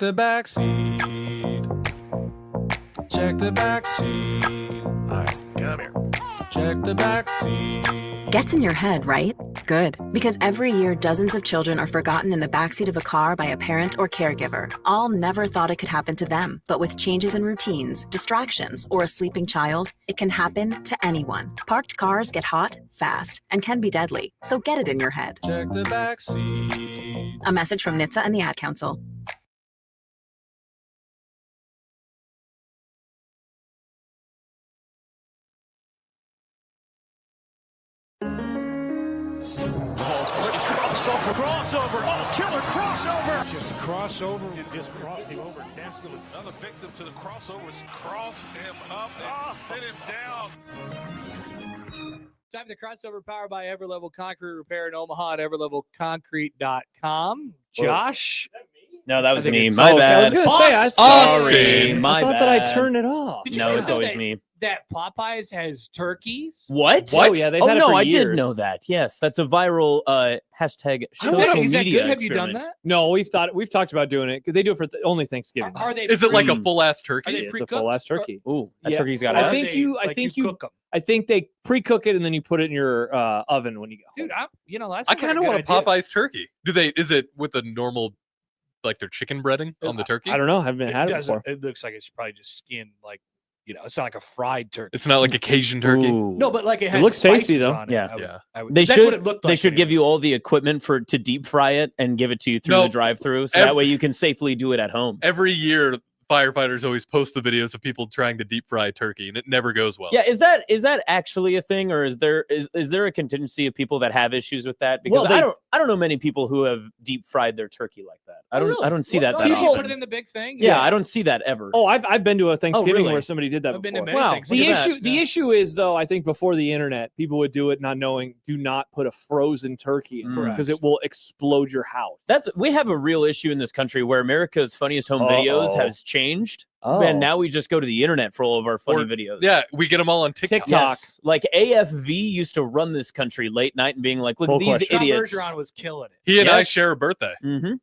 the back seat. Check the back seat. All right, come here. Check the back seat. Gets in your head, right? Good. Because every year, dozens of children are forgotten in the backseat of a car by a parent or caregiver. All never thought it could happen to them. But with changes in routines, distractions, or a sleeping child, it can happen to anyone. Parked cars get hot, fast, and can be deadly. So get it in your head. Check the back seat. A message from NHTSA and the Ad Council. Crossover. Oh, killer crossover. Just crossover. It just crossed him over. Danced another victim to the crossovers. Cross him up and sit him down. Time for the crossover, powered by Everlevel Concrete Repair in Omaha at everlevelconcrete.com. Josh? No, that was me. it's- My Oh, okay, I was bad. gonna say, I Sorry, my I thought bad. that I turned it off. No, it's always me. That Popeyes has turkeys? What? Oh, yeah, they've oh had it no, for I did years. know that. Yes, that's a viral hashtag Is social that media good? Have you done experiment. that? No, we've talked about doing it because they do it for only Thanksgiving. Are they? Is it like a Mm. full ass Are turkey? they It's a pre-cooked? full ass turkey. Ooh, that Yeah. turkey's got Or I are ass. think they, you- I like, think you you- cook them. I think they pre-cook it and then you put it in your oven when you go. Dude, that's I kind of want a Popeyes turkey. Do they? Is it with the normal, like their chicken breading on the turkey? I don't know. I haven't had it before. It looks like it's probably just skinned, like, it's not like a fried turkey. It's not like a Cajun turkey. Ooh. No, but like it has looks tasty, spices though. on it. Yeah. Yeah. They that's should. what it looked like. They should give anyway. you all the equipment to deep fry it and give it to you through No. the drive-through, so Ev- that way you can safely do it at home. Every year, firefighters always post the videos of people trying to deep fry turkey, and it never goes well. Yeah, is that actually a thing, or is there a contingency of people that have issues with that? Because Well, I don't know many people who have deep fried their turkey like that. I don't see that No, that you often. put it in the big thing. Yeah, I don't see that ever. Oh, I've been to a Thanksgiving really? where somebody did that I've been to before. many Wow. things. The Look at issue, that. the issue is though, I think before the internet, people would do it not knowing. Do not put a frozen turkey in Correct. because it will explode your house. We have a real issue in this country where America's Funniest Home Videos has changed, and now we just go to the internet for all of our funny videos. Yeah, we get them all on TikTok. Yes. Like AFV used to run this country late night and being like, look Full at these question. Tom idiots. Bergeron was killing it. He and I Yes. share a birthday. Mm-hmm.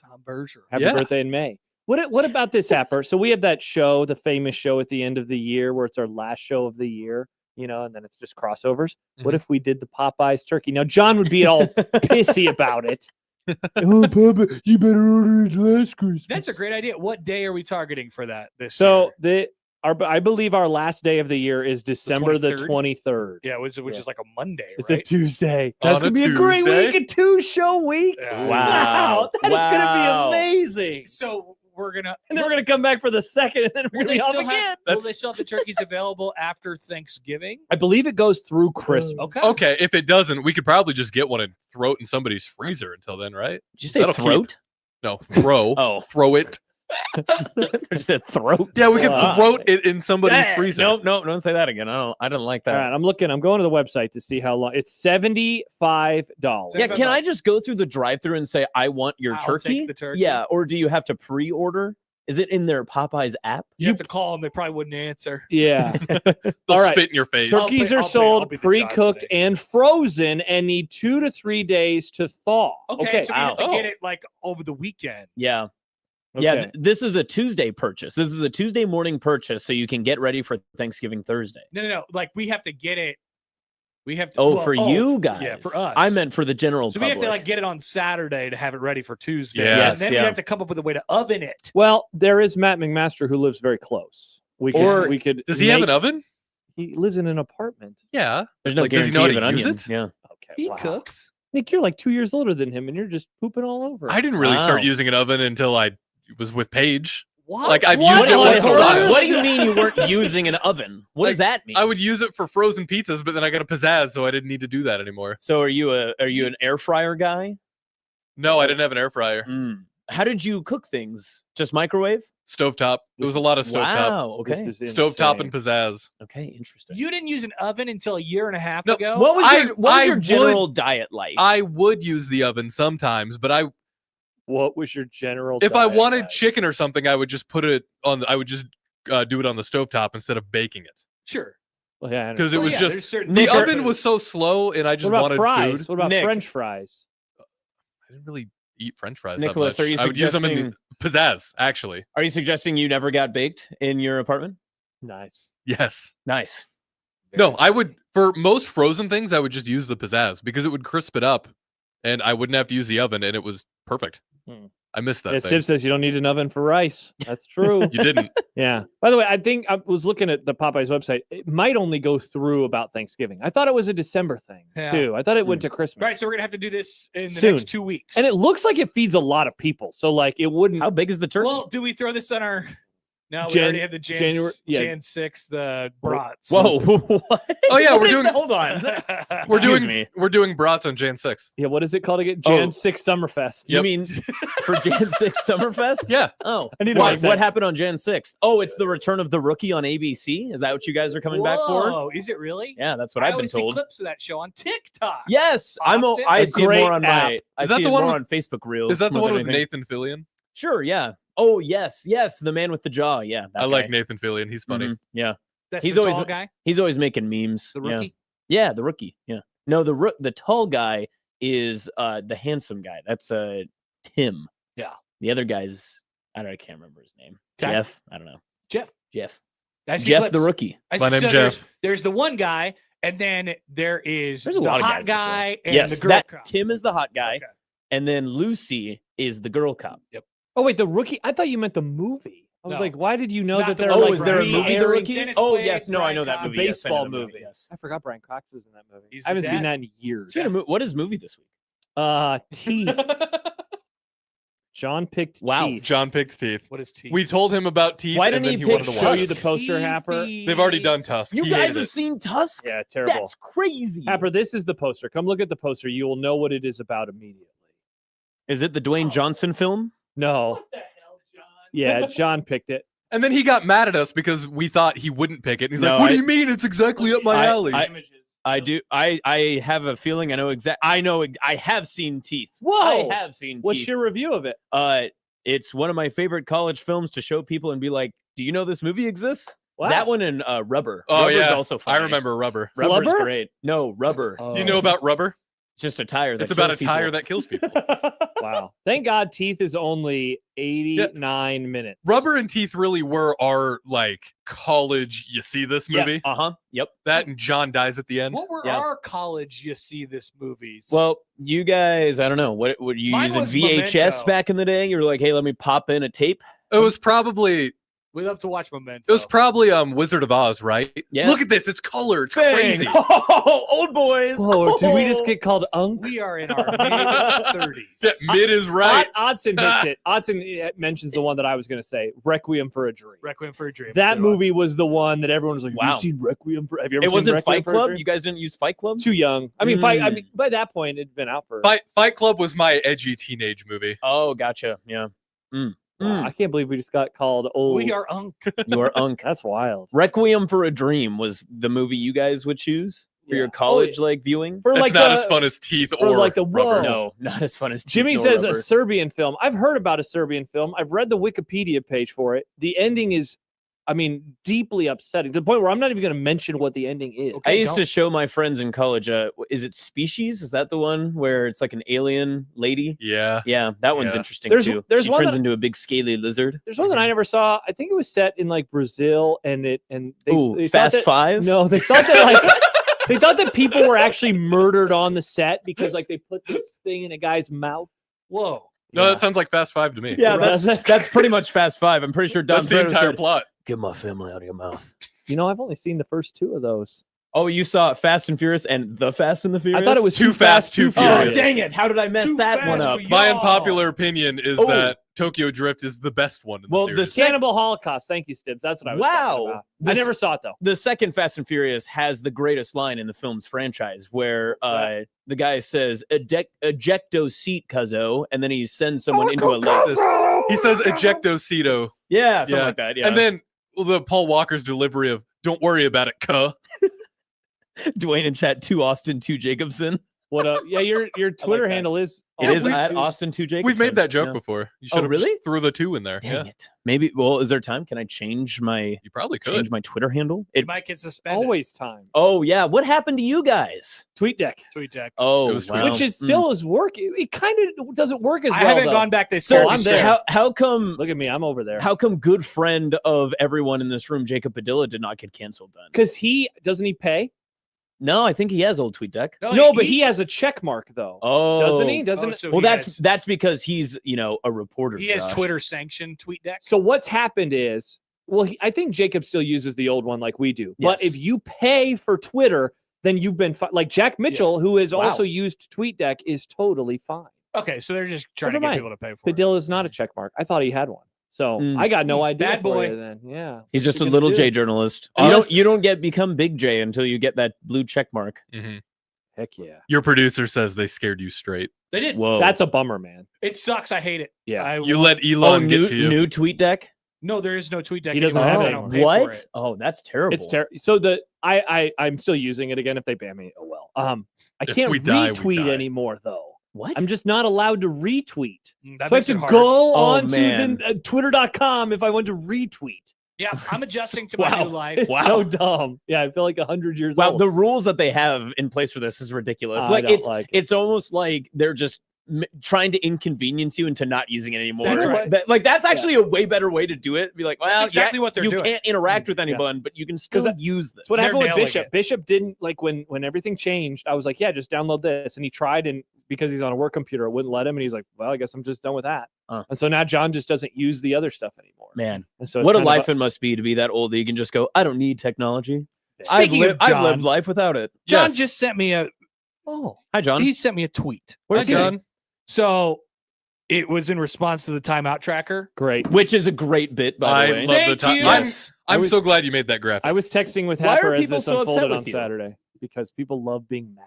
Tom Bergeron. Happy Yeah. birthday in May. What about this, Happer? So we have that show, the famous show at the end of the year where it's our last show of the year, and then it's just crossovers. What if we did the Popeyes turkey? Now, John would be all pissy about it. Oh, Papa, you better order it last Christmas. That's a great idea. What day are we targeting for that this So year? I believe our last day of the year is December the 23rd? 23rd. Yeah, which is like a Monday, It's right? a Tuesday. On That's a gonna be a great Tuesday? week, a 2-show week. Yeah. Wow. That is Wow. gonna be amazing. So we're gonna, And then we're gonna come back for the second, and then we're will gonna they be off still again. have, will they still have the turkeys available after Thanksgiving? I believe it goes through Christmas. Okay. Okay, if it doesn't, we could probably just get one and throw it in somebody's freezer until then, right? Did you say That'll keep- throat? No, throw. Oh. Throw it. I just said throat. Yeah, we can Wow. throw it in somebody's Eh, freezer. No, don't say that again. I don't like All that. right, I'm going to the website to see how long. It's $75. Yeah, can I just go through the drive-through and say I want your I'll turkey? take the turkey. Yeah, or do you have to pre-order? Is it in their Popeyes app? You have to call them. They probably wouldn't answer. Yeah. They'll All right. spit in your face. Turkeys I'll are pay- I'll sold be the pre-cooked judge today. and frozen and need 2 to 3 days to thaw. Okay, so we have to wow. get it like over the weekend. Yeah. Yeah, Okay. this is a Tuesday purchase. This is a Tuesday morning purchase, so you can get ready for Thanksgiving Thursday. No. Like we have to get it. We have to. Oh, well, for you guys. Yeah, for us. I meant for the general So we public. have to like get it on Saturday to have it ready for Tuesday. Yes, and then yeah. we have to come up with a way to oven it. Well, there is Matt McMaster who lives very close. We could. Does he have an make- oven? He lives in an apartment. Yeah. There's no Like, does he guarantee know how of an to use onion. it? Yeah. Okay. He wow. cooks. Nick, you're like 2 years older than him, and you're just pooping all over. I didn't really start Wow. using an oven until I was with Paige. What? Like I've What? used it Oh, once in a hold on. while. What do you mean you weren't using an oven? What does that mean? I would use it for frozen pizzas, but then I got a pizzazz, so I didn't need to do that anymore. So are you an air fryer guy? No, I didn't have an air fryer. Mm. How did you cook things? Just microwave? Stovetop. It was a lot of stovetop. Wow. Okay. This is Stovetop insane. and pizzazz. Okay. Interesting. You didn't use an oven until a year and a half No, ago. What was I- your, what was I your would- general diet like? I would use the oven sometimes, but What was your general? if I diet wanted like? chicken or something, I would just put it on. I would just do it on the stovetop instead of baking it Sure. Well, yeah, I know. because it Well, was yeah, just there's certain the things- oven was so slow, and I What just about wanted fries? food. What about Nick. French fries? I didn't really eat French fries. Nicholas, that much. are you I would use them in suggesting- pizzazz. Actually, Are you suggesting you never got baked in your apartment? Nice. yes. Nice. No, I would for most frozen things. I would just use the pizzazz because it would crisp it up, and I wouldn't have to use the oven, and it was perfect. I missed that Yeah, thing. Steve says you don't need an oven for rice. That's true. You didn't. Yeah. By the way, I think I was looking at the Popeyes website. It might only go through about Thanksgiving. I thought it was a December thing Yeah. too. I thought it went to Christmas. Right, so we're gonna have to do this in the Soon. next 2 weeks. And it looks like it feeds a lot of people. So like it wouldn't. How big is the turkey? well, do we throw this on our? No, we Jan- already have the January- yeah. Jan 6, the brats. Whoa! What? Oh yeah, What we're is doing. that? Hold on. We're Excuse doing. me. We're doing brats on Jan 6th. Yeah. What is it called again? Jan Oh. 6 Summerfest. You mean for Jan 6 Summerfest? Yeah. Oh, I need to why? write that. What happened on Jan 6th? Oh, it's the return of the Rookie on ABC. Is that what you guys are coming back for? Whoa, is it really? Yeah, that's what I I've been always see told. clips of that show on TikTok. Yes, I A see it great more on app. my. I Is that see the it one more with- on Facebook Reels. Is that the more one than with anything. Nathan Fillion? Sure. Yeah. Oh yes, yes, the man with the jaw. Yeah, that I like guy. Nathan Fillion. He's funny. Mhm, yeah, That's He's the always- tall guy, he's always making memes. the Yeah. rookie. Yeah, the rookie. Yeah. No, the tall guy is the handsome guy. That's Tim. Yeah. The other guy's I can't remember his name. Okay. Jeff. I don't know. Jeff. I see Jeff clips. the rookie. I My see- name's There's the one guy, and then there is There's a the lot of hot guys in the show. guy and Yes, the girl that cop. Tim is the hot guy, Okay. and then Lucy is the girl cop. Oh wait, the rookie. I thought you meant the movie. I was No. like, why did you know Not that the they're movie. like is there a movie, The re-airing- Rookie? Dennis Oh Quaid, yes, no, I know that Brian movie. Yes, I know baseball that movie. Yes. I forgot Brian Cox was in that movie. He's I haven't the seen dad. that in years. What is movie this week? Teeth. John picked Wow. Teeth. John picked teeth. What is T? We told him about teeth. Why and didn't then he he pick wanted to Show watch. you the poster, Happer. They've already done Tusk. You He guys hated have it. seen Tusk? Yeah, terrible. That's crazy. Happer, this is the poster. Come look at the poster. You will know what it is about immediately. Is it the Dwayne Johnson film? No. What the hell, John? Yeah, John picked it. And then he got mad at us because we thought he wouldn't pick it. And he's No, like, "What do I- you mean? It's exactly up my I- alley." I do. I have a feeling. I have seen Teeth. Whoa. I have seen What's Teeth. your review of it? It's one of my favorite college films to show people and be like, "Do you know this movie exists?" Wow. That one and Rubber. Oh Rubber's yeah, also funny. I remember Rubber. Rubber's Flubber? great. No, Rubber. Do you know about Rubber? It's just a tire. That It's about a kills tire people. that kills people. Wow. Thank God Teeth is only 89 minutes. Rubber and Teeth really were our like college. You see this Yeah, movie? Yep. That and John dies at the end. What were Yeah. our college you see this movies? Well, you guys, I don't know. What were you Mine using was VHS Memento. back in the day? You were like, "Hey, let me pop in a tape." It was probably we love to watch Memento. it was probably Wizard of Oz, right? Yeah. Look at this. It's color. It's Bang. crazy. Oh, old boys. Whoa, did we just get called Unk? We are in our mid-30s. Yeah, mid is right. Odson hits it. Odson mentions the one that I was going to say, Requiem for a Dream. Requiem for a Dream. That Good one. movie was the one that everyone was like, Wow. "Have you seen Requiem for?" Have you ever It seen wasn't Requiem Fight for a Club. Dream? You guys didn't use Fight Club. Too young. I mean, Fight. I Mm. mean, by that point, it'd been out for. Fight Club was my edgy teenage movie. Oh, gotcha. Yeah. Wow, I can't believe we just got called old. We are Unk. You are Unk. That's wild. Requiem for a Dream was the movie you guys would choose for Yeah. your college like viewing. For That's like not the, as fun as Teeth for or like the Rubber. whoa. No, not as fun as Teeth Jimmy nor says Rubber. a Serbian film. I've heard about a Serbian film. I've read the Wikipedia page for it. The ending is, I mean, deeply upsetting to the point where I'm not even going to mention what the ending is. I used to show my friends in college. Is it Species? Is that the one where it's like an alien lady? Yeah. Yeah, that one's Yeah. interesting There's- too. there's She one turns that- into a big scaly lizard. There's one that I never saw. I think it was set in like Brazil, and they Ooh, thought Fast that- Five. No, they thought that like they thought that people were actually murdered on the set because like they put this thing in a guy's mouth. Whoa. No, Yeah. that sounds like Fast Five to me. Yeah, Does that's pretty much Fast Five. I'm pretty sure Don That's the Preto entire said, plot. "Get my family out of your mouth." You know, I've only seen the first two of those. Oh, you saw Fast and Furious and The Fast and the Furious? I thought it was Too Fast, Too Oh, Furious. dang it. How did I mess Too that one fast up? for My Y'all. unpopular opinion is Oh. that Tokyo Drift is the best one in the Well, series. Cannibal Holocaust. Thank you, Stibbs. That's what I was talking Wow. about. I This- never saw it though. The second Fast and Furious has the greatest line in the film's franchise where the guy says, ejecto seat, cuzzo, and then he sends someone into a lake. He says ejectocito. Yeah, something Yeah. like that. Yeah. And then the Paul Walker's delivery of "Don't worry about it, cuh." Dwayne in chat, 2 Austin, 2 Jacobson. What? Yeah, your Twitter that. handle is It is we- at Austin 2 Jacobson. We've made that joke Yeah. before. You Oh, should have really? just threw the 2 in there. Dang it. Maybe. Well, is there time? Can I change my You probably could. Twitter handle? It might get suspended. Always time. Oh yeah. What happened to you guys? TweetDeck, Tweet deck. Oh, It was wow. which it still is working. It kind of doesn't work as I well. haven't though. gone back. They So scared me I'm straight. there. how come Look at me. I'm over there. how come good friend of everyone in this room, Jacob Padilla, did not get canceled then? Because he doesn't he pay? No, I think he has old TweetDeck. No, but he has a check mark though. Oh, Doesn't he? Doesn't Oh, it? so Well, he that's because he's a reporter. he has Josh. Twitter sanctioned tweet deck. So what's happened is, well, I think Jacob still uses the old one like we do. But Yes. if you pay for Twitter, then you've been like Jack Mitchell, who has Wow. also used TweetDeck, is totally fine. Okay, so they're just trying to Never get mind. people to pay for it. Padilla is not a check mark. I thought he had one. So I got no idea. Bad for boy. you then. Yeah. He's just a What you little gonna J do? journalist. Honest- You don't become Big J until you get that blue check mark. Mhm. Heck yeah. Your producer says they scared you straight. They did. Whoa, That's a bummer, man. It sucks. I hate it. Yeah. I You want- let Elon get to you. new TweetDeck. No, there is no tweet deck. He doesn't anymore have because it I don't anymore. pay for What? it. Oh, that's terrible. It's terrible. So I'm still using it again if they ban me. Oh well. I If can't we die, we retweet die. anymore though. What? I'm just not allowed to retweet. That So I have makes it to hard. go Oh, on to man. the twitter.com if I want to retweet. Yeah, I'm adjusting to my Wow. new life. It's so dumb. Yeah, I feel like 100 years Wow, old. the rules that they have in place for this is ridiculous. I Like don't it's like it. it's almost like they're just trying to inconvenience you into not using it anymore. That's right. That's actually a way better way to do it. Be like, well, exactly what they're you doing. can't interact with anyone, but you can still use this. That's what They're happened with nailing Bishop. it. Bishop didn't like when everything changed. I was like, yeah, just download this, and he tried, and because he's on a work computer, it wouldn't let him, and he's like, well, I guess I'm just done with that. And so now John just doesn't use the other stuff anymore. Man, And so it's what a kind of life it must be to be that old that you can just go, I don't need technology. Speaking of I've John, lived life without it. John Yes. just sent me a. Hi, John. He sent me a tweet. Where's Okay. John? So it was in response to the timeout tracker. Great. Which is a great bit, by I the way. love the Thank time. you. Yes. I'm was- so glad you made that graphic. I was texting with Why are Happer as people this so upset unfolded on with you? Saturday because people love being mad.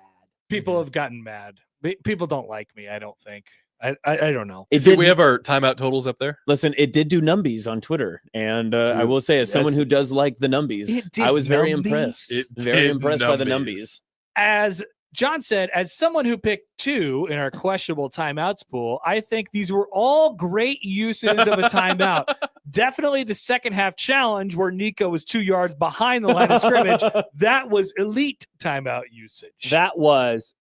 People have gotten mad. People don't like me. I don't think. I don't know. It See, did, we have our timeout totals up there. listen, it did do numbies on Twitter. And I Dude, will say, as someone yes. who does like the numbies, It did I was very numbies? impressed. It Very did impressed by the numbies. numbies. As John said, as someone who picked 2 in our questionable timeouts pool, I think these were all great uses of a timeout. Definitely the second half challenge where Nico was 2 yards behind the line of scrimmage. That was elite timeout usage. That was,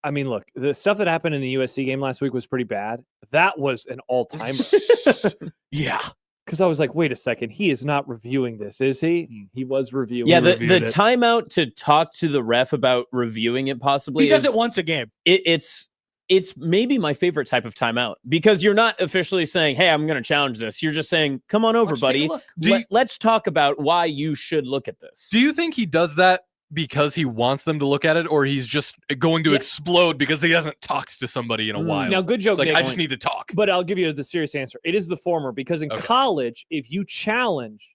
I mean, look, the stuff that happened in the USC game last week was pretty bad. That was an all timer. Yeah. Because I was like, wait a second, he is not reviewing this, is he? He was reviewing. Yeah, it. the reviewed it. timeout to talk to the ref about reviewing it possibly He does is- it once a game. it's maybe my favorite type of timeout because you're not officially saying, hey, I'm going to challenge this. You're just saying, come on over, Let's take a buddy. look. Let's talk about why you should look at this. Do you think he does that because he wants them to look at it, or he's just going to Yeah. explode because he hasn't talked to somebody in a while? Now, good joke, It's like, Nick. I just need to talk. But I'll give you the serious answer. It is the former because in Okay. college, if you challenge,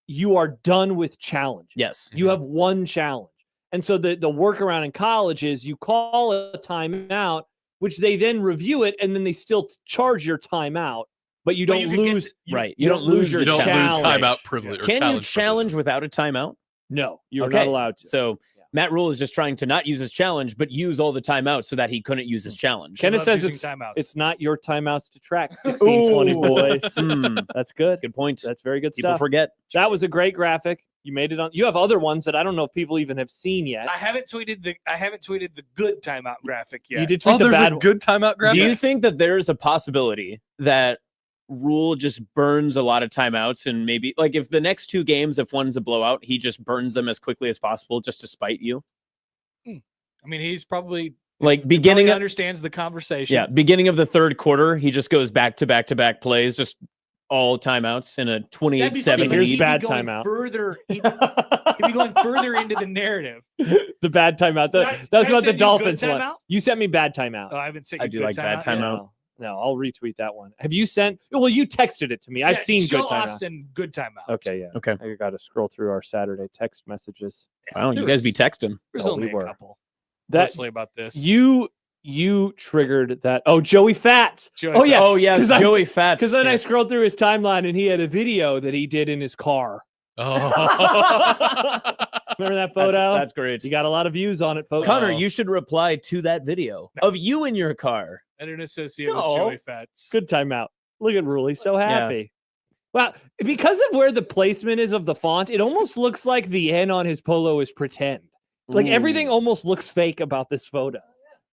you are done with challenge. Yes. You have one challenge. And so the workaround in college is you call a timeout, which they then review it, and then they still charge your timeout, but you But don't you could get- lose. Right. You don't lose your you don't challenge. lose timeout privilege. or Can you challenge challenge without a timeout? No, you're Okay. not allowed to. So Matt Rule is just trying to not use his challenge, but use all the timeouts so that he couldn't use his challenge. Kenneth loves says using timeouts. it's not your timeouts to track. 16-20 Ooh. boys. Hmm, That's good. good point. That's very good People stuff. forget. That was a great graphic. You made it on. You have other ones that I don't know if people even have seen yet. I haven't tweeted the good timeout graphic yet. You did tweet Oh, the there's bad a good timeout graphic. Do you think that there's a possibility that Rule just burns a lot of timeouts and maybe like if the next 2 games, if one's a blowout, he just burns them as quickly as possible just to spite you? I mean, he's probably Like beginning probably of, understands the conversation. yeah, beginning of the 3rd quarter, he just goes back to back to back plays, just all timeouts in a That'd be funny, 28-7 but Here's he'd lead. be bad going timeout. Further, he'd be going further into the narrative. the bad timeout. Did I- That was did I about the send you good Dolphins one. timeout? You sent me bad timeout. Oh, I haven't seen. I do like bad timeout. No, I'll retweet that one. Have you sent? Well, you texted it to me. I've seen show good timeout. Austin good timeout. Okay, yeah. Okay. I got to scroll through our Saturday text messages. Wow, you guys be texting. There's Oh, only we a were. couple. That Mostly about this. you triggered that. Oh, Joey Fats. Joey oh yeah. Oh yeah, Joey Fats. Because then I Yes. scrolled through his timeline and he had a video that he did in his car. Oh. Remember that That's- photo? That's great. You got a lot of views on it, folks. Connor, you should reply to that video of you in your car I didn't associate with No. Joey Fats. Good timeout. Look at Rule. He's so happy. Well, because of where the placement is of the font, it almost looks like the N on his polo is pretend. Like everything almost looks fake about this photo.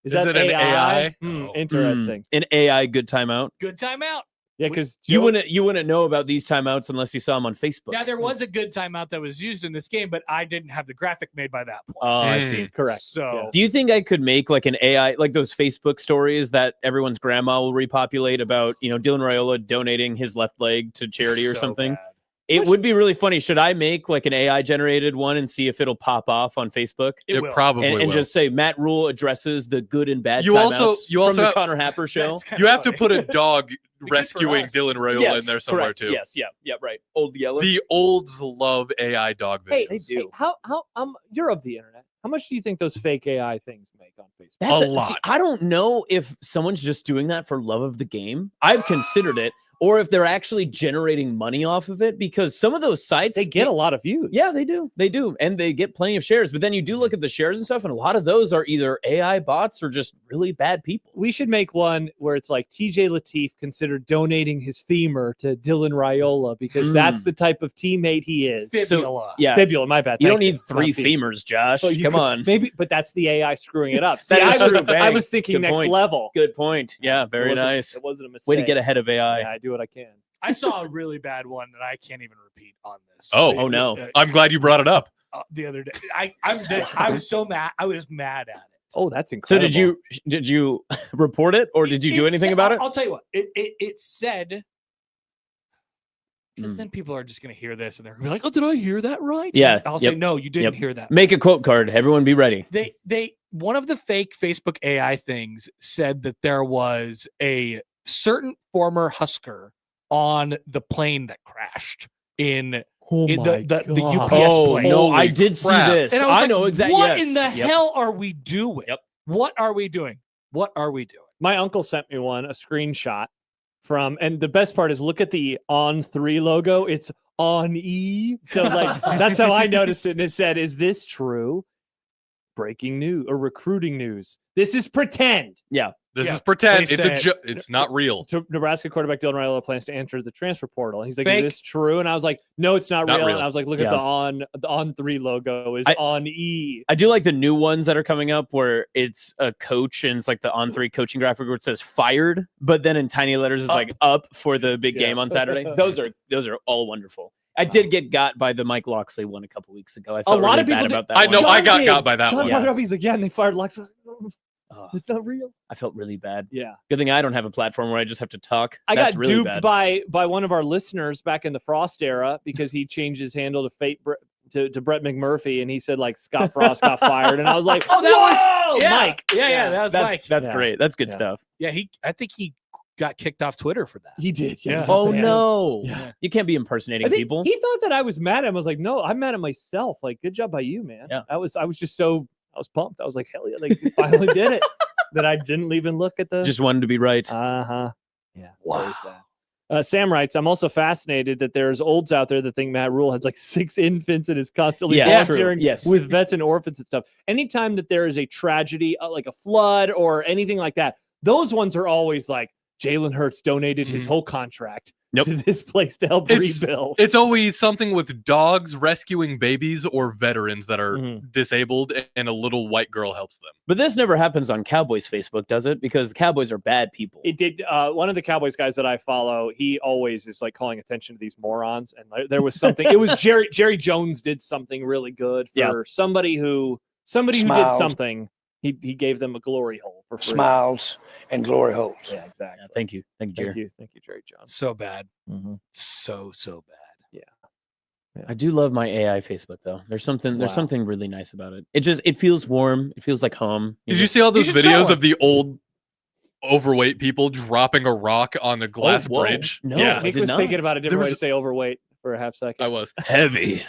Is that it an AI? Interesting. An AI good timeout. Good timeout. Yeah, because You wouldn't know about these timeouts unless you saw them on Facebook. Now, there was a good timeout that was used in this game, but I didn't have the graphic made by that point. Oh, I see. correct. So, Do you think I could make like an AI, like those Facebook stories that everyone's grandma will repopulate about, Dylan Raiola donating his left leg to charity or so something? bad. It would be really funny. Should I make like an AI generated one and see if it'll pop off on Facebook? It It will. probably And will. just say Matt Rule addresses the good and bad You timeouts also from the have- Connor Happer show. That's kinda You have to funny. put a dog for rescuing us. Dylan Raiola in there somewhere correct. too. Yes, yeah, right. Old Yeller. The olds love AI dog videos. Hey, do. how you're of the internet. How much do you think those fake AI things make on Facebook? That's a lot. See, I don't know if someone's just doing that for love of the game. I've considered it, or if they're actually generating money off of it, because some of those sites They get a lot of views. Yeah, they do. They do. And they get plenty of shares. But then you do look at the shares and stuff, and a lot of those are either AI bots or just really bad people. We should make one where it's like TJ Lateef considered donating his femur to Dylan Raiola because that's the type of teammate he is. Fibula. Yeah. Fibula, my bad. You Thank don't need three Not femur. femurs, Josh. Well, you Come could- on. Maybe, but that's the AI screwing it up. See, That is I, was, true. I was thinking Good next point. level. Good point. Yeah, It very wasn't- nice. It wasn't a mistake. Way to get ahead of AI. Yeah, I do what I can. I saw a really bad one that I can't even repeat on this. Oh no. I'm glad you brought it up. The other day, I was so mad. I was mad at it. Oh, that's So incredible. did you report it, or did you do anything about it? I'll tell you what. It said. Because Mm. then people are just going to hear this and they're going to be like, "Oh, did I hear that right?" Yeah, And I'll yep, say, "No, you didn't yep. hear that." Make a quote card. Everyone be ready. They one of the fake Facebook AI things said that there was a certain former Husker on the plane that crashed in Oh in my the God. UPS Oh, plane. no, Holy I did see crap. this. And I was like, know exactly. What yes. in the Yep. hell are we doing? Yep. What are we doing? What are we doing? My uncle sent me one, a screenshot from, and the best part is look at the On3 logo. It's on E. So like that's how I noticed it. And it said, "Is this true? Breaking news or recruiting news. This is pretend." This Yeah, is pretend. please It's say it's not real. Nebraska quarterback Dylan Raiola plans to enter the transfer portal. And he's like, Fake. "Is this true?" And I was like, "No, it's not, Not real. real. And I was like, "Look Yeah. at the On3 logo is on E." I do like the new ones that are coming up where it's a coach and it's like the On3 coaching graphic where it says fired, but then in tiny letters it's like up for the big game on Saturday. Those are all wonderful. I did get got by the Mike Loxley one a couple weeks ago. I felt lot really of people bad did. about that. I know. one. I got did. got by that John one. brought it up. He's like, "Yeah," and they fired Lex. Oh, It's not real. I felt really bad. Yeah. Good thing I don't have a platform where I just have to talk. I That's got really duped bad. by one of our listeners back in the Frost era because he changed his handle to Brett McMurphy, and he said like Scott Frost got fired, and I was like, Oh, that was "Whoa, yeah, Mike." Yeah, that was That's Mike. that's Yeah. great. That's good Yeah. stuff. Yeah, I think he got kicked off Twitter for that. He did. Yeah. Oh Yeah. no. Yeah. You can't be I impersonating think people. he thought that I was mad at him. I was like, "No, I'm mad at myself. Like, good job by you, man." Yeah. I was just so I was pumped. I was like, "Hell yeah!" Like, you finally did it. That I didn't even look at the. Just wanted to be right. Yeah. Wow. very sad. Sam writes, "I'm also fascinated that there's olds out there that think Matt Rule has like 6 infants and is constantly Yeah, volunteering true. Yes. with vets and orphans and stuff. Anytime that there is a tragedy, like a flood or anything like that, those ones are always like Jalen Hurts donated his whole contract Nope. to this place to help It's- rebuild. It's always something with dogs rescuing babies or veterans that are disabled, and a little white girl helps them. But this never happens on Cowboys Facebook, does it? Because the Cowboys are bad people. It did. One of the Cowboys guys that I follow, he always is like calling attention to these morons. And there was something. It was Jerry Jones did something really good for Yeah. somebody who did Smiles. something. He gave them a glory hole for free. Smiles and glory holes. Yeah, exactly. Yeah, thank you. Thank you, Jerry. Thank you, Jerry Jones. So bad. Mhm. So bad. I do love my AI Facebook though. There's something Wow. really nice about it. It feels warm. It feels like home. Did you see all those should start videos one. of the old overweight people dropping a rock on a glass whoa. bridge? No. Yeah, I Nick did was thinking not. about a There different way was- to say overweight for a half second. I was. Heavy.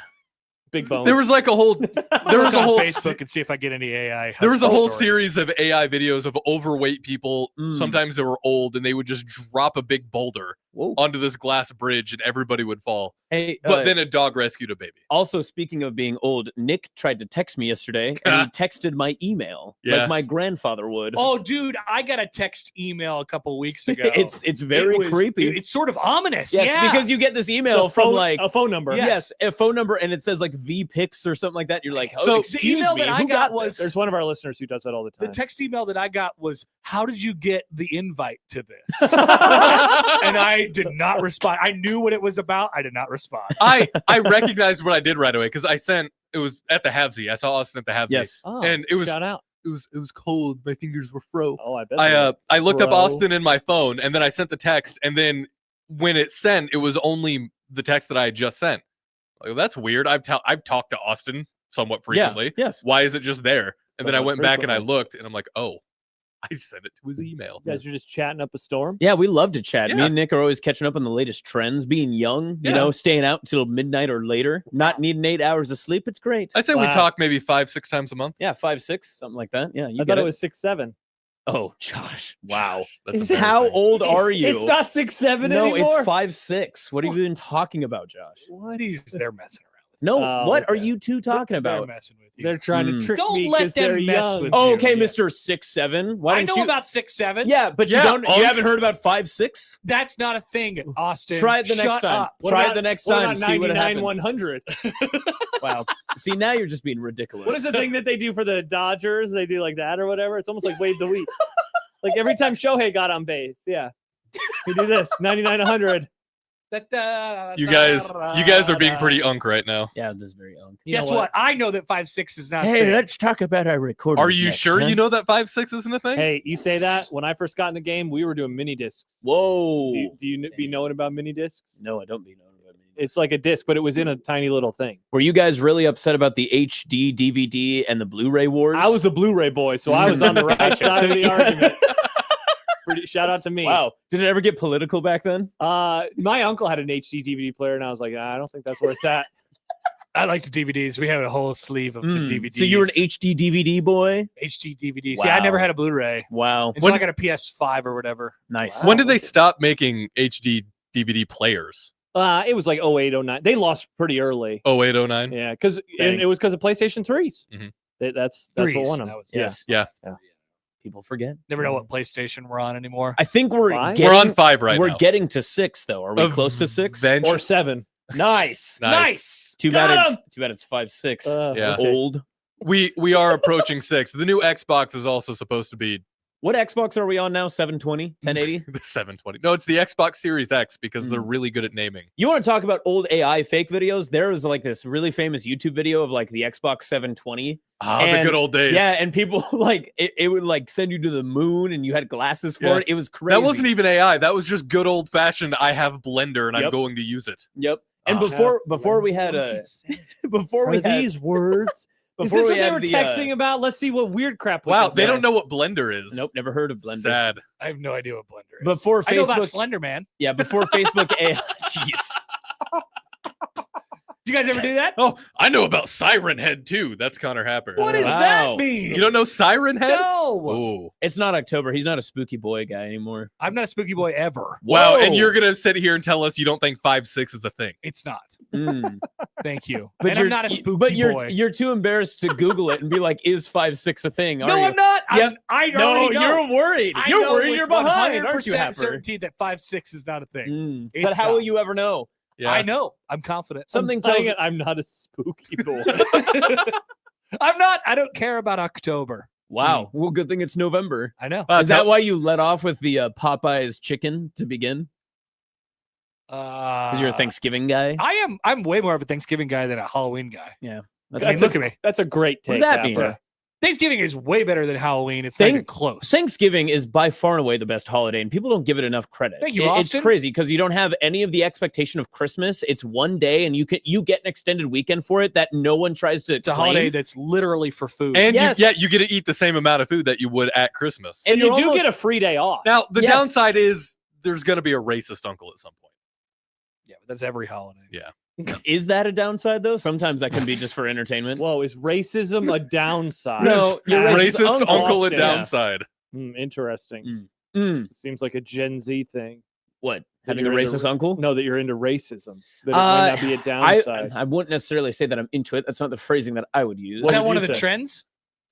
Big bone. There was like a whole. There was a on whole. Facebook and see if I get any AI. There was a Husky whole stories. series of AI videos of overweight people. Mm. Sometimes they were old, and they would just drop a big boulder onto this glass bridge and everybody would fall. Hey, But then a dog rescued a baby. also, speaking of being old, Nick tried to text me yesterday, and he texted my email like my grandfather would. Oh, dude, I got a text email a couple weeks ago. It's very creepy. It's sort of ominous. Yes, yeah, because you get this email from like a phone number. Yes, a phone number, and it says like VPix or something like that. You're like, oh, So, excuse the email me, that I who got this? was There's one of our listeners who does that all the the time. text email that I got was, "How did you get the invite to this?" And I did not respond. I knew what it was about. I did not respond. I recognized what I did right away because it was at the Havesy. I saw Austin at the Havesy. Yes. Oh, and it was shout out. it was cold. My fingers were fro. Oh, I bet. I looked up Fro. Austin in my phone, and then I sent the text, and then when it sent, it was only the text that I had just sent. Like, that's weird. I've talked to Austin somewhat frequently. Yes. Why is it just there? And then I Somewhat went back and I frequently. looked, and I'm like, oh, I sent it to his email. You guys are just chatting up a storm. Yeah, we love to chat. Me Yeah. and Nick are always catching up on the latest trends, being young, you Yeah. know, staying out till midnight or later, not needing 8 hours of sleep. It's great. I say we Wow. talk maybe 5-6 times a month. Yeah, 5, 6, something like that. Yeah, you I get thought it was 6'7". Oh, Josh. Wow. That's How embarrassing. old are you? It's not 6'7" no, anymore. it's 5, 6. What have you been talking about, Josh? What? They're messing around. No, Oh, what are okay. you two talking They're about? messing with you. They're trying to trick Don't me let 'cause them they're mess young. with Oh, you. okay, Yeah. Mr. 6, 7. Why I don't know you? about 6'7". Yeah, but you Yeah, don't. Unc. You haven't heard about 5, 6? That's not a thing, Austin. Try it the next Shut time. Up. What Try about- it the next what time. about See what 99, happens. 100. Wow. See, now you're just being ridiculous. What is the thing that they do for the Dodgers? They do like that or whatever. It's almost like Wade the Wheat. Like every time Shohei got on base, yeah, you do this 99, 100. You guys are being pretty unk right now. Yeah, this is very young. You know Guess what? I know that 5'6" is not. a Hey, thing. let's talk about our recording. Are you sure you know that 5'6" isn't a thing? Hey, you say that when I first got in the game, we were doing mini discs. Whoa. Do you be knowing about mini discs? No, I don't be knowing about it. It's like a disc, but it was in a tiny little thing. Were you guys really upset about the HD, DVD, and the Blu-ray wars? I was a Blu-ray boy, so I was on the right Gotcha. side of So, the yeah. argument. Shout out to me. Wow. Did it ever get political back then? My uncle had an HD DVD player, and I was like, I don't think that's where it's at. I like the DVDs. We had a whole sleeve of the DVDs. So you were an HD DVD boy? HD DVDs. Yeah, I never Wow. had a Blu-ray. Wow. Until I got a PS5 or whatever. Nice. When did they stop making HD DVD players? It was like 08, 09. They lost pretty early. 08, 09? Yeah, because Dang. it was because of PlayStation 3s. Mhm. That's what Threes, won them. that was- Yes. Yeah. People forget. Never know what PlayStation we're on anymore. I think we're Fine. getting, We're on 5 right we're now. getting to 6 though. Are we close to 6? Eventually. Or 7. Nice. Nice. Too Got bad him! it's too bad it's 5, 6. Yeah. okay. Old. We are approaching 6. The new Xbox is also supposed to be What Xbox are we on now? 720, 1080? the 720. No, it's the Xbox Series X because they're really good at naming. You want to talk about old AI fake videos? There was like this really famous YouTube video of like the Xbox 720. Ah, the And- good old days. Yeah, and people like it would like send you to the moon and you had glasses for Yeah. it. It was crazy. That wasn't even AI. That was just good old fashioned. I have Blender and I'm Yep. going to use it. Yep. And Ah. before we had a before we Are had these words? Is before this we what they had were the, texting about? Let's see what weird crap. we Wow, can they say. don't know what Blender is. Nope, never heard of Blender. Sad. I have no idea what Blender is. Before I know about Facebook, Slender Man. yeah, before Facebook AI. Jeez. Did you guys ever do that? Oh, I know about Siren Head too. That's Connor Happer. What does Wow. that mean? You don't know Siren Head? No. Oh. It's not October. He's not a spooky boy guy anymore. I'm not a spooky boy ever. Wow, and Whoa. you're gonna sit here and tell us you don't think 5'6" is a thing. It's not. Mm. Thank you. But and I'm not a spooky but you're boy. you're too embarrassed to Google it and be like, is 5'6" a thing? Are No, you? I'm not. Yep. I No, already know. you're worried. I You're know worried with you're behind, 100% aren't you, Happer? certainty that 5'6" is not a thing. Mm. It's But how will not. you ever know? Yeah. I know. I'm confident. Something Dang tells it, I'm not a spooky boy. I'm not. I don't care about October. Wow. Well, good thing it's November. I know. Is that why you let off with the Popeyes chicken to begin? Because you're a Thanksgiving guy. I'm way more of a Thanksgiving guy than a Halloween guy. Yeah. I mean, look at me. That's a great take. What does that mean? Happer. Thanksgiving is way better than Halloween. It's not even close. Thanksgiving is by far and away the best holiday, and people don't give it enough credit. Thank you, It's Austin. crazy because you don't have any of the expectation of Christmas. It's one day, and you get an extended weekend for it that no one tries to. It's a holiday that's literally for food. And Yes. you get to eat the same amount of food that you would at Christmas. And you're you do almost- get a free day off. Now, the Yes. downside is there's going to be a racist uncle at some point. Yeah, but that's every holiday. Yeah. Is that a downside though? Sometimes that can be just for entertainment. Whoa, is racism a downside? No, you're Racist uncle a Austin. downside. Interesting. Mm. Seems like a Gen Z thing. What? That Having a you're into racist uncle? No, that you're into racism. That it might not be a downside. I wouldn't necessarily say that I'm into it. That's not the phrasing that I would use. Is that one of the trends?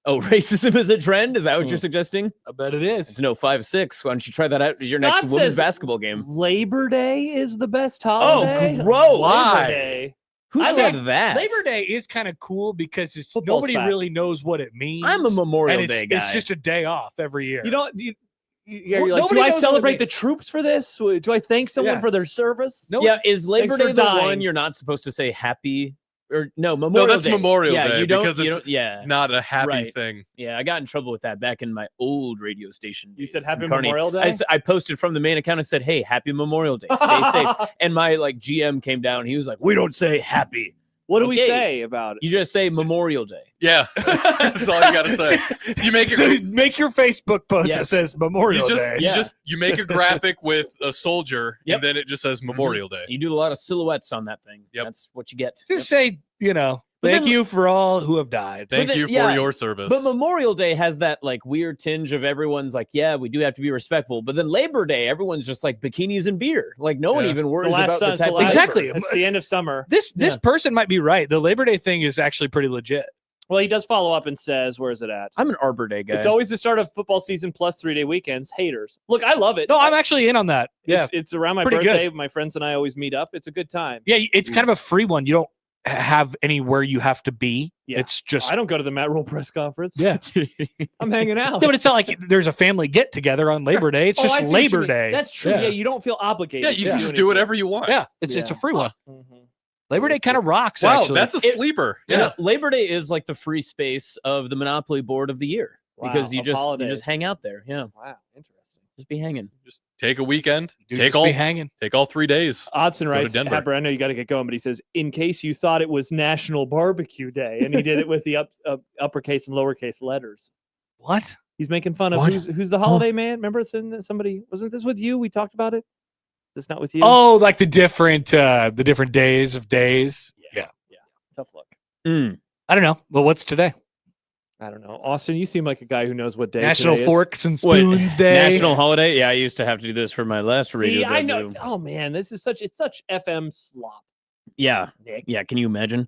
Oh, racism is a trend? Is that what you're suggesting? I bet it is. It's no 5-6. Why don't you try that out? Your Scott next women's says basketball game. Labor Day is the best holiday. Oh, gross. Why? Labor Day. Who I said like that? Labor Day is kind of cool because it's Football's nobody back. really knows what it means. I'm a Memorial and Day guy. It's just a day off every year. You don't. You're Well, like, nobody do I knows what it celebrate the means. troops for this? Do I thank someone Yeah. for their service? No. Yeah, is Labor Thanks Day for the dying. one you're not supposed to say happy? Or no, Memorial that's Day. Memorial yeah, Day you don't, because you it's don't, yeah. Not a happy Right. thing. Yeah, I got in trouble with that back in my old radio station. You said days Happy in Kearney. Memorial Day? I posted from the main account and said, "Hey, Happy Memorial Day. Stay safe." And my GM came down. And he was like, "We don't say happy. What do we Okay. say about it? You just say Memorial Day." Yeah, that's all you gotta say. You make So it. make your Facebook post that Yes. says Memorial You Day. just you make a graphic with a soldier, Yep. and then it just says Memorial Day. You do a lot of silhouettes on that thing. Yep. That's what you get. Just say, thank you for all who have died. Thank then- you for yeah, your service. But Memorial Day has that weird tinge of everyone's like, yeah, we do have to be respectful. But then Labor Day, everyone's just like bikinis and beer. Like no one Yeah. even It's the worries last about sun- the it's the type last- of Exactly. It's the end of summer. This Yeah. person might be right. The Labor Day thing is actually pretty legit. Well, he does follow up and says, "Where is it at?" I'm an Arbor Day guy. It's always the start of football season plus 3-day weekends. Haters. Look, I love it. No, I'm actually in on that. Yeah. It's around my Pretty good. birthday. My friends and I always meet up. It's a good time. Yeah, it's kind of a free one. You don't have anywhere you have to be. Yeah. It's just I don't go to the Matt Rule press conference. Yeah. I'm hanging out. No, but it's not like there's a family get together on Labor Day. It's Oh, I just see what you Labor mean. Day. That's true. Yeah, you don't feel obligated. yeah, you can to just do do anything. whatever you want. Yeah, it's a free one. Mhm. Labor Day kind of rocks. Wow, actually. that's a sleeper. You Yeah. know, Labor Day is like the free space of the Monopoly board of the year because Wow, you of just holidays. hang out there. Yeah, Wow, interesting. just be hanging. Just take a weekend. You Take just all be hanging. take all 3 days. Odson to writes, Denver. Happer, I know you got to get going, but he says, in case you thought it was National Barbecue Day, and he did it with the uppercase and lowercase letters. What? He's making fun of What? who's the holiday man. Remember, it's in somebody. Wasn't this with you? We talked about it. This not with you. Oh, like the different days of days. Yeah. Tough luck. I don't know. Well, what's today? I don't know. Austin, you seem like a guy who knows what day National today is. Forks and What, Spoons Day. National holiday. Yeah, I used to have to do this for my last radio. See, I job, know. too. Oh man, it's such FM slop. Yeah, Nick. yeah. Can you imagine?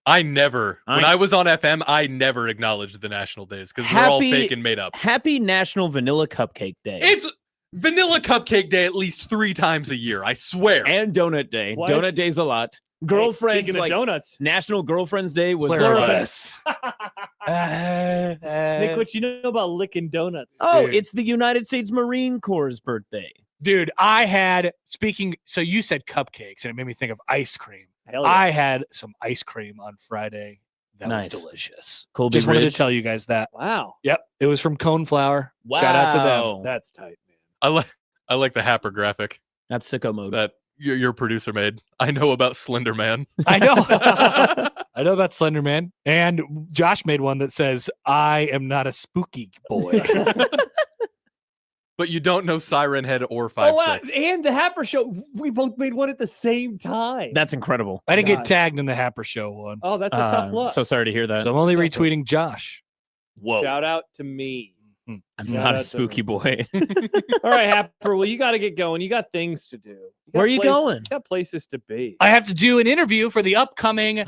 I never, when I- I was on FM, I never acknowledged the national days because they're all Happy- fake and made up. Happy National Vanilla Cupcake Day. It's Vanilla Cupcake Day at least 3 times a year. I swear. and Donut Day. What? Donut Day's a lot. Hey, Girlfriends speaking like of donuts. National Girlfriends Day was Pluribus. Nick, what you know about licking donuts? Oh, Dude. it's the United States Marine Corps' birthday. Dude, I had so you said cupcakes and it made me think of ice cream. Hell yeah. I had some ice cream on Friday. That Nice. was delicious. Colby Just wanted Ridge. to tell you guys that. Wow, Yep. It was from Cone Flour. Shout out to them. Wow. that's tight, man. I like the Happer graphic That's sicko mode. that your producer made. I know about Slender Man. I know. I know about Slender Man. And Josh made one that says, I am not a spooky boy. But you don't know Siren Head or 5-6. Oh wow, and the Happer Show. We both made one at the same time. That's incredible. I didn't get Gosh. tagged in the Happer Show one. Oh, that's a tough look. So sorry to hear that. So I'm only tough look. retweeting Josh. Whoa, Shout out to me. I'm shout not out a to spooky me. boy. All right, Happer. Well, you got to get going. You got things to do. Where are you going? You got places to be. I have to do an interview for the upcoming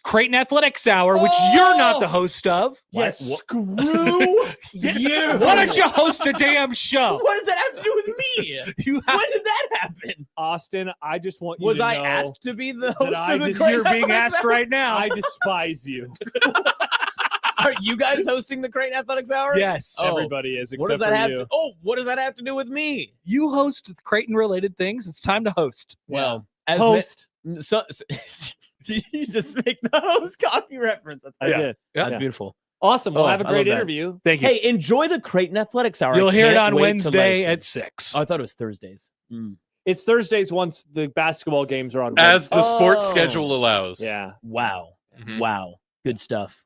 Creighton Athletics Hour, which you're not the host of. Yes, What? screw you. Why don't you host a damn show? What does that have to do with me? You have, When did that happen? Austin, I just want you Was to I know asked to be the that host I of the just- Great you're being Athletics asked Hour? right now. I despise you. Are you guys hosting the Creighton Athletics Hour? Yes. Oh, Everybody is, except What does that for have you. to? Oh, what does that have to do with me? You host Creighton related things. It's time to host. Well, as Host. did you just make the host coffee reference? That's I Yeah. did. Yeah. That's beautiful. Awesome. We'll Oh, have a I love great that. interview. Thank you. Hey, enjoy the Creighton Athletics Hour. You'll I hear it can't on wait to Wednesday listen. at 6. Oh, I thought it was Thursdays. It's Thursdays once the basketball games are on. As Wednesday. the sports Oh. schedule allows. Yeah. Wow. Mhm. Wow. Good stuff.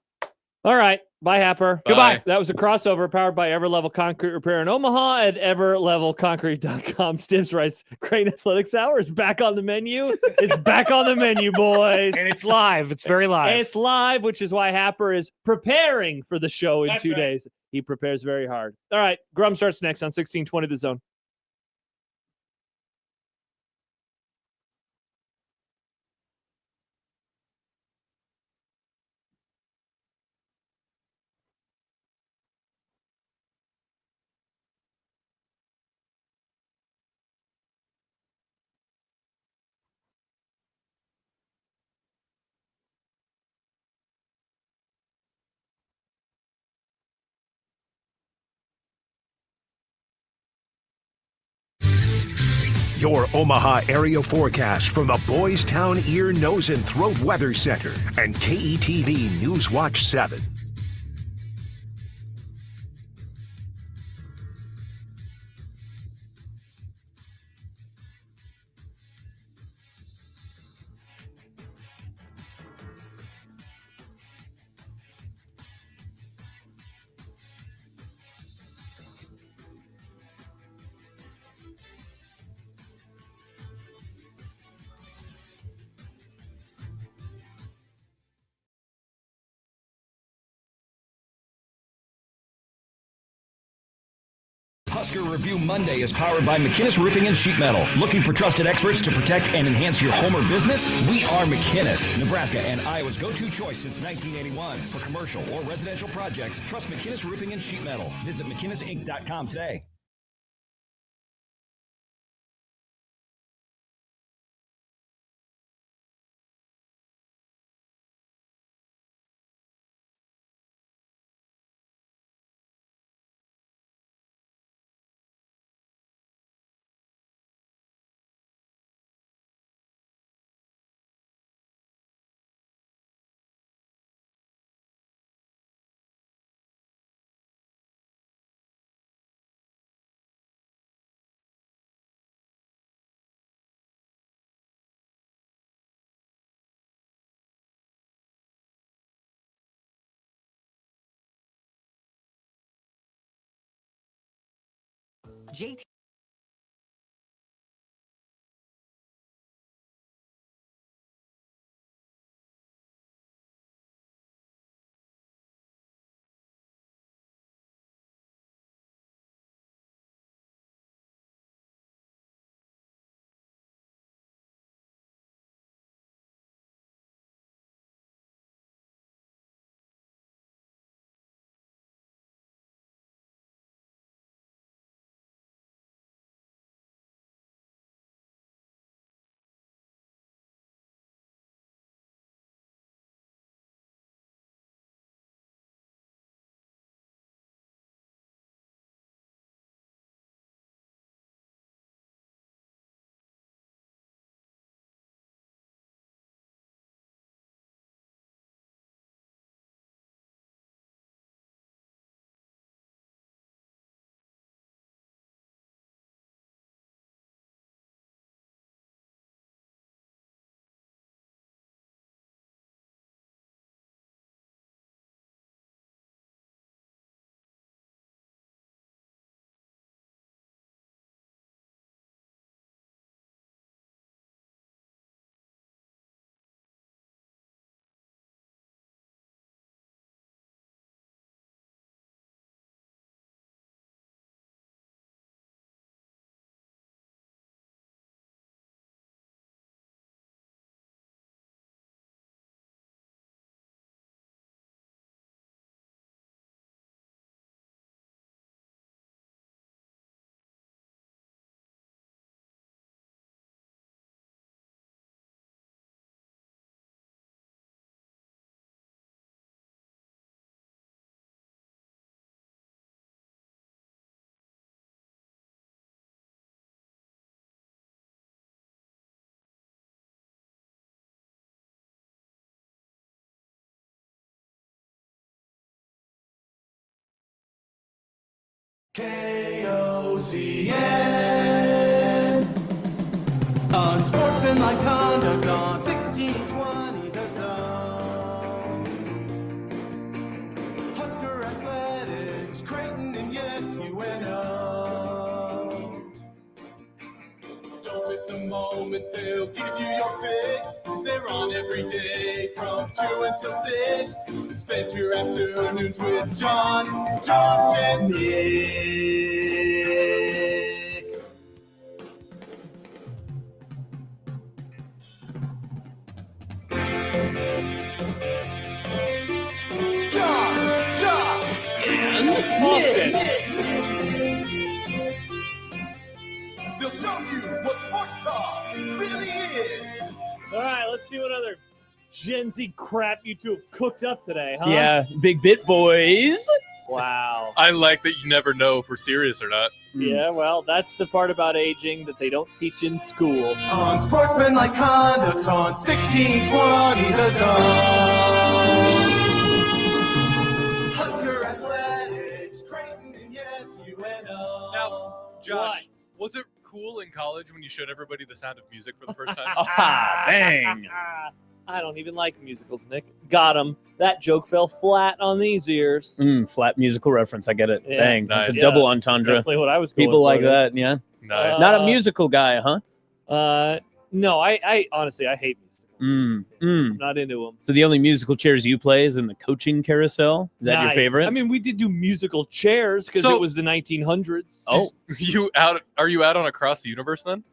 All right. Bye, Happer. Bye. Goodbye. That was a crossover powered by Everlevel Concrete Repair in Omaha at everlevelconcrete.com. Stibbs writes, Creighton Athletics Hour is back on the menu. It's back on the menu, boys. And it's live. It's very live. It's live, which is why Happer is preparing for the show in That's 2 right. days. He prepares very hard. All right. Grum starts next on 1620 The Zone. Your Omaha area forecast from the Boys Town Ear, Nose, and Throat Weather Center and KETV News Watch 7. Husker Review Monday is powered by McInnes Roofing and Sheet Metal. Looking for trusted experts to protect and enhance your home or business? We are McInnes, Nebraska and Iowa's go-to choice since 1981. For commercial or residential projects, trust McInnes Roofing and Sheet Metal. Visit McInnesInc.com today. JT. KOCN. Unsportsmanlike conduct on 1620 The Zone. Husker Athletics, Creighton, and yes, UNO. Don't miss a moment, they'll give you your fix. They're on every day from 2 until 6. Spend your afternoons with John, Josh, and Nick. John, Josh, and Austin. Nick. They'll show you what sports talk really is. All right, let's see what other Gen Z crap you two have cooked up today, huh? Yeah, big bit boys. Wow. I like that you never know if we're serious or not. Yeah, well, that's the part about aging that they don't teach in school. Unsportsmanlike conduct on 1620 The Zone. Husker Athletics, Creighton, and yes, UNO. Now, Josh, was it cool in college when you showed everybody The Sound of Music for the first time? Bang. I don't even like musicals, Nick. Got him. That joke fell flat on these ears. Flat musical reference. I get it. Yeah. Bang. Nice. It's a double entendre. Definitely what I was going People like for. that. Yeah. Nice. Not a musical guy, huh? No, I honestly, I hate musicals. I'm not into them. So the only musical chairs you play is in the coaching carousel? Is that your favorite? I mean, we did do musical chairs because it was the 1900s. Oh. Are you out on Across the Universe then?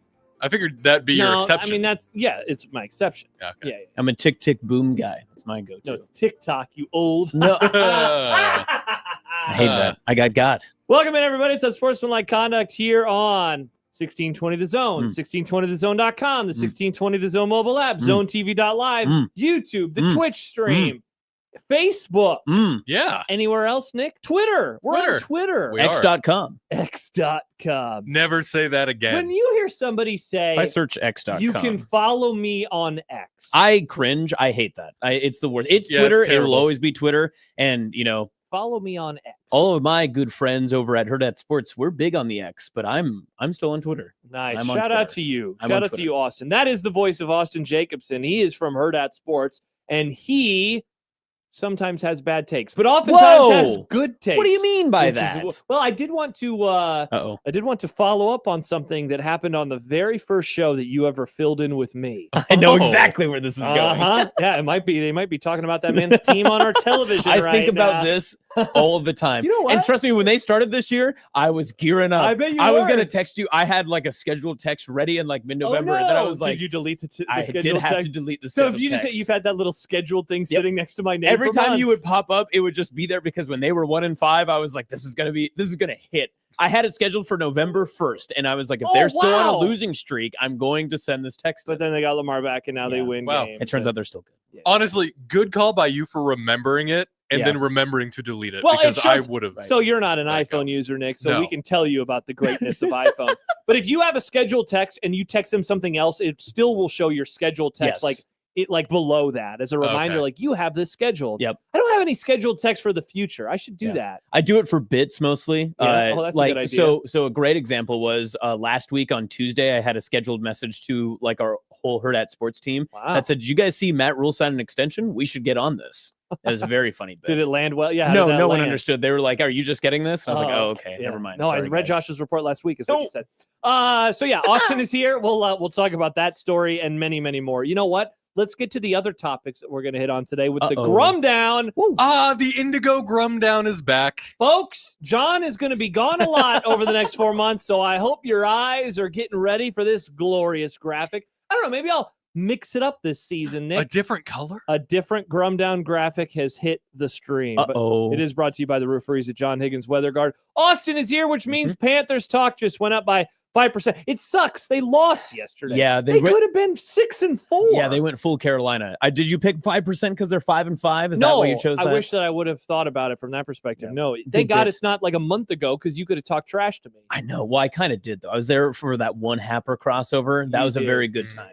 I figured that'd be your exception. I mean, it's my exception. Yeah, okay. Yeah. I'm a tick tick boom guy. That's my go-to. No, it's TikTok, you old. No. I hate that. I got. Welcome in, everybody. It's Unsportsmanlike Conduct here on 1620 The Zone, 1620thezone.com, the 1620 The Zone mobile app, zonetv.live, YouTube, the Twitch stream, Facebook. Yeah. Anywhere else, Nick? Twitter. We're on Twitter. We X.com. X.com. Never say that again. When you hear somebody say, I search X.com. you can follow me on X. I cringe. I hate that. It's the worst. It's Twitter. It will always be Twitter. And, follow me on X. all of my good friends over at Herd at Sports, we're big on the X, but I'm still on Twitter. Nice. I'm on Shout out Twitter. to you. I'm Shout on out to Twitter. you, Austin. That is the voice of Austin Jacobson. He is from Herd at Sports, and he sometimes has bad takes, but oftentimes has good takes. What do you mean by which that? Well, I did want to I did want to follow up on something that happened on the very first show that you ever filled in with me. I know exactly where this is going. Yeah, it might be. They might be talking about that man's team on our television. I right think about now. this all the time. You know what? And trust me, when they started this year, I was gearing up. I bet you I was were. going to text you. I had like a scheduled text ready in like mid-November. Oh, And then I no. was like, did you delete the I scheduled did have text? to delete the So scheduled if you just say text. you've had that little scheduled thing Yep. sitting next to my name Every for time you would months. pop up, it would just be there because when they were 1-5, I was like, this is gonna hit. I had it scheduled for November 1st, and I was like, if they're still on a losing streak, I'm going to send this text. But then they got Lamar back, and now they win Wow. games. It turns out they're still good. Yeah. Honestly, good call by you for remembering it and Yeah. then remembering to delete it Well, it because I shows- would have. So you're not an Back iPhone user, Nick, so No. we can tell you about the greatness of iPhone. But if you have a scheduled text and you text them something else, it still will show your scheduled text Yes. like below that as a reminder, Okay. like you have this scheduled. Yep. I don't have any scheduled text for the future. I should do that. I do it for bits mostly. Yeah. That's a good idea. So a great example was last week on Tuesday, I had a scheduled message to like our whole Herd at Sports team Wow. that said, "Did you guys see Matt Rule sign an extension? We should get on this." That was a very funny bit. Did it land well? Yeah. how No, did that no one land? understood. They were like, "Are you just getting this?" And I was like, "Oh, okay, Yeah. never mind." No, I Sorry, read guys. Josh's report last week. Is what you said. So yeah, Austin is here. We'll talk about that story and many, many more. You know what? Let's get to the other topics that we're going to hit on today with the Grum Down. The Indigo Grum Down is back. Folks, John is going to be gone a lot over the next 4 months, so I hope your eyes are getting ready for this glorious graphic. I don't know, maybe I'll mix it up this season, Nick. A different color? A different Grum Down graphic has hit the stream. But it is brought to you by the Rooferys at John Higgins Weather Guard. Austin is here, which means Panthers talk just went up by 5%. It sucks. They lost yesterday. Yeah, they could have been 6-4. Yeah, they went full Carolina. Did you pick 5% because they're 5-5? Is no, that why you chose that? I wish that I would have thought about it from that perspective. Yeah. No, think thank God that- it's not like a month ago because you could have talked trash to me. I know. Well, I kind of did though. I was there for that one Happer crossover. That You was a did. very good time.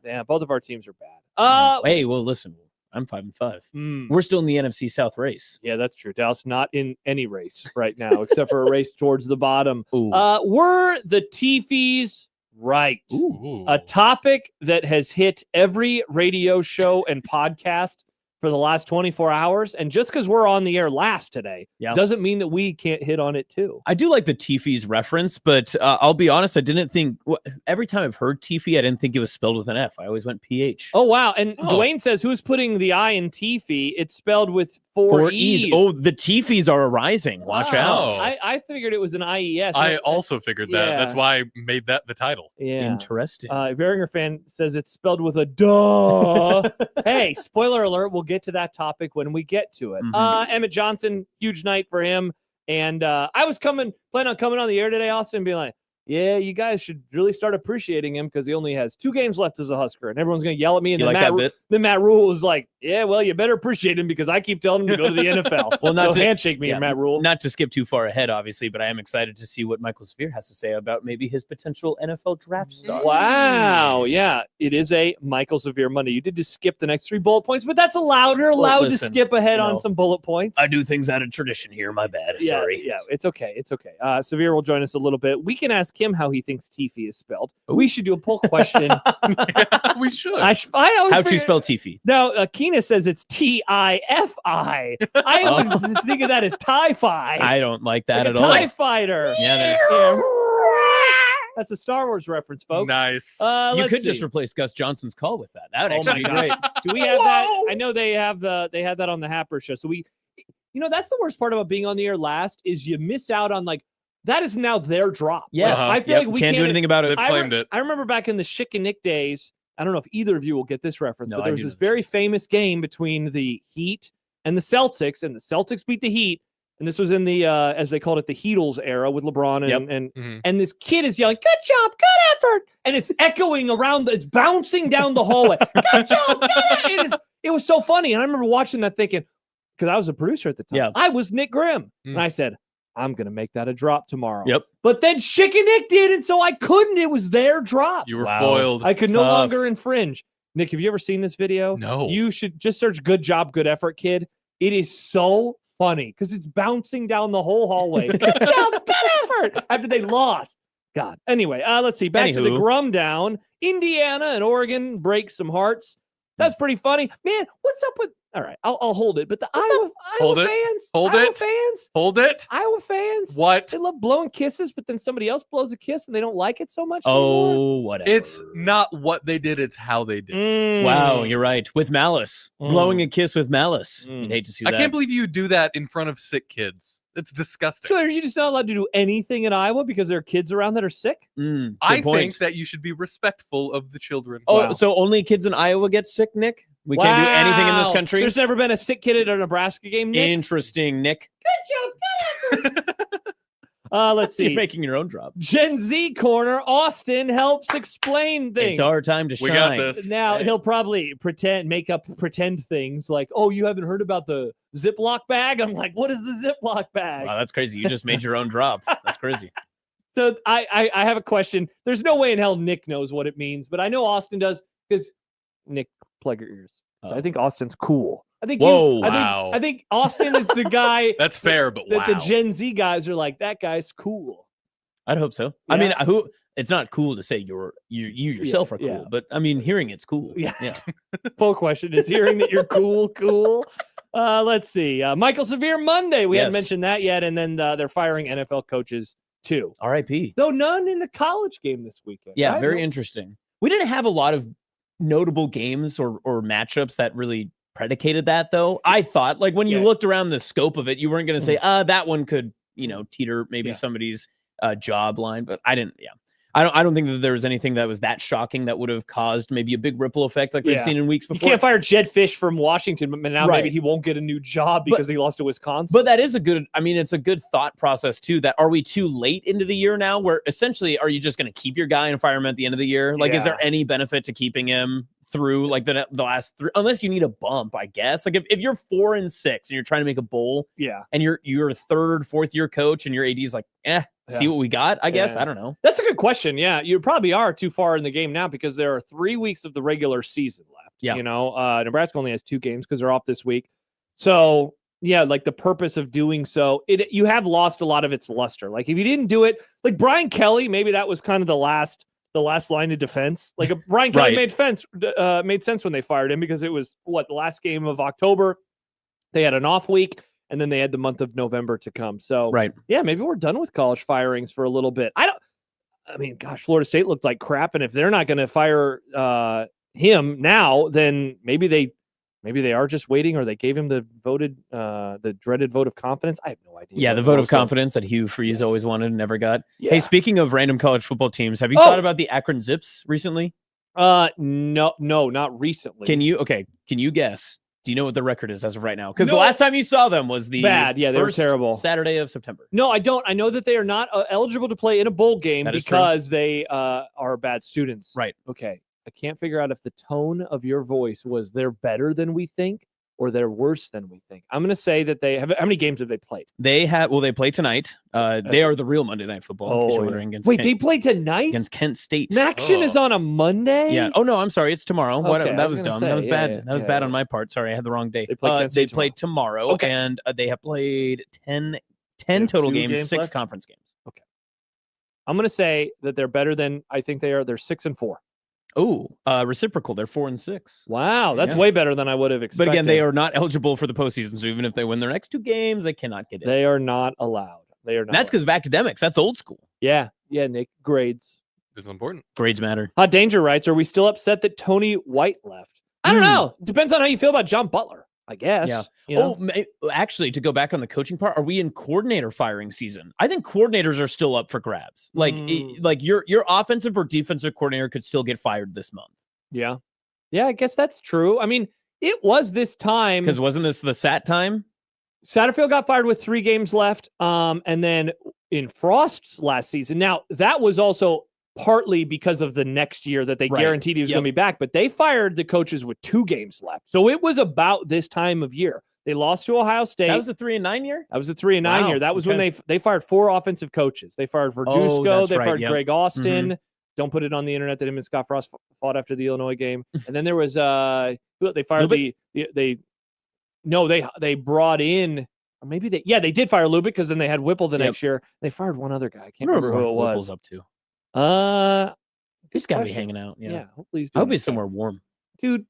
Yeah, both of our teams are bad. Hey, well, listen, I'm 5-5. Mm. We're still in the NFC South race. Yeah, that's true. Dallas not in any race right now, except for a race towards the bottom. Ooh. Were the TEEFIES right? Ooh. A topic that has hit every radio show and podcast for the last 24 hours. And just because we're on the air last today doesn't mean that we can't hit on it too. I do like the TEEFIES reference, but I'll be honest, I didn't think every time I've heard TEEFIE, I didn't think it was spelled with an F. I always went PH. Oh, wow. And Dwayne says, who's putting the I in TEEFIE? It's spelled with four E's. Oh, the TEEFIES are arising. Watch Wow. out. I figured it was an IES. I also figured that. That's why I made that the title. Yeah. Interesting. Behringer fan says it's spelled with a duh. Hey, spoiler alert. We'll get to that topic when we get to it. Emmett Johnson, huge night for him. And I was planning on coming on the air today, Austin, and being like, yeah, you guys should really start appreciating him because he only has 2 games left as a Husker, and everyone's going to yell at me. And You then like that bit? Then Matt Rule was like, yeah, well, you better appreciate him because I keep telling him to go to the NFL. Well, not So to handshake me, Matt Rule. Not to skip too far ahead, obviously, but I am excited to see what Michael Severe has to say about maybe his potential NFL draft start. Wow. Yeah, it is a Michael Severe Monday. You did just skip the next 3 bullet points, but that's allowed. You're allowed to listen, skip ahead you on know, some bullet points. I do things out of tradition here. My bad. Yeah, Sorry. Yeah, it's okay. It's okay. Severe will join us a little bit. We can ask him how he thinks TEEFIE is spelled. We should do a poll question. We should. I always How'd you figure- spell TEEFIE? Now, Keena says it's TIFI. I always think of that as TIE-Fi. I don't like that Like at a all. TIE fighter. Yeah, Yeah. That's a Star Wars reference, folks. Nice. you Let's could just see. replace Gus Johnson's call with that. That would Oh actually my be great. gosh. Do we have that? I know they had that on the Happer show. So that's the worst part about being on the air last is you miss out on that is now their drop. Yes. I feel Yep. like we can't do anything about it. They've claimed it. I remember back in the Schick and Nick days. I don't know if either of you will get this reference, No, but I there was do this not. very famous game between the Heat and the Celtics, and the Celtics beat the Heat. And this was in the, as they called it, the Heatles era with LeBron. And Mhm. and this kid is yelling, "Good job, good effort." And it's echoing around, it's bouncing down the hallway. Good job, good effort. It was so funny. And I remember watching that thinking, because I was a producer at the time, Yeah. I was Nick Grimm. Mm. And I said, I'm going to make that a drop tomorrow. Yep. But then Schick and Nick did, and so I couldn't. It was their drop. You were Wow. foiled. I could no Tough. longer infringe. Nick, have you ever seen this video? No. You should just search "good job, good effort, kid." It is so funny because it's bouncing down the whole hallway. Good job, good effort. After they lost. God. Anyway, let's see. Back to the Anywho. Grum down. Indiana and Oregon break some hearts. That's pretty funny. Man, what's up with... All right, I'll hold it. But the Iowa Hold it. fans... Hold Iowa it. fans... Hold it. Iowa fans... What? They love blowing kisses, but then somebody else blows a kiss and they don't like it so much anymore. Oh, whatever. It's not what they did, it's how they did. Mm. Wow, you're right. With malice. Mm. Blowing a kiss with malice. Mm. You'd hate to see I that. can't believe you do that in front of sick kids. It's disgusting. So are you just not allowed to do anything in Iowa because there are kids around that are sick? Good I point. think that you should be respectful of the children. Oh, Wow. so only kids in Iowa get sick, Nick? We can't do anything in this Wow. country? There's never been a sick kid at a Nebraska game, Nick? Interesting, Nick. Good job, good effort. Let's see. You're making your own drop. Gen Z corner. Austin helps explain things. It's our time to shine. We got this. Now he'll probably make up pretend things like, "Oh, you haven't heard about the Ziploc bag?" I'm like, "What is the Ziploc bag?" Wow, that's crazy. You just made your own drop. That's crazy. So I have a question. There's no way in hell Nick knows what it means, but I know Austin does because Nick, plug your ears. So I think Austin's cool. I think Whoa, wow. I think Austin is the guy That's fair, but that wow. the Gen Z guys are like, that guy's cool. I'd hope so. I mean, it's not cool to say you yourself are cool, yeah. but I mean, hearing it's cool. Yeah. Poll question is hearing that you're cool. Let's see. Michael Severe Monday. We hadn't Yes. mentioned that yet. And then they're firing NFL coaches too. R.I.P. Though none in the college game this weekend. Yeah, right? very No- interesting. We didn't have a lot of notable games or matchups that really predicated that, though. I thought, like, when you Yeah. looked around the scope of it, you weren't going to say, that one could, teeter maybe Yeah. somebody's job line. But I didn't. Yeah, I don't think that there was anything that was that shocking that would have caused maybe a big ripple effect like we've Yeah. seen in weeks You before. can't fire Jed Fish from Washington, but now Right. maybe he won't get a new job because he lost to Wisconsin. But that is it's a good thought process too, that are we too late into the year now where essentially are you just going to keep your guy and fire him at the end of the year? Like, is there Yeah. any benefit to keeping him through like the last 3, unless you need a bump, I guess. Like if you're 4-6 and you're trying to make a bowl yeah, and you're a third, fourth year coach and your AD is like, see Yeah. what we got, I guess. Yeah. I don't know. that's a good question. Yeah, you probably are too far in the game now because there are 3 weeks of the regular season left. Yeah. Nebraska only has 2 games because they're off this week. So yeah, like the purpose of doing so, you have lost a lot of its luster. Like if you didn't do it, like Brian Kelly, maybe that was kind of the last line of defense. Like Brian Kelly Right. made sense when they fired him because it was the last game of October. They had an off week and then they had the month of November to come. So Right. yeah, maybe we're done with college firings for a little bit. Gosh, Florida State looked like crap, and if they're not going to fire him now, then maybe they are just waiting, or they gave him the dreaded vote of confidence. I have no idea. Yeah, the vote of confidence that Hugh Freeze always wanted and never got. Yeah. Hey, speaking of random college football teams, have you thought about the Akron Zips recently? No, not recently. Can you guess? Do you know what the record is as of right now? Because No. the last time you saw them was the Bad. Yeah, they were first terrible. Saturday of September. No, I don't. I know that they are not eligible to play in a bowl game That is true. because they are bad students. Right. Okay. I can't figure out if the tone of your voice was they're better than we think or they're worse than we think. I'm going to say that they have. How many games have they played? They play tonight. They are the real Monday Night Football. In case you're wondering, against Wait, Kent, they play tonight? against Kent State. Maction is on a Monday? Yeah. Oh no, I'm sorry. It's tomorrow. What, Okay, I that was was gonna dumb. say, That was yeah, bad. yeah, that was yeah, bad yeah. on my part. Sorry, I had the wrong day. They play Kent State play tomorrow, Okay. and they have played 10 have total 2 games, games 6 left? conference games. I'm going to say that they're better than I think they are. They're 6-4. Oh, reciprocal. They're 4-6. Wow, that's Yeah. way better than I would have expected. But again, they are not eligible for the postseason. So even if they win their next 2 games, they cannot get in. They are not allowed. They are not. And that's because of academics. That's old school. Yeah, Nick. Grades. It's important. Grades matter. Hot Danger writes, are we still upset that Tony White left? I don't know. Depends on how you feel about John Butler, I guess. Yeah. You know? Actually, to go back on the coaching part, are we in coordinator firing season? I think coordinators are still up for grabs. Like, like your offensive or defensive coordinator could still get fired this month. Yeah. Yeah, I guess that's true. I mean, it was this time. Because wasn't this the SAT time? Satterfield got fired with 3 games left. And then in Frost's last season. Now, that was also partly because of the next year that they guaranteed he was going to be back, but they fired the coaches with 2 games left. So it was about this time of year. They lost to Ohio State. That was a 3-9 year? That was a 3-9 year. That was when they fired 4 offensive coaches. They fired Verduzco. They fired Greg Austin. Don't put it on the internet that him and Scott Frost fought after the Illinois game. And then there was they fired they brought in, or maybe they did fire Lubick because then they had Whipple the next year. They fired one other guy. I can't remember who it was. Whipple's up to. He's got to be hanging out. Yeah. Hopefully he's I doing hope he's okay. somewhere warm. Dude,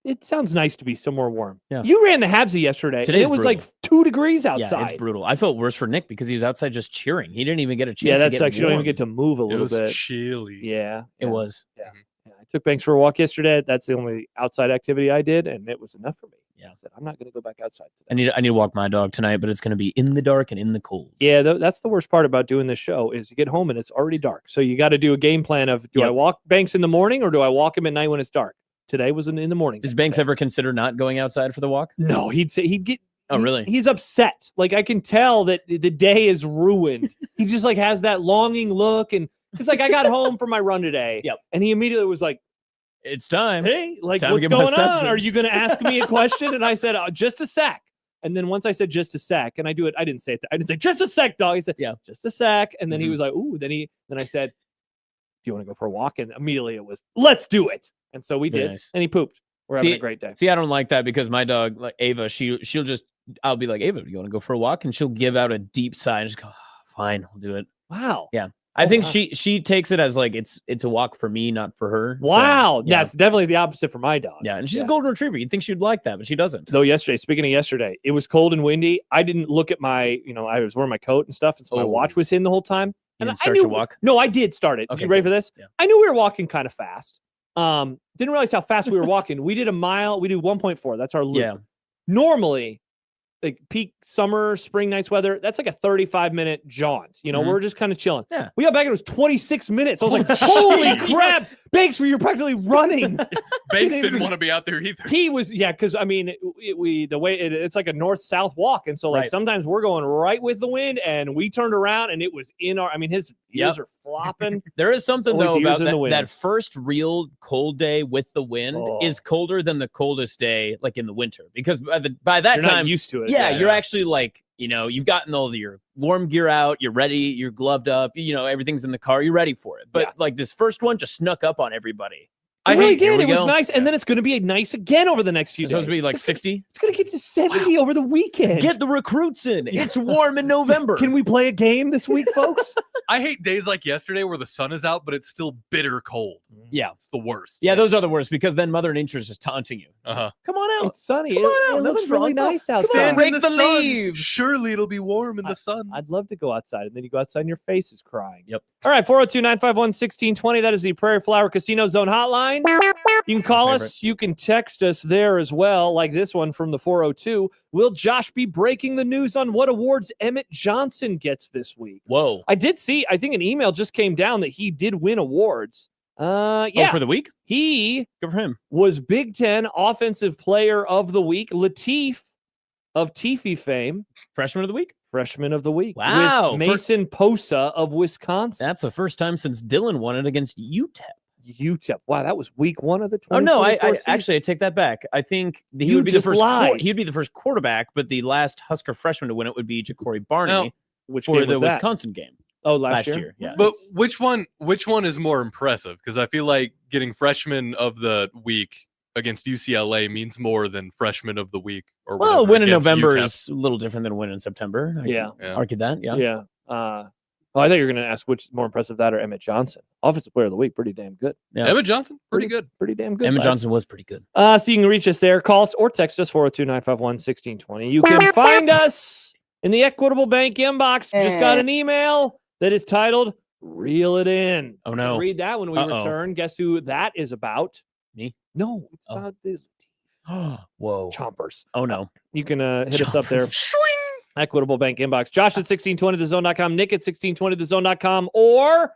it sounds nice to be somewhere warm. Yeah. You ran the Habsy yesterday. Today's it was brutal. like 2 degrees outside. Yeah, it's brutal. I felt worse for Nick because he was outside just cheering. He didn't even get a chance. Yeah, to that's get like you don't even warm. get to move a It little was bit. chilly. Yeah, It was. Yeah. I took Banks for a walk yesterday. That's the only outside activity I did, and it was enough for me. Yeah. I said, I'm not going to go back outside today. I need to walk my dog tonight, but it's going to be in the dark and in the cold. Yeah, that's the worst part about doing this show is you get home and it's already dark. So you got to do a game plan of do I walk Banks in the morning or do I walk him at night when it's dark? Today was in the morning. Does Banks ever consider not going outside for the walk? No, he'd get. Oh, really? He's upset. Like I can tell that the day is ruined. He just like has that longing look, and it's like I got home from my run today. Yep. And he immediately was like, "It's time. Hey, like Time to what's get my going steps on? in." Are you going to ask me a question?" And I said, "Just a sec." And then once I said just a sec, and I didn't say it. I didn't say just a sec, dog. He said, "Yeah, just a sec." And then he was like, "Ooh." Then I said, "Do you want to go for a walk?" And immediately it was, "Let's do it." And so we did. Nice. And he pooped. We're having a great day. See, I don't like that because my dog, like Ava, she'll just, I'll be like, "Ava, do you want to go for a walk?" And she'll give out a deep sigh and just go, "Fine, I'll do it." Wow. Yeah. I think she takes it as like it's a walk for me, not for her. Wow. So, yeah. That's definitely the opposite for my dog. Yeah. And she's a golden retriever. You'd think she'd like that, but she doesn't. Though speaking of yesterday, it was cold and windy. I didn't look at my, I was wearing my coat and stuff, and so my watch was in the whole time. You And didn't start your walk? No, I did start it. Okay, You ready good. for this? Yeah. I knew we were walking kind of fast. Didn't realize how fast we were walking. We did a mile. We do 1.4. That's our loop. Yeah. Normally, like peak summer, spring, nice weather, that's like a 35-minute jaunt. We're just kind of chilling. Yeah. We got back and it was 26 minutes. I was like, holy crap, Banks, you're practically running. Banks didn't want to be out there either. He was, because I mean, it's like a north-south walk, and so like Right. sometimes we're going right with the wind, and we turned around and it was in our. I mean, his ears are flopping. There is something Always though ears about in the wind. that first real cold day with the wind is colder than the coldest day like in the winter because by that You're time not used to it. Yeah, you're actually like you've gotten all your warm gear out, you're ready, you're gloved up, everything's in the car, you're ready for it. But like this first one just snuck up on everybody. I really Here did. we It was go. nice, and then it's going to be nice again over the next few It's days. supposed to be like 60. It's going to get to 70 over the weekend. Get the recruits in. It's warm in November. Can we play a game this week, folks? I hate days like yesterday where the sun is out, but it's still bitter cold. Yeah. It's the worst. Yeah, those are the worst because then Mother Nature's just taunting you. Uh-huh. Come on out. It's sunny. Come on out. It looks Nothing's really wrong. nice Come on, outside. break the sun. leaves. Surely it'll be warm in the sun. I'd love to go outside, and then you go outside and your face is crying. Yep. All right, 402-951-1620. That is the Prairie Flower Casino Zone hotline. You can call us. You can text us there as well, like this one from the 402. Will Josh be breaking the news on what awards Emmett Johnson gets this week? Whoa. I did see, I think an email just came down that he did win awards. Yeah. Oh, for the week? He Good for him. was Big Ten Offensive Player of the Week. Latif of TEEFIE fame. Freshman of the week? Freshman of the week. Wow. With Mason Posa of Wisconsin. That's the first time since Dylan won it against UTEP. UTEP. Wow, that was week 1 of the 2024 Oh no, I season. actually I take that back. I think he You would be the just first. lied. He'd be the first quarterback, but the last Husker freshman to win it would be Ja'Cory Barney Now, Which for game the was that? Wisconsin game. Oh, last year. Yeah. But which one is more impressive? Because I feel like getting freshman of the week against UCLA means more than freshman of the week or Well, whatever win in against November UTEP. is a little different than win in September. I Yeah. can argue that. Yeah. Yeah. I thought you were going to ask which is more impressive, that or Emmett Johnson. Offensive Player of the Week, pretty damn good. Yeah. Emmett Johnson, pretty good. Pretty damn good. Emmett lads. Johnson was pretty good. So you can reach us there. Call us or text us 402-951-1620. You can find us in the Equitable Bank inbox. We just got an email that is titled Reel It In. Oh, no. We'll read that when we return. Guess who that is about? Me? No, it's about the Whoa. chompers. Oh, no. You can hit us up there. Equitable Bank inbox. Josh at 1620thezone.com, Nick at 1620thezone.com, or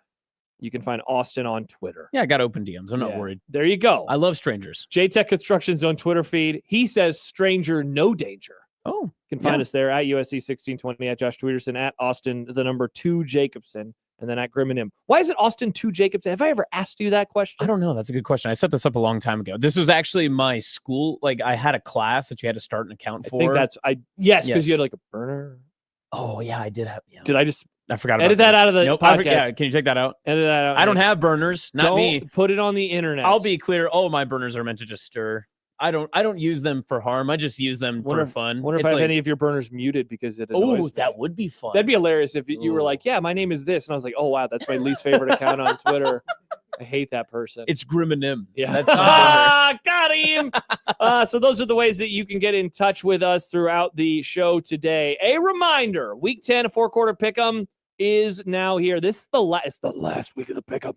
you can find Austin on Twitter. Yeah, I got open DMs. I'm not worried. There you go. I love strangers. JTech Construction's on Twitter feed. He says stranger no danger. Oh. You can find us there at USC 1620, at Josh Tweederson, at Austin, the number 2 Jacobson, and then at Grim and M. Why is it Austin 2 Jacobson? Have I ever asked you that question? I don't know. That's a good question. I set this up a long time ago. This was actually my school. Like, I had a class that you had to start an account for. I think that's yes, because you had like a burner. Oh, yeah, I did have. Yeah. Did I just I forgot about edit that this. out of the Nope, podcast? yeah, can you take that out? Edit that out. I don't have burners. Not Don't me. put it on the internet. I'll be clear. All of my burners are meant to just stir. I don't use them for harm. I just use them for fun. Wonder if I have any of your burners muted because it annoys Oh, me. that would be fun. That'd be hilarious if you were like, yeah, my name is this. And I was like, oh, wow, that's my least favorite account on Twitter. I hate that person. It's Grim and M. Yeah. That's my Got him. So those are the ways that you can get in touch with us throughout the show today. A reminder, week 10 of 4-quarter pick'em is now here. This is the last week of the pick'em.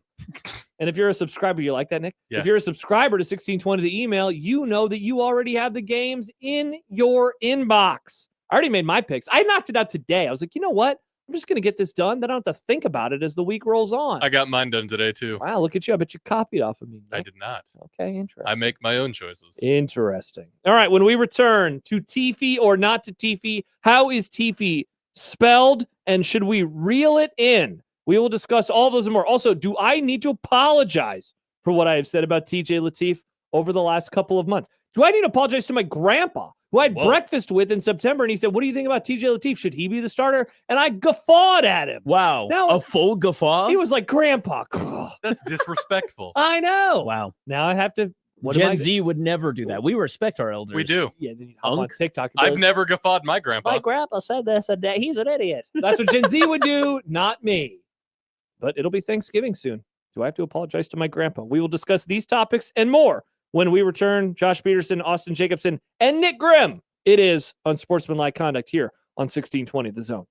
And if you're a subscriber, you like that, Nick? Yeah. If you're a subscriber to 1620 the email, you know that you already have the games in your inbox. I already made my picks. I knocked it out today. I was like, you know what? I'm just going to get this done. Then I don't have to think about it as the week rolls on. I got mine done today too. Wow, look at you. I bet you copied off of me, Nick. I did not. Okay, interesting. I make my own choices. Interesting. All right, when we return to TEEFIE or not to TEEFIE, how is TEEFIE spelled and should we reel it in? We will discuss all those and more. Also, do I need to apologize for what I have said about TJ Latif over the last couple of months? Do I need to apologize to my grandpa, who I had breakfast with in September, and he said, what do you think about TJ Latif? Should he be the starter? And I guffawed at him. Wow. Now, a full guffaw? He was like, Grandpa. That's disrespectful. I know. Wow. Now I have to. Gen Z would never do that. We respect our elders. We do. Yeah, then you hop on TikTok. I've never guffawed my grandpa. My grandpa said this a day. He's an idiot. That's what Gen Z would do, not me. But it'll be Thanksgiving soon. Do I have to apologize to my grandpa? We will discuss these topics and more when we return. Josh Peterson, Austin Jacobson, and Nick Grimm. It is Unsportsmanlike Conduct here on 1620 The Zone.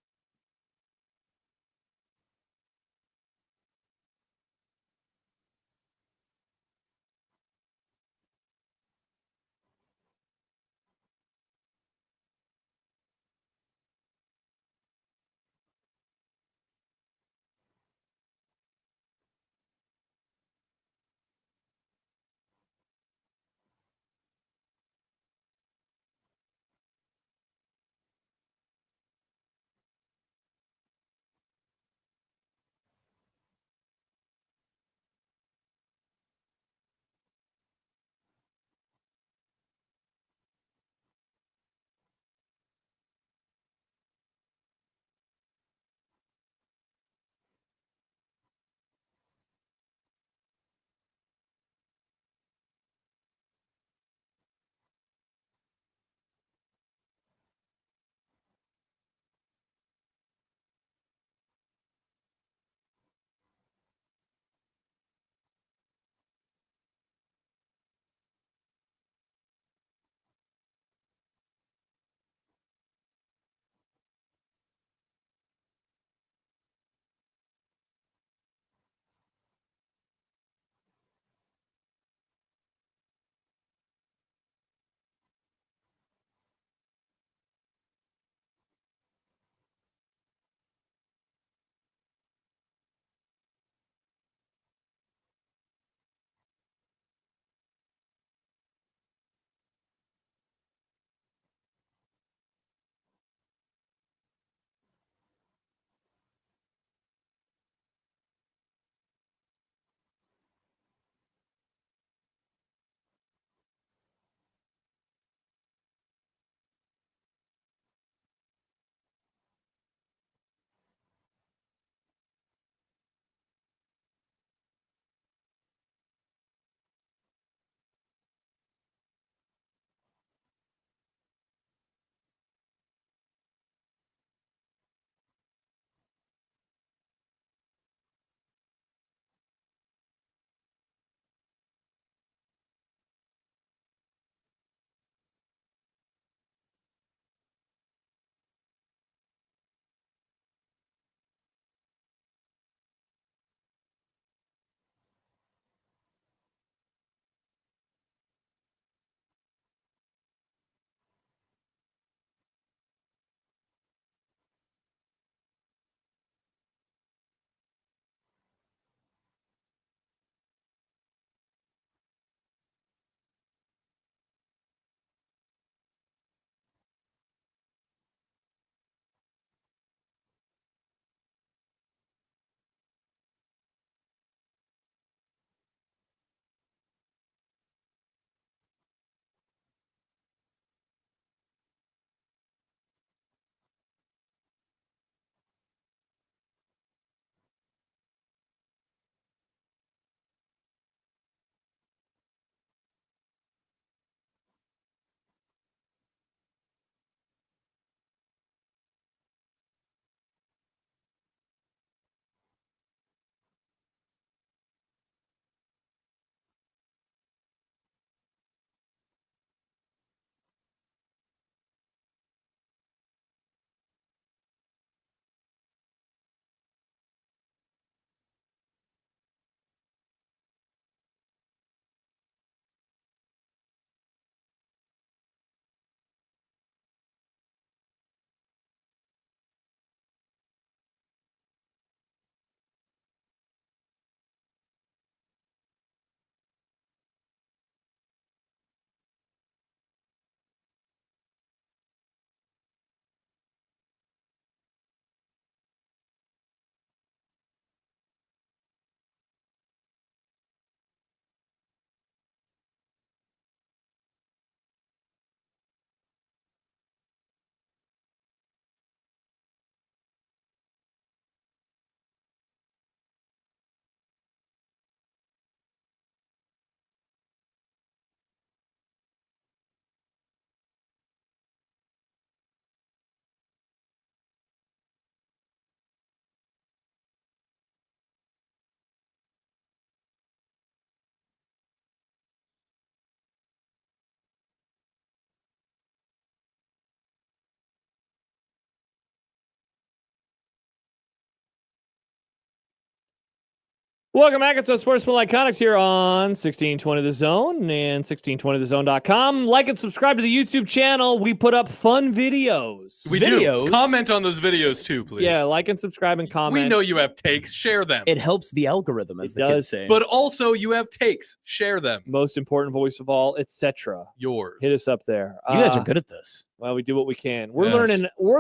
Welcome back. It's Unsportsmanlike Conduct here on 1620 The Zone and 1620thezone.com. Like and subscribe to the YouTube channel. We put up fun videos. We do. Comment on those videos too, please. Yeah, like and subscribe and comment. We know you have takes. Share them. It helps the algorithm, as the kids say. But also, you have takes. Share them. Most important voice of all, etc. Yours. Hit us up there. You guys are good at this. Well, we do what we can. We're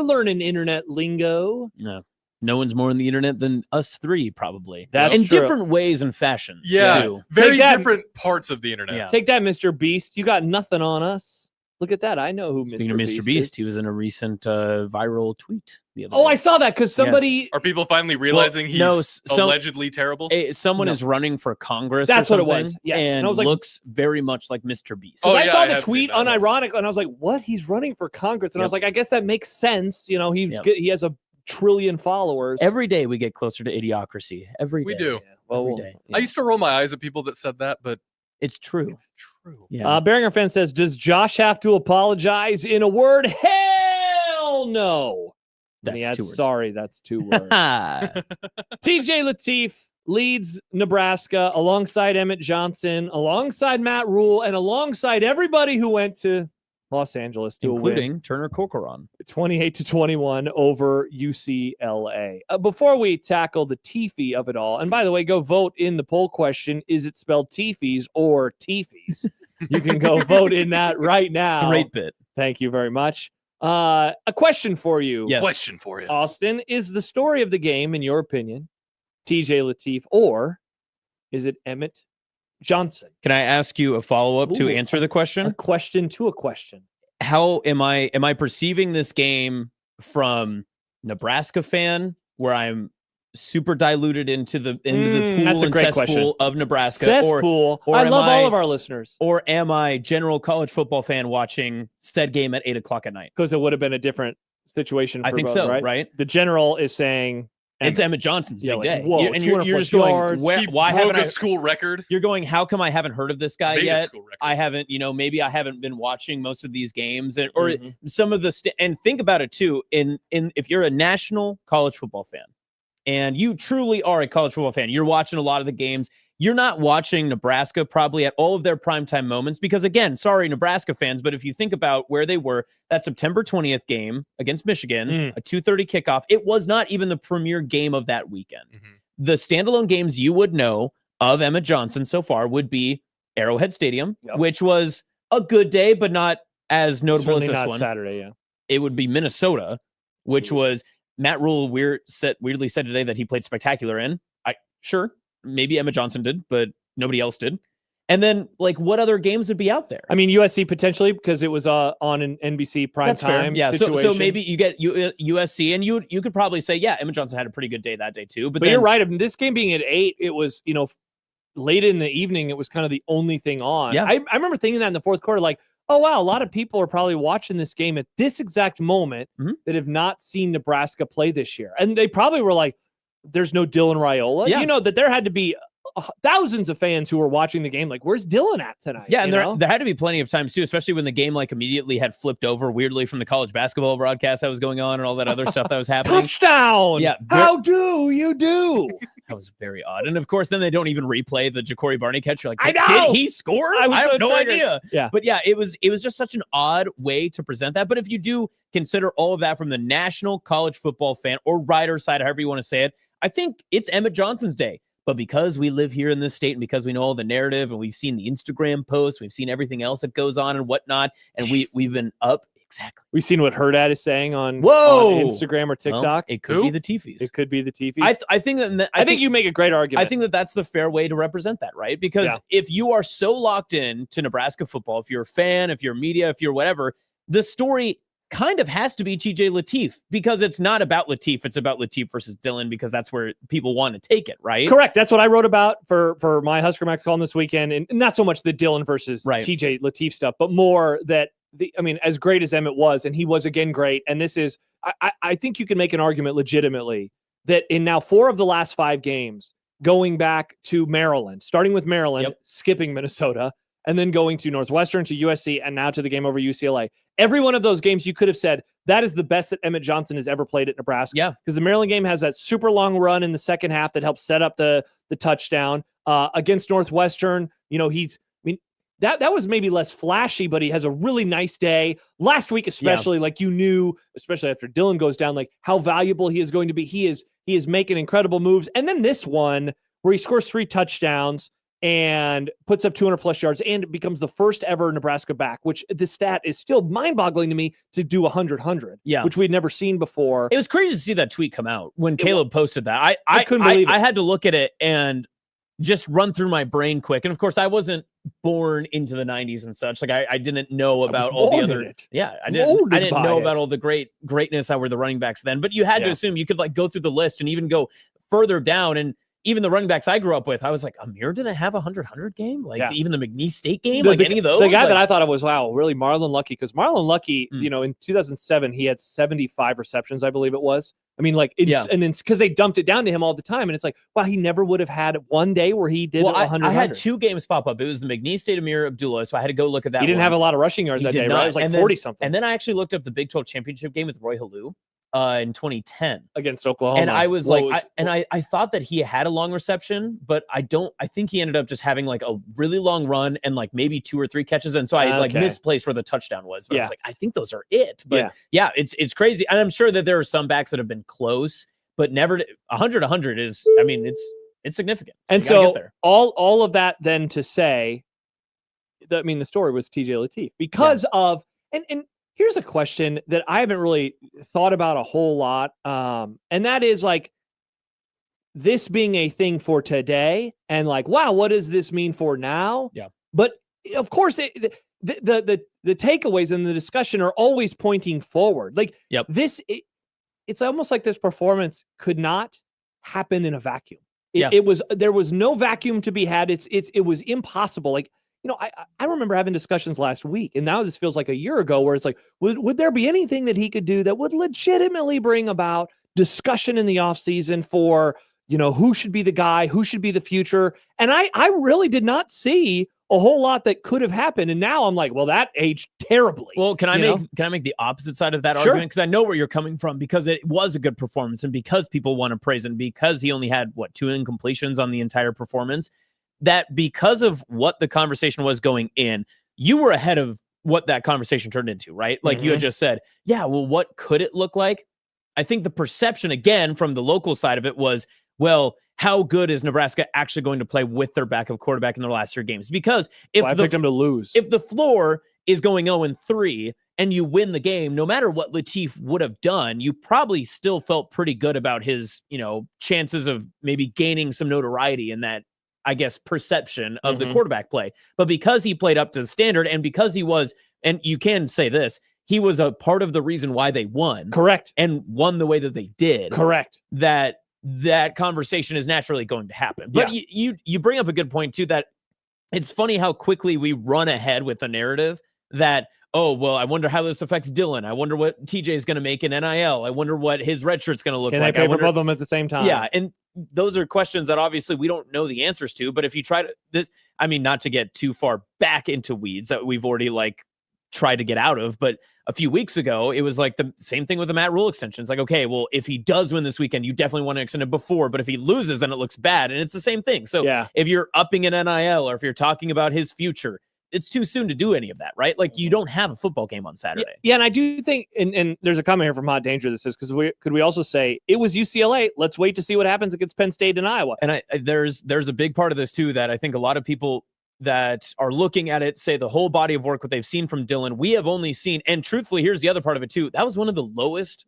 learning internet lingo. No one's more on the internet than us three, probably. That's in true. different ways and fashions. Yeah, too. very different parts of the internet. Yeah. Take that, Mr. Beast. You got nothing on us. Look at that. I know who Speaking Mr. of Mr. Beast, is. he was in a recent viral tweet. The other Oh, day. I saw that because somebody. Are people finally realizing he's allegedly terrible? Someone is running for Congress. That's or what it something, was. Yes. and And I was like, looks very much like Mr. Beast. Oh, I yeah, saw I the have tweet seen that, unironic, and I was like, "What? He's running for Congress?" And I was like, "I guess that makes sense." You know, Yep. he has a trillion followers. Every day we get closer to idiocracy. Every day. We do. Every day. I used to roll my eyes at people that said that, but It's true. it's true. Yeah. Beringer fan says, "Does Josh have to apologize?" In a word, hell no. And he That's adds, 2 words. sorry, that's 2 words. TJ Lateef leads Nebraska alongside Emmett Johnson, alongside Matt Rule, and alongside everybody who went to Los Angeles to Including Turner Corcoran. 28-21 over UCLA. Before we tackle the TEEFie of it all, and by the way, go vote in the poll question: is it spelled TEEFIES or TEEFIES? You can go vote in that right now. Great bit. Thank you very much. A question for you. Yes. Question for you. Austin, is the story of the game, in your opinion, TJ Lateef, or is it Emmett Johnson? Can I ask you a follow-up to Ooh, answer the A question? question to a question. How am I perceiving this game from Nebraska fan, where I'm super diluted into the pool that's a and great cesspool question. of Nebraska, Cesspool. or I am love I- all of our listeners or am I general college football fan watching said game at 8:00 at night? because it would have been a different situation. For I think both, so, right? right? The general is saying It's Emmett Johnson's Yeah, big like, day. whoa, And you're 200 just plus going, yards. He why broke haven't a I? school record? You're going, how come I haven't heard of this guy Made a yet? school record. I haven't, maybe I haven't been watching most of these games, or Mhm. some of the and think about it too. In if you're a national college football fan, and you truly are a college football fan, you're watching a lot of the games. You're not watching Nebraska probably at all of their primetime moments because, again, sorry, Nebraska fans, but if you think about where they were, that September 20th game against Michigan, a 2:30 kickoff, it was not even the premier game of that weekend. The standalone games you would know of Emmett Johnson so far would be Arrowhead Stadium, which was a good day, but not as notable certainly as this not one. Saturday. Yeah. It would be Minnesota, which was Matt Rule weirdly said today that he played spectacular in. Sure, maybe Emma Johnson did, but nobody else did. And then, what other games would be out there? I mean, USC potentially because it was on an NBC That's fair. primetime. Yeah, situation. so maybe you get USC, and you could probably say, yeah, Emma Johnson had a pretty good day that day too. But then, you're right. I mean, this game being at 8, it was late in the evening. It was kind of the only thing on. Yeah. I remember thinking that in the fourth quarter, like, oh wow, a lot of people are probably watching this game at this exact moment that have not seen Nebraska play this year, and they probably were like, "There's no Dylan Raiola." Yeah. That there had to be thousands of fans who were watching the game like, where's Dylan at tonight? Yeah, and there had to be plenty of times too, especially when the game immediately had flipped over weirdly from the college basketball broadcast that was going on and all that other stuff that was happening. Touchdown! Yeah, How do you do? That was very odd. And of course, then they don't even replay the Ja'Cory Barney catch. You're like, I know! did he score? I I have so no triggered. idea. Yeah. But yeah, it was just such an odd way to present that. But if you do consider all of that from the national college football fan or rider side, however you want to say it, I think it's Emmett Johnson's day. But because we live here in this state and because we know all the narrative and we've seen the Instagram posts, we've seen everything else that goes on and whatnot, and we've been up. Exactly. We've seen what Herdad is saying on Instagram or TikTok. Well, it could be the TEEFIES. It could be the TEEFIES. I think that I think you make a great argument. I think that that's the fair way to represent that, right? Because if you are so locked in to Nebraska football, if you're a fan, if you're media, if you're whatever, the story kind of has to be TJ Lateef because it's not about Lateef. It's about Lateef versus Dylan because that's where people want to take it, right? Correct. That's what I wrote about for my Husker Max column this weekend. And not so much the Dylan versus TJ Lateef stuff, but more that as great as Emmett was, and he was again great. And this is, I think you can make an argument legitimately that in now 4 of the last 5 games, going back to Maryland, starting with Maryland, skipping Minnesota, and then going to Northwestern, to USC, and now to the game over UCLA. Every one of those games, you could have said, that is the best that Emmett Johnson has ever played at Nebraska. Yeah. Because the Maryland game has that super long run in the second half that helps set up the the touchdown. Against Northwestern, that was maybe less flashy, but he has a really nice day. Last week, especially, like you knew, especially after Dylan goes down, like how valuable he is going to be. He is making incredible moves. And then this one where he scores 3 touchdowns and puts up 200+ yards and becomes the first ever Nebraska back, which the stat is still mind-boggling to me to do 100, which we'd never seen before. It was crazy to see that tweet come out when Caleb posted that. I couldn't believe it. I had to look at it and just run through my brain quick. And of course, I wasn't born into the 90s and such. Like I didn't know about all the other. I didn't know about all the greatness that were the running backs then. But you had to assume you could like go through the list and even go further down. And even the running backs I grew up with, I was like, Amir didn't have a 100 game? Like even the McNeese State game? Any of those? The guy that I thought of was, really Marlon Lucky. Because Marlon Lucky, in 2007, he had 75 receptions, I believe it was. I mean, and it's because they dumped it down to him all the time. And it's like, wow, he never would have had one day where he did 100. I had 2 games pop up. It was the McNeese State Amir Abdullah. So I had to go look at that. He didn't have a lot of rushing yards that day, right? It was like 40-something. And then I actually looked up the Big 12 championship game with Roy Halou in 2010 against Oklahoma. And I was I thought that he had a long reception, but I think he ended up just having like a really long run and like maybe 2 or 3 catches. And so I misplaced where the touchdown was. But I was like, I think those are it. But it's crazy. And I'm sure that there are some backs that have been close, but never 100 is, I mean, it's significant. And so all of that then to say that, I mean, the story was TJ Lateef because of, and here's a question that I haven't really thought about a whole lot. And that is like this being a thing for today and like, wow, what does this mean for now? Yeah. But of course the takeaways in the discussion are always pointing forward. Like it's almost like this performance could not happen in a vacuum. There was no vacuum to be had. It was impossible. Like, I remember having discussions last week, and now this feels like a year ago, where it's like, would there be anything that he could do that would legitimately bring about discussion in the offseason for, who should be the guy, who should be the future? And I really did not see a whole lot that could have happened. And now I'm like, well, that aged terribly. Well, can I make the opposite side of that argument? Because I know where you're coming from, because it was a good performance and because people want to praise him, because he only had 2 incompletions on the entire performance. That because of what the conversation was going in, you were ahead of what that conversation turned into, right? Like you had just said, well, what could it look like? I think the perception, again, from the local side of it was, well, how good is Nebraska actually going to play with their backup quarterback in their last 3 games? Because I picked them to lose. If the floor is going 0-3 and you win the game, no matter what Lateef would have done, you probably still felt pretty good about his, chances of maybe gaining some notoriety in that, I guess, perception of the quarterback play. But because he played up to the standard and because he was, and you can say this, he was a part of the reason why they won. Correct. And won the way that they did. Correct. That conversation is naturally going to happen. But you bring up a good point too, that it's funny how quickly we run ahead with the narrative that, oh, well, I wonder how this affects Dylan. I wonder what TJ is going to make in NIL. I wonder what his red shirt's going to look like. Can they pay for both of them at the same time? Yeah. And those are questions that obviously we don't know the answers to, but if you try to not to get too far back into weeds that we've already tried to get out of, but a few weeks ago, it was like the same thing with the Matt Rule extension. It's like, okay, well, if he does win this weekend, you definitely want to extend it before, but if he loses, then it looks bad. And it's the same thing. So if you're upping an NIL or if you're talking about his future, it's too soon to do any of that, right? Like you don't have a football game on Saturday. Yeah, and I do think, and there's a comment here from Hot Danger that says, could we also say it was UCLA? Let's wait to see what happens against Penn State and Iowa. And there's a big part of this too that I think a lot of people that are looking at it say the whole body of work, what they've seen from Dylan, we have only seen, and truthfully, here's the other part of it too. That was one of the lowest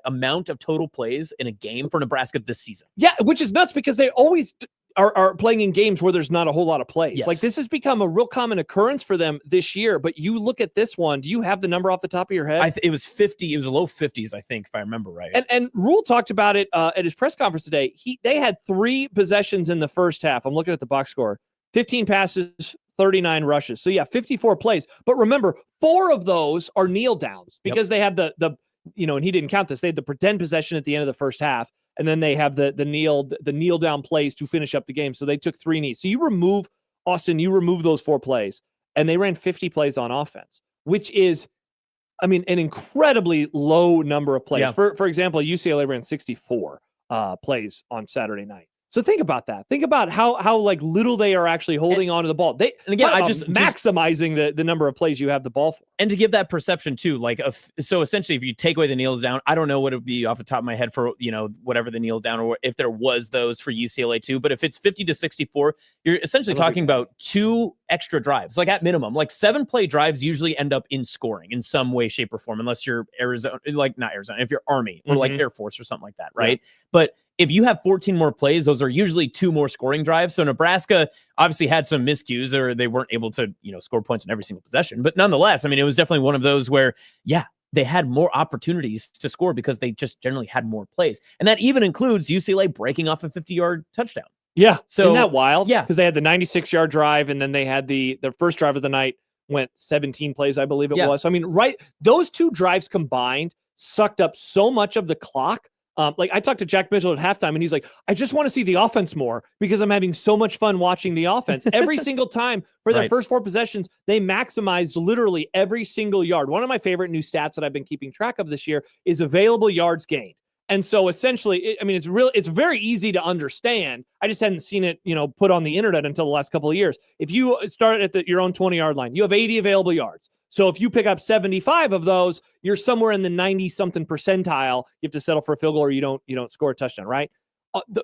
amount of total plays in a game for Nebraska this season. Yeah, which is nuts because they always are playing in games where there's not a whole lot of plays. Yes. Like this has become a real common occurrence for them this year. But you look at this one, do you have the number off the top of your head? It was 50. It was a low 50s, I think, if I remember right. And Rule talked about it at his press conference today. They had 3 possessions in the first half. I'm looking at the box score. 15 passes, 39 rushes. So 54 plays. But remember, 4 of those are kneel downs because they have the and he didn't count this. They had the pretend possession at the end of the first half. And then they have the kneel down plays to finish up the game. So they took 3 knees. So you remove those 4 plays, and they ran 50 plays on offense, which is, an incredibly low number of plays. Yeah. For example, UCLA ran 64 plays on Saturday night. So think about that. Think about how like little they are actually holding on to the ball. And again, I just maximizing the number of plays you have the ball for. And to give that perception too, like so essentially, if you take away the kneels down, I don't know what it would be off the top of my head for whatever the kneel down or if there was those for UCLA too. But if it's 50-64, you're essentially talking about 2 extra drives, like at minimum, like 7-play drives usually end up in scoring in some way, shape, or form, unless you're Arizona, like not Arizona, if you're Army or like Air Force or something like that, right? Yeah. But if you have 14 more plays, those are usually 2 more scoring drives. So Nebraska obviously had some miscues or they weren't able to, score points in every single possession. But nonetheless, I mean, it was definitely one of those where, they had more opportunities to score because they just generally had more plays. And that even includes UCLA breaking off a 50-yard touchdown. Yeah. So isn't that wild? Yeah. Because they had the 96-yard drive and then they had their first drive of the night went 17 plays, I believe it was. So, I mean, those 2 drives combined sucked up so much of the clock. Like I talked to Jack Mitchell at halftime and he's like, I just want to see the offense more because I'm having so much fun watching the offense. Every single time for their first 4 possessions, they maximized literally every single yard. One of my favorite new stats that I've been keeping track of this year is available yards gained. And so essentially, it's very easy to understand. I just hadn't seen it, put on the internet until the last couple of years. If you start at your own 20-yard line, you have 80 available yards. So if you pick up 75 of those, you're somewhere in the 90-something percentile. You have to settle for a field goal or you don't score a touchdown, right?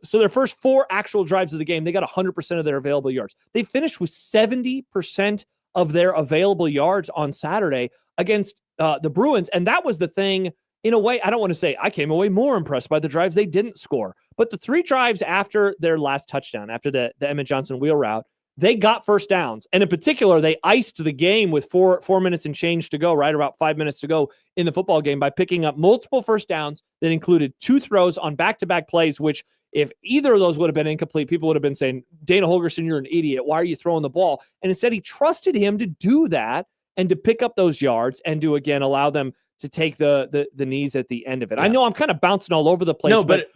So their first 4 actual drives of the game, they got 100% of their available yards. They finished with 70% of their available yards on Saturday against the Bruins. And that was the thing. In a way, I don't want to say I came away more impressed by the drives they didn't score, but the 3 drives after their last touchdown, after the Emmett Johnson wheel route, they got first downs. And in particular, they iced the game with 4 minutes and change to go, right? About 5 minutes to go in the football game by picking up multiple first downs that included 2 throws on back-to-back plays, which if either of those would have been incomplete, people would have been saying, Dana Holgorsen, you're an idiot. Why are you throwing the ball? And instead, he trusted him to do that and to pick up those yards and to, again, allow them to take the knees at the end of it. Yeah. I know I'm kind of bouncing all over the place, but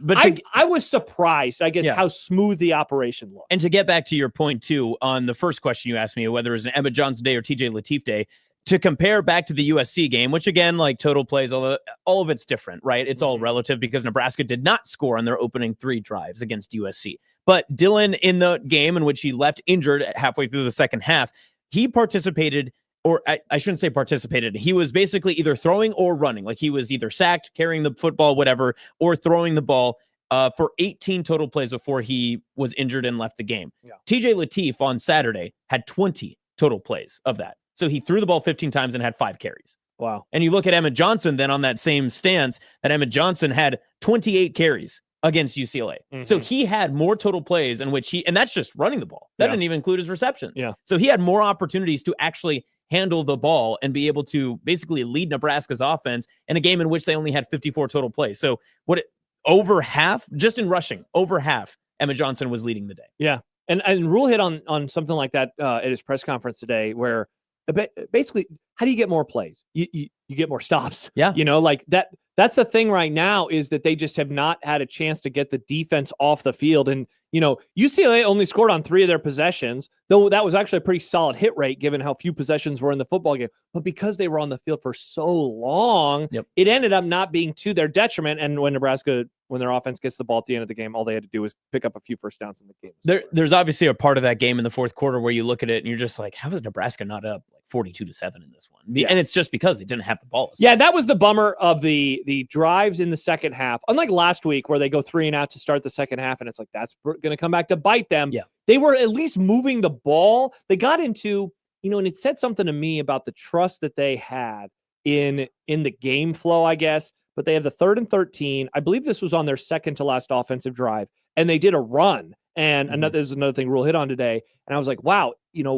I was surprised, I guess, how smooth the operation looked. And to get back to your point, too, on the first question you asked me, whether it was an Emmett Johnson day or TJ Lateef day, to compare back to the USC game, which, again, like total plays, all of it's different, right? It's all relative because Nebraska did not score on their opening 3 drives against USC. But Dylan, in the game in which he left injured halfway through the second half, he participated – or I shouldn't say participated. He was basically either throwing or running. Like he was either sacked, carrying the football, whatever, or throwing the ball for 18 total plays before he was injured and left the game. Yeah. TJ Lateef on Saturday had 20 total plays of that. So he threw the ball 15 times and had 5 carries. Wow. And you look at Emmett Johnson then on that same stance, that Emmett Johnson had 28 carries against UCLA. Mm-hmm. So he had more total plays in which and that's just running the ball. That didn't even include his receptions. Yeah. So he had more opportunities to actually handle the ball and be able to basically lead Nebraska's offense in a game in which they only had 54 total plays. So over half, just in rushing, over half, Emmett Johnson was leading the day. Yeah. And Rule hit on something like that at his press conference today, where basically, how do you get more plays? You get more stops. Yeah. Like that's the thing right now, is that they just have not had a chance to get the defense off the field. And, UCLA only scored on 3 of their possessions, though that was actually a pretty solid hit rate given how few possessions were in the football game. But because they were on the field for so long, it ended up not being to their detriment. And when their offense gets the ball at the end of the game, all they had to do was pick up a few first downs in the game. There's obviously a part of that game in the fourth quarter where you look at it and you're just like, how is Nebraska not up like 42-7 in this one? Yeah. And it's just because they didn't have the ball. Yeah, that was the bummer of the drives in the second half. Unlike last week where they go 3 and out to start the second half, and it's like that's going to come back to bite them. Yeah. They were at least moving the ball. They got into, and it said something to me about the trust that they had in the game flow, I guess. But they have the 3rd and 13. I believe this was on their second to last offensive drive, and they did a run. And there's another thing Rule hit on today. And I was like, wow,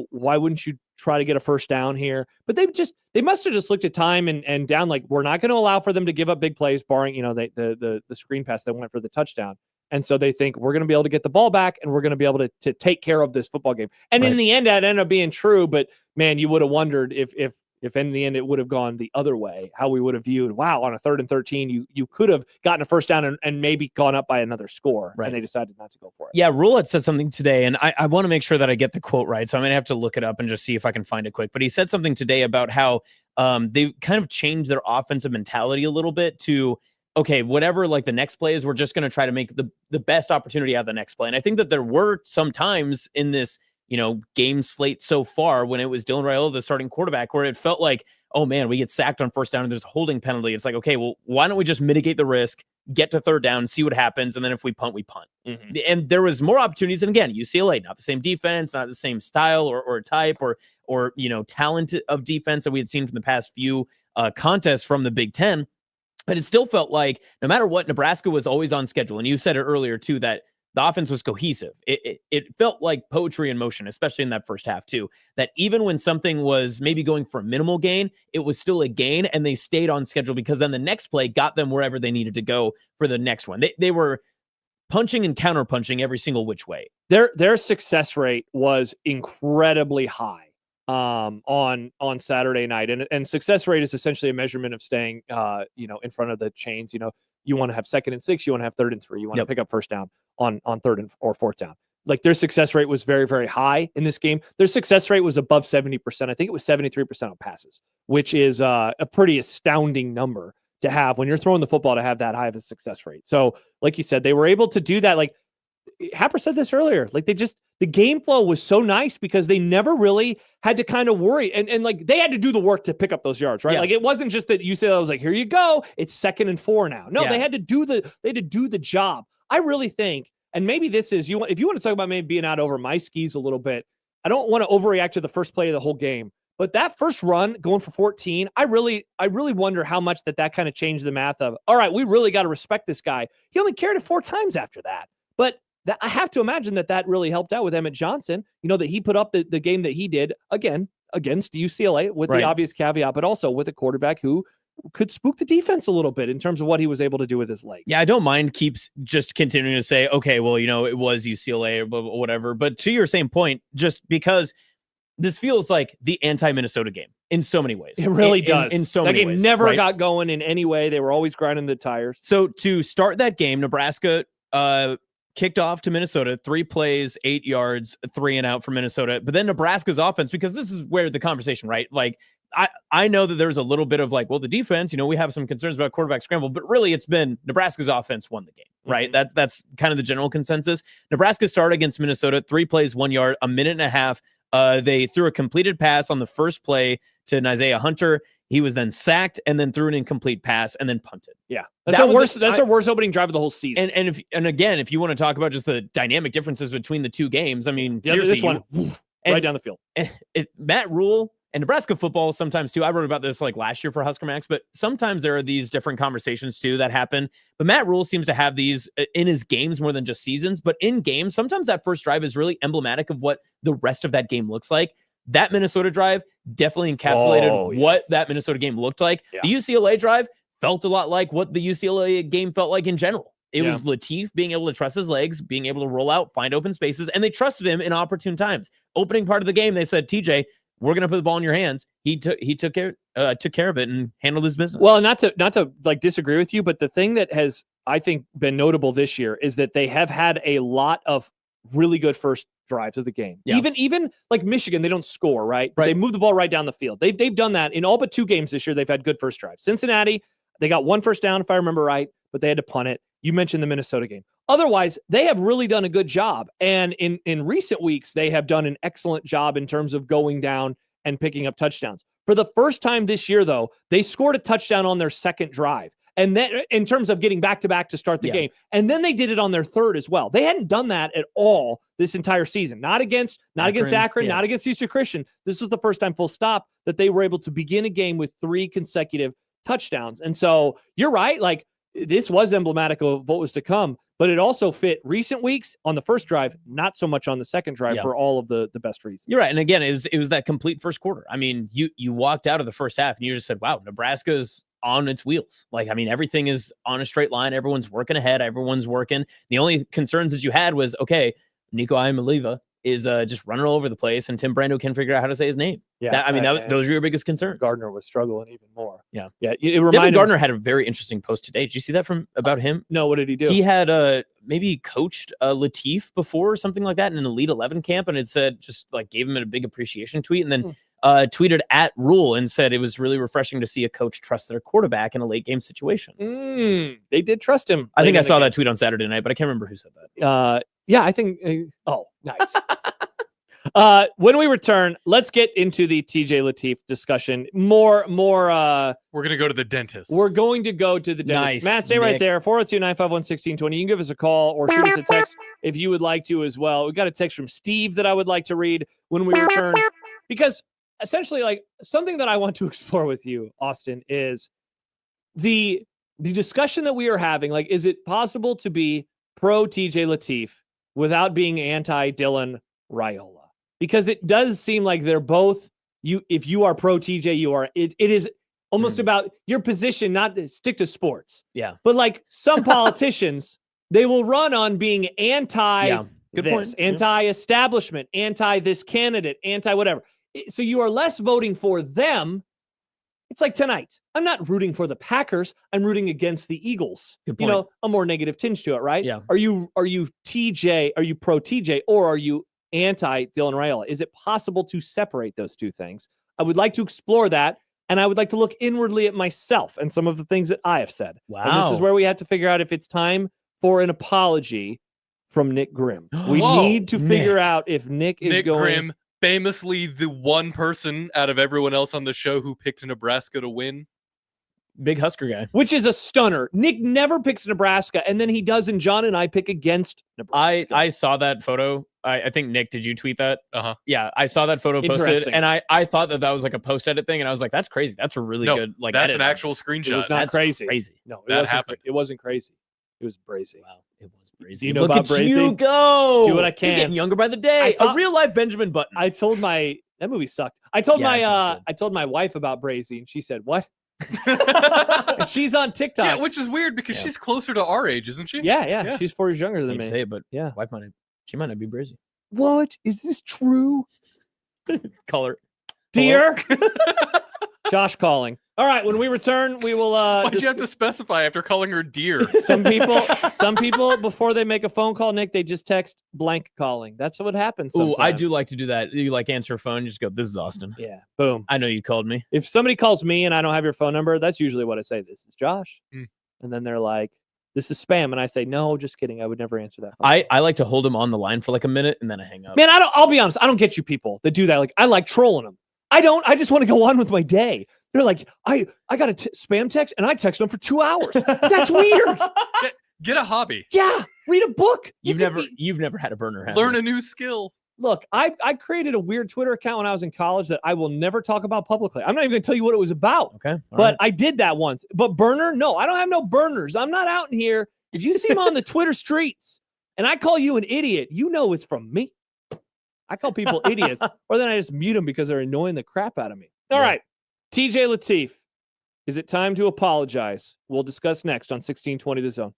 why wouldn't you try to get a first down here? But they must have just looked at time and down, like, we're not going to allow for them to give up big plays, barring, the screen pass that went for the touchdown. And so they think we're going to be able to get the ball back and we're going to be able to take care of this football game. And in the end, that ended up being true. But man, you would have wondered if in the end it would have gone the other way, how we would have viewed, wow, on a 3rd and 13, you could have gotten a first down and maybe gone up by another score. Right. And they decided not to go for it. Yeah, Rule had said something today, and I want to make sure that I get the quote right. So I'm going to have to look it up and just see if I can find it quick. But he said something today about how they kind of changed their offensive mentality a little bit to okay, whatever like the next play is, we're just going to try to make the best opportunity out of the next play. And I think that there were some times in this, game slate so far when it was Dylan Raiola, the starting quarterback, where it felt like, oh man, we get sacked on first down and there's a holding penalty. It's like, okay, well, why don't we just mitigate the risk, get to third down, see what happens, and then if we punt, we punt. Mm-hmm. And there was more opportunities. And again, UCLA, not the same defense, not the same style or type or talent of defense that we had seen from the past few contests from the Big Ten. But it still felt like no matter what, Nebraska was always on schedule. And you said it earlier too, that the offense was cohesive. It felt like poetry in motion, especially in that first half too, that even when something was maybe going for a minimal gain, it was still a gain, and they stayed on schedule because then the next play got them wherever they needed to go for the next one. They were punching and counter punching every single which way. Their success rate was incredibly high on Saturday night. And success rate is essentially a measurement of staying in front of the chains. You want to have 2nd and 6, you want to have 3rd and 3, you want to pick up first down on 3rd or 4th down. Like their success rate was very, very high in this game. Their success rate was above 70%. I think it was 73% on passes, which is a pretty astounding number to have when you're throwing the football, to have that high of a success rate. So like you said, they were able to do that. Like Happer said this earlier, like the game flow was so nice because they never really had to kind of worry. And like they had to do the work to pick up those yards, right? Yeah. Like it wasn't just that UCLA was like, here you go, it's 2nd and 4 now. No, they had to do the job. I really think, and maybe this is, if you want to talk about maybe being out over my skis a little bit, I don't want to overreact to the first play of the whole game, but that first run going for 14, I really wonder how much that kind of changed the math of, all right, we really got to respect this guy. He only carried it 4 times after that. But I have to imagine that really helped out with Emmett Johnson, that he put up the game that he did, again, against UCLA with the obvious caveat, but also with a quarterback who could spook the defense a little bit in terms of what he was able to do with his legs. Yeah, I don't mind keeps just continuing to say, okay, well, it was UCLA or whatever. But to your same point, just because this feels like the anti-Minnesota game in so many ways. It really does. In so many ways. That game never got going in any way. They were always grinding the tires. So to start that game, Nebraska kicked off to Minnesota, 3 plays, 8 yards, 3 and out for Minnesota. But then Nebraska's offense, because this is where the conversation, right? Like, I know that there's a little bit of like, well, the defense, we have some concerns about quarterback scramble, but really it's been Nebraska's offense won the game, right? Mm-hmm. That's kind of the general consensus. Nebraska started against Minnesota, 3 plays, 1 yard, a minute and a half. They threw a completed pass on the first play to Isaiah Hunter. He was then sacked and then threw an incomplete pass and then punted. Yeah. That's our worst opening drive of the whole season. And again, if you want to talk about just the dynamic differences between the two games, I mean, this one right down the field. Matt Rule and Nebraska football sometimes too. I wrote about this like last year for Husker Max, but sometimes there are these different conversations too that happen. But Matt Rule seems to have these in his games more than just seasons, but in games, sometimes that first drive is really emblematic of what the rest of that game looks like. That Minnesota drive definitely encapsulated what that Minnesota game looked like. Yeah. The UCLA drive felt a lot like what the UCLA game felt like in general. It was Latif being able to trust his legs, being able to roll out, find open spaces, and they trusted him in opportune times. Opening part of the game, they said, TJ, we're going to put the ball in your hands. He took care of it and handled his business. Well, not to like disagree with you, but the thing that has, I think, been notable this year is that they have had a lot of really good first drives of the game. Yeah. Even like Michigan, they don't score, right? They move the ball right down the field. They've done that in all but 2 games this year. They've had good first drives. Cincinnati, they got 1 first down, if I remember right, but they had to punt it. You mentioned the Minnesota game. Otherwise, they have really done a good job. And in recent weeks, they have done an excellent job in terms of going down and picking up touchdowns. For the first time this year, though, they scored a touchdown on their second drive. And then in terms of getting back-to-back to start the game. And then they did it on their third as well. They hadn't done that at all this entire season. Not against Akron, not against Eastern Christian. This was the first time full stop that they were able to begin a game with 3 consecutive touchdowns. And so you're right. Like, this was emblematic of what was to come, but it also fit recent weeks on the first drive, not so much on the second drive for all of the best reasons. You're right. And again, it was that complete first quarter. I mean, you walked out of the first half and you just said, wow, Nebraska's on its wheels. Like, I mean, everything is on a straight line. Everyone's working ahead. Everyone's working. The only concerns that you had was, okay, Nico Iamaleava is just running all over the place, and Tim Brando can't figure out how to say his name. Yeah, those are your biggest concerns. Gardner was struggling even more. Yeah. It reminded Devin Gardner had a very interesting post today. Did you see that about him? No, what did he do? He had maybe coached Latif before or something like that in an Elite 11 camp, and it said just like gave him a big appreciation tweet, and then tweeted at Rule and said it was really refreshing to see a coach trust their quarterback in a late game situation. They did trust him. I think I saw that tweet on Saturday night, but I can't remember who said that. Yeah, I think. Nice. When we return, let's get into the TJ Lateef discussion. More. We're gonna go to the dentist. We're going to go to the dentist. Nice, Matt, stay right Nick. there. 402-951-1620. You can give us a call or shoot us a text if you would like to as well. We got a text from Steve that I would like to read when we return, because essentially, like, something that I want to explore with you, Austin, is the discussion that we are having. Like, is it possible to be pro TJ Lateef without being anti Dylan Raiola? Because it does seem like they're both, if you are pro TJ, you are, it is almost about your position, not to stick to sports. Yeah. But like some politicians, they will run on being anti Good this, point. anti-establishment, anti this candidate, anti whatever. So you are less voting for them. It's like tonight. I'm not rooting for the Packers. I'm rooting against the Eagles. Good You point. know, a more negative tinge to it, right? Yeah. Are you TJ? Are you pro TJ or are you anti Dylan Raiola? Is it possible to separate those two things? I would like to explore that, and I would like to look inwardly at myself and some of the things that I have said. Wow. And this is where we have to figure out if it's time for an apology from Nick Grimm. We Whoa, need to figure out if Nick is going. Grimm, famously the one person out of everyone else on the show who picked Nebraska to win. Big Husker guy. Which is a stunner. Nick never picks Nebraska, and then he does, and John and I pick against Nebraska. I saw that photo. I think, Nick, did you tweet that? Uh-huh. Yeah, I saw that photo posted, Interesting. and I thought that was like a post edit thing, and I was like, that's crazy. That's a really good, like, that's edit an on actual this. screenshot. It was not That's crazy. crazy. No, That happened. It wasn't crazy. It was brazy. Wow, it was brazy. Do you know Look about at you brazy? go. Do what I You're can. getting younger by the day. I A real life Benjamin Button. I told that movie sucked. I told Yeah, it's not I told my wife about brazy, and she said, "What?" And she's on TikTok. Yeah, which is weird because she's closer to our age, isn't she? Yeah. She's 4 years younger than Hate me. to say it, but Yeah. wife she might not be brazy. What? Is this true? Color. Dear Josh calling. All right, when we return, we will Why'd you have to specify after calling her dear? some people before they make a phone call, Nick, they just text blank calling. That's what happens. Oh, I sometimes. do like to do that. You like answer a phone, just go, this is Austin. Yeah. Boom. I know you called me. If somebody calls me and I don't have your phone number, that's usually what I say. This is Josh. Mm. And then they're like, this is spam. And I say, no, just kidding. I would never answer that phone. I like to hold him on the line for like a minute and then I hang up. Man, I'll be honest. I don't get you people that do that. Like, I like trolling them. I don't. I just want to go on with my day. They're like, I got a spam text and I text them for 2 hours. That's weird. Get a hobby. Yeah. Read a book. You've never had a burner. have Learn you? a new skill. Look, I created a weird Twitter account when I was in college that I will never talk about publicly. I'm not even going to tell you what it was about. Okay. all But right. I did that once. But burner? No, I don't have no burners. I'm not out in here. If you see me on the Twitter streets and I call you an idiot, you know it's from me. I call people idiots, or then I just mute them because they're annoying the crap out of me. All right. TJ Lateef, is it time to apologize? We'll discuss next on 1620 The Zone.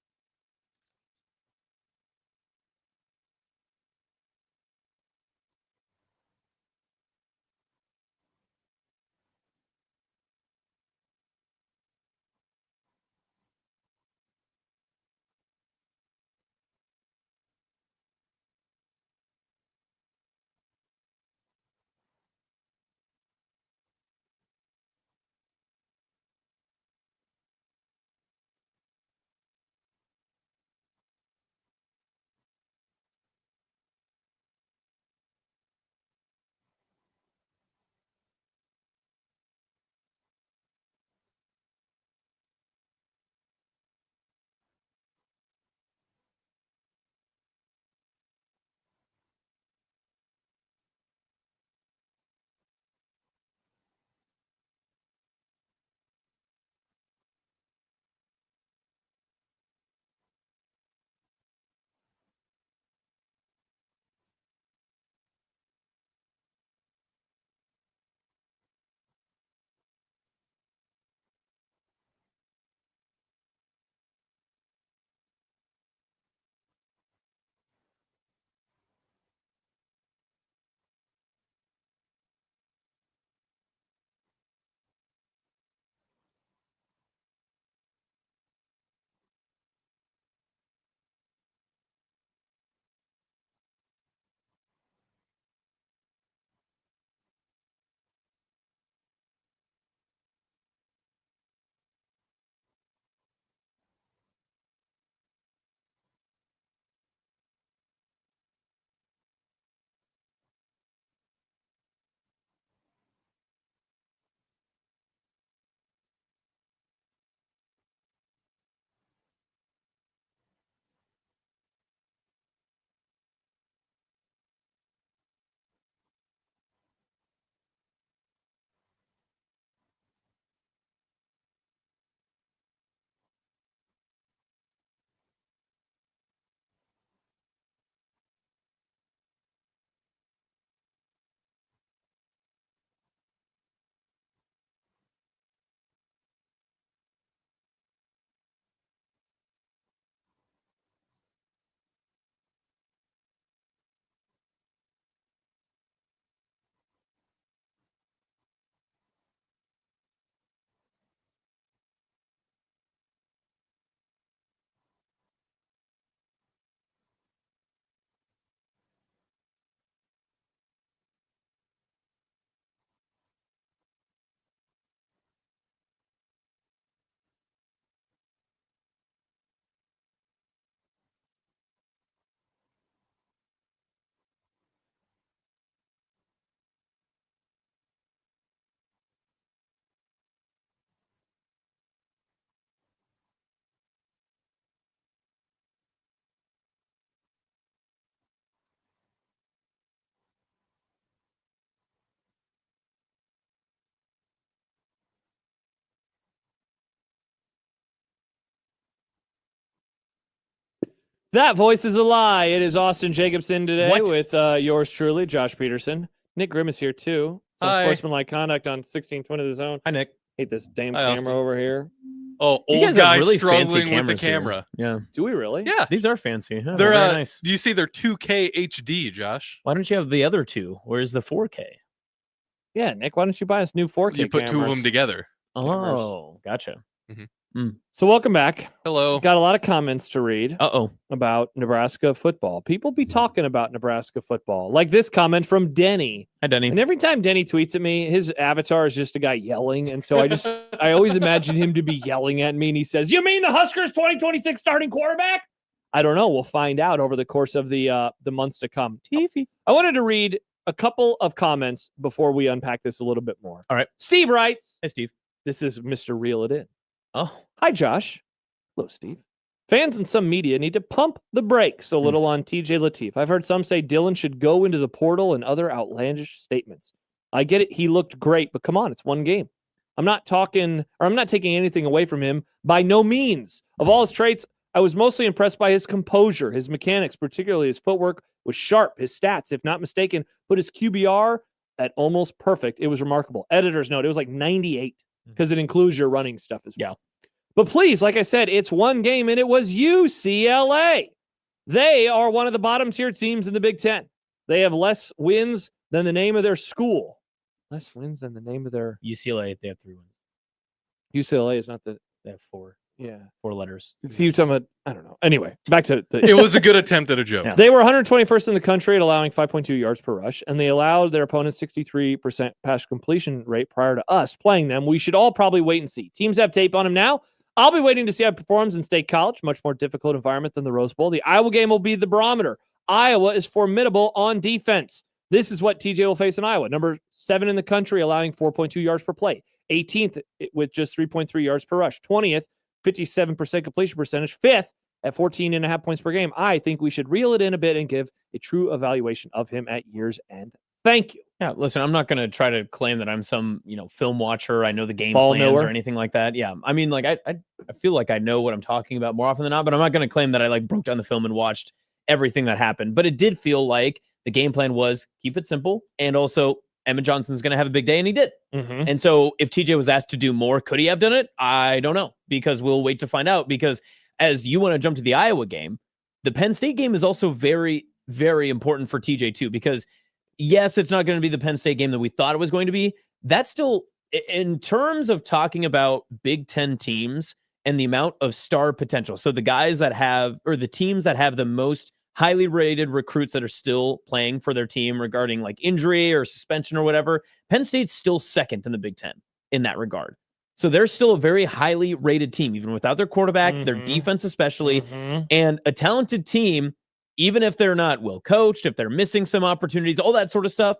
That voice is a lie. It is Austin Jacobson today What? with yours truly, Josh Peterson. Nick Grimm is here too. Some Hi. sportsmanlike conduct on 1620 The Zone. Hi, Nick. Hate this damn Hi, camera Austin. over here. Oh, You old guys have guy really fancy struggling with the cameras here. camera. Yeah. Do we really? Yeah. These are fancy. Yeah, They're very nice. Do you see they're 2K HD, Josh? Why don't you have the other two? Where's the 4K? Yeah, Nick, why don't you buy us new 4K You put two of cameras? them together. Oh, gotcha. So welcome back. Hello. Got a lot of comments to read Uh-oh. about Nebraska football. People be talking about Nebraska football. Like this comment from Denny. Hi, Denny. And every time Denny tweets at me, his avatar is just a guy yelling. And so I always imagine him to be yelling at me. And he says, "You mean the Huskers 2026 starting quarterback?" I don't know. We'll find out over the course of the months to come. TEEFIES. I wanted to read a couple of comments before we unpack this a little bit more. All right. Steve writes, Hey, Steve. this is Mr. Reel It In. Oh, Hi, Josh. Hello, Steve. Fans and some media need to pump the brakes a little on TJ Lateef. I've heard some say Dylan should go into the portal and other outlandish statements. I get it. He looked great, but come on, it's one game. I'm not taking anything away from him by no means. Of all his traits, I was mostly impressed by his composure, his mechanics, particularly his footwork was sharp. His stats, if not mistaken, put his QBR at almost perfect. It was remarkable. Editor's note, it was like 98 because it includes your running stuff as well. But please, like I said, it's one game and it was UCLA. They are one of the bottom tier teams in the Big Ten. They have less wins than the name of their school. Less wins than the name of their UCLA, they have 3 wins. UCLA is not the They have 4. yeah. 4 letters. See you talking about I don't know. Anyway, back to the It was a good attempt at a joke. Yeah. They were 121st in the country at allowing 5.2 yards per rush, and they allowed their opponents 63% pass completion rate prior to us playing them. We should all probably wait and see. Teams have tape on him now. I'll be waiting to see how it performs in State College, much more difficult environment than the Rose Bowl. The Iowa game will be the barometer. Iowa is formidable on defense. This is what TJ will face in Iowa. Number 7 in the country, allowing 4.2 yards per play. 18th with just 3.3 yards per rush. 20th, 57% completion percentage. 5th at 14.5 points per game. I think we should reel it in a bit and give a true evaluation of him at year's end. Thank you. Yeah, listen, I'm not going to try to claim that I'm some, film watcher. I know the game Ball plans knower. or anything like that. Yeah, I mean, like I feel like I know what I'm talking about more often than not, but I'm not going to claim that I like broke down the film and watched everything that happened. But it did feel like the game plan was keep it simple, and also Emmett Johnson's going to have a big day, and he did. Mm-hmm. And so if TJ was asked to do more, could he have done it? I don't know, because we'll wait to find out. Because as you want to jump to the Iowa game, the Penn State game is also very, very important for TJ too, because yes, it's not going to be the Penn State game that we thought it was going to be. That's still, in terms of talking about Big Ten teams and the amount of star potential. So the guys that have, or the teams that have the most highly rated recruits that are still playing for their team regarding like injury or suspension or whatever, Penn State's still second in the Big Ten in that regard. So they're still a very highly rated team, even without their quarterback, their defense especially, and a talented team. Even if they're not well coached, if they're missing some opportunities, all that sort of stuff,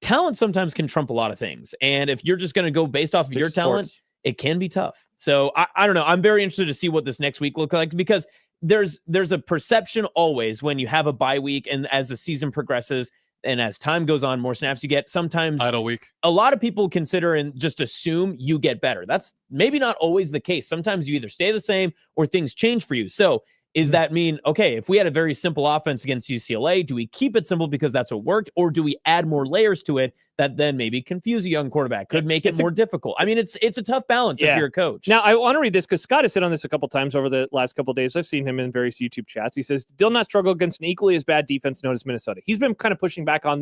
talent sometimes can trump a lot of things. And if you're just going to go based off of your talent, it can be tough. So I don't know. I'm very interested to see what this next week looks like, because there's a perception always when you have a bye week and as the season progresses and as time goes on, more snaps you get. Sometimes idle week. A lot of people consider and just assume you get better. That's maybe not always the case. Sometimes you either stay the same or things change for you. So does that mean, okay, if we had a very simple offense against UCLA, do we keep it simple because that's what worked? Or do we add more layers to it that then maybe confuse a young quarterback, could make it more difficult? I mean, it's a tough balance if you're a coach. Now, I want to read this because Scott has said on this a couple times over the last couple of days. I've seen him in various YouTube chats. He says, "Did not struggle against an equally as bad defense known as Minnesota." He's been kind of pushing back on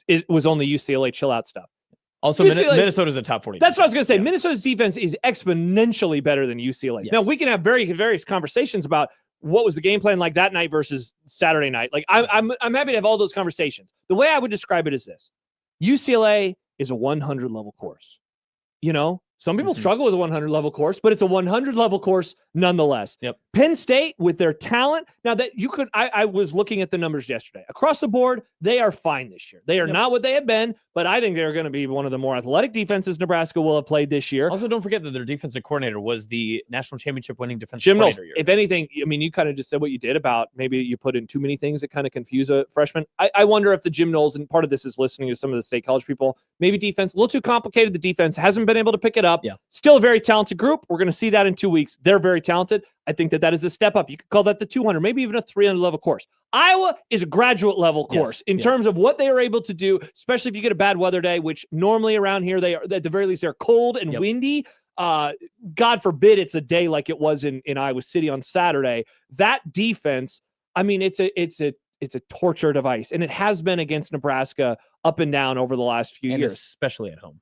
it was only UCLA chill out stuff. Also, Minnesota's a top 40. That's what I was going to say. Yeah. Minnesota's defense is exponentially better than UCLA's. Yes. Now, we can have various conversations about what was the game plan like that night versus Saturday night. Like I'm happy to have all those conversations. The way I would describe it is this: UCLA is a 100 level course. Some people struggle with a 100 level course, but it's a 100 level course nonetheless. Yep. Penn State with their talent. Now that I was looking at the numbers yesterday across the board, they are fine this year. They are not what they have been, but I think they're going to be one of the more athletic defenses Nebraska will have played this year. Also, don't forget that their defensive coordinator was the national championship winning defensive Jim Knowles. coordinator. If anything, I mean, you kind of just said what you did about maybe you put in too many things that kind of confuse a freshman. I wonder if the Jim Knowles, and part of this is listening to some of the State College people, maybe defense, a little too complicated. The defense hasn't been able to pick it up. Yeah. Still a very talented group. We're going to see that in 2 weeks. They're very talented. I think that is a step up. You could call that the 200, maybe even a 300 level course. Iowa is a graduate level course in terms of what they are able to do, especially if you get a bad weather day, which normally around here, they are, at the very least, they're cold and windy. God forbid it's a day like it was in Iowa City on Saturday. That defense, I mean, it's a torture device, and it has been against Nebraska up and down over the last few years, especially at home.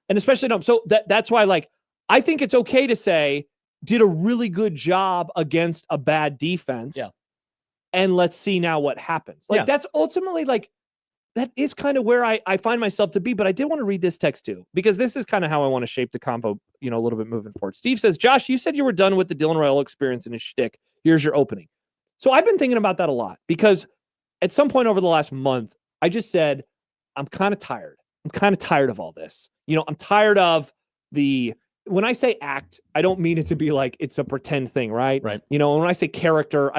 So that's why, like, I think it's okay to say did a really good job against a bad defense. Yeah. And let's see now what happens. Like, that's ultimately, like, that is kind of where I find myself to be. But I did want to read this text too, because this is kind of how I want to shape the combo, a little bit moving forward. Steve says, Josh, you said you were done with the Dylan Raiola experience and his shtick. Here's your opening. So I've been thinking about that a lot, because at some point over the last month, I just said, I'm kind of tired. I'm kind of tired of all this. I'm tired of when I say act, I don't mean it to be like it's a pretend thing, right? Right. When I say character,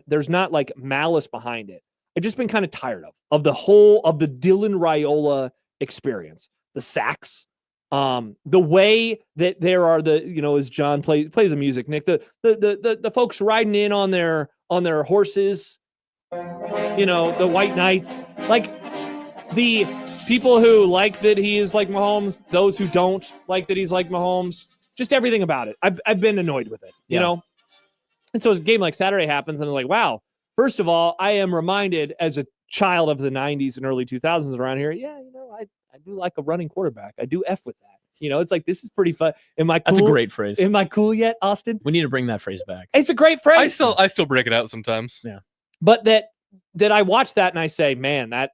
there's not like malice behind it. I've just been kind of tired of the Dylan Raiola experience, the sacks, the way that there are as John plays the music, Nick, the folks riding in on their horses, the white knights, like the people who like that he is like Mahomes, those who don't like that he's like Mahomes, just everything about it. I've been annoyed with it, you know? And so a game like Saturday happens, and I'm like, wow, first of all, I am reminded as a child of the 90s and early 2000s around here, I do like a running quarterback. I do F with that. It's like, this is pretty fun. Am I cool? That's a great phrase. Am I cool yet, Austin? We need to bring that phrase back. It's a great phrase. I still break it out sometimes. Yeah. But that I watch that and I say, man, that,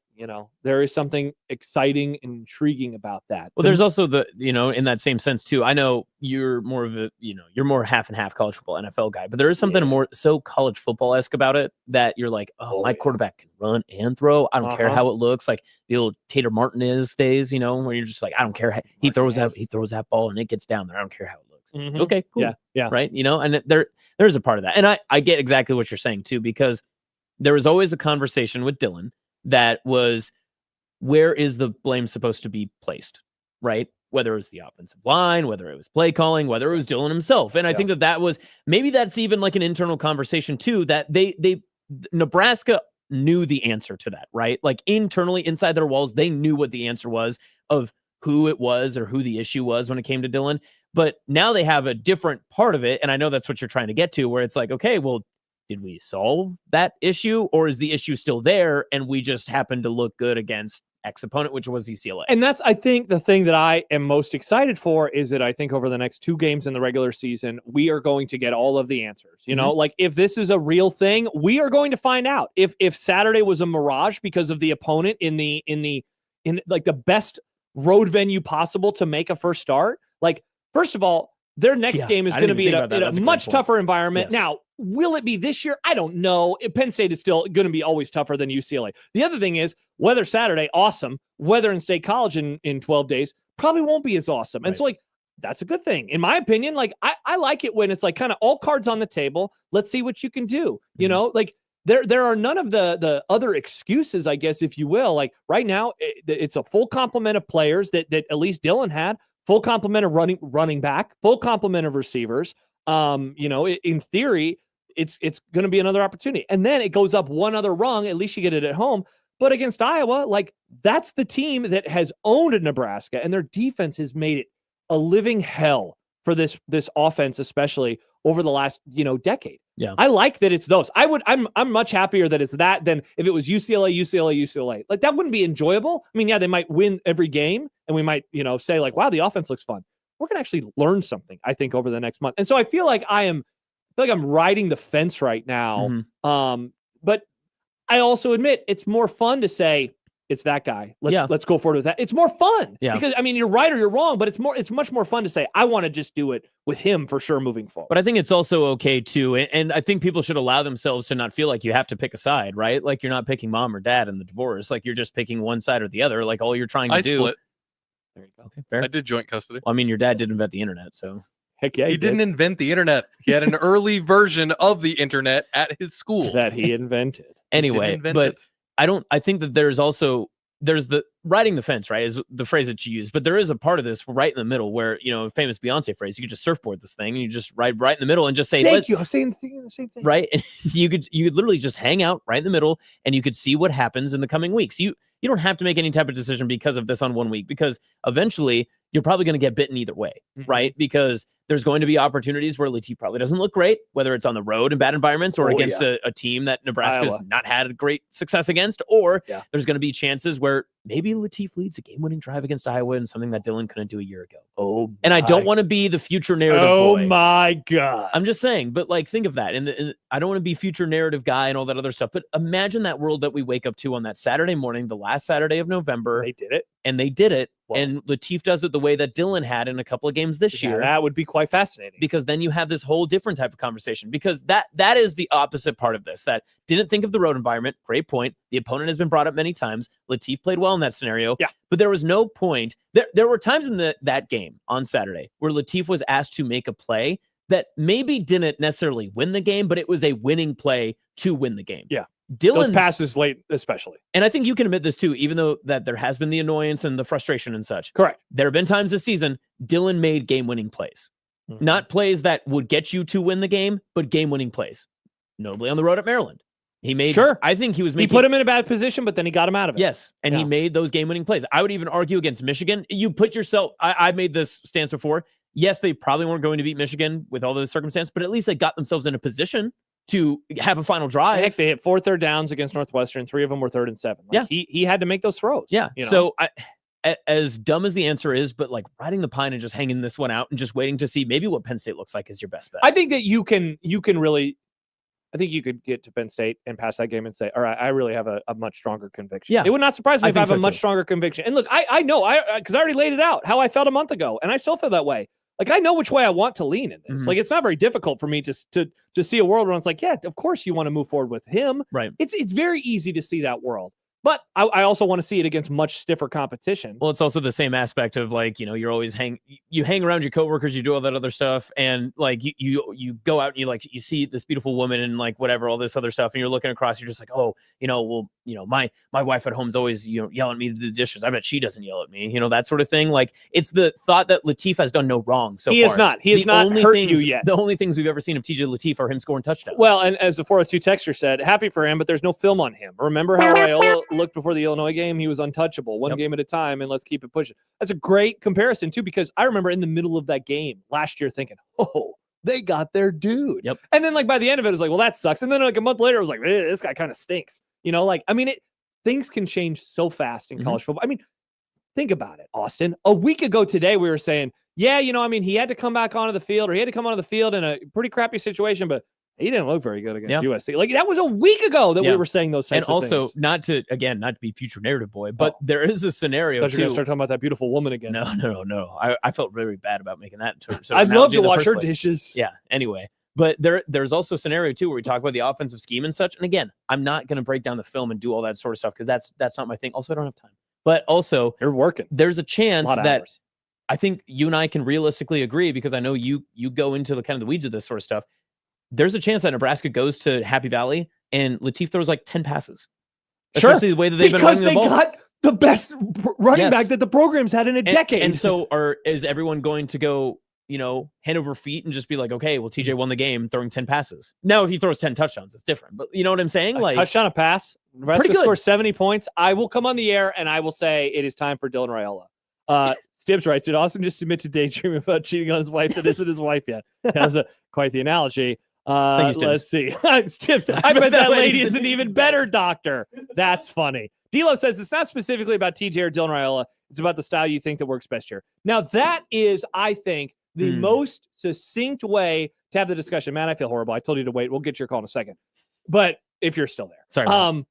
there is something exciting and intriguing about that. Well, there's also in that same sense too. I know you're more of a, you're more half and half college football NFL guy, but there is something more so college football-esque about it that you're like, my quarterback can run and throw. I don't care how it looks, like the old Tater Martinez days, where you're just like, I don't care how he throws that ball and it gets down there. I don't care how it looks. Mm-hmm. Okay, cool. Yeah. Right. And there's a part of that. And I get exactly what you're saying too, because there was always a conversation with Dylan that was, where is the blame supposed to be placed, right? Whether it was the offensive line, whether it was play calling, whether it was Dylan himself. And I think that was, maybe that's even like an internal conversation too, that Nebraska knew the answer to that, right? Like internally inside their walls, they knew what the answer was of who it was or who the issue was when it came to Dylan. But now they have a different part of it. And I know that's what you're trying to get to, where it's like, okay, well, did we solve that issue, or is the issue still there and we just happen to look good against X opponent, which was UCLA? And that's, I think, the thing that I am most excited for is that I think over the next 2 games in the regular season, we are going to get all of the answers. Like if this is a real thing, we are going to find out. If Saturday was a mirage because of the opponent in like the best road venue possible to make a first start, like, first of all, their next game is going to be in a much tougher environment. Yes. Now, will it be this year? I don't know. Penn State is still going to be always tougher than UCLA. The other thing is, weather Saturday, awesome. Weather in State College in 12 days probably won't be as awesome. And so, like, that's a good thing. In my opinion, like, I like it when it's like kind of all cards on the table. Let's see what you can do. Like, there are none of the other excuses, I guess, if you will. Like, right now, it's a full complement of players that at least Dylan had. Full complement of running back, full complement of receivers. In theory, it's going to be another opportunity. And then it goes up one other rung. At least you get it at home. But against Iowa, like, that's the team that has owned Nebraska, and their defense has made it a living hell for this offense, especially over the last decade. Yeah, I like that it's those. I'm much happier that it's that than if it was UCLA. Like, that wouldn't be enjoyable. I mean, yeah, they might win every game, and we might say like, wow, the offense looks fun. We're gonna actually learn something, I think, over the next month. And so I feel like I'm riding the fence right now. Mm-hmm. But I also admit it's more fun to say it's that guy. Let's go forward with that. It's more fun. Yeah. Because, I mean, you're right or you're wrong, but it's much more fun to say, I want to just do it with him for sure moving forward. But I think it's also okay too. And I think people should allow themselves to not feel like you have to pick a side, right? Like, you're not picking mom or dad in the divorce. Like, you're just picking one side or the other. Like, all you're trying to do. Split. There you go. Okay, fair. I did joint custody. Well, I mean, your dad did invent the internet, so. Heck yeah, he didn't invent the internet. He had an early version of the internet at his school that he invented. Anyway, but I think that there's also there's the riding the fence, right, is the phrase that you use. But there is a part of this right in the middle where, famous Beyonce phrase, you could just surfboard this thing and you just ride right in the middle and just say, Thank you. I'm saying the same thing. Right. And you could literally just hang out right in the middle and you could see what happens in the coming weeks. You don't have to make any type of decision because of this on 1 week, because eventually you're probably going to get bitten either way, right? Because there's going to be opportunities where Latif probably doesn't look great, whether it's on the road in bad environments or against a team that Nebraska's not had great success against, or there's going to be chances where maybe Latif leads a game-winning drive against Iowa and something that Dylan couldn't do a year ago. And I don't want to be the future narrative boy. My God. I'm just saying, but think of that. And I don't want to be future narrative guy and all that other stuff, but imagine that world that we wake up to on that Saturday morning, the last Saturday of November. They did it. And they did it. Well, and Latif does it the way that Dylan had in a couple of games this year. That would be quite fascinating. Because then you have this whole different type of conversation. Because that is the opposite part of this. That didn't think of the road environment. Great point. The opponent has been brought up many times. Latif played well in that scenario. Yeah. But there was no point. There were times in that game on Saturday where Latif was asked to make a play that maybe didn't necessarily win the game, but it was a winning play to win the game. Yeah. Dylan, those passes late, especially. And I think you can admit this too, even though that there has been the annoyance and the frustration and such. Correct. There have been times this season, Dylan made game-winning plays. Not plays that would get you to win the game, but game-winning plays. Notably on the road at Maryland. He made, I think he was making... He put him in a bad position, but then he got him out of it. Yes, and he made those game-winning plays. I would even argue against Michigan. You put yourself... I made this stance before. Yes, they probably weren't going to beat Michigan with all those circumstances, but at least they got themselves in a position to have a final drive. Heck, they hit 4 third downs against Northwestern. 3 of them were 3rd and 7. He had to make those throws. Yeah. So as dumb as the answer is, but riding the pine and just hanging this one out and just waiting to see maybe what Penn State looks like is your best bet. I think that you can really, I think you could get to Penn State and pass that game and say, all right, I really have a much stronger conviction. Yeah. It would not surprise me if I have a much stronger conviction. And look, I know, because I already laid it out how I felt a month ago, and I still feel that way. I know which way I want to lean in this. It's not very difficult for me to see a world where it's like, yeah, of course you want to move forward with him. Right. It's very easy to see that world. But I also want to see it against much stiffer competition. Well, it's also the same aspect of you're always hang around your coworkers, you do all that other stuff, and you go out and you see this beautiful woman and whatever, all this other stuff, and you're looking across, you're just like, oh, my wife at home's always yelling at me to do the dishes. I bet she doesn't yell at me, that sort of thing. It's the thought that Latif has done no wrong so far. He has not hurt you yet. The only things we've ever seen of TJ Latif are him scoring touchdowns. Well, and as the 402 texter said, happy for him, but there's no film on him. Remember how Raiola looked before the Illinois game? He was untouchable, one game at a time, and let's keep it pushing. That's a great comparison too, because I remember in the middle of that game last year thinking, oh, they got their dude. Yep. And then by the end of it, it was like, well, that sucks. And then a month later, it was like, this guy kind of stinks. Things can change so fast in college football. Think about it, Austin. A week ago today, we were saying, yeah, he had to come back onto the field, or he had to come onto the field in a pretty crappy situation, but he didn't look very good against USC. That was a week ago that we were saying those types of things. And also, not to be future narrative boy, but there is a scenario too. You're going to start talking about that beautiful woman again. No. I felt very bad about making that. I'd love to wash her dishes. Yeah. Anyway, but there's also a scenario too where we talk about the offensive scheme and such. And again, I'm not going to break down the film and do all that sort of stuff because that's not my thing. Also, I don't have time. But also, you're working. There's a chance that I think you and I can realistically agree, because I know you go into the kind of the weeds of this sort of stuff. There's a chance that Nebraska goes to Happy Valley and Latif throws 10 passes. Especially the way that they've been running the ball. Because they got the best running back that the program's had in a decade. And so is everyone going to go, hand over feet and just be like, okay, well, TJ won the game throwing 10 passes. Now, if he throws 10 touchdowns, it's different. But you know what I'm saying? Touchdown, a pass. Nebraska scores 70 points. I will come on the air and I will say it is time for Dylan Raiola. Stibbs writes, did Austin just admit to daydreaming about cheating on his wife that isn't his wife yet? That was quite the analogy. Let's see. Stibbs, I bet that lady is an even better doctor. That's funny. D'Lo says it's not specifically about TJ or Dylan Raiola. It's about the style you think that works best here. Now, that is, I think, the most succinct way to have the discussion. Man, I feel horrible. I told you to wait. We'll get your call in a second. But if you're still there. Sorry.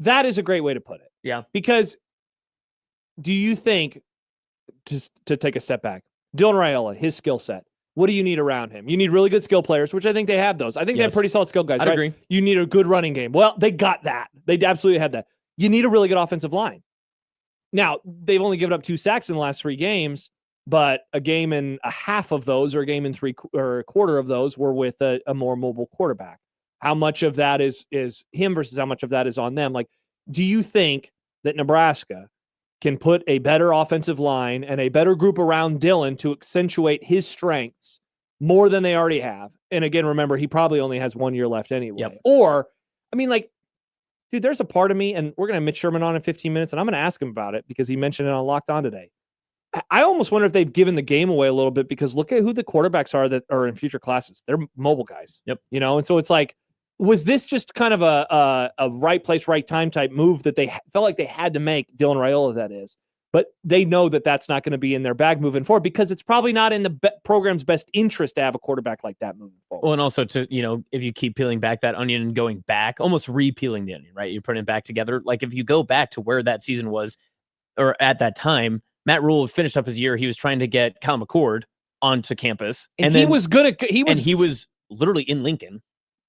That is a great way to put it. Yeah. Because do you think, just to take a step back, Dylan Raiola, his skill set, what do you need around him? You need really good skill players, which I think they have those. I think they have pretty solid skill guys. I agree. You need a good running game. Well, they got that. They absolutely had that. You need a really good offensive line. Now, they've only given up 2 sacks in the last 3 games, but a game and a half of those, or a game and a quarter of those, were with a more mobile quarterback. How much of that is him versus how much of that is on them? Do you think that Nebraska can put a better offensive line and a better group around Dylan to accentuate his strengths more than they already have. And again, remember, he probably only has 1 year left anyway. Yep. Or, I mean, like, dude, there's a part of me, and we're going to have Mitch Sherman on in 15 minutes, and I'm going to ask him about it because he mentioned it on Locked On today. I almost wonder if they've given the game away a little bit because look at who the quarterbacks are that are in future classes. They're mobile guys. Yep. You know, and so it's like, was this just kind of a right place, right time type move that they felt like they had to make, Dylan Raiola, that is, but they know that that's not going to be in their bag moving forward because it's probably not in the program's best interest to have a quarterback like that moving forward. Well, and also to, if you keep peeling back that onion and going back, almost re-peeling the onion, right? You're putting it back together. Like if you go back to where that season was, or at that time, Matt Rule had finished up his year. He was trying to get Kyle McCord onto campus. And he was literally in Lincoln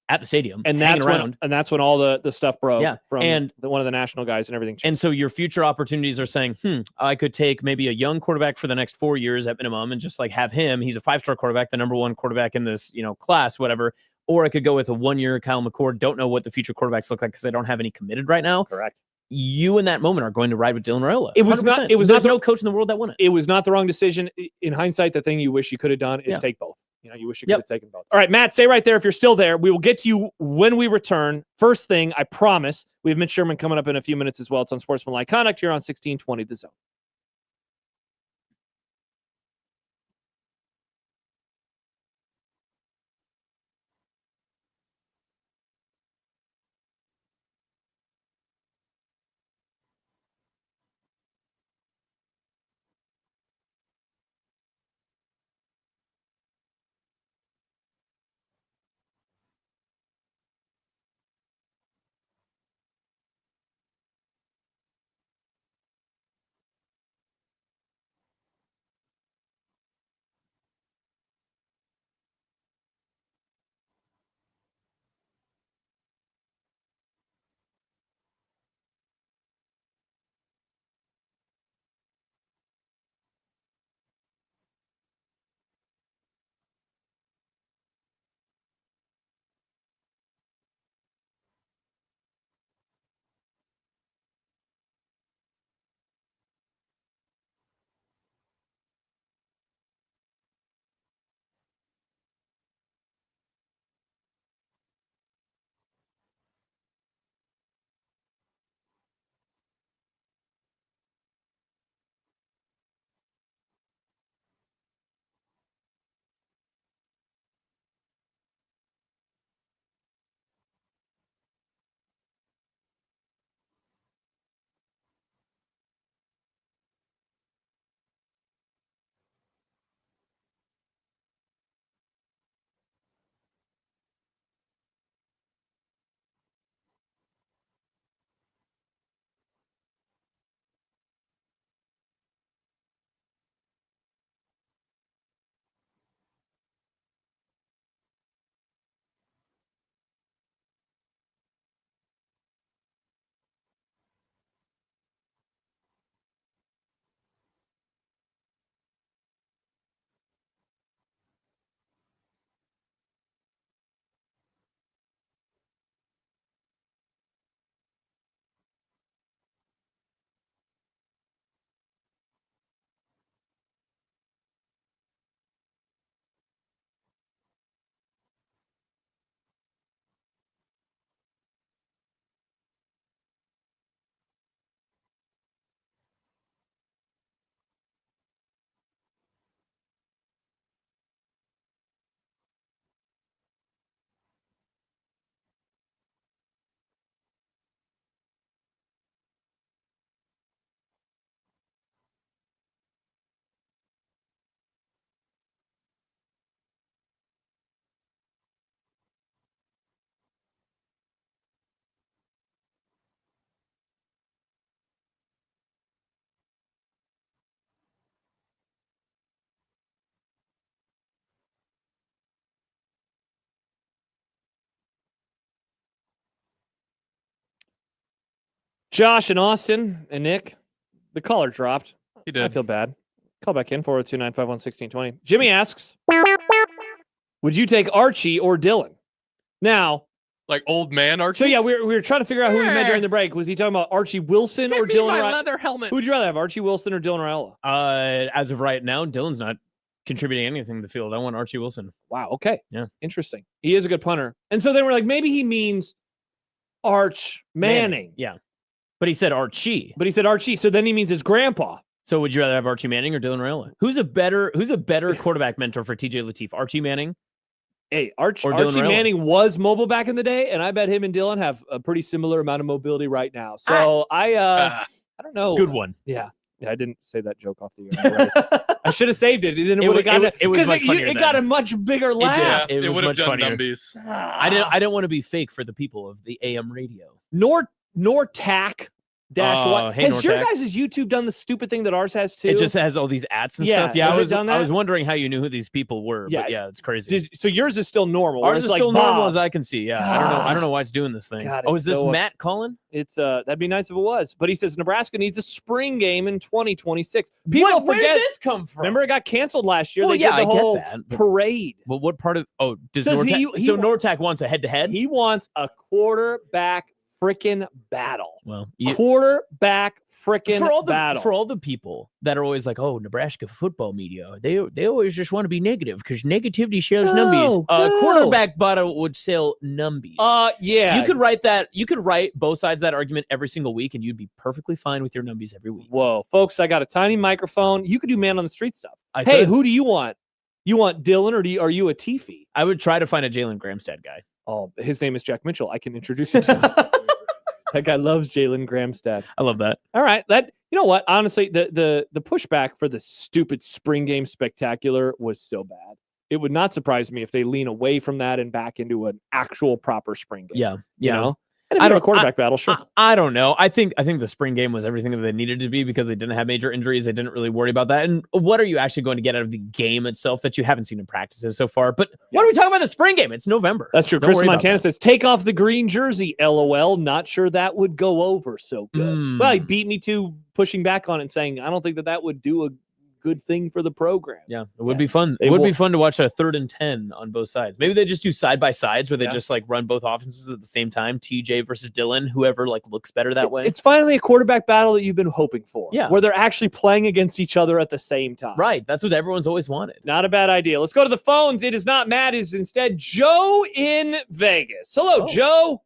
at the stadium. And that's when all the stuff broke from one of the national guys and everything changed. And so your future opportunities are saying, I could take maybe a young quarterback for the next 4 years at minimum and just like have him. He's a 5-star quarterback, the number one quarterback in this, class, whatever. Or I could go with a 1 year Kyle McCord. Don't know what the future quarterbacks look like because they don't have any committed right now. Correct. You in that moment are going to ride with Dylan Raiola. There's no coach in the world that won it. It was not the wrong decision. In hindsight, the thing you wish you could have done is take both. You wish you could have taken both. All right, Matt, stay right there if you're still there. We will get to you when we return. First thing, I promise, we have Mitch Sherman coming up in a few minutes as well. It's Unsportsmanlike Conduct here on 1620 The Zone. Josh and Austin and Nick, the caller dropped. He did. I feel bad. Call back in, 402-951-1620. Jimmy asks, would you take Archie or Dylan? Now, Like old man Archie. So yeah, we were trying to figure out who he meant during the break. Was he talking about Archie Wilson or Dylan? My leather helmet. Who would you rather have, Archie Wilson or Dylan Raiola? As of right now, Dylan's not contributing anything to the field. I want Archie Wilson. Wow. Okay. Yeah. Interesting. He is a good punter. And so then we're like, maybe he means Arch Manning. Yeah. But he said Archie. But he said Archie. So then he means his grandpa. So would you rather have Archie Manning or Dylan Raiola? Who's a better quarterback mentor for TJ Lateef? Archie Manning? Hey, Archie Raiola? Manning was mobile back in the day, and I bet him and Dylan have a pretty similar amount of mobility right now. So I don't know. Good one. Yeah. I didn't say that joke off the air. Right? I should have saved it. And then it would have gotten it was much funnier it then. got a much bigger laugh. It was would have much done funnier. numbies. I didn't want to be fake for the people of the AM radio. Nortac -1. Hey, has your Nortac. guys' YouTube done the stupid thing that ours has too? It just has all these ads and Yeah, stuff. Yeah, has it done that? I was wondering how you knew who these people were. Yeah. But yeah, it's crazy. So yours is still normal. where Ours it's is like still Bob. normal as I can see. Yeah, I don't know why it's doing this thing. God, Oh, it's is this so Matt calling? It's that'd be nice if it was. But he says Nebraska needs a spring game in 2026. People Where forget. did this come from? Remember, it got canceled last year. Well, They yeah, did the I get whole that, but- parade. Well, what part of? Oh, does Says Nortac? he So wa- Nortac wants a head-to-head. He wants a quarterback freaking battle. Well, Quarterback freaking for all the battle. for all the people that are always like, oh, Nebraska football media, they always just want to be negative because negativity shows numbies. No. Quarterback battle would sell numbies. Yeah. You could write that. You could write both sides of that argument every single week, and you'd be perfectly fine with your numbies every week. Whoa, folks! I got a tiny microphone. You could do man on the street stuff. I Hey, could. who do you want? You want Dylan or are you a TEEFIE? I would try to find a Jalen Gramstad guy. Oh, his name is Jack Mitchell. I can introduce you to him. That guy loves Jalen Gramstad. I love that. All right. You know what? Honestly, the pushback for the stupid spring game spectacular was so bad. It would not surprise me if they lean away from that and back into an actual proper spring game. Yeah. You know? And if I you have a don't- quarterback battle, sure. I don't know. I think the spring game was everything that they needed to be because they didn't have major injuries. They didn't really worry about that. And what are you actually going to get out of the game itself that you haven't seen in practices so far? But what are we talking about the spring game? It's November. That's true. Don't Chris worry about Montana that. says, take off the green jersey, LOL. Not sure that would go over so good. Well, he beat me to pushing back on it and saying, I don't think that would do a good thing for the program. Yeah, it would be fun. They It would will- be fun to watch a 3rd and 10 on both sides. Maybe they just do side by sides where they Yeah. just like run both offenses at the same time. TJ versus Dylan, whoever like looks better that way. It's finally a quarterback battle that you've been hoping for. Yeah. Where they're actually playing against each other at the same time. Right. That's what everyone's always wanted. Not a bad idea. Let's go to the phones. It is not Matt. It is instead Joe in Vegas. Hello, Joe.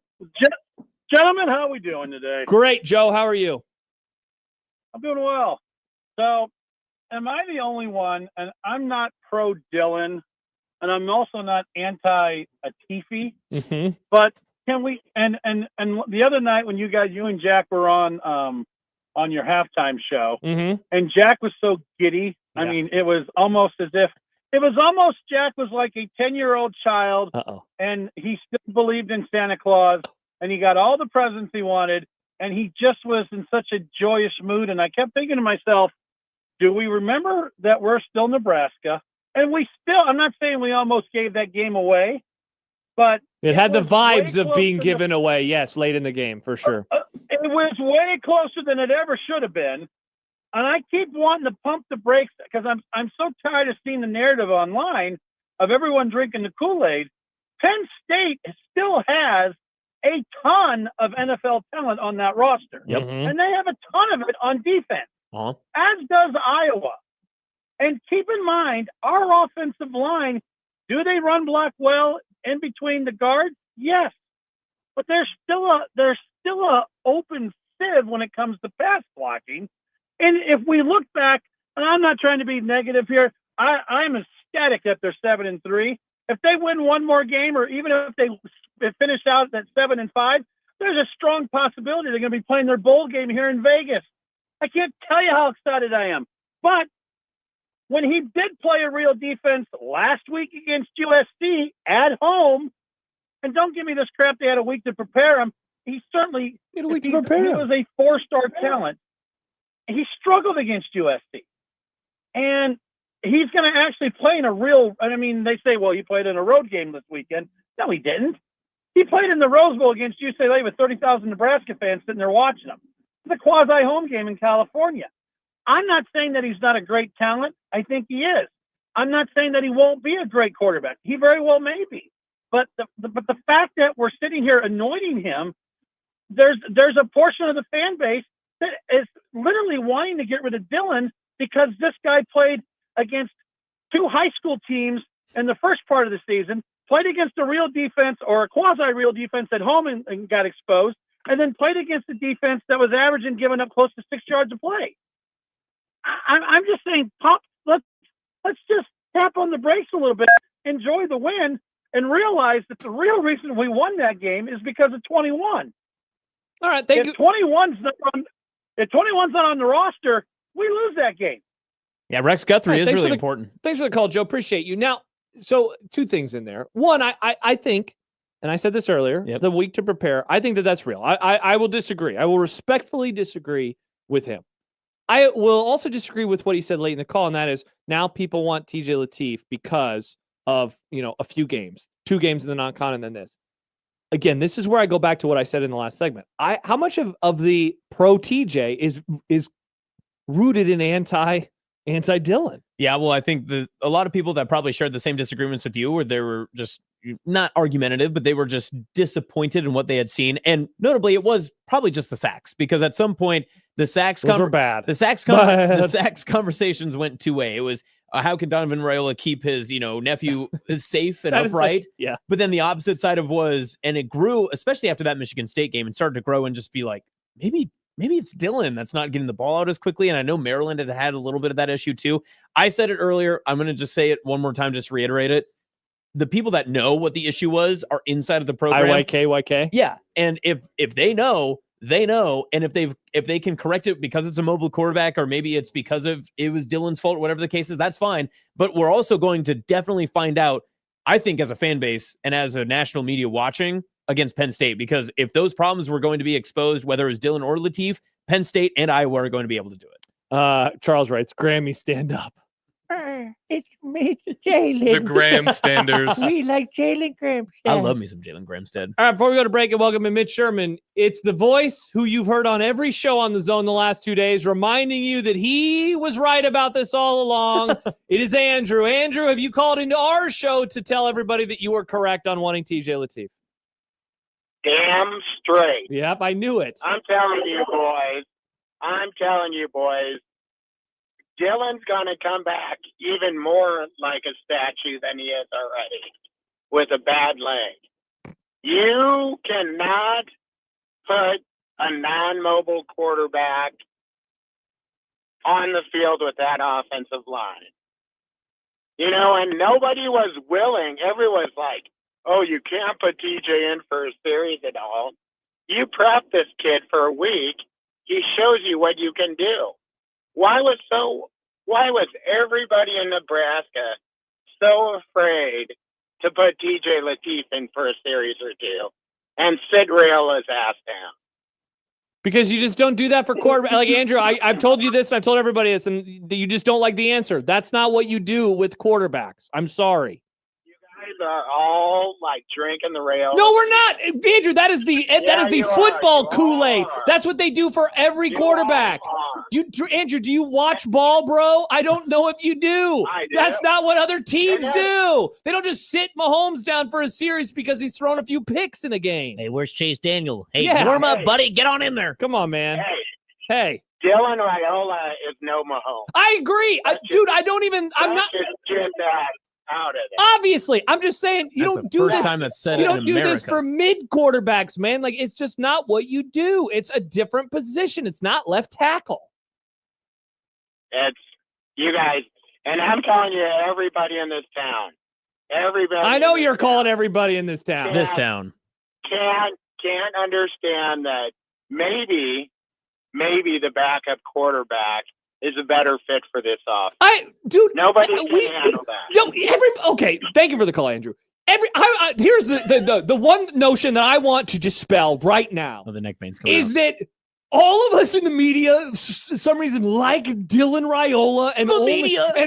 Gentlemen, how are we doing today? Great, Joe. How are you? I'm doing well. So, am I the only one? And I'm not pro Dylan, and I'm also not anti a TEEFIE. Mm-hmm. But can we? And the other night when you and Jack were on your halftime show, Mm-hmm. and Jack was so giddy. I Yeah. mean, it was almost as if Jack was like a 10-year-old child, and he still believed in Santa Claus, and he got all the presents he wanted, and he just was in such a joyous mood. And I kept thinking to myself, do we remember that we're still Nebraska? And I'm not saying we almost gave that game away, but It had the was way vibes of closer being to- given away, yes, late in the game, for sure. it was way closer than it ever should have been. And I keep wanting to pump the brakes because I'm so tired of seeing the narrative online of everyone drinking the Kool-Aid. Penn State still has a ton of NFL talent on that roster. Yep. And they have a ton of it on defense, Uh-huh. as does Iowa. And keep in mind, our offensive line, do they run block well in between the guards? Yes. But there's still a open sieve when it comes to pass blocking. And if we look back, and I'm not trying to be negative here, I'm ecstatic that they're 7-3. If they win one more game, or even if they finish out at 7-5, there's a strong possibility they're going to be playing their bowl game here in Vegas. I can't tell you how excited I am. But when he did play a real defense last week against USC at home, and don't give me this crap, they had a week to prepare him. He certainly he was a 4-star talent. He struggled against USC. And he's going to actually play in a real, I mean, they say, well, he played in a road game this weekend. No, he didn't. He played in the Rose Bowl against UCLA with 30,000 Nebraska fans sitting there watching him. It's a quasi-home game in California. I'm not saying that he's not a great talent. I think he is. I'm not saying that he won't be a great quarterback. He very well may be. But the fact that we're sitting here anointing him, there's a portion of the fan base that is literally wanting to get rid of Dylan because this guy played against 2 high school teams in the first part of the season, played against a real defense or a quasi-real defense at home and got exposed, and then played against a defense that was averaging giving up close to 6 yards a play. I'm just saying, let's just tap on the brakes a little bit, enjoy the win, and realize that the real reason we won that game is because of 21. All right, thank you. If 21's not on the roster, we lose that game. Yeah, Rex Guthrie is Thanks really for the- important. Thanks for the call, Joe. Appreciate you. Now, so 2 things in there. One, I think, and I said this earlier, the week to prepare, I think that's real. I will disagree. I will respectfully disagree with him. I will also disagree with what he said late in the call, and that is now people want TJ Lateef because of, a few games, 2 games in the non-con and then this. Again, this is where I go back to what I said in the last segment. How much of the pro TJ is rooted in anti-Dylan? Yeah, well, I think a lot of people that probably shared the same disagreements with you, where they were just not argumentative, but they were just disappointed in what they had seen. And notably, it was probably just the sacks, because at some point the sacks were bad. The sacks conversations went 2-way. It was how can Donovan Raiola keep his nephew safe and upright? Yeah. But then the opposite side and it grew, especially after that Michigan State game, and started to grow and just be like, maybe it's Dylan that's not getting the ball out as quickly. And I know Maryland had a little bit of that issue too. I said it earlier. I'm going to just say it one more time, just reiterate it. The people that know what the issue was are inside of the program. IYK. Yeah. And if they know, they know. And if they can correct it because it's a mobile quarterback, or maybe it's because it was Dylan's fault, whatever the case is, that's fine. But we're also going to definitely find out, I think, as a fan base and as a national media watching, against Penn State, because if those problems were going to be exposed, whether it was Dylan or Lateef, Penn State and Iowa are going to be able to do it. Charles writes, Grammy, stand up. It's Jalen. The Graham Standers. We like Jalen Graham. I love me some Jalen Gramstead. All right, before we go to break and welcome in Mitch Sherman, it's the voice who you've heard on every show on the Zone the last 2 days, reminding you that he was right about this all along. It is Andrew. Andrew, have you called into our show to tell everybody that you were correct on wanting TJ Lateef? Damn straight. Yep, I knew it. I'm telling you, boys. Dylan's going to come back even more like a statue than he is already with a bad leg. You cannot put a non-mobile quarterback on the field with that offensive line. And nobody was willing. Everyone's like, oh, you can't put TJ in for a series at all. You prep this kid for a week. He shows you what you can do. Why was everybody in Nebraska so afraid to put TJ Lateef in for a series or 2 and sit Raiola's ass down? Because you just don't do that for quarterback. Like, Andrew, I've told you this, and I've told everybody this, and you just don't like the answer. That's not what you do with quarterbacks. I'm sorry. Are all like drinking the rail. No, we're not, Andrew. That is the football Kool-Aid. That's what they do for every quarterback. Andrew, do you watch ball, bro? I don't know if you do. That's not what other teams do. They don't just sit Mahomes down for a series because he's thrown a few picks in a game. Hey, where's Chase Daniel? Hey, warm up, buddy. Get on in there. Come on, man. Hey. Dylan Raiola is no Mahomes. I agree, dude. I'm not. Get that out of it. Obviously, I'm just saying you don't do this. Time that's said you in don't do this America. for mid quarterbacks, man. Like, it's just not what you do. It's a different position. It's not left tackle. It's you guys, and I'm telling you, everybody in this town, everybody. I know you're calling everybody in this town. Can't understand that maybe the backup quarterback is a better fit for this offense. Nobody can handle that. Okay, thank you for the call, Andrew. Here's the one notion that I want to dispel right now. The neck veins coming is out. that all of us in the media, for some reason, like Dylan Raiola and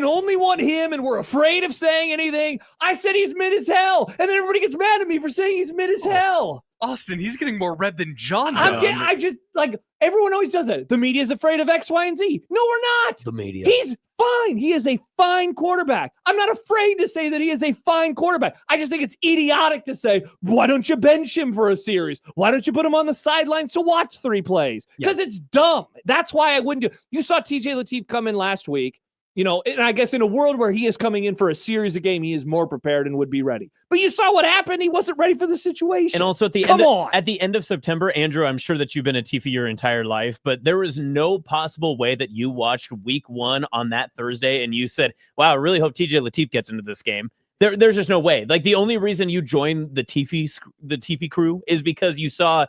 only want him, and we're afraid of saying anything. I said he's mid as hell, and then everybody gets mad at me for saying he's mid as hell. Austin, he's getting more red than John I'm does. I just like everyone always does that. The media is afraid of X, Y, and Z. No, we're not. The media. He's fine. He is a fine quarterback. I'm not afraid to say that he is a fine quarterback. I just think it's idiotic to say, why don't you bench him for a series? Why don't you put him on the sidelines to watch 3 plays? Because it's dumb. That's why I wouldn't do. You saw TJ Lateef come in last week. You know, and I guess in a world where he is coming in for a series of game, he is more prepared and would be ready. But you saw what happened. He wasn't ready for the situation. And also at the end of September, Andrew, I'm sure that you've been a TEEFie your entire life, but there was no possible way that you watched week 1 on that Thursday and you said, wow, I really hope TJ Lateef gets into this game. There's just no way. Like the only reason you joined the TEEFie crew is because you saw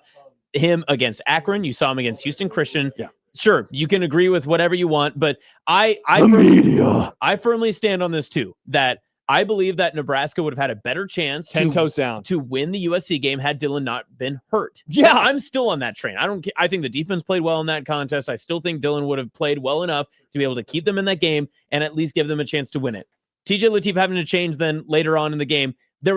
him against Akron, you saw him against Houston Christian. Yeah. Sure, you can agree with whatever you want, but I firmly stand on this too, that I believe that Nebraska would have had a better chance 10 toes down to win the USC game had Dylan not been hurt. Yeah. I'm still on that train. I think the defense played well in that contest. I still think Dylan would have played well enough to be able to keep them in that game and at least give them a chance to win it. TJ Lateef having to change then later on in the game, there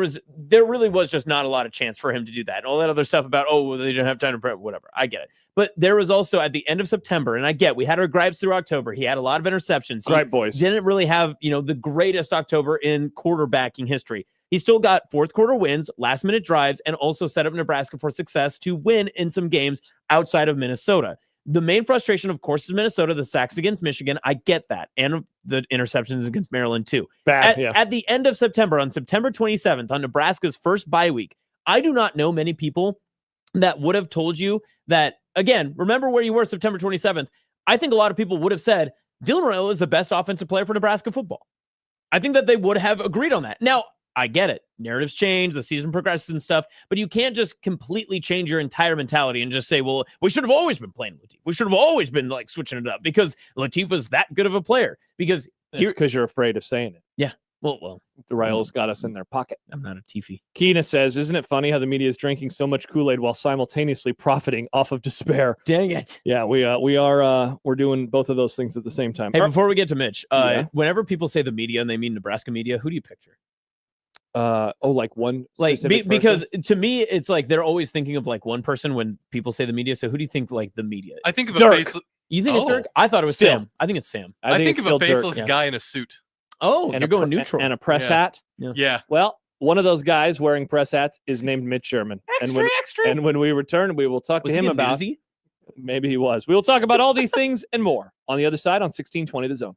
really was just not a lot of chance for him to do that. And all that other stuff about, they didn't have time to prep, whatever. I get it. But there was also at the end of September, and we had our gripes through October. He had a lot of interceptions. Right, boys. Didn't really have, the greatest October in quarterbacking history. He still got fourth quarter wins, last minute drives, and also set up Nebraska for success to win in some games outside of Minnesota. The main frustration, of course, is Minnesota, the sacks against Michigan. I get that. And the interceptions against Maryland, too. At the end of September, on September 27th, on Nebraska's first bye week, I do not know many people that would have told you that, again, remember where you were September 27th. I think a lot of people would have said, Dylan Morello is the best offensive player for Nebraska football. I think that they would have agreed on that. Now, I get it. Narratives change, the season progresses and stuff, but you can't just completely change your entire mentality and just say, well, we should have always been playing Lateef. We should have always been like switching it up because Lateef was that good of a player. Because you're afraid of saying it. Yeah. Well, the Royals got us in their pocket. I'm not a TEEFie. Keena says, isn't it funny how the media is drinking so much Kool-Aid while simultaneously profiting off of despair? Dang it. Yeah, we're doing both of those things at the same time. Hey, before we get to Mitch, whenever people say the media and they mean Nebraska media, who do you picture? Like one because to me it's like they're always thinking of like one person when people say the media. So who do you think like the media? I think of Dirk. a faceless. You think it's Dirk? I thought it was Sam. I think it's Sam. I think of a faceless Dirk. guy in a suit. Oh, and you're going neutral and a press hat. Yeah. Well, one of those guys wearing press hats is named Mitch Sherman. Extra. And when we return, we will talk to him about. Newsy? Maybe he was. We will talk about all these things and more on the other side on 1620 The Zone.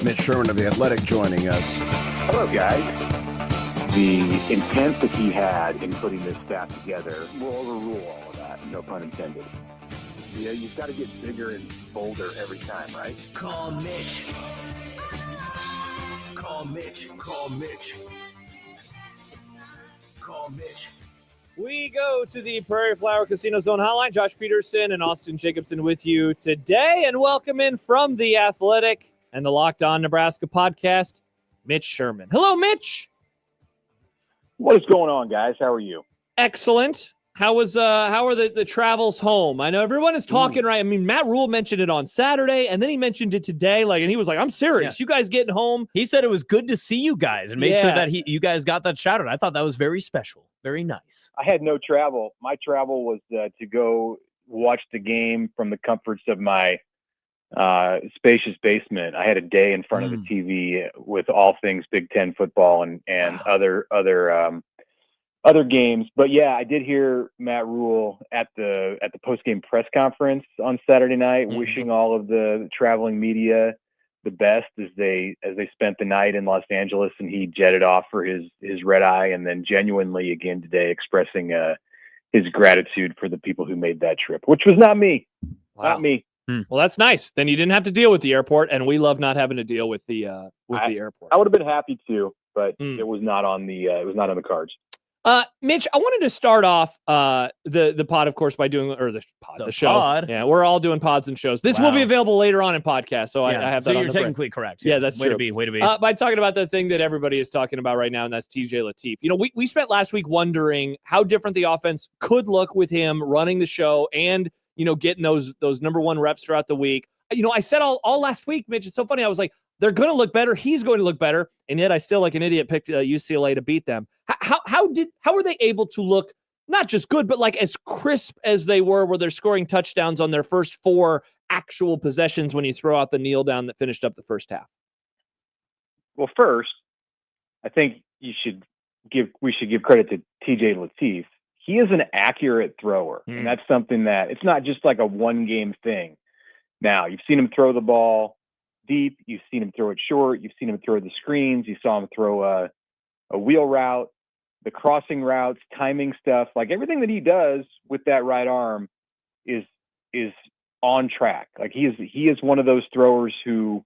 Mitch Sherman of The Athletic joining us. Hello, guys. The intent that he had in putting this staff together will overrule all of that, no pun intended. Yeah, you've got to get bigger and bolder every time, right? Call Mitch. Call Mitch. Call Mitch. Call Mitch. We go to the Prairie Flower Casino Zone hotline. Josh Peterson and Austin Jacobson with you today, and welcome in from The Athletic and the Locked On Nebraska podcast, Mitch Sherman. Hello, Mitch. What is going on, guys? How are you? Excellent. How are the travels home? I know everyone is talking, right? I mean, Matt Rule mentioned it on Saturday, and then he mentioned it today. And he was like, "I'm serious. Yeah. You guys getting home?" He said it was good to see you guys and make sure that you guys got that shout out. I thought that was very special, very nice. I had no travel. My travel was to go watch the game from the comforts of my spacious basement. I had a day in front of the TV with all things Big Ten football and other games. But yeah, I did hear Matt Rule at the post-game press conference on Saturday night, wishing all of the traveling media the best as they spent the night in Los Angeles, and he jetted off for his red eye, and then genuinely again today expressing his gratitude for the people who made that trip, which was not me. Wow. Not me. Well, that's nice. Then you didn't have to deal with the airport, and we love not having to deal with the airport. I would have been happy to, but it was not on the cards. Mitch, I wanted to start off the pod, of course, by doing the show. Pod. Yeah, we're all doing pods and shows. This will be available later on in podcast, so I have that. So you're technically correct. Yeah, that's true. Way to be. By talking about the thing that everybody is talking about right now, and that's TJ Lateef. You know, we spent last week wondering how different the offense could look with him running the show and getting those number one reps throughout the week. I said all last week, Mitch. It's so funny. I was like, they're going to look better. He's going to look better. And yet I still, like an idiot, picked UCLA to beat them. How were they able to look not just good, but like as crisp as they were, where they're scoring touchdowns on their first 4 actual possessions when you throw out the kneel down that finished up the first half? Well, first, I think we should give credit to TJ Lateef. He is an accurate thrower. And that's something that it's not just like a one game thing. Now, you've seen him throw the ball deep. You've seen him throw it short. You've seen him throw the screens. You saw him throw a wheel route, the crossing routes, timing stuff. Like everything that he does with that right arm is on track. Like he is one of those throwers who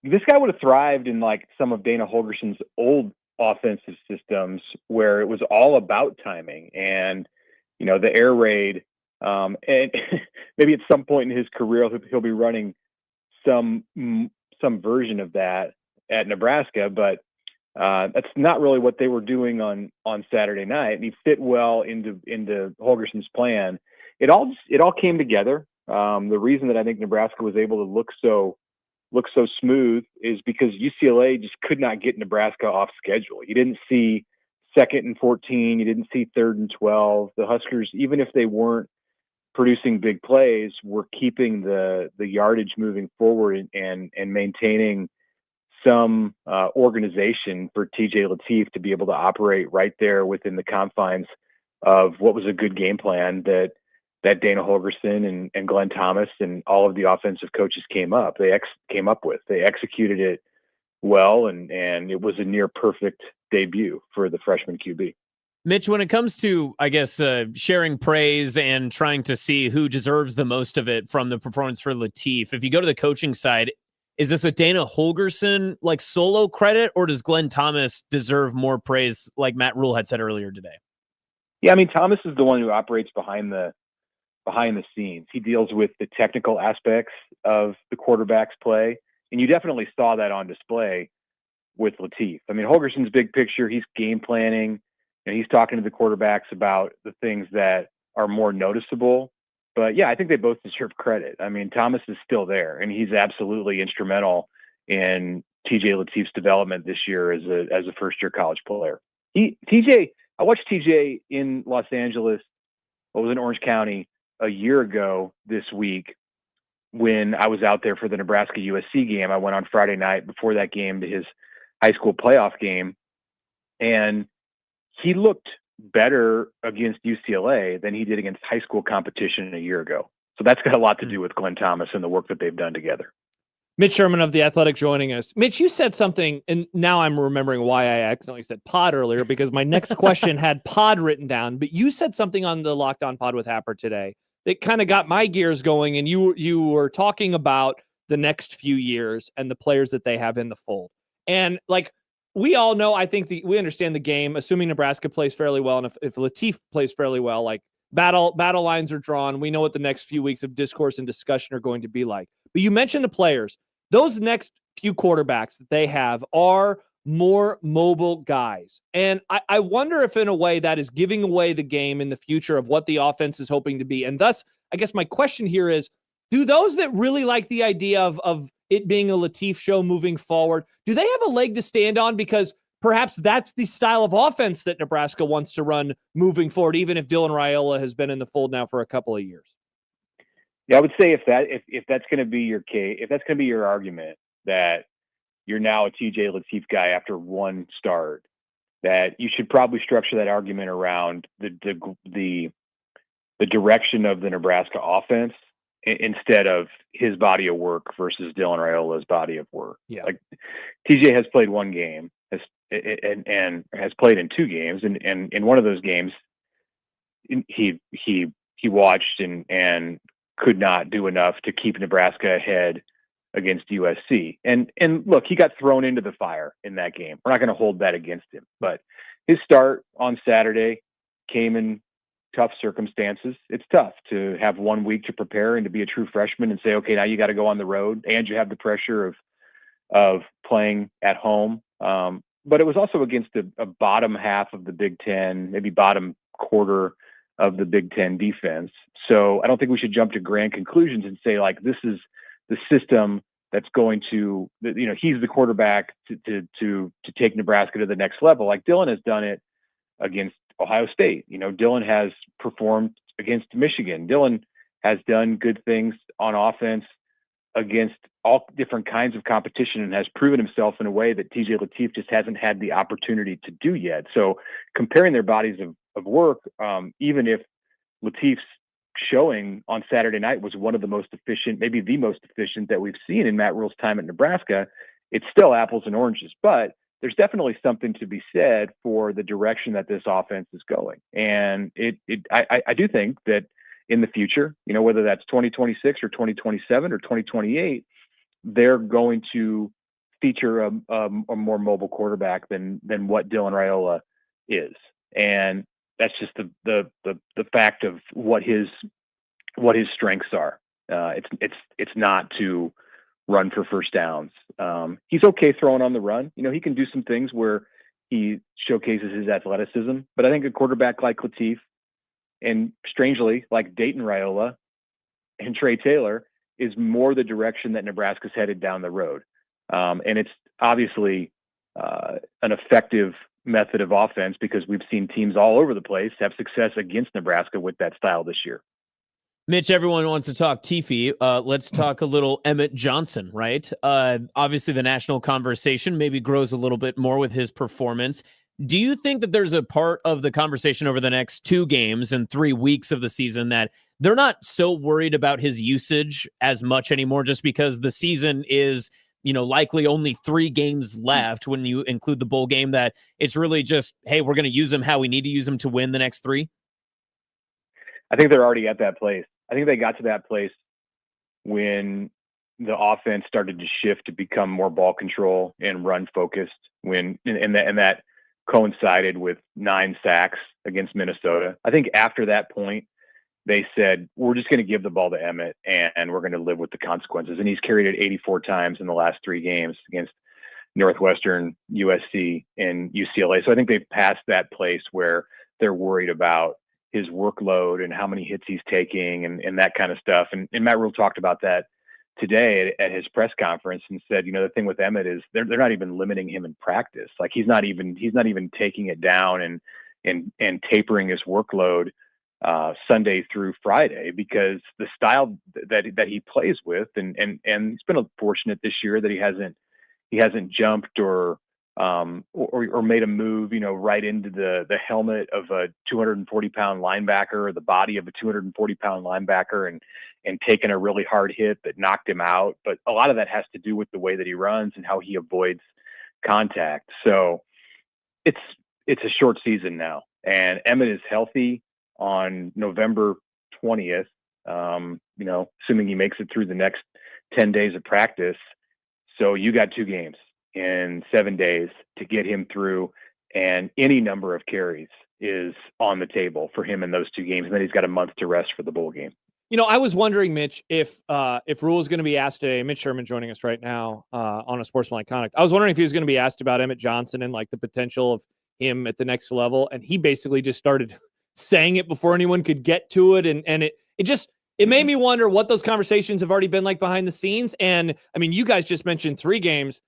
this guy would have thrived in like some of Dana Holgerson's old offensive systems where it was all about timing and the air raid. And maybe at some point in his career he'll be running some version of that at Nebraska, but that's not really what they were doing on Saturday night. And he fit well into Holgerson's plan. It all came together. The reason that I think Nebraska was able to look so smooth is because UCLA just could not get Nebraska off schedule. You didn't see 2nd and 14. You didn't see 3rd and 12. The Huskers, even if they weren't producing big plays, were keeping the yardage moving forward and maintaining some organization for TJ Lateef to be able to operate right there within the confines of what was a good game plan that Dana Holgerson and Glenn Thomas and all of the offensive coaches came up with. They executed it well, and it was a near perfect debut for the freshman QB. Mitch, when it comes to, I guess, sharing praise and trying to see who deserves the most of it from the performance for Lateef, if you go to the coaching side, is this a Dana Holgerson like solo credit, or does Glenn Thomas deserve more praise, like Matt Rule had said earlier today? Yeah, I mean, Thomas is the one who operates behind the scenes. He deals with the technical aspects of the quarterback's play, and you definitely saw that on display with Lateef. I mean, Holgerson's big picture, he's game planning, and he's talking to the quarterbacks about the things that are more noticeable. But yeah, I think they both deserve credit. I mean, Thomas is still there, and he's absolutely instrumental in TJ Lateef's development this year as a first-year college player. I watched TJ in Los Angeles. I was in Orange County a year ago this week when I was out there for the Nebraska USC game. I went on Friday night before that game to his high school playoff game, and he looked better against UCLA than he did against high school competition a year ago. So that's got a lot to do with Glenn Thomas and the work that they've done together. Mitch Sherman of The Athletic joining us. Mitch, you said something, and now I'm remembering why I accidentally said pod earlier because my next question had pod written down, but you said something on the Locked On Pod with Happer today that kind of got my gears going, and you were talking about the next few years and the players that they have in the fold. And like we all know, I think we understand the game, assuming Nebraska plays fairly well, and if Latif plays fairly well, like battle lines are drawn. We know what the next few weeks of discourse and discussion are going to be like. But you mentioned the players. Those next few quarterbacks that they have are more mobile guys. And I wonder if in a way that is giving away the game in the future of what the offense is hoping to be. And thus, I guess my question here is, do those that really like the idea of it being a Latif show moving forward, do they have a leg to stand on? Because perhaps that's the style of offense that Nebraska wants to run moving forward, even if Dylan Raiola has been in the fold now for a couple of years. Yeah, I would say if that's going to be your case, if that's going to be your argument that you're now a TJ Latif guy after one start, that you should probably structure that argument around the direction of the Nebraska offense instead of his body of work versus Dylan Raiola's body of work. Yeah, like TJ has played one game, and has played in two games, and in one of those games, he watched and could not do enough to keep Nebraska ahead against USC. And look, he got thrown into the fire in that game. We're not going to hold that against him, but his start on Saturday came in tough circumstances. It's tough to have 1 week to prepare and to be a true freshman and say, okay, now you got to go on the road, and you have the pressure of playing at home. But it was also against a bottom half of the Big Ten, maybe bottom quarter of the Big Ten defense. So I don't think we should jump to grand conclusions and say, like, this is the system that's going to, he's the quarterback to take Nebraska to the next level. Like Dylan has done it against Ohio State. Dylan has performed against Michigan. Dylan has done good things on offense against all different kinds of competition and has proven himself in a way that TJ Latif just hasn't had the opportunity to do yet. So comparing their bodies of work, even if Latif's showing on Saturday night was one of the most efficient, maybe the most efficient that we've seen in Matt Rule's time at Nebraska, it's still apples and oranges. But there's definitely something to be said for the direction that this offense is going. And I do think that in the future, whether that's 2026 or 2027 or 2028, they're going to feature a more mobile quarterback than what Dylan Raiola is. And that's just the fact of what his strengths are. It's not to run for first downs. He's okay throwing on the run. He can do some things where he showcases his athleticism, but I think a quarterback like Latif and strangely like Dayton Raiola and Trey Taylor is more the direction that Nebraska's headed down the road. And it's obviously an effective method of offense because we've seen teams all over the place have success against Nebraska with that style this year. Mitch, everyone wants to talk TEEFIE. Let's talk a little Emmett Johnson, right? Obviously, the national conversation maybe grows a little bit more with his performance. Do you think that there's a part of the conversation over the next 2 games and 3 weeks of the season that they're not so worried about his usage as much anymore just because the season is, likely only 3 games left when you include the bowl game, that it's really just, hey, we're going to use him how we need to use him to win the next 3? I think they're already at that place. I think they got to that place when the offense started to shift to become more ball control and run focused, and that coincided with 9 sacks against Minnesota. I think after that point, they said, we're just going to give the ball to Emmett and we're going to live with the consequences. And he's carried it 84 times in the last 3 games against Northwestern, USC, and UCLA. So I think they've passed that place where they're worried about his workload and how many hits he's taking and that kind of stuff. And Matt Rule talked about that today at his press conference and said, the thing with Emmett is they're not even limiting him in practice. Like he's not even taking it down and tapering his workload Sunday through Friday because the style that he plays with and he's been fortunate this year that he hasn't jumped or or made a move, right into the helmet of a 240-pound linebacker or the body of a 240-pound linebacker and taken a really hard hit that knocked him out. But a lot of that has to do with the way that he runs and how he avoids contact. So it's a short season now, and Emmett is healthy on November 20th. Assuming he makes it through the next 10 days of practice. So you got 2 games in 7 days to get him through, and any number of carries is on the table for him in those 2 games. And then he's got a month to rest for the bowl game. I was wondering, Mitch, if Rule is going to be asked today. Mitch Sherman joining us right now on Unsportsmanlike Conduct. I was wondering if he was going to be asked about Emmett Johnson and like the potential of him at the next level, and he basically just started saying it before anyone could get to it, and it made me wonder what those conversations have already been like behind the scenes. And I mean, you guys just mentioned 3 games.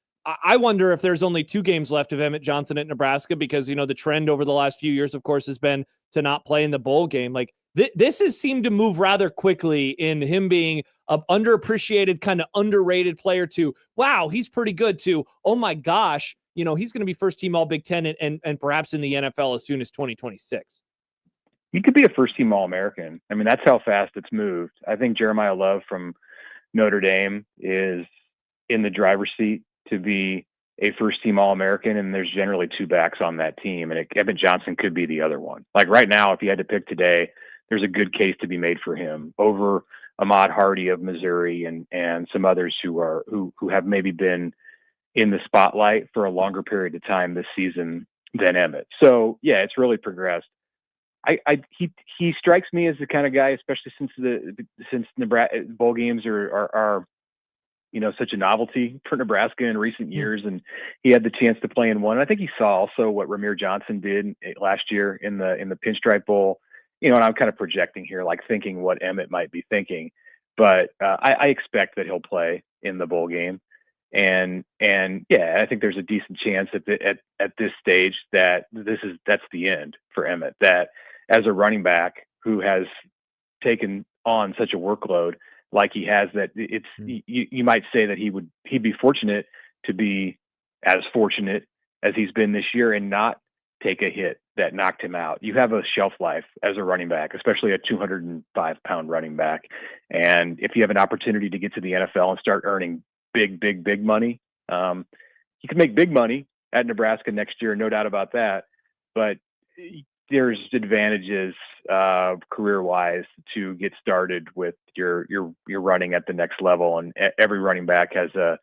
I wonder if there's only 2 games left of Emmett Johnson at Nebraska, because the trend over the last few years, of course, has been to not play in the bowl game. Like this has seemed to move rather quickly in him being an underappreciated, kind of underrated player to, wow, he's pretty good, to, oh my gosh, he's going to be first team all Big Ten and perhaps in the NFL as soon as 2026. He could be a first team All-American. I mean, that's how fast it's moved. I think Jeremiah Love from Notre Dame is in the driver's seat to be a first team All-American, and there's generally 2 backs on that team, and Emmett Johnson could be the other one. Like right now, if you had to pick today, there's a good case to be made for him over Ahmad Hardy of Missouri and some others who have maybe been in the spotlight for a longer period of time this season than Emmett. So yeah, it's really progressed. He strikes me as the kind of guy, especially since Nebraska bowl games are such a novelty for Nebraska in recent years, and he had the chance to play in one. And I think he saw also what Ramir Johnson did last year in the Pinstripe Bowl. And I'm kind of projecting here, like thinking what Emmett might be thinking, but I expect that he'll play in the bowl game, and yeah, I think there's a decent chance at this stage that that's the end for Emmett. That as a running back who has taken on such a workload like he has, that it's you might say that he'd be fortunate to be as fortunate as he's been this year and not take a hit that knocked him out. You have a shelf life as a running back, especially a 205-pound running back. And if you have an opportunity to get to the NFL and start earning big money, you can make big money at Nebraska next year, no doubt about that. But there's advantages career-wise to get started with your running at the next level, and every running back has a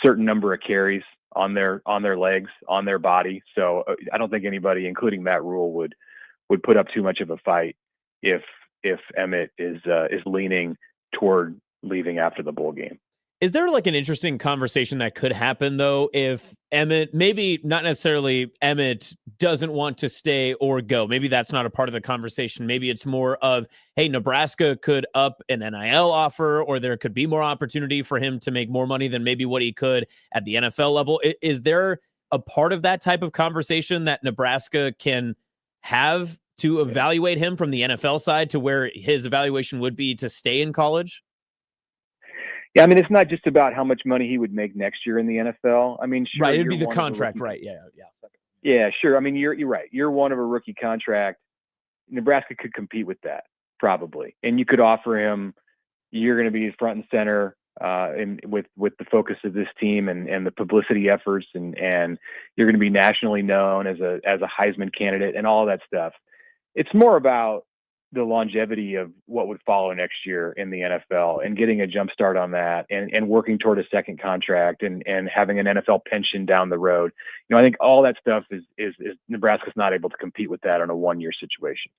certain number of carries on their legs, on their body. So I don't think anybody, including Matt Rule, would put up too much of a fight if Emmett is leaning toward leaving after the bowl game. Is there like an interesting conversation that could happen though if Emmett, maybe not necessarily Emmett doesn't want to stay or go? Maybe that's not a part of the conversation. Maybe it's more of, hey, Nebraska could up an NIL offer, or there could be more opportunity for him to make more money than maybe what he could at the NFL level. Is there a part of that type of conversation that Nebraska can have to evaluate him from the NFL side to where his evaluation would be to stay in college? Yeah, I mean, it's not just about how much money he would make next year in the NFL. I mean, sure, right, it'd be the contract, right? Yeah, sure. I mean, you're right. You're one of a rookie contract. Nebraska could compete with that probably, and you could offer him. You're going to be front and center with the focus of this team and the publicity efforts, and you're going to be nationally known as a Heisman candidate and all that stuff. It's more about the longevity of what would follow next year in the NFL and getting a jump start on that and working toward a second contract and having an NFL pension down the road. I think all that stuff is Nebraska's not able to compete with that on a 1-year situation.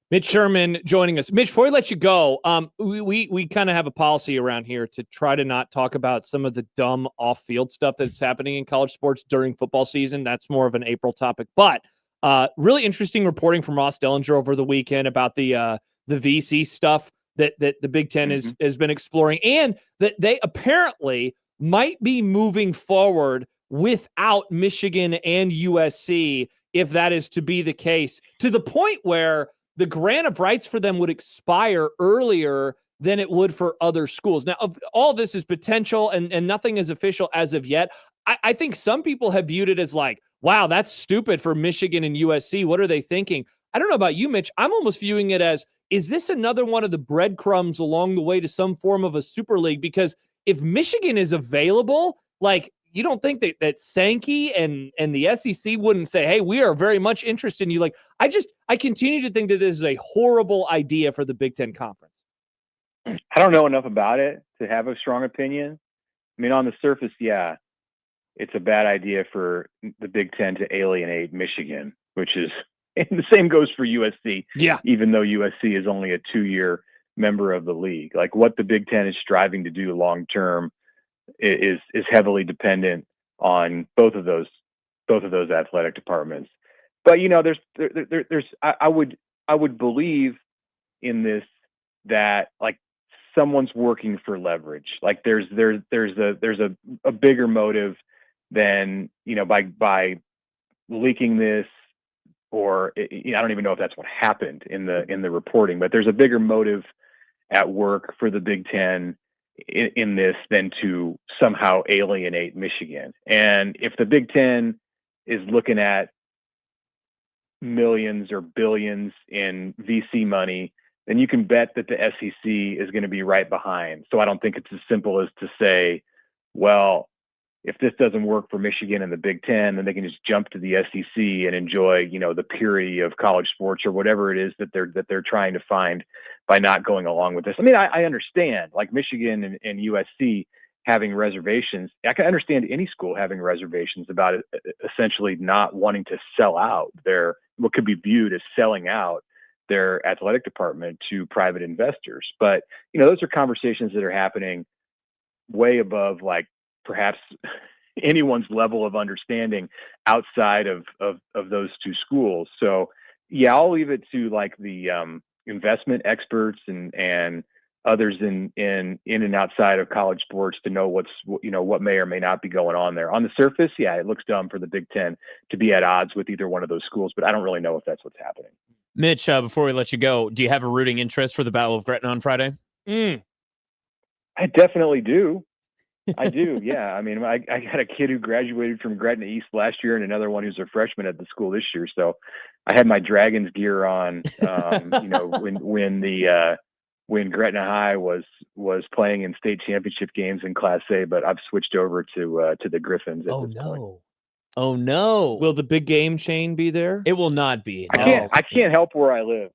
Mitch Sherman joining us. Mitch, before we let you go, we kind of have a policy around here to try to not talk about some of the dumb off-field stuff that's happening in college sports during football season. That's more of an April topic, but really interesting reporting from Ross Dellinger over the weekend about the VC stuff that the Big Ten has been exploring, and that they apparently might be moving forward without Michigan and USC, if that is to be the case, to the point where the grant of rights for them would expire earlier than it would for other schools. Now, all this is potential and nothing is official as of yet. I think some people have viewed it as like, wow, that's stupid for Michigan and USC. What are they thinking? I don't know about you, Mitch. I'm almost viewing it as, is this another one of the breadcrumbs along the way to some form of a super league? Because if Michigan is available, like, you don't think that Sankey and the SEC wouldn't say, hey, we are very much interested in you. Like, I continue to think that this is a horrible idea for the Big Ten Conference. I don't know enough about it to have a strong opinion. I mean, on the surface, yeah, it's a bad idea for the Big Ten to alienate Michigan, which is, and the same goes for USC. Yeah. Even though USC is only a 2-year member of the league, like what the Big Ten is striving to do long term is heavily dependent on both of those athletic departments. But I would believe in this, that like someone's working for leverage. Like there's a bigger motive than, by leaking this, or I don't even know if that's what happened in the reporting, but there's a bigger motive at work for the Big Ten in this than to somehow alienate Michigan. And if the Big Ten is looking at millions or billions in VC money, then you can bet that the SEC is going to be right behind. So I don't think it's as simple as to say, well, if this doesn't work for Michigan and the Big Ten, then they can just jump to the SEC and enjoy, the purity of college sports or whatever it is that they're trying to find by not going along with this. I mean, I understand, like Michigan and USC having reservations. I can understand any school having reservations about it, essentially not wanting to sell out what could be viewed as selling out their athletic department to private investors. But, those are conversations that are happening way above, like, perhaps anyone's level of understanding outside of those two schools. So yeah, I'll leave it to like the investment experts and others in and outside of college sports to know what may or may not be going on there. On the surface, yeah, it looks dumb for the Big Ten to be at odds with either one of those schools, but I don't really know if that's what's happening. Mitch, before we let you go, do you have a rooting interest for the Battle of Gretna on Friday? I definitely do. I do. Yeah. I mean, I got a kid who graduated from Gretna East last year and another one who's a freshman at the school this year. So I had my Dragons gear on, when Gretna High was playing in state championship games in Class A, but I've switched over to the Griffins. Oh no. Will the big game chain be there? It will not be. I can't help where I live.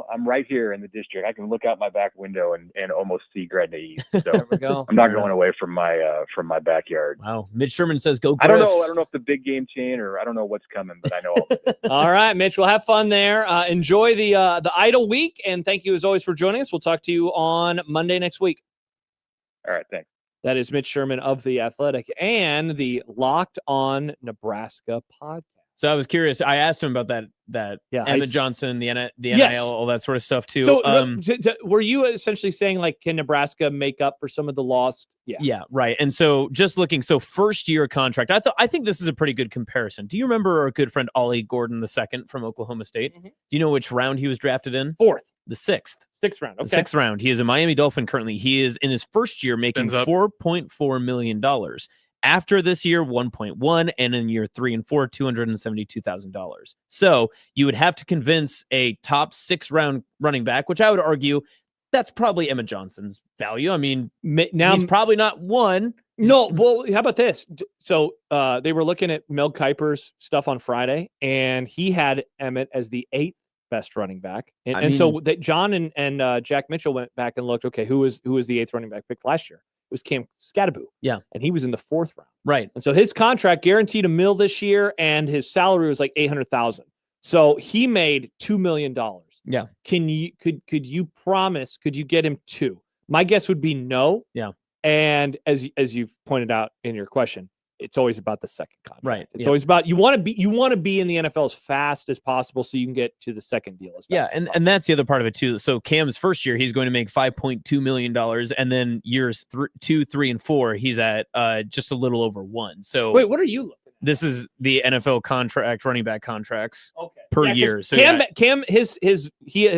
I'm right here in the district. I can look out my back window and almost see Gretna East. So there we go. I'm not going away from my backyard. Wow. Mitch Sherman says go Griffs. I don't know if the big game chain or I don't know what's coming, but I know all of it. All right, Mitch, we'll have fun there. Enjoy the idle week, and thank you as always for joining us. We'll talk to you on Monday next week. All right, thanks. That is Mitch Sherman of The Athletic and the Locked On Nebraska podcast. So I was curious. I asked him about that Emmett Johnson, the NIL, Yes. all that sort of stuff too. So were you essentially saying, like, can Nebraska make up for some of the lost? Yeah, right. And so just looking, first year contract. I think this is a pretty good comparison. Do you remember our good friend Ollie Gordon II from Oklahoma State? Mm-hmm. Do you know which round he was drafted in? Fourth. The sixth. Sixth round. Okay. The sixth round. He is a Miami Dolphin currently. He is in his first year making $4.4 million. After this year, 1.1, and in year 3 and 4, $272,000. So you would have to convince a top 6 round running back, which I would argue that's probably Emmett Johnson's value. I mean, now he's probably not one. No, well, how about this? So they were looking at Mel Kiper's stuff on Friday, and he had Emmett as the 8th best running back. And so that John and Jack Mitchell went back and looked, okay, who was the 8th running back picked last year? It was Cam Scadaboo. Yeah. And he was in the 4th round. Right. And so his contract guaranteed $1 million this year, and his salary was like $800,000. So he made $2 million. Yeah. Could you get him 2? My guess would be no. Yeah. And as you've pointed out in your question, it's always about the second contract. Right. It's always about you want to be in the NFL as fast as possible so you can get to the second deal as fast as possible. And that's the other part of it too. So Cam's first year, he's going to make $5.2 million, and then years 2, 3, and 4, he's at just a little over 1. So wait, what are you looking at? This is the NFL contract, running back contracts Okay. per Yeah, 'cause year. So Cam, his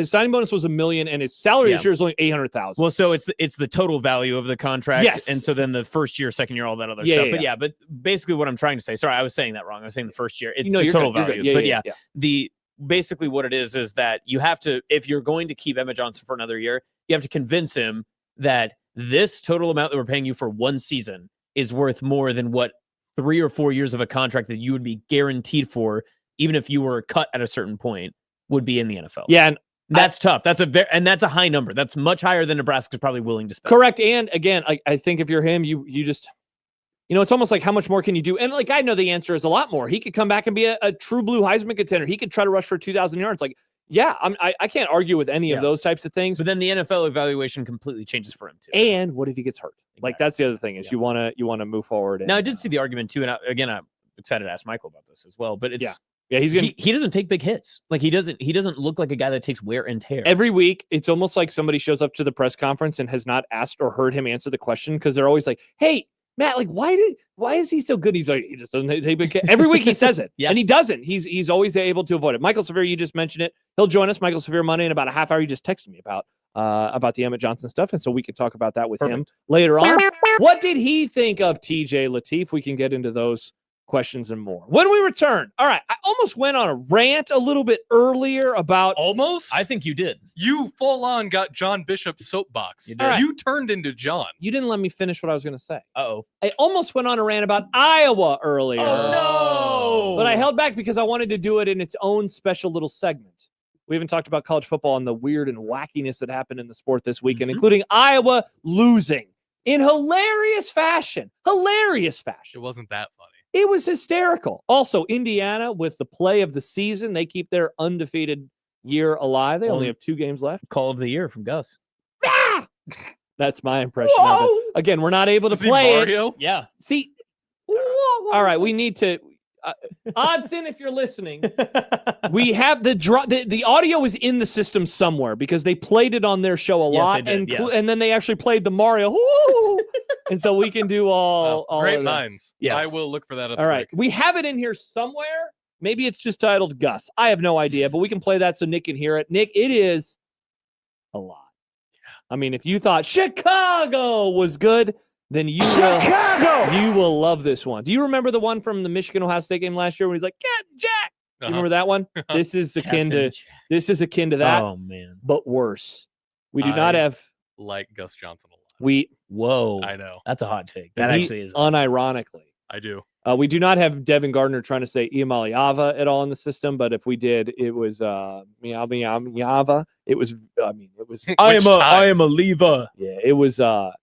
signing bonus was $1 million, and his salary this year is only $800,000. Well, so it's the total value of the contract. Yes. And so then the first year, second year, all that other Yeah, stuff. yeah, But basically what I'm trying to say, sorry, I was saying that wrong. I was saying the first year. It's No, the you're total good, you're value. good. But Yeah. the basically what it is that you have to, if you're going to keep Emmett Johnson for another year, you have to convince him that this total amount that we're paying you for one season is worth more than what 3 or 4 years of a contract that you would be guaranteed for, even if you were cut at a certain point, would be in the NFL. Yeah, and that's tough. That's a high number. That's much higher than Nebraska's probably willing to spend. Correct. And again, I think if you're him, you just, it's almost like how much more can you do? And like I know the answer is a lot more. He could come back and be a true blue Heisman contender. He could try to rush for 2,000 yards. Like, yeah, I can't argue with any of those types of things. But then the NFL evaluation completely changes for him too. And what if he gets hurt? Exactly. Like that's the other thing is you want to move forward. Now I did see the argument too, and I'm excited to ask Michael about this as well. But it's he doesn't take big hits. Like he doesn't look like a guy that takes wear and tear. Every week, it's almost like somebody shows up to the press conference and has not asked or heard him answer the question because they're always like, "Hey, Matt, like why is he so good?" He's like, he just doesn't take big hits. Every week he says it, and he doesn't. He's always able to avoid it. Michael Severe, you just mentioned it. He'll join us, Michael Severe, Monday in about a half hour. He just texted me about the Emmett Johnson stuff, and so we can talk about that with him later on. What did he think of TJ Lateef? We can get into those questions and more when we return. All right, I almost went on a rant a little bit earlier about almost. I think you did. You full on got John Bishop's soapbox. You turned into John. You didn't let me finish what I was going to say. Uh-oh. I almost went on a rant about Iowa earlier. Oh no! But I held back because I wanted to do it in its own special little segment. We haven't talked about college football and the weird and wackiness that happened in the sport this weekend, including Iowa losing in hilarious fashion. Hilarious fashion. It wasn't that funny. It was hysterical. Also, Indiana with the play of the season. They keep their undefeated year alive. They only have 2 games left. Call of the year from Gus. That's my impression of it. Again, we're not able to play Mario? it. Yeah. See, all right, we need to. Odson, if you're listening, we have the audio is in the system somewhere because they played it on their show a lot, and then they actually played the Mario, and so we can do all great of minds. Yes. I will look for that. At all the right, break. we have it in here somewhere. Maybe it's just titled Gus. I have no idea, but we can play that so Nick can hear it. Nick, it is a lot. I mean, if you thought Chicago was good, then you will love this one. Do you remember the one from the Michigan Ohio State game last year when he's like, Captain Jack? You remember that one? This is akin to that. Oh man. But worse. We do not have like Gus Johnson a lot. Whoa. I know. That's a hot take. That actually is unironically. I do. We do not have Devin Gardner trying to say Iamaliava at all in the system, but if we did, it was Miava. It was I am a lever. Yeah, it was rough.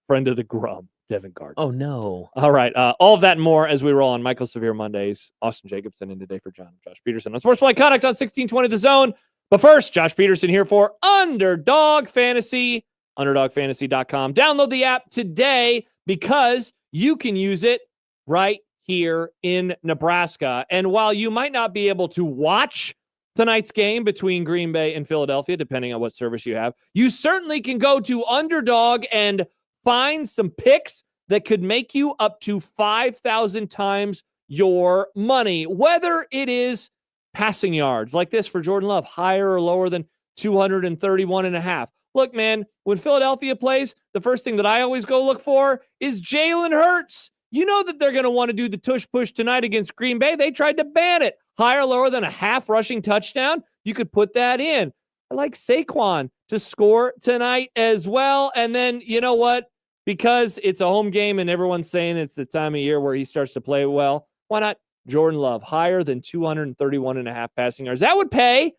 Friend of the Grum, Devin Gardner. Oh no. All right. All of that and more as we roll on Michael Severe Mondays. Austin Jacobson in today for Josh Peterson on Sportsmanlike Conduct on 1620 The Zone. But first, Josh Peterson here for Underdog Fantasy, underdogfantasy.com. Download the app today because you can use it right here in Nebraska. And while you might not be able to watch tonight's game between Green Bay and Philadelphia, depending on what service you have, you certainly can go to Underdog and find some picks that could make you up to 5,000 times your money, whether it is passing yards like this for Jordan Love, higher or lower than 231.5. Look, man, when Philadelphia plays, the first thing that I always go look for is Jalen Hurts. You know that they're going to want to do the tush push tonight against Green Bay. They tried to ban it. Higher or lower than a half rushing touchdown. You could put that in. I like Saquon to score tonight as well. And then, you know what? Because it's a home game and everyone's saying it's the time of year where he starts to play well, why not Jordan Love, higher than 231.5 passing yards? That would pay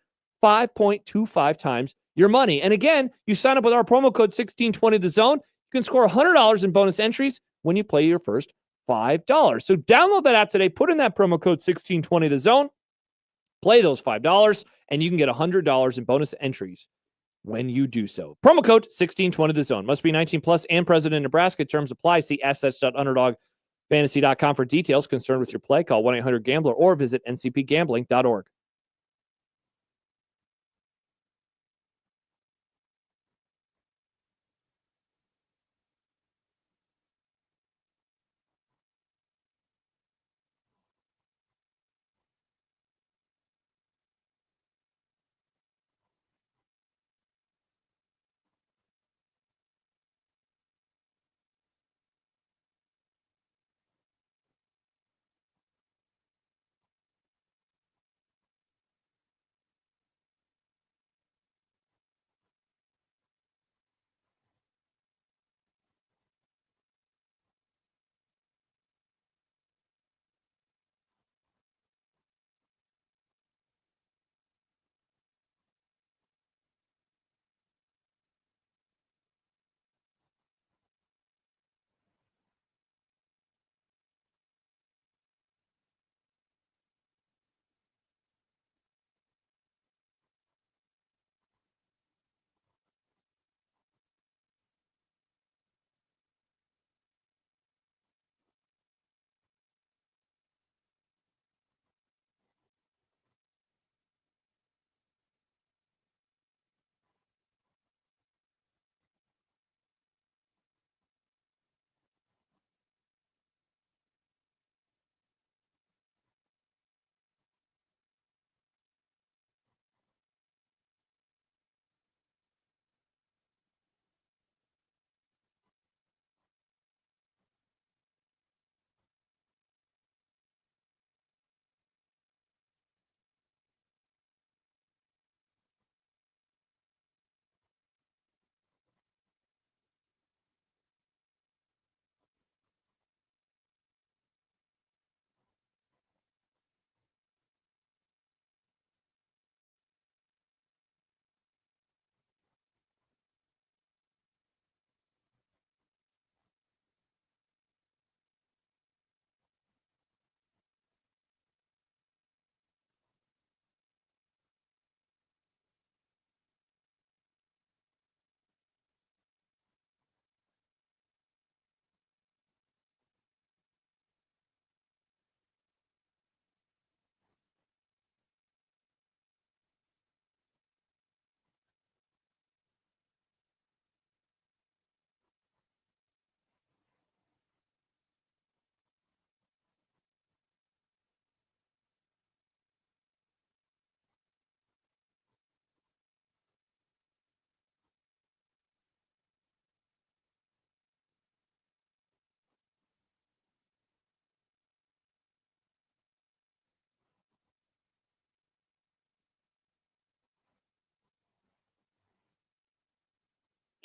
5.25 times your money. And again, you sign up with our promo code 1620TheZone. You can score $100 in bonus entries when you play your first $5. So download that app today, put in that promo code 1620TheZone, play those $5, and you can get $100 in bonus entries when you do so. Promo code 1620TheZone. Must be 18 plus and present in Nebraska. Terms apply. See assets.underdogfantasy.com for details. Concerned with your play, call 1-800-GAMBLER or visit ncpgambling.org.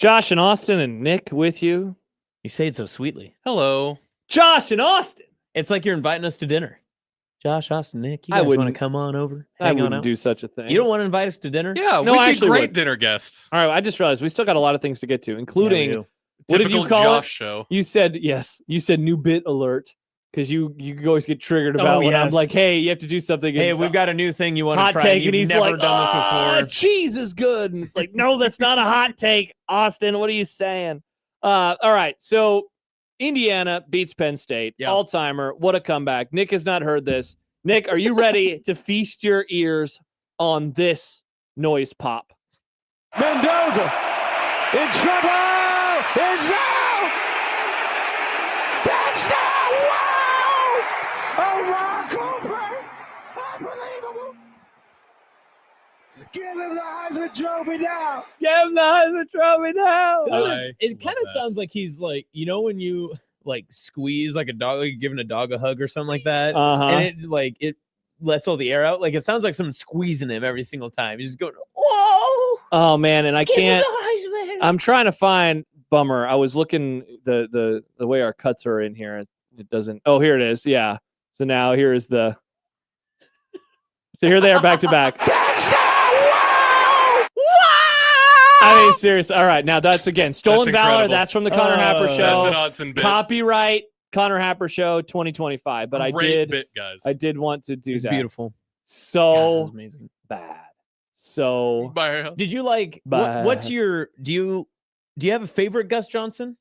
Josh and Austin and Nick with you. You say it so sweetly. Hello. Josh and Austin. It's like you're inviting us to dinner. Josh, Austin, Nick, you I guys want to wouldn't- come on over? I Hang on wouldn't out? do such a thing. You don't want to invite us to dinner? Yeah, No, I we'd be actually great would. dinner guests. All right, I just realized we still got a lot of things to get to, including do. what did you Typical call Josh it? show. You said yes. You said new bit alert because you always get triggered about when I'm yes. like, hey, you have to do something. Hey, and- we've got a new thing you want to hot try. take, You've and he's never like, done this before. cheese is good, and it's like, no, that's not a hot take, Austin. What are you saying? All right, so Indiana beats Penn State, all timer. What a comeback! Nick has not heard this. Nick, are you ready to feast your ears on this noise pop? Mendoza in trouble. It's out. Touchdown! Wow! A miracle play. Unbelievable. Give him the Heisman Trophy now. Give him the Heisman Trophy now. It kind of sounds like he's like, you know, when you like squeeze like a dog, like you're giving a dog a hug or something like that, and it lets all the air out. Like it sounds like someone squeezing him every single time. He's just going, whoa! Oh man, and I Give him can't. the Heisman. I'm trying to find bummer. I was looking the way our cuts are in here. It doesn't. Oh, here it is. Yeah. So now here is the. So here they are back to back. I mean, seriously. All right, now that's again stolen valor. incredible. That's from the Connor Happer show. That's an Odson bit. Copyright Connor Happer show 2025. But Great bit, guys. I did want to do It's that. beautiful. So That's amazing. bad. So Did you like? Bad. What's your? Do you have a favorite Gus Johnson?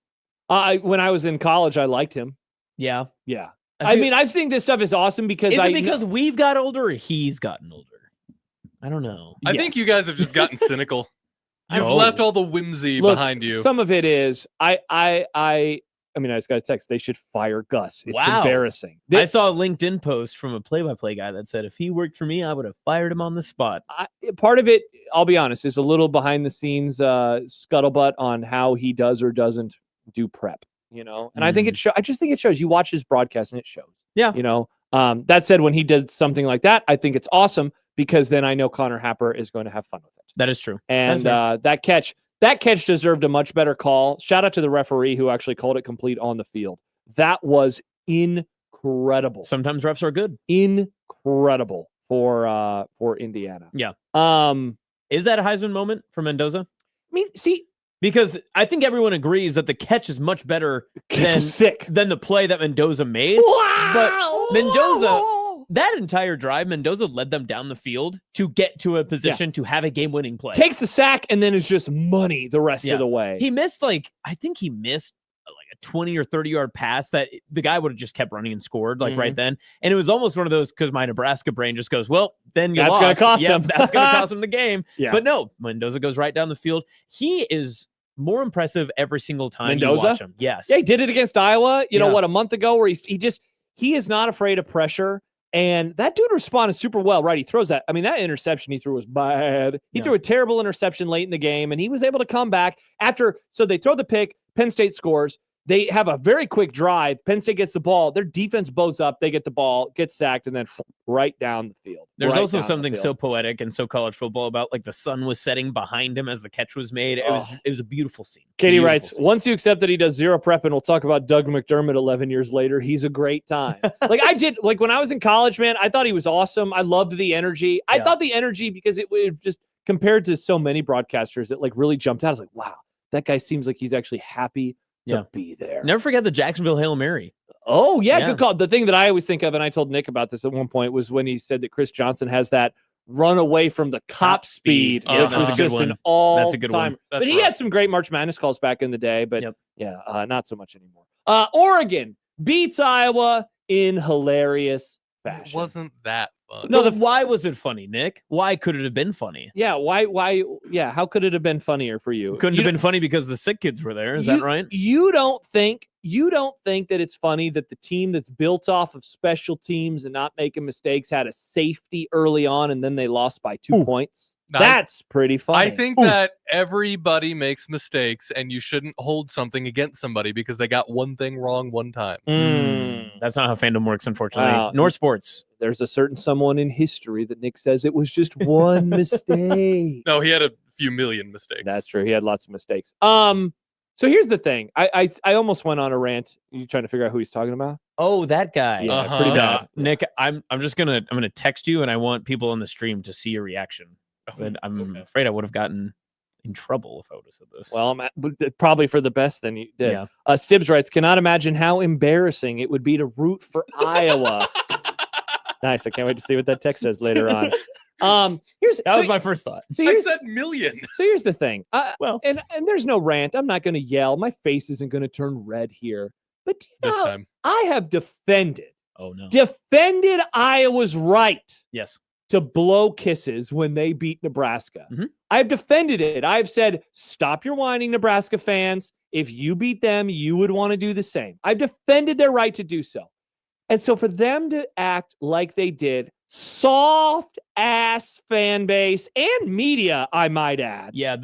when I was in college, I liked him. Yeah. Yeah. I mean, I think this stuff is awesome because Is it because we've got older or he's gotten older? I don't know. I think you guys have just gotten cynical. You've Oh. left all the whimsy Look, behind you. Some of it is I mean, I just got a text. They should fire Gus. It's Wow. embarrassing. I saw a LinkedIn post from a play-by-play guy that said if he worked for me, I would have fired him on the spot. Part of it, I'll be honest, is a little behind the scenes scuttlebutt on how he does or doesn't do prep. You know, and I think it I just think it shows. You watch his broadcast and it shows. Yeah. You know, that said, when he did something like that, I think it's awesome because then I know Connor Happer is going to have fun with it. That is true. And that catch deserved a much better call. Shout out to the referee who actually called it complete on the field. That was incredible. Sometimes refs are good. Incredible for Indiana. Yeah. Is that a Heisman moment for Mendoza? I mean, see, because I think everyone agrees that the catch is much better sick than the play that Mendoza made. But Mendoza, that entire drive, Mendoza led them down the field to get to a position to have a game-winning play. Takes a sack and then is just money the rest of the way. He missed I think he missed like a 20 or 30-yard pass that the guy would have just kept running and scored right then. And it was almost one of those because my Nebraska brain just goes, well, then That's going to cost him. That's going to cost him the game. Yeah. But no, Mendoza goes right down the field. He is more impressive every single time Mendoza? you watch him. Yes. Yeah, he did it against Iowa. You know Yeah. what? A month ago, where he is not afraid of pressure, and that dude responded super well. Right? He throws that. I mean, that interception he threw was bad. He threw a terrible interception late in the game, and he was able to come back after. So they throw the pick. Penn State scores. They have a very quick drive. Penn State gets the ball. Their defense bows up. They get the ball, get sacked, and then right down the field. There's Right also down the something field. so poetic and so college football about like the sun was setting behind him as the catch was made. It was a beautiful scene. Katie Beautiful writes, scene. once you accept that he does zero prep, and we'll talk about Doug McDermott 11 years later, he's a great time. When I was in college, man, I thought he was awesome. I loved the energy. I thought the energy, because it was just compared to so many broadcasters that like really jumped out. I was like, wow, that guy seems like he's actually happy to be there. Never forget the Jacksonville Hail Mary. Oh, yeah, good call. The thing that I always think of, and I told Nick about this at one point, was when he said that Chris Johnson has that run away from the cop speed, Yeah, which that's was a good just one. an all That's a good one. time. That's But he rough. had some great March Madness calls back in the day, but not so much anymore. Oregon beats Iowa in hilarious fashion. Wasn't that fun? No, why was it funny, Nick? Why could it have been funny? Yeah, why? Yeah, how could it have been funnier for you? Couldn't have been funny because the sick kids were there. Is that right? You don't think that it's funny that the team that's built off of special teams and not making mistakes had a safety early on and then they lost by 2 points? That's pretty funny. I think that everybody makes mistakes, and you shouldn't hold something against somebody because they got one thing wrong one time. That's not how fandom works, unfortunately. Wow. Nor sports. There's a certain someone in history that Nick says it was just one mistake. No, he had a few million mistakes. That's true. He had lots of mistakes. So here's the thing. I almost went on a rant. You trying to figure out who he's talking about? Oh, that guy. Yeah, pretty bad. Nick, I'm gonna text you, and I want people on the stream to see your reaction. But I'm afraid I would have gotten in trouble if I would have said this. Well, probably for the best than you did. Yeah. Stibbs writes, cannot imagine how embarrassing it would be to root for Iowa. Nice. I can't wait to see what that text says later on. That was my first thought. So I said million. So here's the thing. And there's no rant. I'm not going to yell. My face isn't going to turn red here. But do you know, time. I have defended Oh no. Iowa's right Yes. to blow kisses when they beat Nebraska. Mhm. I've defended it. I've said, stop your whining, Nebraska fans. If you beat them, you would want to do the same. I've defended their right to do so. And so for them to act like they did, soft ass fan base and media, I might add. Yeah.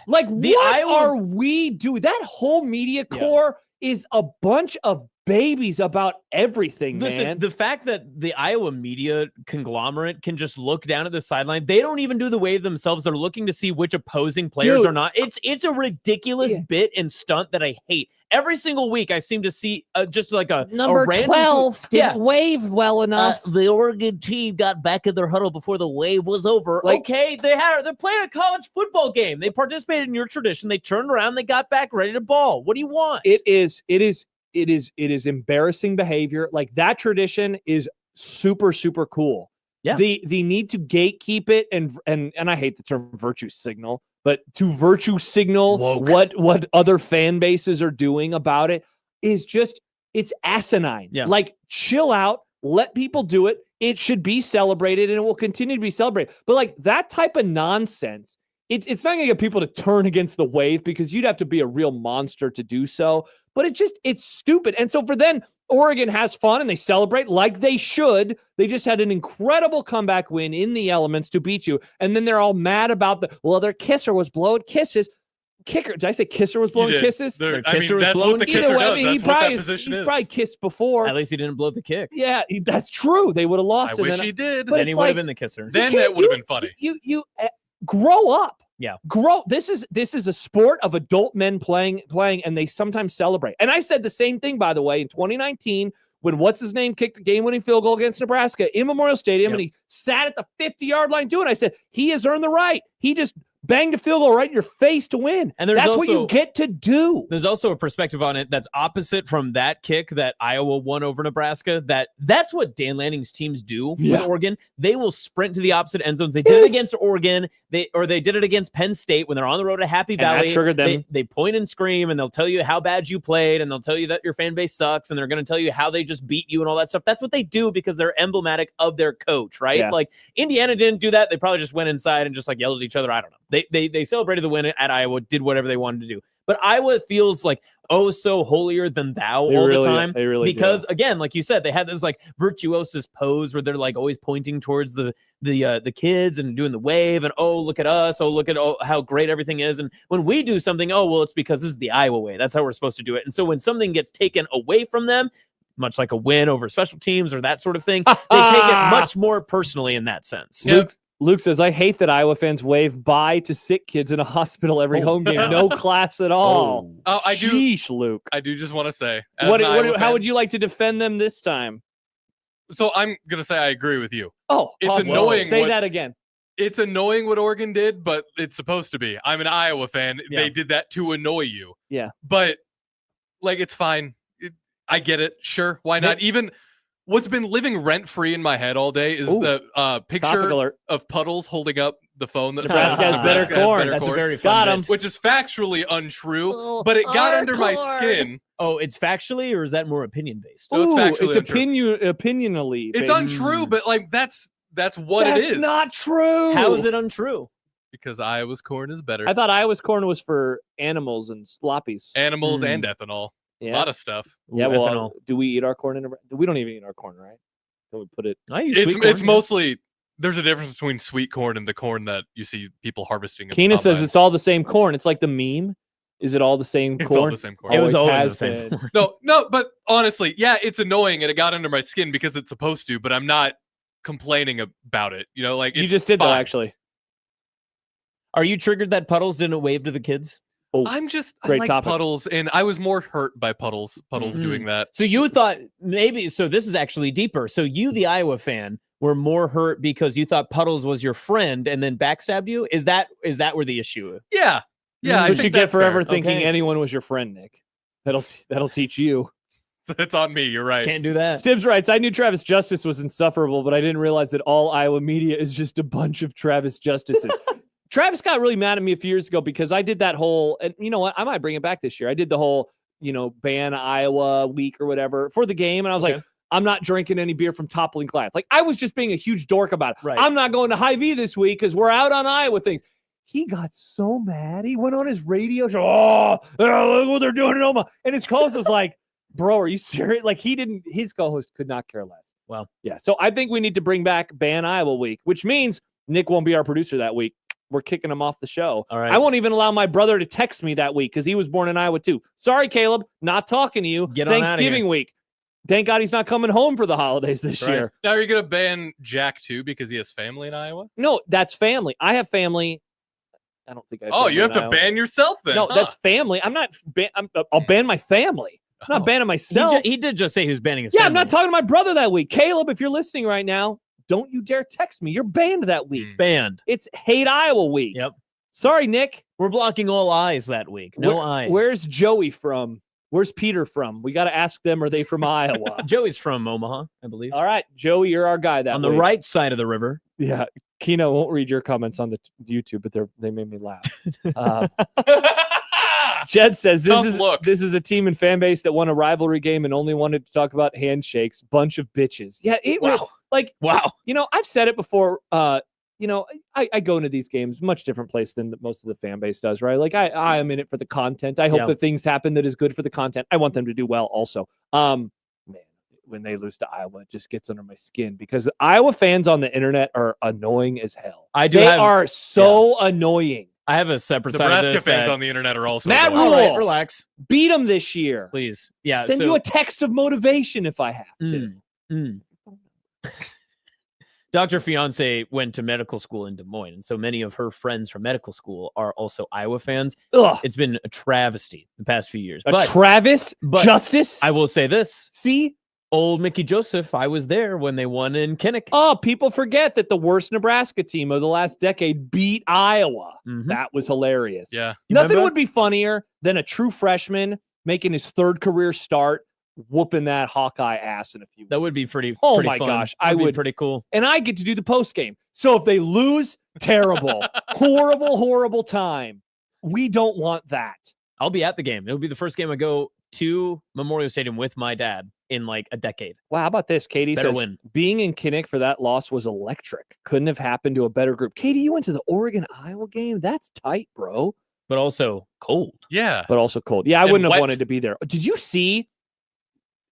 Like, the what Iowa- are we doing? That whole media core is a bunch of babies about everything, Listen, man. the fact that the Iowa media conglomerate can just look down at the sideline, they don't even do the wave themselves. They're looking to see which opposing players Dude. are not. It's a ridiculous bit and stunt that I hate. Every single week, I seem to see just like a Number random 12 didn't wave well enough. the Oregon team got back in their huddle before the wave was over. Okay, they're playing a college football game. They participated in your tradition. They turned around. They got back ready to ball. What do you want? It is embarrassing behavior. Like, that tradition is super, super cool. Yeah. The need to gatekeep it and I hate the term virtue signal, but to virtue signal what other fan bases are doing about it is just, it's asinine. Yeah. Like, chill out, let people do it. It should be celebrated and it will continue to be celebrated. But like, that type of nonsense, it's not going to get people to turn against the wave, because you'd have to be a real monster to do so. But it's stupid. And so for then, Oregon has fun and they celebrate like they should. They just had an incredible comeback win in the elements to beat you. And then they're all mad about their kisser was blowing kisses. Kicker, did I say kisser was blowing kisses? Kisser was that's blowing what the kisser Either way, does. I mean, That's he what probably that position he's is. probably kissed before. At least he didn't blow the kick. Yeah, that's true. They would have lost. I and wish then- he did. but Then it's he would have like, been the kisser. Then you that can't would have do been funny. You grow up. Yeah. Grow. This is a sport of adult men playing, and they sometimes celebrate. And I said the same thing, by the way, in 2019 when what's his name kicked the game-winning field goal against Nebraska in Memorial Stadium, and he sat at the 50-yard line doing it. I said, he has earned the right. He just banged a field goal right in your face to win. And that's what you get to do. There's also a perspective on it that's opposite from that kick that Iowa won over Nebraska. That's what Dan Lanning's teams do with Oregon. They will sprint to the opposite end zones. They did it against Oregon. They did it against Penn State when they're on the road to Happy Valley. That triggered them. They point and scream, and they'll tell you how bad you played, and they'll tell you that your fan base sucks, and they're going to tell you how they just beat you and all that stuff. That's what they do because they're emblematic of their coach, right? Yeah. Like, Indiana didn't do that. They probably just went inside and just like yelled at each other. I don't know. They celebrated the win at Iowa, did whatever they wanted to do. But Iowa feels like so holier than thou all the time. They really because again, like you said, they had this like virtuosus pose where they're like always pointing towards the kids and doing the wave and look at us, look at how great everything is. And when we do something, it's because this is the Iowa way. That's how we're supposed to do it. And so when something gets taken away from them, much like a win over special teams or that sort of thing, they take it much more personally in that sense. Luke says, I hate that Iowa fans wave bye to sick kids in a hospital every home game. No class at all. I do. Sheesh, Luke. I do just want to say, how would you like to defend them this time? So I'm going to say I agree with you. It's awesome. Annoying. Say that again. It's annoying what Oregon did, but it's supposed to be. I'm an Iowa fan. Yeah. They did that to annoy you. Yeah. But like, it's fine. I get it. Sure. Why not? Even what's been living rent-free in my head all day is the picture of Puddles holding up the phone that Nebraska has better corn. That's a very fun bit. Which is factually untrue, but it got under my skin. Oh, it's factually, or is that more opinion-based? So it's factually it's opinionally. It's untrue, but like that's what it is. That's not true. How is it untrue? Because Iowa's corn is better. I thought Iowa's corn was for animals and sloppies. Animals and ethanol. Yeah. A lot of stuff. Yeah, well, do we eat our corn in Nebraska? We don't even eat our corn, right? Don't we put it? It's mostly, there's a difference between sweet corn and the corn that you see people harvesting. Keena says it's all the same corn. It's like the meme. Is it all the same corn? It's all the same corn. It was always the same corn. No, but honestly, yeah, it's annoying and it got under my skin because it's supposed to, but I'm not complaining about it. You know, like you just did fine. though, actually. Are you triggered that Puddles didn't wave to the kids? Oh, I great like topic. Puddles, and I was more hurt by Puddles doing that. So you thought maybe, so this is actually deeper. So you, the Iowa fan, were more hurt because you thought Puddles was your friend and then backstabbed you? Is that where the issue is? Yeah. Yeah. That's I what think you get that's for ever fair. thinking Okay. anyone was your friend, Nick. That'll teach you. So it's on me. You're right. Can't do that. Stibbs writes, I knew Travis Justice was insufferable, but I didn't realize that all Iowa media is just a bunch of Travis Justices. Travis got really mad at me a few years ago because I did that whole, and you know what? I might bring it back this year. I did the whole, ban Iowa week or whatever for the game. And I was like, I'm not drinking any beer from Toppling Class. Like, I was just being a huge dork about it. Right. I'm not going to Hy-Vee this week because we're out on Iowa things. He got so mad. He went on his radio show. Look what they're doing in Omaha. And his co-host was like, bro, are you serious? Like, his co-host could not care less. Well, yeah. So I think we need to bring back Ban Iowa week, which means Nick won't be our producer that week. We're kicking him off the show. All right. I won't even allow my brother to text me that week because he was born in Iowa too. Sorry, Caleb, not talking to you. Get on outta Thanksgiving here. week. Thank God he's not coming home for the holidays this year. Now are you going to ban Jack too because he has family in Iowa? No, that's family. I have family. I don't think I have family You have in to Iowa. ban yourself then. No, huh? that's family. I'm not. I'll ban my family. I'm not banning myself. He did just say he was banning his Yeah, family. I'm not talking to my brother that week. Caleb, if you're listening right now, don't you dare text me. You're banned that week. Banned. It's Hate Iowa week. Yep. Sorry, Nick. We're blocking all eyes that week. No eyes. Where's Joey from? Where's Peter from? We got to ask them, are they from Iowa? Joey's from Omaha, I believe. All right, Joey, you're our guy that On the week. right side of the river. Yeah. Keno won't read your comments on the YouTube, but they made me laugh. Jed says this is a team and fan base that won a rivalry game and only wanted to talk about handshakes. Bunch of bitches. Yeah, Wow. I've said it before. I go into these games much different place than most of the fan base does, right? Like I am in it for the content. I hope that things happen that is good for the content. I want them to do well also. Man, when they lose to Iowa, it just gets under my skin because Iowa fans on the internet are annoying as hell. They are so annoying. I have a separate side of Nebraska this fans that- on the internet are also Matt annoying. Rule, All right, relax. beat them this year. Please. Yeah. Send you a text of motivation if I have to. Dr. Fiance went to medical school in Des Moines, and so many of her friends from medical school are also Iowa fans. Ugh. It's been a travesty the past few years. Travis Justice? I will say this. See? Old Mickey Joseph, I was there when they won in Kinnick. Oh, people forget that the worst Nebraska team of the last decade beat Iowa. That was hilarious. Yeah. Nothing would be funnier than a true freshman making his third career start, whooping that Hawkeye ass in a few weeks. That would be pretty Oh pretty my fun. gosh. That'd I be would. pretty cool. And I get to do the post game. So if they lose, terrible. horrible time. We don't want that. I'll be at the game. It'll be the first game I go to Memorial Stadium with my dad in like a decade. Wow, how about this? Katie Better says, win. being in Kinnick for that loss was electric. Couldn't have happened to a better group. Katie, you went to the Oregon-Iowa game? That's tight, bro. But also cold. Yeah. But also cold. Yeah, I And wouldn't have wet. wanted to be there. Did you see?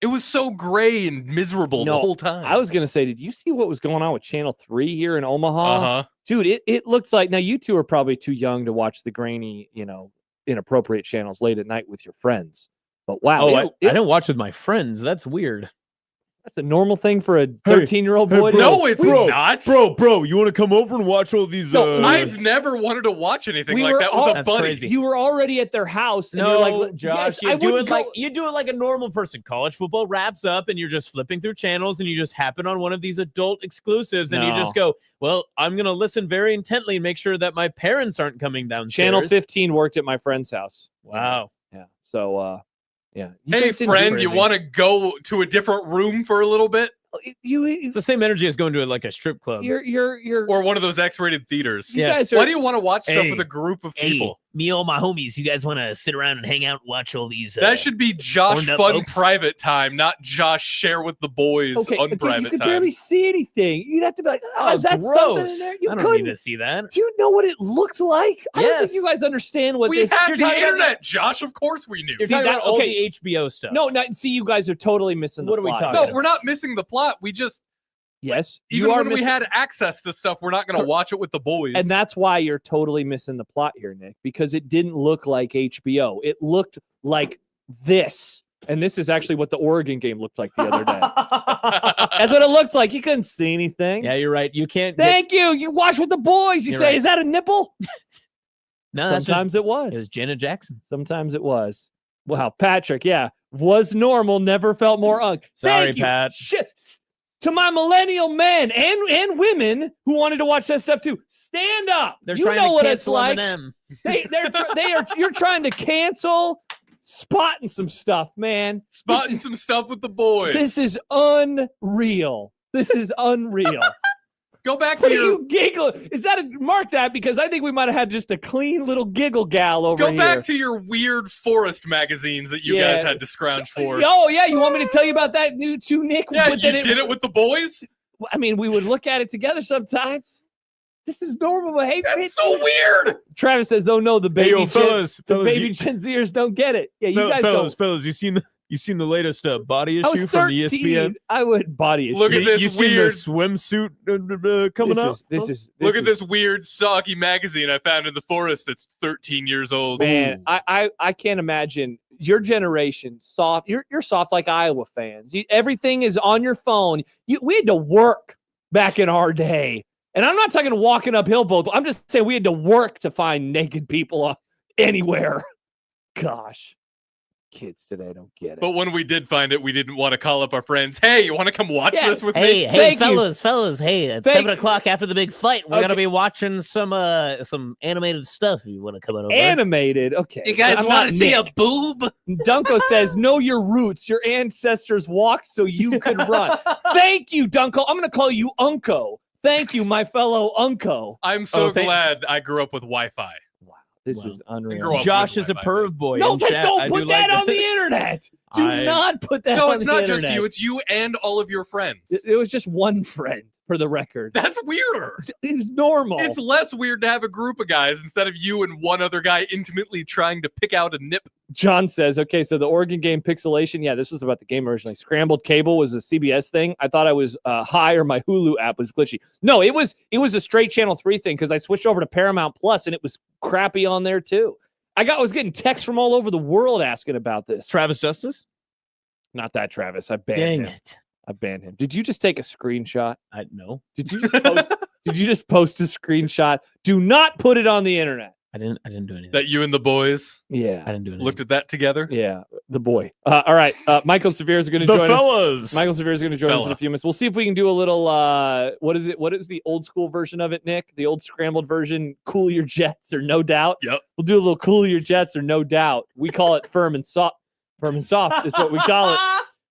It was so gray and miserable the whole time. I was going to say, did you see what was going on with Channel 3 here in Omaha? Uh-huh. Dude, it looked like, now you two are probably too young to watch the grainy, inappropriate channels late at night with your friends. But wow. I don't watch with my friends. That's weird. That's a normal thing for a 13-year-old boy. No, it's not. Bro, you want to come over and watch all these? I've never wanted to watch anything like that with a buddy. Crazy. You were already at their house. And No, you're like, Josh, yes, I wouldn't go- you do it like a normal person. College football wraps up, and you're just flipping through channels, and you just happen on one of these adult exclusives, and you just go, "Well, I'm gonna listen very intently and make sure that my parents aren't coming downstairs." Channel 15 worked at my friend's house. Wow. Yeah. So, yeah. Hey, friend, you want to go to a different room for a little bit? It's the same energy as going to like a strip club. You're or one of those X-rated theaters. You guys Why are- do you want to watch stuff Hey, with a group of people? Me and all my homies, you guys want to sit around and hang out and watch all these? That should be Josh horned up fun folks? private time, not Josh share with the boys unprivate you could time. barely see anything. You'd have to be like, Oh, is that something in there? You I don't couldn't. need to see that. Do you know what it looked like? I don't Yes. think you guys understand what We this. had you're the talking about- internet, Josh. Of course we knew. You're See, talking that- about all okay. the HBO stuff. No, see, you guys are totally missing the What are we plot. talking No, about? we're not missing the plot. We just Yes, even you are when we missing- had access to stuff, we're not going to watch it with the boys. And that's why you're totally missing the plot here, Nick, because it didn't look like HBO. It looked like this. And this is actually what the Oregon game looked like the other day. That's what it looked like. You couldn't see anything. Yeah, you're right. You can't. Thank you. You watch with the boys. You You're say, right. is that a nipple? No, that's sometimes it was. It was Janet Jackson. Sometimes it was. Wow, Patrick, yeah, was normal, never felt more Sorry, Thank you. Pat. Shit. To my millennial men and women who wanted to watch that stuff too, stand up. They're you trying know to what it's cancel like. Eminem. You're trying to cancel, spotting some stuff, man. Spotting some stuff with the boys. This is unreal. This is unreal. Go back What to are your you giggling? Is that mark that because I think we might have had just a clean little giggle gal over Go here. back to your weird forest magazines that you guys had to scrounge for. Oh yeah, you want me to tell you about that new too, Nick? Yeah, you did it with the boys? I mean, we would look at it together sometimes. This is normal behavior. That's so weird. Travis says, "Oh no, the baby, yo, fellas, the baby Gen Zers don't get it." Yeah, you guys don't. Fellas, you seen the latest body I was issue from 13. ESPN? I would body issue. Look at this You seen the weird swimsuit coming up? Look at this weird soggy magazine I found in the forest that's 13 years old. Man, I can't imagine your generation soft. You're soft like Iowa fans. Everything is on your phone. We had to work back in our day, and I'm not talking walking uphill. Both. I'm just saying we had to work to find naked people anywhere. Gosh, kids today don't get it. But when we did find it, we didn't want to call up our friends. Hey, you want to come watch this with me? Hey, fellas. Hey, at 7 o'clock after the big fight, we're gonna be watching some animated stuff. You want to come over? Animated, okay. You guys want to see a boob? Dunko says, "Know your roots. Your ancestors walked so you could run." Thank you, Dunko. I'm gonna call you Unko. Thank you, my fellow Unko. I'm so glad I grew up with Wi-Fi. This is unreal. Josh is a perv boy. No, in chat. don't I put do that like on the internet. Do not put that No, on it's the not internet. just you. It's you and all of your friends. It was just one friend, for the record. That's weirder. It's normal. It's less weird to have a group of guys instead of you and one other guy intimately trying to pick out a nip. John says, okay, so the Oregon game pixelation. Yeah, this was about the game originally. Scrambled cable was a CBS thing. I thought I was high or my Hulu app was glitchy. No, it was a straight Channel 3 thing because I switched over to Paramount Plus and it was crappy on there too. I was getting texts from all over the world asking about this. Travis Justice? Not that Travis. I banned him. I banned him. Did you just take a screenshot? No. Did you just post, did you just post a screenshot? Do not put it on the internet. I didn't do anything. That you and the boys Yeah. I didn't do anything. looked at that together? Yeah, the boy. All right. Michael Severe is going to The join fellas. us. Michael Severe is going to join us in a few minutes. We'll see if we can do a little, what is it? What is the old school version of it, Nick? The old scrambled version, cool your jets or no doubt? Yep. We'll do a little cool your jets or no doubt. We call it firm and soft. Firm and soft is what we call it.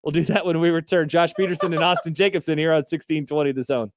We'll do that when we return. Josh Peterson and Austin Jacobson here on 1620 The Zone.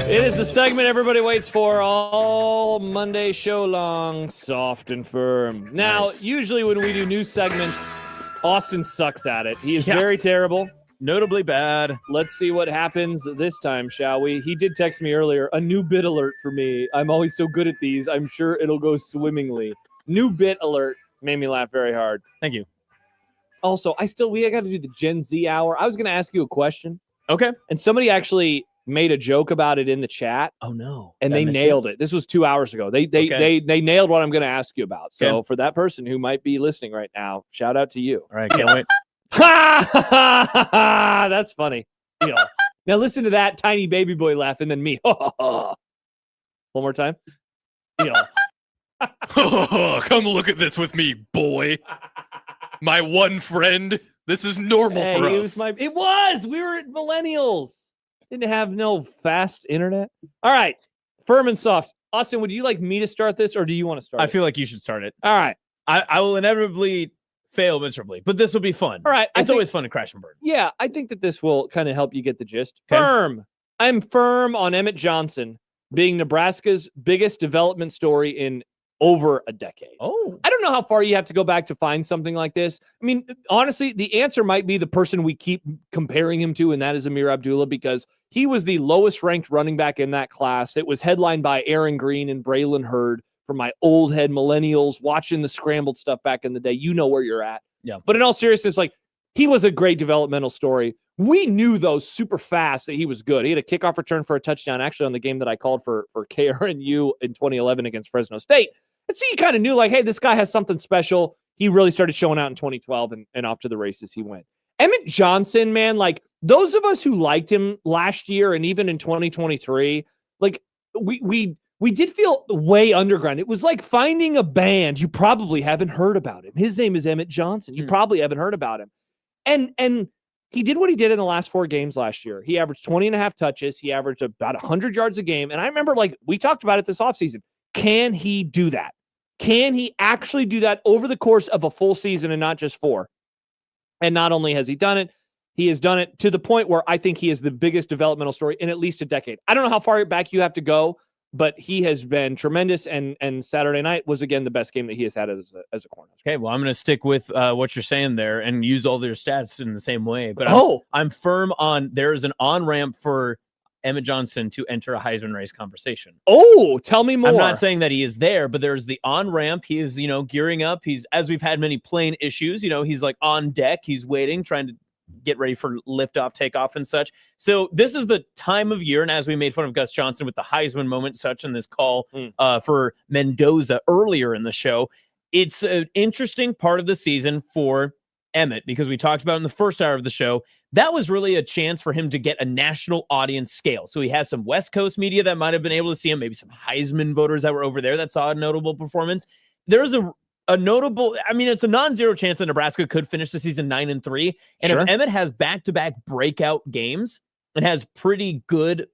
It is the segment everybody waits for all Monday show long, soft and firm. Now, usually when we do new segments, Austin sucks at it. He is very terrible. Notably bad. Let's see what happens this time, shall we? He did text me earlier, a new bit alert for me. I'm always so good at these. I'm sure it'll go swimmingly. New bit alert made me laugh very hard. Thank you. Also, we got to do the Gen Z hour. I was going to ask you a question. Okay. And somebody actually made a joke about it in the chat. Oh no. And they nailed it. This was 2 hours ago. They nailed what I'm going to ask you about. So for that person who might be listening right now, shout out to you. All right, can't wait. That's funny. Now listen to that tiny baby boy laugh and then me. One more time. Come look at this with me, boy. My one friend. This is normal for us. It was. We were at Millennials. Didn't have no fast internet. All right. Firm and soft. Austin, would you like me to start this or do you want to start I feel like you should start it. All right. I will inevitably fail miserably, but this will be fun. All right. It's always fun to crash and burn. Yeah, I think that this will kind of help you get the gist. Okay. Firm. I'm firm on Emmett Johnson being Nebraska's biggest development story in over a decade. Oh. I don't know how far you have to go back to find something like this. I mean, honestly, the answer might be the person we keep comparing him to, and that is Amir Abdullah, because he was the lowest ranked running back in that class. It was headlined by Aaron Green and Braylon Hurd for my old head millennials watching the scrambled stuff back in the day. You know where you're at. Yeah. But in all seriousness, like, he was a great developmental story. We knew, though, super fast that he was good. He had a kickoff return for a touchdown, actually, on the game that I called for KRNU in 2011 against Fresno State. And so you kind of knew, like, hey, this guy has something special. He really started showing out in 2012, and off to the races he went. Emmett Johnson, man, like, those of us who liked him last year and even in 2023, like, we did feel way underground. It was like finding a band. You probably haven't heard about him. His name is Emmett Johnson. You probably haven't heard about him. And he did what he did in the last 4 games last year. He averaged 20.5 touches. He averaged about 100 yards a game. And I remember, like, we talked about it this offseason. Can he do that? Can he actually do that over the course of a full season and not just 4? And not only has he done it, he has done it to the point where I think he is the biggest developmental story in at least a decade. I don't know how far back you have to go, but he has been tremendous. And Saturday night was, again, the best game that he has had as a corner. Okay, well, I'm going to stick with what you're saying there and use all their stats in the same way. But I'm firm on there's an on-ramp for Emmett Johnson to enter a Heisman race conversation. Oh, tell me more. I'm not saying that he is there, but there's the on-ramp. He is, gearing up. He's, as we've had many plane issues, he's like on deck. He's waiting, trying to get ready for liftoff, takeoff, and such. So this is the time of year, and as we made fun of Gus Johnson with the Heisman moment, such in this call for Mendoza earlier in the show, it's an interesting part of the season for Emmett, because we talked about in the first hour of the show, that was really a chance for him to get a national audience scale. So he has some West Coast media that might have been able to see him, maybe some Heisman voters that were over there that saw a notable performance. There's a notable, it's a non-zero chance that Nebraska could finish the season 9-3. And if Emmett has back-to-back breakout games and has pretty good,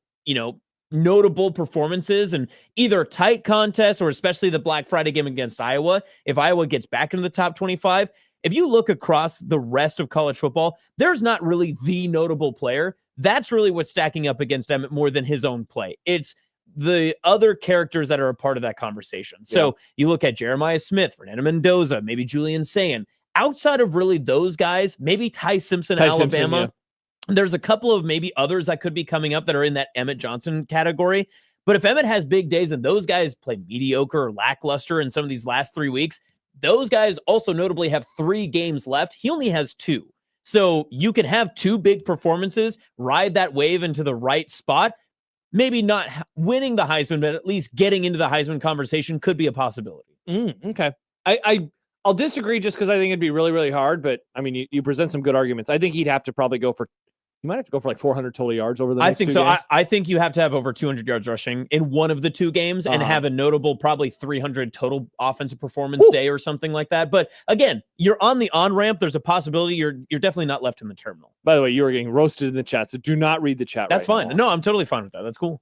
notable performances and either tight contests or especially the Black Friday game against Iowa, if Iowa gets back into the top 25, if you look across the rest of college football, there's not really the notable player. That's really what's stacking up against Emmett more than his own play. It's the other characters that are a part of that conversation. So you look at Jeremiah Smith, Fernando Mendoza, maybe Julian Sayin. Outside of really those guys, maybe Ty Simpson, Alabama. There's a couple of maybe others that could be coming up that are in that Emmett Johnson category. But if Emmett has big days and those guys play mediocre or lackluster in some of these last 3 weeks, those guys also notably have 3 games left. He only has 2. So you can have 2 big performances, ride that wave into the right spot. Maybe not winning the Heisman, but at least getting into the Heisman conversation could be a possibility. Okay. I'll disagree just because I think it'd be really, really hard. But I mean, you present some good arguments. I think he'd have to probably go for, you might have to go for like 400 total yards over the next 2 games. I think you have to have over 200 yards rushing in one of the 2 games and have a notable, probably 300 total offensive performance day or something like that. But again, you're on the on-ramp. There's a possibility you're definitely not left in the terminal. By the way, you were getting roasted in the chat, so do not read the chat. That's fine. Now. No, I'm totally fine with that. That's cool.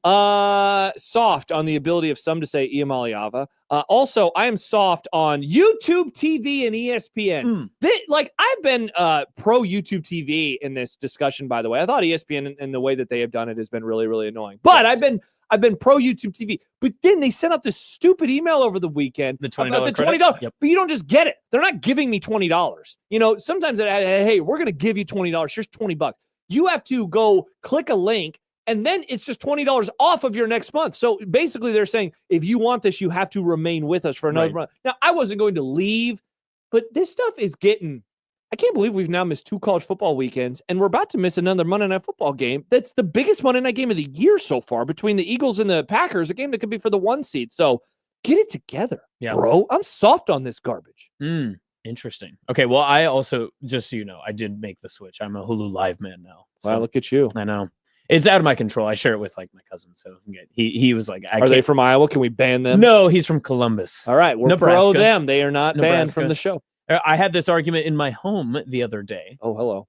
Soft on the ability of some to say Iamaliava. Also, I am soft on YouTube TV and ESPN. I've been pro YouTube TV in this discussion, by the way. I thought ESPN and the way that they have done it has been really, really annoying. But I've been pro YouTube TV. But then they sent out this stupid email over the weekend. The $20 about the credit? $20. Yep. But you don't just get it. They're not giving me $20. Sometimes, hey, we're going to give you $20. Here's $20. You have to go click a link, and then it's just $20 off of your next month. So basically they're saying, if you want this, you have to remain with us for another month. Now, I wasn't going to leave, but this stuff is getting, I can't believe we've now missed 2 college football weekends, and we're about to miss another Monday Night Football game. That's the biggest Monday Night game of the year so far between the Eagles and the Packers, a game that could be for the 1 seed. So get it together, bro. I'm soft on this garbage. Interesting. Okay, well, I also, just so you know, I did make the switch. I'm a Hulu Live man now. Wow, look at you. I know. It's out of my control. I share it with my cousin. So he was like, Are they from Iowa? Can we ban them? No, he's from Columbus. All right, we're pro them. They are not banned from the show. I had this argument in my home the other day. Oh, hello.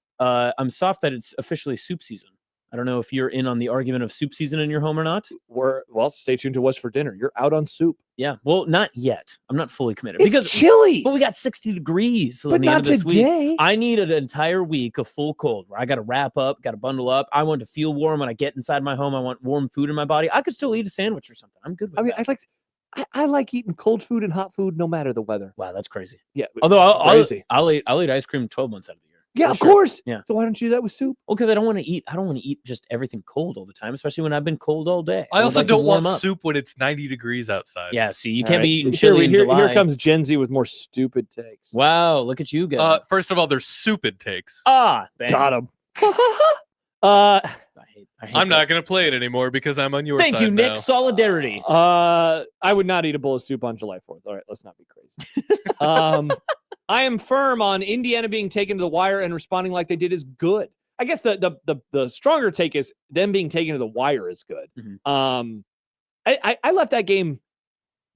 I'm soft that it's officially soup season. I don't know if you're in on the argument of soup season in your home or not. Well, stay tuned to what's for dinner. You're out on soup. Yeah. Well, not yet. I'm not fully committed. It's chilly. But we got 60 degrees. But not today. Week. I need an entire week of full cold where I got to wrap up, got to bundle up. I want to feel warm when I get inside my home. I want warm food in my body. I could still eat a sandwich or something. I'm good with that. I like eating cold food and hot food no matter the weather. Wow, that's crazy. Yeah. Although I'll eat ice cream 12 months out of the year. Yeah, of course. Yeah. So why don't you do that with soup? Well, because I don't want to eat just everything cold all the time, especially when I've been cold all day. I also like to don't want warm up. soup when it's 90 degrees outside. Yeah, see, you All can't right. be eating chili in July. Here comes Gen Z with more stupid takes. Wow, look at you guys. First of all, there's stupid takes. Bang. Got him. I'm not going to play it anymore because I'm on your side. Thank you, Nick. now. Solidarity. I would not eat a bowl of soup on July 4th. All right, let's not be crazy. I am firm on Indiana being taken to the wire and responding like they did is good. I guess the stronger take is them being taken to the wire is good. Mm-hmm. I left that game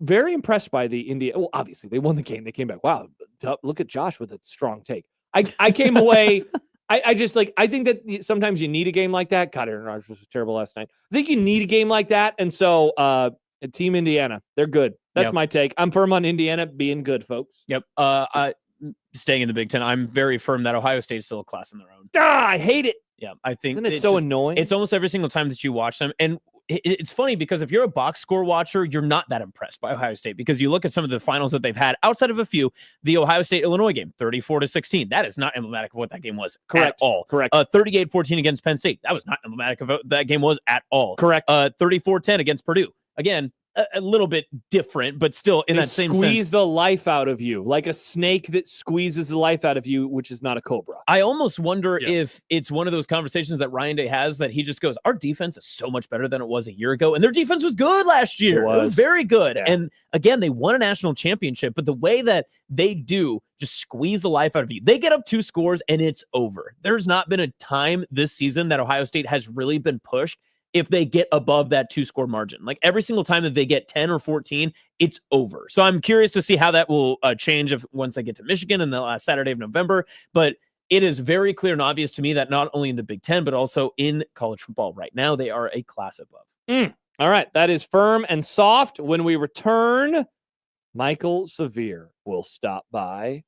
very impressed by the Indiana. Well, obviously they won the game. They came back. Wow, look at Josh with a strong take. I came away. I just I think that sometimes you need a game like that. God, Aaron Rodgers was terrible last night. I think you need a game like that. And so Team Indiana, they're good. That's my take. I'm firm on Indiana being good, folks. Yep. Staying in the Big Ten, I'm very firm that Ohio State is still a class in their own. I hate it. Yeah, I think Isn't it so annoying? It's almost every single time that you watch them. And it's funny because if you're a box score watcher, you're not that impressed by Ohio State because you look at some of the finals that they've had outside of a few, the Ohio State-Illinois game, 34-16. That is not emblematic of what that game was at all. Correct. 38-14 against Penn State. That was not emblematic of what that game was at all. Correct. 34-10 against Purdue. Again, a little bit different, but still in that same sense. Squeeze the life out of you like a snake that squeezes the life out of you, which is not a cobra. I almost wonder if it's one of those conversations that Ryan Day has that he just goes, our defense is so much better than it was a year ago. And their defense was good last year. It was very good. Yeah. And again, they won a national championship, but the way that they do just squeeze the life out of you, they get up 2 scores and it's over. There's not been a time this season that Ohio State has really been pushed if they get above that 2-score margin. Like every single time that they get 10 or 14, it's over. So I'm curious to see how that will change once they get to Michigan in the last Saturday of November. But it is very clear and obvious to me that not only in the Big Ten, but also in college football right now, they are a class above. All right. That is firm and soft. When we return, Michael Severe will stop by.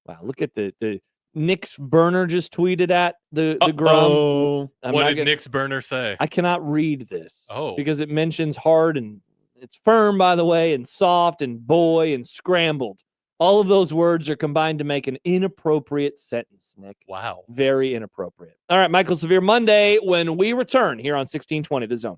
Wow. Look at the Nick's burner just tweeted at the Grum. What did Nick's burner say? I cannot read this. Oh. Because it mentions hard and it's firm, by the way, and soft and boy and scrambled. All of those words are combined to make an inappropriate sentence, Nick. Wow. Very inappropriate. All right, Michael Severe Monday when we return here on 1620 The Zone.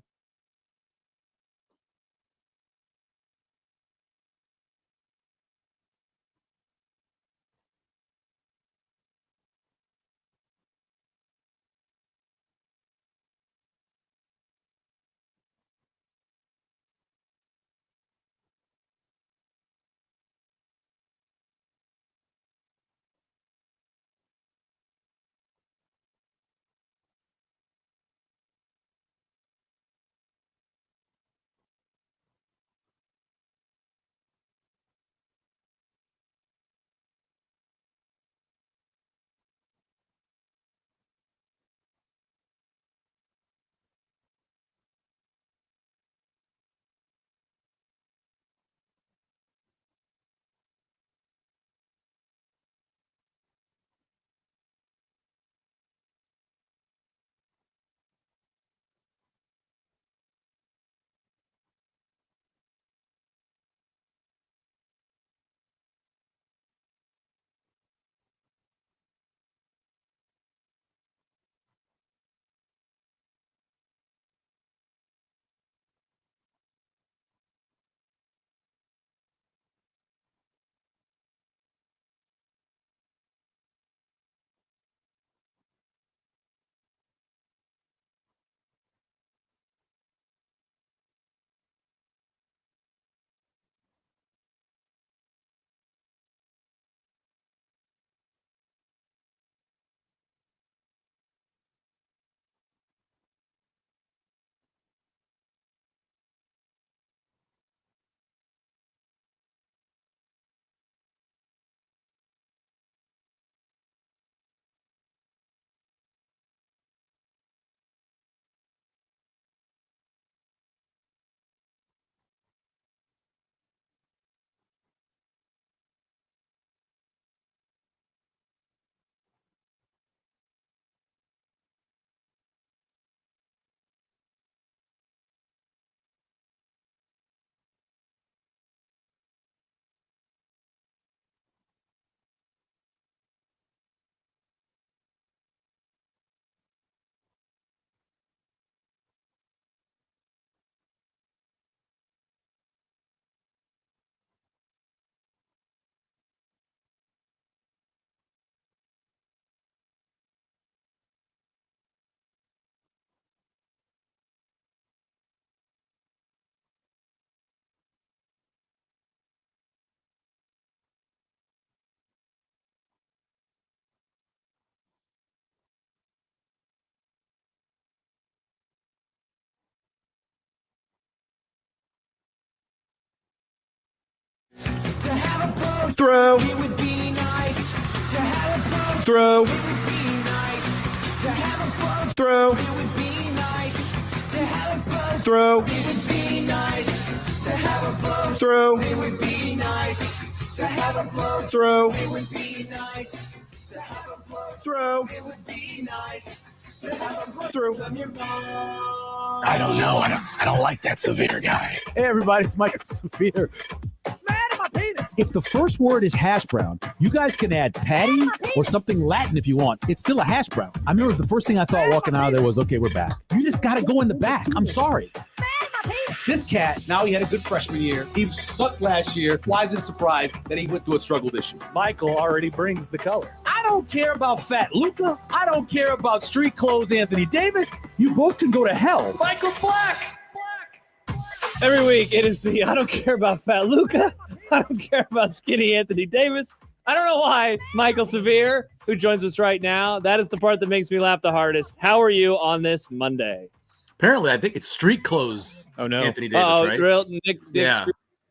Throw. It would be nice to have a boat. Throw. It would be nice to have a boat. Throw. It would be nice to have a boat. Throw. It would be nice to have a boat. Throw. It would be nice to have a boat. Throw. It would be nice to have a boat. Throw. It would be nice to have a boat. Throw. From your mom. I don't know. I don't like that severe guy. Hey, everybody, it's Michael Severe. If the first word is hash brown, you guys can add patty or something Latin if you want. It's still a hash brown. I remember the first thing I thought walking out of there was, okay, we're back. You just got to go in the back. I'm sorry. This cat, now he had a good freshman year. He sucked last year. Why is it a surprise that he went through a struggle this year? Michael already brings the color. I don't care about Fat Luca. I don't care about street clothes Anthony Davis. You both can go to hell. Michael Black. Every week, it is the I don't care about Fat Luca. I don't care about skinny Anthony Davis. I don't know why. Michael Severe, who joins us right now. That is the part that makes me laugh the hardest. How are you on this Monday? Apparently, I think it's street clothes. Oh, no. Anthony Davis, right? Nick, Yeah.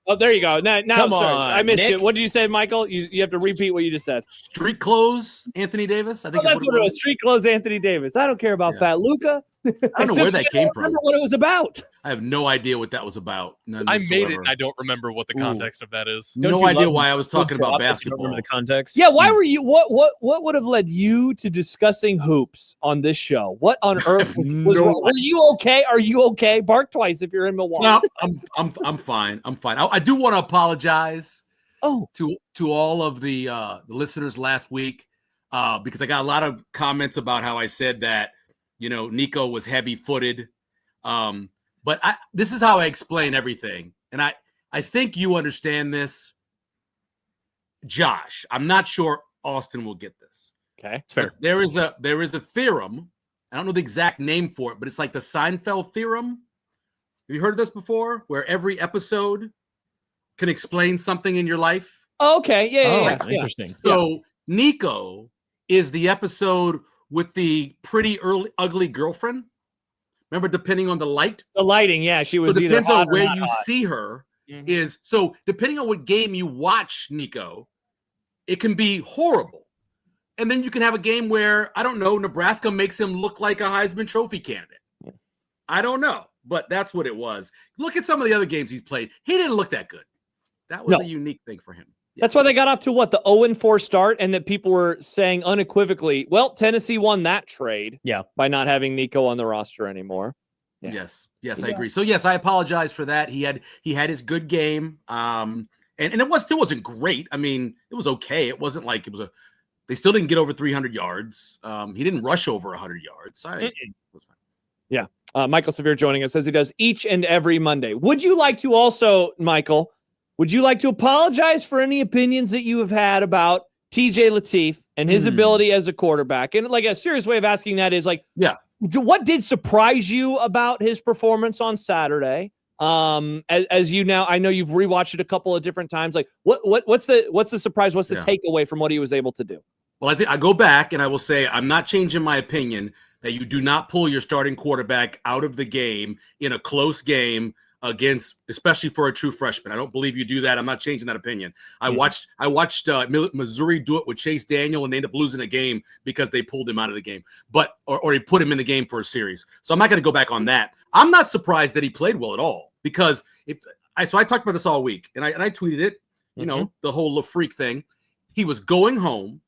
Oh, there you go. Now Come sorry. on, I missed Nick. it. What did you say, Michael? You have to repeat what you just said. Street clothes, Anthony Davis. I think That's what it was. Street clothes Anthony Davis. I don't care about Fat Luca. I don't know where that came from. Remember what it was about. I have no idea what that was about. None I made it. whatsoever. And I don't remember what the context of that is. No idea why I was talking about basketball. Remember the context? Yeah, why were you? What would have led you to discussing hoops on this show? What on earth was wrong? Were you okay? Are you okay? Bark twice if you're in Milwaukee. No, I'm fine. I'm fine. I do want to apologize. To all of the listeners last week because I got a lot of comments about how I said that Nico was heavy-footed. But this is how I explain everything, and I think you understand this, Josh. I'm not sure Austin will get this. Okay, it's fair. But there is a theorem. I don't know the exact name for it, but it's like the Seinfeld theorem. Have you heard of this before? Where every episode can explain something in your life. Okay, yeah. Interesting. So Nico is the episode with the pretty ugly girlfriend. Remember, depending on the light, the lighting. Yeah, she was. So it depends on where you see her. Is so depending on what game you watch, Nico, it can be horrible, and then you can have a game where I don't know, Nebraska makes him look like a Heisman Trophy candidate. I don't know, but that's what it was. Look at some of the other games he's played. He didn't look that good. That was a unique thing for him. That's why they got off to the 0-4 start, and that people were saying unequivocally, well, Tennessee won that trade by not having Nico on the roster anymore. Yeah. Yes, I agree. So yes, I apologize for that. He had his good game. And it still wasn't great. I mean, it was okay. It wasn't like they still didn't get over 300 yards. He didn't rush over 100 yards. It was fine. Yeah. Michael Severe joining us as he does each and every Monday. Would you like to also, Michael, apologize for any opinions that you have had about TJ Lateef and his ability as a quarterback? And like a serious way of asking that is what did surprise you about his performance on Saturday? As you now, I know you've rewatched it a couple of different times. Like what's the surprise? What's the takeaway from what he was able to do? Well, I think I go back and I will say I'm not changing my opinion that you do not pull your starting quarterback out of the game in a close game against, especially for a true freshman. I don't believe you do that. I'm not changing that opinion. I watched Missouri do it with Chase Daniel, and they ended up losing a game because they pulled him out of the game, or he put him in the game for a series. So I'm not going to go back on that. I'm not surprised that he played well at all because I talked about this all week, and I tweeted it. The whole LaFreak thing. He was going home.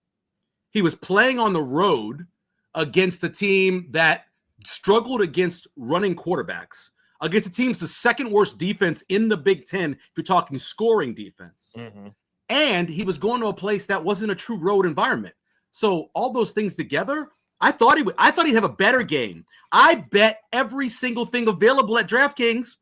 He was playing on the road against the team that struggled against running quarterbacks. Against the team's the second worst defense in the Big Ten, if you're talking scoring defense. And he was going to a place that wasn't a true road environment. So all those things together, I thought he'd have a better game. I bet every single thing available at DraftKings,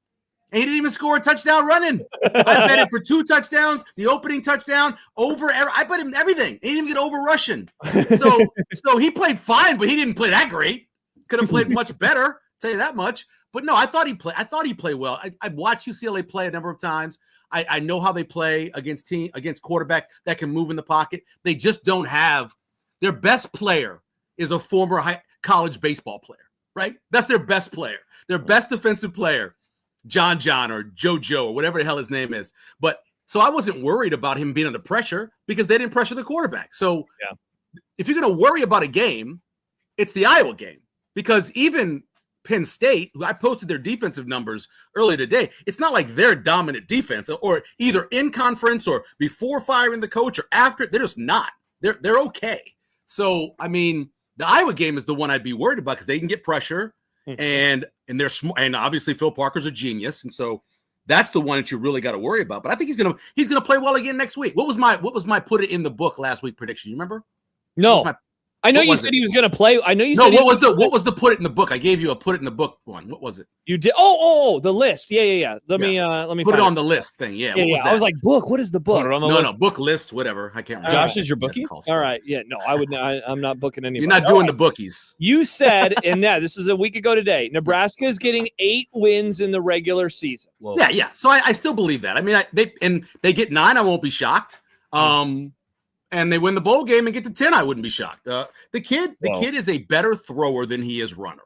and he didn't even score a touchdown running. I bet him for 2 touchdowns, the opening touchdown, I bet him everything. He didn't even get over rushing. So he played fine, but he didn't play that great. Could have played much better, tell you that much. But no, I thought he played well. I watched UCLA play a number of times. I know how they play against quarterbacks that can move in the pocket. They just don't have their best player is a former college baseball player, right? That's their best player. Their best defensive player, John or Joe or whatever the hell his name is. But So I wasn't worried about him being under pressure because they didn't pressure the quarterback. So if you're going to worry about a game, it's the Iowa game, because even Penn State, who I posted their defensive numbers earlier today, it's not like they're dominant defense, or either in conference or before firing the coach or after. They're just not. They're okay. So, I mean, the Iowa game is the one I'd be worried about because they can get pressure, and they're smart, and obviously Phil Parker's a genius, and so that's the one that you really got to worry about. But I think he's gonna play well again next week. What was my put it in the book last week prediction? You remember? No. I know you said he was going to play. I know you said what was the put it in the book? I gave you a put it in the book one. What was it? You did. Oh, the list. Yeah. Let me put it on the list thing. Yeah. Yeah. I was like, book. What is the book? Put it on the list. No, book list, whatever. I can't remember. Josh is your bookie. All right. Yeah. No, I would not. I'm not booking anybody. You're not doing the bookies. You said, and this was a week ago today, Nebraska is getting 8 wins in the regular season. Whoa. Yeah. So I still believe that. I mean, they get 9. I won't be shocked. And they win the bowl game and get to 10, I wouldn't be shocked. The kid is a better thrower than he is runner.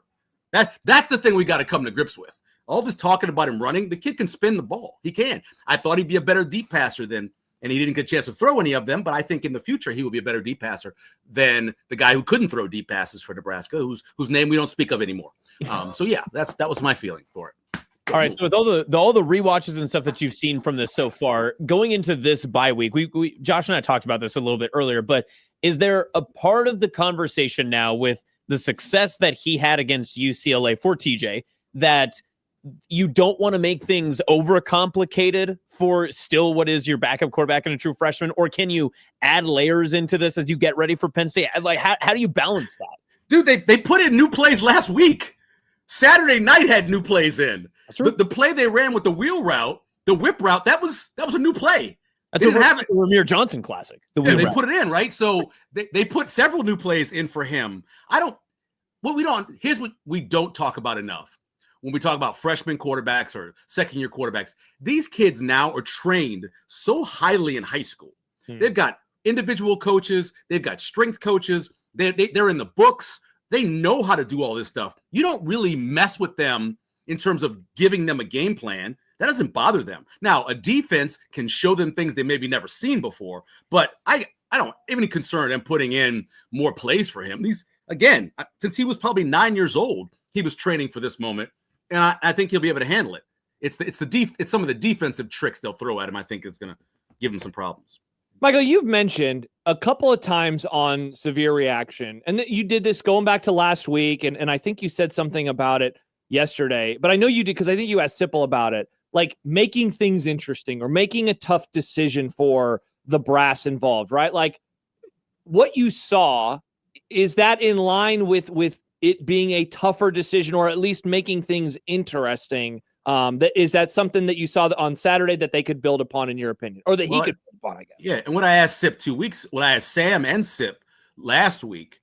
That's the thing we got to come to grips with. All this talking about him running, the kid can spin the ball. He can. I thought he'd be a better deep passer and he didn't get a chance to throw any of them, but I think in the future he will be a better deep passer than the guy who couldn't throw deep passes for Nebraska, whose name we don't speak of anymore. So yeah, that was my feeling for it. All right, so with all the rewatches and stuff that you've seen from this so far, going into this bye week, we Josh and I talked about this a little bit earlier, but is there a part of the conversation now with the success that he had against UCLA for TJ that you don't want to make things overcomplicated for still what is your backup quarterback and a true freshman, or can you add layers into this as you get ready for Penn State? Like, how do you balance that? Dude, they put in new plays last week. Saturday night had new plays in. The play they ran with the wheel route, the whip route, that was a new play. That's a Ramir Johnson classic. They put it in, right? So they put several new plays in for him. Here's what we don't talk about enough. When we talk about freshman quarterbacks or second-year quarterbacks, these kids now are trained so highly in high school. They've got individual coaches. They've got strength coaches. They're in the books. They know how to do all this stuff. You don't really mess with them in terms of giving them a game plan. That doesn't bother them. Now, a defense can show them things they maybe never seen before, but I don't have any concern in putting in more plays for him. Since he was probably 9 years old, he was training for this moment, and I think he'll be able to handle it. It's some of the defensive tricks they'll throw at him. I think is going to give him some problems. Michael, you've mentioned a couple of times on severe reaction, and that you did this going back to last week, and I think you said something about it yesterday, but I know you did because I think you asked Sipple about it, like making things interesting or making a tough decision for the brass involved, right? Like what you saw, is that in line with it being a tougher decision or at least making things interesting? Is that something that you saw on Saturday that they could build upon, in your opinion, or that he could build upon, I guess? Yeah, and what I asked I asked Sam and Sip last week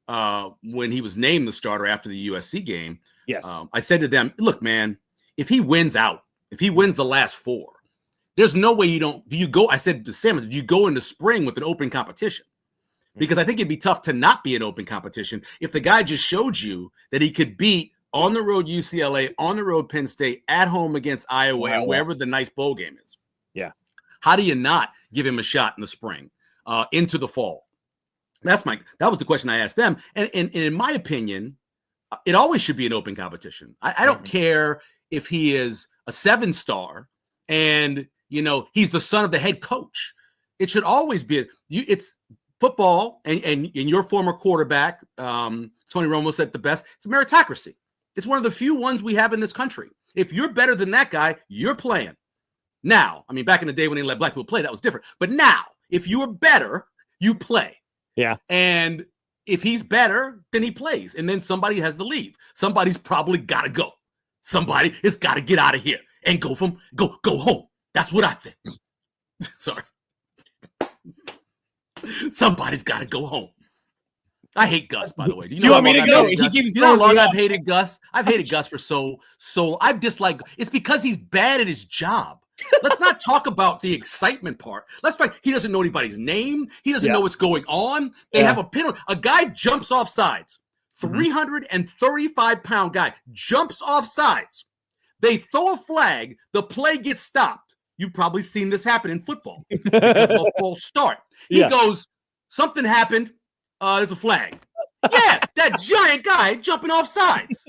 when he was named the starter after the USC game. Yes. I said to them, look, man, if he wins the last 4, there's no way I said to Sam, do you go into spring with an open competition? Because I think it'd be tough to not be an open competition if the guy just showed you that he could beat on the road UCLA, on the road Penn State, at home against Iowa, and wherever the nice bowl game is. Yeah. How do you not give him a shot in the spring, into the fall? That was the question I asked them. And in my opinion, it always should be an open competition. I don't care if he is a 7-star and, he's the son of the head coach. It should always be it's football, and your former quarterback, Tony Romo, said the best. It's a meritocracy. It's one of the few ones we have in this country. If you're better than that guy, you're playing. Now, I mean, back in the day when they let black people play, that was different. But now, if you are better, you play. Yeah. And if he's better, then he plays. And then somebody has to leave. Somebody's probably got to go. Somebody has got to get out of here and go home. That's what I think. Sorry. Somebody's got to go home. I hate Gus, by the way. Do you want me to go? He keeps you know how long I've hated Gus? I've hated Gus for so I've disliked. It's because he's bad at his job. Let's not talk about the excitement part. Let's talk. He doesn't know anybody's name. He doesn't know what's going on. They have a penalty. A guy jumps off sides. 335-pound guy jumps off sides. They throw a flag. The play gets stopped. you've probably seen this happen in football because of a false start. He goes, something happened. There's a flag. Yeah, that giant guy jumping off sides.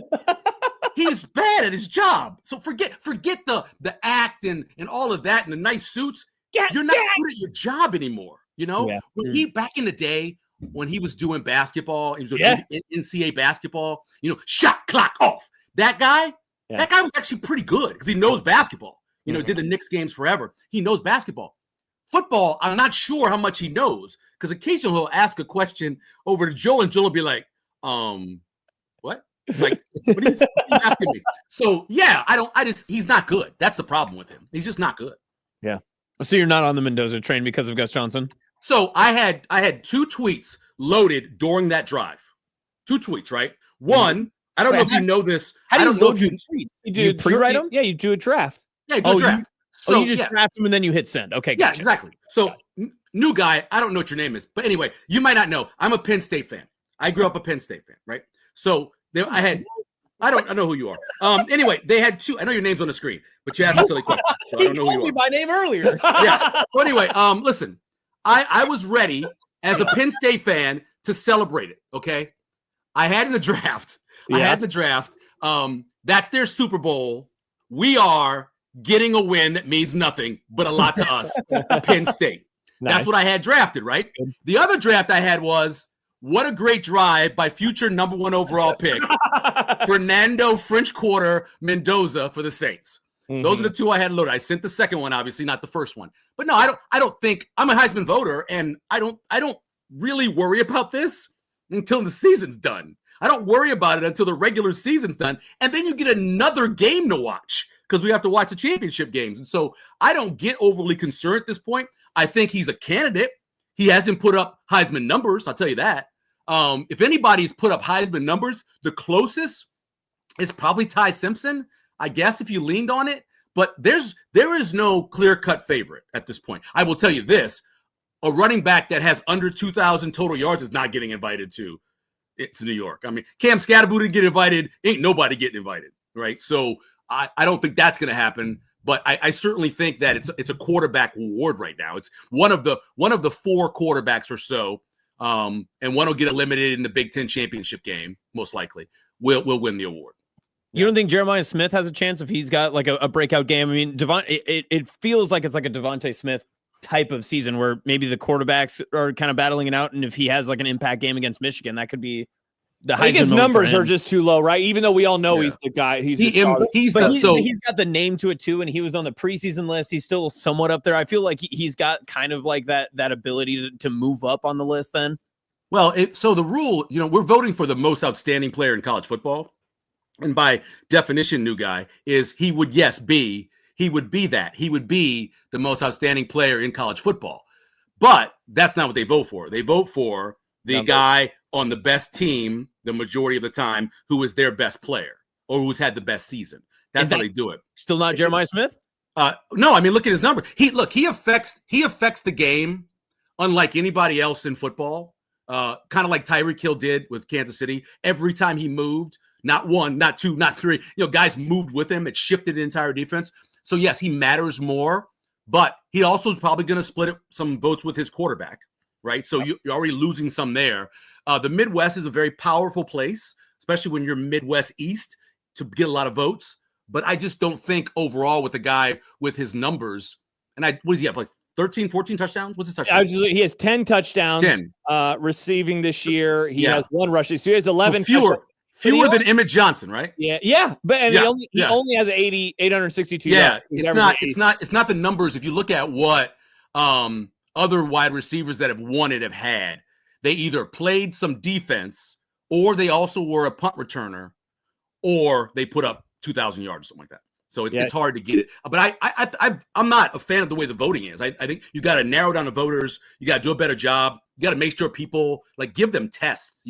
He's bad at his job. So forget the act and all of that and the nice suits. You're not good at your job anymore. You know, when he back in the day when he was doing basketball, he was doing NCAA basketball. You know, shot clock off. That guy was actually pretty good because he knows basketball. You know, did the Knicks games forever. He knows basketball. Football, I'm not sure how much he knows because occasionally he'll ask a question over to Joel, and Joel will be like, what? Like, what are you asking me? So yeah, he's not good. That's the problem with him. He's just not good. Yeah. So you're not on the Mendoza train because of Gus Johnson? So I had 2 tweets loaded during that drive. 2 tweets, right? One, I don't know if you know this. How do I you don't know load if your you tweets? Do you pre-write them? Yeah, you do a draft. Yeah, do a draft. So you just draft them and then you hit send. Okay, yeah, gotcha. exactly. So new guy, I don't know what your name is, but anyway, you might not know. I'm a Penn State fan. I grew up a Penn State fan, right? So I know who you are. Anyway, they had 2. I know your name's on the screen, but you asked a silly question, so I don't know who you are. He told me my name earlier. Yeah. So anyway, listen, I was ready as a Penn State fan to celebrate it. Okay, I had in the draft. That's their Super Bowl. We are getting a win that means nothing but a lot to us, Penn State. That's what I had drafted, right? The other draft I had was, what a great drive by future number 1 overall pick, Fernando French Quarter Mendoza for the Saints. Those are the 2 I had loaded. I sent the second one, obviously, not the first one. But no, I don't think I'm a Heisman voter, and I don't really worry about this until the season's done. I don't worry about it until the regular season's done, and then you get another game to watch because we have to watch the championship games. And so I don't get overly concerned at this point. I think he's a candidate. He hasn't put up Heisman numbers, I'll tell you that. If anybody's put up Heisman numbers, the closest is probably Ty Simpson, I guess, if you leaned on it. But there is no clear-cut favorite at this point. I will tell you this. A running back that has under 2,000 total yards is not getting invited to New York. I mean, Cam Scatterboot didn't get invited. Ain't nobody getting invited, right? So I don't think that's going to happen. But I certainly think that it's a quarterback award right now. It's one of the 4 quarterbacks or so, and one will get eliminated in the Big Ten championship game, most likely. Will win the award. You don't think Jeremiah Smith has a chance if he's got like a breakout game? I mean, it feels like it's like a Devontae Smith type of season where maybe the quarterbacks are kind of battling it out, and if he has like an impact game against Michigan, that could be the Heisman. I think his numbers are just too low, right? Even though we all know he's the guy. He's got the name to it too, and he was on the preseason list. He's still somewhat up there. I feel like he's got kind of like that ability to move up on the list then. Well, so the rule, we're voting for the most outstanding player in college football. And by definition, new guy, is he would be that. He would be the most outstanding player in college football. But that's not what they vote for. They vote for the guy on the best team the majority of the time who is their best player or who's had the best season. That's how they do it. Still not Jeremiah Smith? No, I mean, look at his number. He affects the game unlike anybody else in football. Kind of like Tyreek Hill did with Kansas City. Every time he moved, not 1, not 2, not 3, guys moved with him. It shifted the entire defense. So yes, he matters more, but he also is probably going to split some votes with his quarterback, right? So you're already losing some there. The Midwest is a very powerful place, especially when you're Midwest East, to get a lot of votes. But I just don't think overall with the guy with his numbers, and what does he have, like 13, 14 touchdowns? What's his touchdown? He has 10 touchdowns 10. Receiving this year. He has 1 rushing. So he has 11 fewer than Emmett Johnson, right? Yeah. But he only has 862 yards. It's not the numbers. If you look at what other wide receivers that have won it have had, they either played some defense or they also were a punt returner or they put up 2,000 yards or something like that. So it's hard to get it. But I'm not a fan of the way the voting is. I think you got to narrow down the voters. You got to do a better job. You got to make sure people give them tests.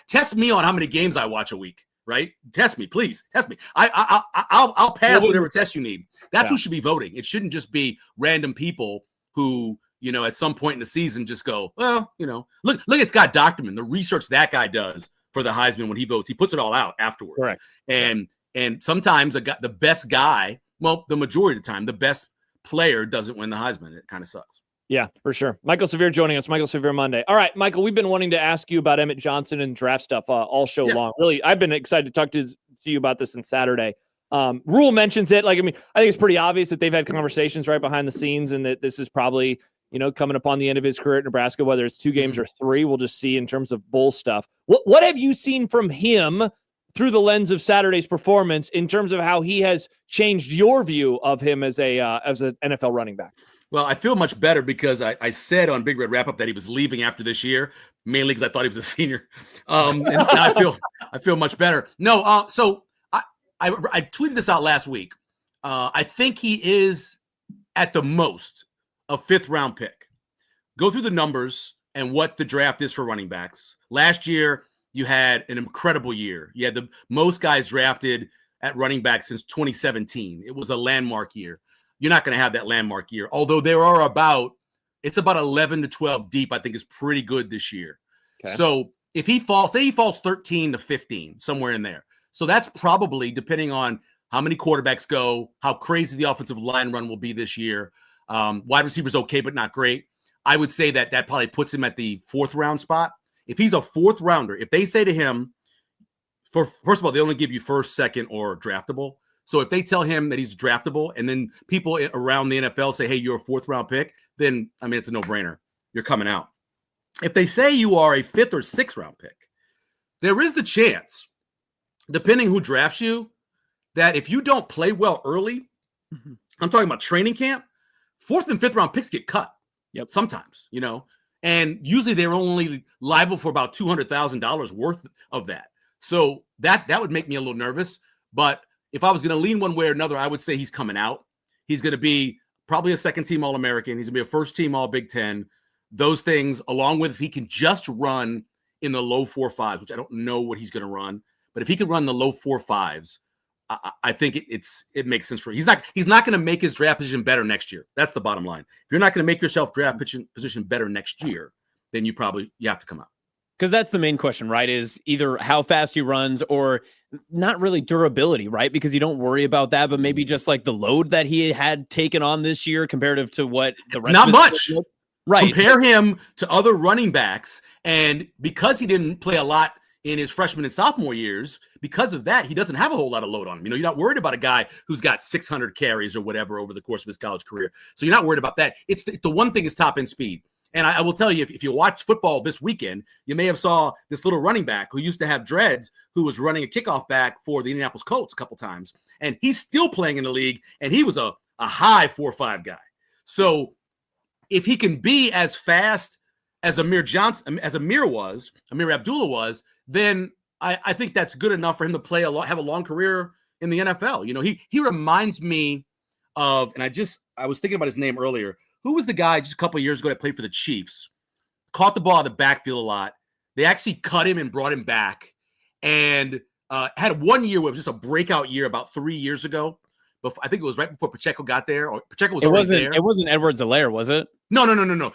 Test me on how many games I watch a week. Right? Test me, please. Test me. I'll pass whatever test you need. That's who should be voting. It shouldn't just be random people who at some point in the season just go, well, look at Scott Docterman, the research that guy does for the Heisman when he votes. He puts it all out afterwards. Correct. And sometimes the best guy, well, the majority of the time, the best player doesn't win the Heisman. It kind of sucks. Yeah, for sure. Michael Severe joining us. Michael Severe Monday. All right, Michael, we've been wanting to ask you about Emmett Johnson and draft stuff all show long. Really, I've been excited to talk to you about this on Saturday. Rule mentions it. I think it's pretty obvious that they've had conversations right behind the scenes and that this is probably, coming upon the end of his career at Nebraska, whether it's 2 games or 3, we'll just see in terms of bowl stuff. What have you seen from him through the lens of Saturday's performance in terms of how he has changed your view of him as an NFL running back? Well, I feel much better because I said on Big Red Wrap-Up that he was leaving after this year, mainly because I thought he was a senior. And now I feel much better. No, so I tweeted this out last week. I think he is at the most a 5th-round pick. Go through the numbers and what the draft is for running backs. Last year, you had an incredible year. You had the most guys drafted at running back since 2017. It was a landmark year. You're not going to have that landmark year, although there are about 11 to 12 deep. I think is pretty good this year. Okay. So if he falls 13 to 15, somewhere in there. So that's probably, depending on how many quarterbacks go, how crazy the offensive line run will be this year. Wide receiver's okay, but not great. I would say that probably puts him at the 4th round spot. If he's a 4th rounder, if they say to him, first of all, they only give you 1st, 2nd, or draftable. So if they tell him that he's draftable and then people around the NFL say, hey, you're a 4th round pick, then, it's a no-brainer. You're coming out. If they say you are a 5th or 6th round pick, there is the chance, depending who drafts you, that if you don't play well early, I'm talking about training camp, 4th and 5th round picks get cut. Yep. Sometimes, and usually they're only liable for about $200,000 worth of that. So that would make me a little nervous. But if I was going to lean one way or another, I would say he's coming out. He's going to be probably a 2nd-team All-American. He's going to be a 1st-team All-Big Ten. Those things, along with if he can just run in the low 4.5s, which I don't know what he's going to run, but if he can run the low 4.5s, I think it makes sense for him. He's not going to make his draft position better next year. That's the bottom line. If you're not going to make yourself draft position better next year, then you have to come out. Because that's the main question, right? Is either how fast he runs or not really durability, right? Because you don't worry about that, but maybe just like the load that he had taken on this year comparative to what the rest not of much. Right. Compare him to other running backs, and because he didn't play a lot in his freshman and sophomore years, because of that, he doesn't have a whole lot of load on him. You're not worried about a guy who's got 600 carries or whatever over the course of his college career. So you're not worried about that. It's the one thing is top end speed. And I will tell you, if you watch football this weekend, you may have saw this little running back who used to have dreads, who was running a kickoff back for the Indianapolis Colts a couple times. And he's still playing in the league, and he was a high 4.5 guy. So if he can be as fast as Amir Abdullah was, then I think that's good enough for him to have a long career in the NFL. He reminds me of, and I was thinking about his name earlier. Who was the guy just a couple of years ago that played for the Chiefs? Caught the ball out of the backfield a lot. They actually cut him and brought him back, and had 1 year with just a breakout year about 3 years ago. But I think it was right before Pacheco got there, or Pacheco was already there. It wasn't Edwards-Helaire, was it? No.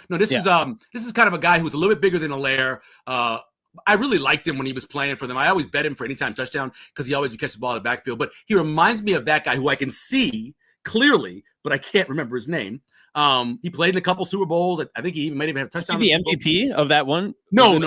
This is kind of a guy who's a little bit bigger than Helaire. I really liked him when he was playing for them. I always bet him for anytime touchdown because he always would catch the ball in the backfield. But he reminds me of that guy who I can see clearly, but I can't remember his name. He played in a couple Super Bowls. I think he might even have a touchdown. Is he the MVP of that one? No.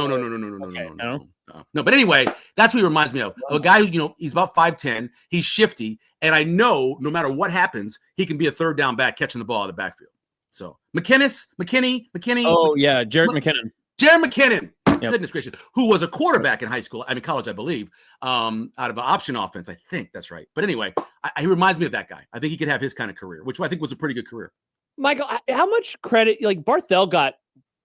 But anyway, that's what he reminds me of. A guy who, he's about 5'10", he's shifty, and I know no matter what happens, he can be a 3rd down back catching the ball out of the backfield. So McKinney. Oh yeah, Jerick McKinnon. Jerick McKinnon. Yep. Goodness gracious, who was a quarterback in college, I believe, out of an option offense. I think that's right. But anyway, he reminds me of that guy. I think he could have his kind of career, which I think was a pretty good career. Michael, how much credit, Barthel got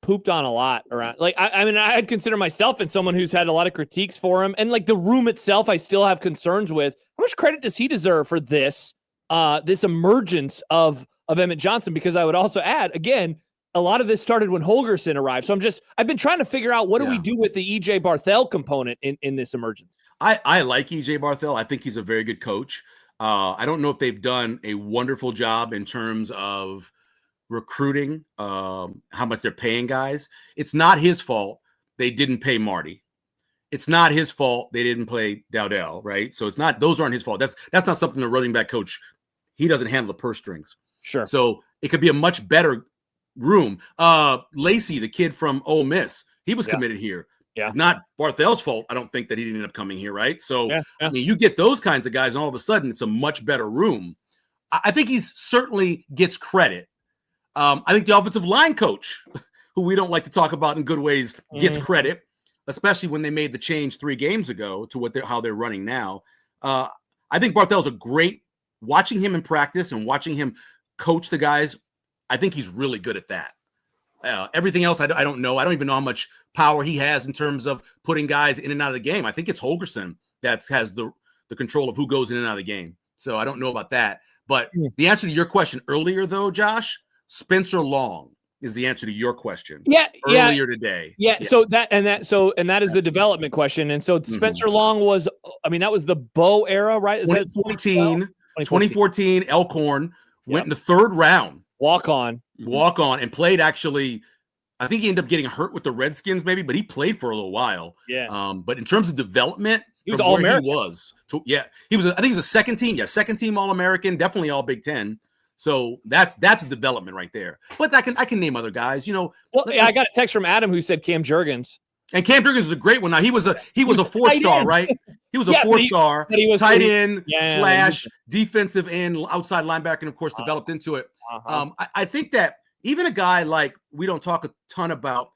pooped on a lot around, I'd consider myself and someone who's had a lot of critiques for him, and the room itself, I still have concerns with. How much credit does he deserve for this emergence of Emmett Johnson? Because I would also add, again, a lot of this started when Holgorsen arrived. So I've been trying to figure out what do we do with the EJ Barthel component in this emergence. I like EJ Barthel. I think he's a very good coach. I don't know if they've done a wonderful job in terms of recruiting, how much they're paying guys. It's not his fault they didn't pay Marty. It's not his fault they didn't play Dowdell, right? So those aren't his fault. That's not something the running back coach, he doesn't handle the purse strings. Sure. So it could be a much better room. Lacey, the kid from Ole Miss, he was committed here. Yeah. Not Barthel's fault. I don't think that he didn't end up coming here, right? So Yeah. I mean, you get those kinds of guys, and all of a sudden, it's a much better room. I think he's certainly gets credit. I think the offensive line coach, who we don't like to talk about in good ways, gets credit, especially when they made the change 3 games ago to how they're running now. I think Barthel's a great. Watching him in practice and watching him coach the guys, I think he's really good at that. Everything else, I don't know. I don't even know how much power he has in terms of putting guys in and out of the game. I think it's Holgorsen that has the control of who goes in and out of the game. So I don't know about that. But the answer to your question earlier, though, Josh, Spencer Long is the answer to your question. Earlier today. Yeah. So that is the development question. And so Spencer Long was, I mean, that was the Bo era, right? Is 2014 Elkhorn went in the 3rd round. Walk on and played actually. I think he ended up getting hurt with the Redskins maybe, but he played for a little while. Yeah. But in terms of development, he was All-American. He was I think he was a second team. Yeah. Second team All-American, definitely all Big Ten. So that's a development right there. But I can name other guys, Well, I got a text from Adam who said Cam Jurgens. And Cam Jurgens is a great one. Now he was a 4-star, right? He was a 4-star, tight end / defensive end, outside linebacker, and of course developed into it. I think that even a guy like, we don't talk a ton about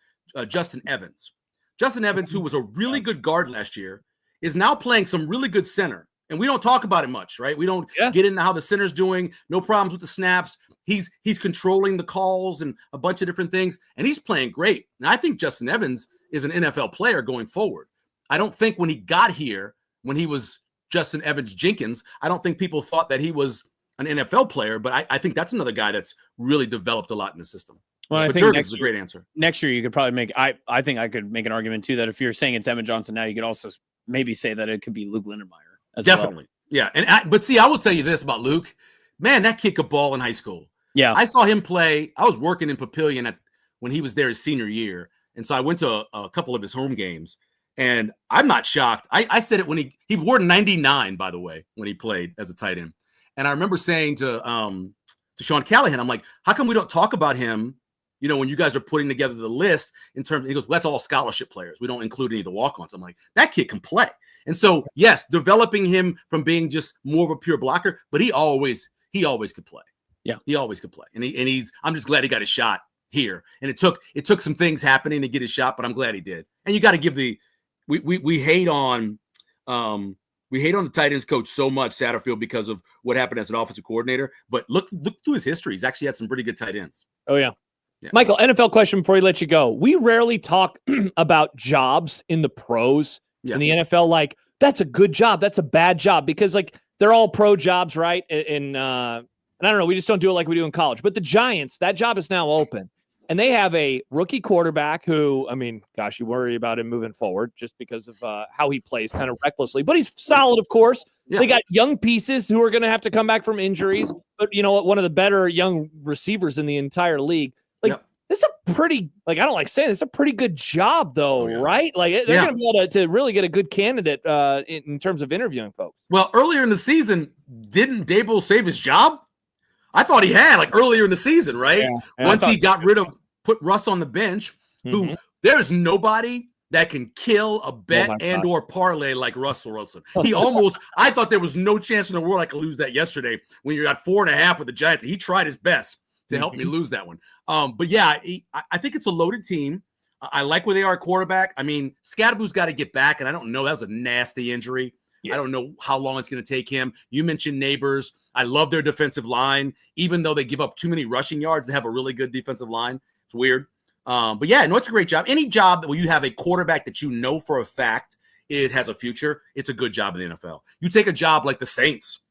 Justin Evans. Justin Evans, who was a really good guard last year, is now playing some really good center. And we don't talk about it much, right? We don't get into how the center's doing. No problems with the snaps. He's controlling the calls and a bunch of different things, and he's playing great. And I think Justin Evans is an NFL player going forward. I don't think when he got here, when he was Justin Evans Jenkins, I don't think people thought that he was an NFL player, but I think that's another guy that's really developed a lot in the system. Well, but Jurgens is a great answer. Next year, you could probably make, I think I could make an argument too, that if you're saying it's Evan Johnson now, you could also maybe say that it could be Luke Lindenmeyer. Definitely. Well. Yeah. But see, I will tell you this about Luke, man, that kid could ball in high school. Yeah. I saw him play. I was working in Papillion when he was there his senior year. And so I went to a couple of his home games, and I'm not shocked. I said it when he wore 99, by the way, when he played as a tight end. And I remember saying to Sean Callahan, I'm like, how come we don't talk about him, when you guys are putting together the list in terms, he goes, well, that's all scholarship players. We don't include any of the walk-ons. I'm like, that kid can play. And so, yes, developing him from being just more of a pure blocker, but he always could play. Yeah, he always could play. And I'm just glad he got a shot here. And it took some things happening to get his shot, but I'm glad he did. And you got to give we hate on the tight ends coach so much, Satterfield, because of what happened as an offensive coordinator. But look through his history. He's actually had some pretty good tight ends. Oh yeah. Michael, NFL question before we let you go. We rarely talk about jobs in the pros in the NFL. Like, that's a good job, that's a bad job, because like they're all pro jobs, right? And I don't know, we just don't do it like we do in college. But the Giants, that job is now open. And they have a rookie quarterback who, I mean, gosh, you worry about him moving forward just because of how he plays kind of recklessly. But he's solid, of course. Yeah. They got young pieces who are going to have to come back from injuries. But you know what? One of the better young receivers in the entire league. Like, it's a pretty, I don't like saying it's a pretty good job, though, right? Like, they're going to be able to really get a good candidate in terms of interviewing folks. Well, earlier in the season, didn't Dable save his job? I thought he had, earlier in the season, right? Yeah. Once he got put Russ on the bench, who there's nobody that can kill a bet or parlay like Russell Wilson. He I thought there was no chance in the world I could lose that yesterday when you got 4.5 with the Giants. He tried his best to help me lose that one. But yeah, I think it's a loaded team. I like where they are at quarterback. I mean, Scadaboo's got to get back, and I don't know. That was a nasty injury. Yeah. I don't know how long it's going to take him. You mentioned Neighbors. I love their defensive line. Even though they give up too many rushing yards, they have a really good defensive line. It's weird. But yeah, no, it's a great job. Any job where you have a quarterback that you know for a fact it has a future, it's a good job in the NFL. You take a job like the Saints.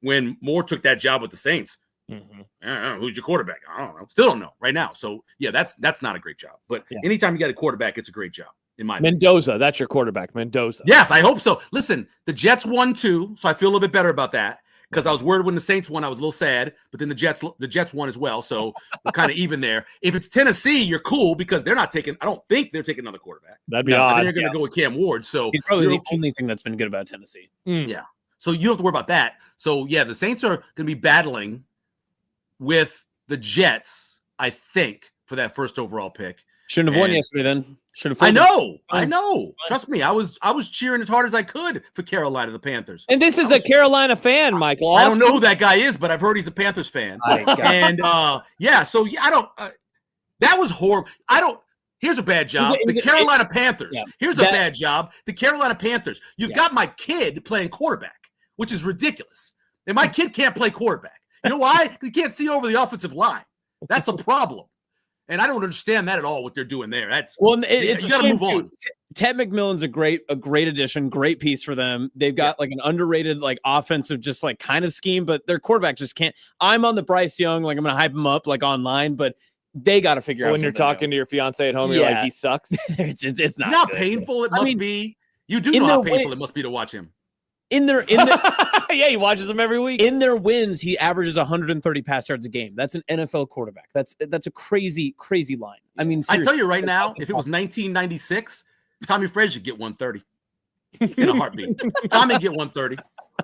When Moore took that job with the Saints, I don't know, who's your quarterback? I don't know. Still don't know right now. So yeah, that's not a great job. But anytime you got a quarterback, it's a great job. In my Mendoza, that's your quarterback, Mendoza. Yes, I hope so. Listen, the Jets won too, so I feel a little bit better about that because I was worried when the Saints won. I was a little sad, but then the Jets won as well, so we're kind of even there. If it's Tennessee, you're cool because they're not taking. I don't think they're taking another quarterback. That'd be odd. They're going to go with Cam Ward. So he's probably the only thing that's been good about Tennessee. Yeah. So you don't have to worry about that. So yeah, the Saints are going to be battling with the Jets, I think, for that first overall pick. Shouldn't have won And- yesterday then. Should have. I know. Trust me, I was cheering as hard as I could for Carolina, the Panthers. And this is a Carolina fan, Michael. I don't know who that guy is, but I've heard he's a Panthers fan. And that was horrible. Here's a bad job. The Carolina Panthers. Here's a bad job. The Carolina Panthers. You've got my kid playing quarterback, which is ridiculous. And my kid can't play quarterback. You know why? He can't see over the offensive line. That's a problem. And I don't understand that at all, what they're doing there. It's you got to move on. Ted McMillan's a great addition, great piece for them. They've got like an underrated like offensive just like kind of scheme, but their quarterback just can't. I'm on the Bryce Young, like I'm gonna hype him up like online, but they got to figure out when you're talking to your fiance at home, you're like, he sucks. it's not not good. painful. It must be. You do know how painful it must be to watch him. In their yeah, he watches them every week. In their wins, he averages 130 pass yards a game. That's an NFL quarterback. That's a crazy line. I mean, I tell you right now, if it was 1996, Tommy Frazier should get 130 in a heartbeat. Tommy get 130.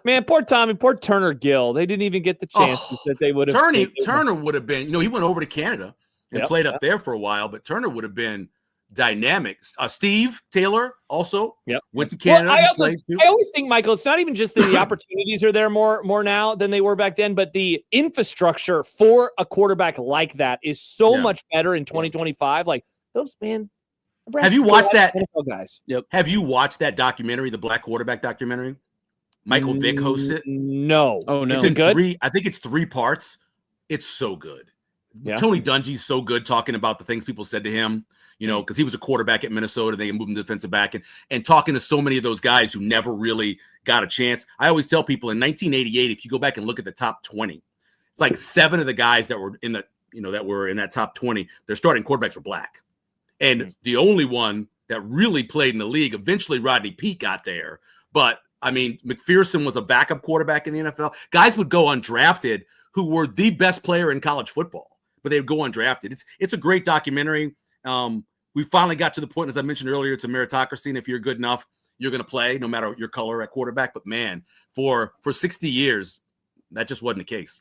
Man, poor Tommy, poor Turner Gill. They didn't even get the chances that they would have. Turner would have been. He went over to Canada and played up there for a while, but Turner would have been dynamic. Steve Taylor also went to Canada. Well, I always think, Michael, it's not even just that the opportunities are there more now than they were back then, but the infrastructure for a quarterback like that is so much better in 2025. Like those, man. Have you watched that? NFL guys. Yep. Have you watched that documentary, the Black Quarterback documentary? Michael Vick hosts it. No. Oh no. It's in good? I think it's 3 parts. It's so good. Yeah. Tony Dungy's so good talking about the things people said to him, because he was a quarterback at Minnesota. They moved him to defensive back and talking to so many of those guys who never really got a chance. I always tell people in 1988, if you go back and look at the top 20, it's like 7 of the guys that were in that top 20, their starting quarterbacks were black. And the only one that really played in the league, eventually Rodney Peete got there. But I mean, McPherson was a backup quarterback in the NFL. Guys would go undrafted who were the best player in college football, but they would go undrafted. It's a great documentary. We finally got to the point, as I mentioned earlier, it's a meritocracy, and if you're good enough, you're going to play no matter your color at quarterback. But man, for 60 years, that just wasn't the case.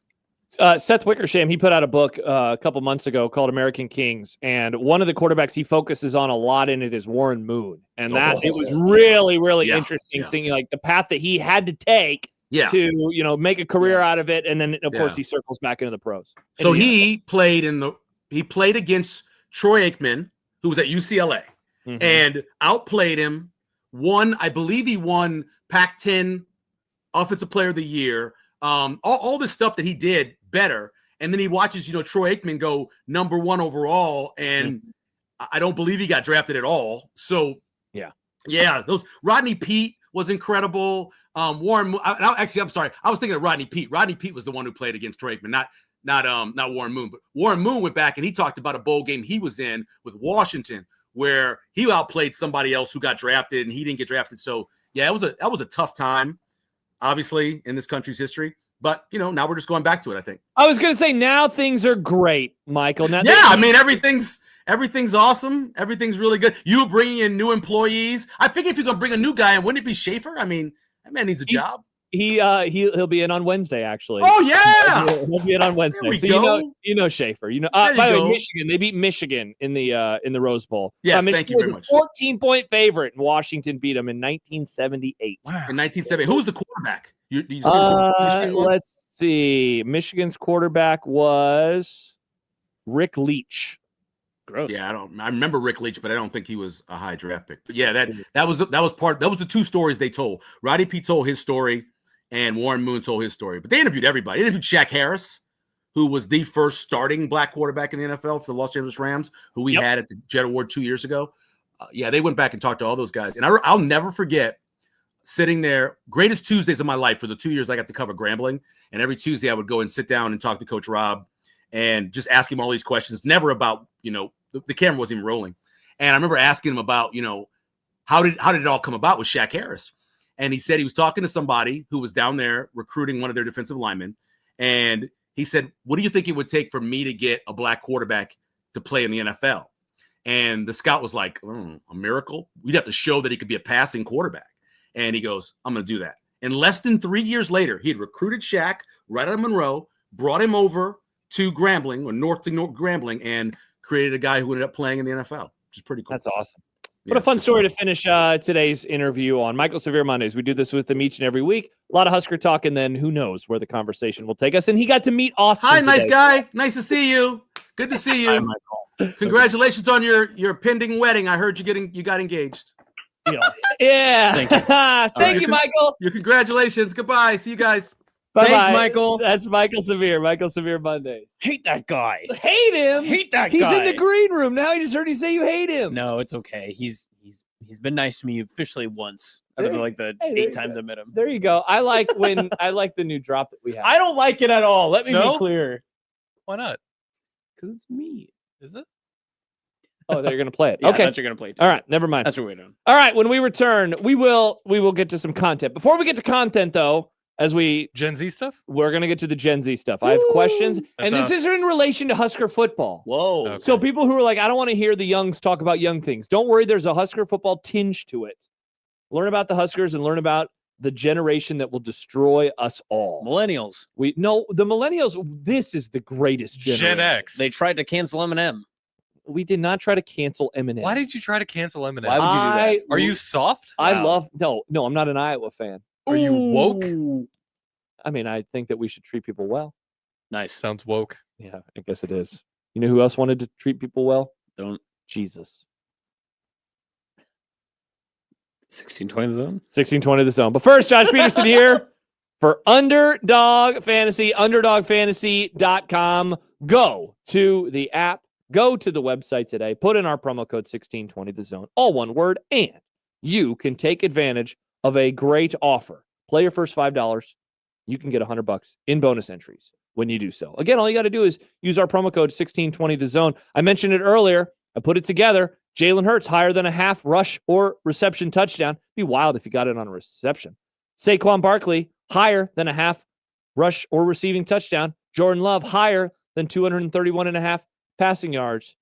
Seth Wickersham, he put out a book a couple months ago called American Kings, and one of the quarterbacks he focuses on a lot in it is Warren Moon, and it was really interesting seeing like the path that he had to take to make a career out of it, and then of course he circles back into the pros. So he played against Troy Aikman, who was at UCLA, and outplayed him. I believe he won Pac-10 Offensive Player of the Year. All this stuff that he did better, and then he watches Troy Aikman go number 1 overall, and I don't believe he got drafted at all. So those Rodney Peete was incredible. Warren, I'm sorry, I was thinking of Rodney Peete. Rodney Peete was the one who played against Troy Aikman, not Warren Moon. But Warren Moon went back and he talked about a bowl game he was in with Washington where he outplayed somebody else who got drafted and he didn't get drafted. So that was a tough time, obviously, in this country's history. But now we're just going back to it, I think. I was going to say now things are great, Michael. Now, I mean everything's awesome. Everything's really good. You bringing in new employees. I think if you're going to bring a new guy in, wouldn't it be Schaefer? I mean, that man needs a job. He'll be in on Wednesday, actually. Oh yeah, he'll be in on Wednesday. There we So go. Schaefer. By the way, Michigan. They beat Michigan in the Rose Bowl. Yes, Michigan thank you very much. 14-point favorite, and Washington beat them in 1978. Wow. In 1978, who's the quarterback? Let's see. Michigan's quarterback was Rick Leach. Gross. Yeah, I remember Rick Leach, but I don't think he was a high draft pick. But yeah, that was the 2 stories they told. Rodney Peete told his story, and Warren Moon told his story. But they interviewed everybody. They interviewed Shaq Harris, who was the first starting black quarterback in the NFL for the Los Angeles Rams, who we had at the Jet Award 2 years ago. They went back and talked to all those guys, and I'll never forget sitting there. Greatest Tuesdays of my life for the 2 years I got to cover Grambling, and every Tuesday I would go and sit down and talk to Coach Rob and just ask him all these questions. Never about the camera wasn't even rolling. And I remember asking him about, how did it all come about with Shaq Harris? And he said he was talking to somebody who was down there recruiting one of their defensive linemen. And he said, what do you think it would take for me to get a black quarterback to play in the NFL? And the scout was like, a miracle? We'd have to show that he could be a passing quarterback. And he goes, I'm going to do that. And less than 3 years later, he had recruited Shaq right out of Monroe, brought him over to Grambling or north to North Grambling and created a guy who ended up playing in the NFL, which is pretty cool. That's awesome. What a fun story to finish today's interview on. Michael Severe Mondays. We do this with him each and every week. A lot of Husker talk, and then who knows where the conversation will take us. And he got to meet Austin. Hi, nice today. guy. Nice to see you. Good to see you. Hi, Michael. Congratulations on your pending wedding. I heard you got engaged. Yeah. Thank you. Thank you, Michael. Your congratulations. Goodbye. See you guys. Bye-bye. Thanks, Michael. That's Michael Severe. Michael Severe Mondays. Hate that guy. Hate him. Hate that He's guy. in the green room now. I just heard you say you hate him. No, it's okay. He's been nice to me officially once out of the Hey, 8 times I met him. There you go. I like the new drop that we have. I don't like it at all. Let me No? be clear. Why not? Because it's me. Is it? Oh, they're gonna play it. Yeah, Okay. that's you're gonna play it. All right, never mind. That's what we're doing. All right, when we return, we will get to some content. Before we get to content, though, as we Gen Z stuff, we're gonna get to the Gen Z stuff. I have questions, and this is in relation to Husker football. Whoa! Okay. So people who are like, I don't want to hear the youngs talk about young things. Don't worry, there's a Husker football tinge to it. Learn about the Huskers and learn about the generation that will destroy us all. Millennials. The millennials. This is the greatest generation. Gen X. They tried to cancel Eminem. We did not try to cancel Eminem. Why did you try to cancel Eminem? Why would you do that? Are you soft? I love no. I'm not an Iowa fan. Are you woke? I mean, I think that we should treat people well. Nice. Sounds woke. Yeah, I guess it is. You know who else wanted to treat people well? Don't. Jesus. 1620 the zone. 1620 the zone. But first, Josh Peterson here for Underdog Fantasy, underdogfantasy.com. Go to the app, go to the website today, put in our promo code 1620 the zone, all one word, and you can take advantage of a great offer. Play your first $5. You can get $100 in bonus entries when you do so. Again, all you got to do is use our promo code 1620 the zone. I mentioned it earlier. I put it together. Jalen Hurts higher than a half rush or reception touchdown. Be wild if you got it on a reception. Saquon Barkley higher than a half rush or receiving touchdown. Jordan Love higher than 231.5 passing yards.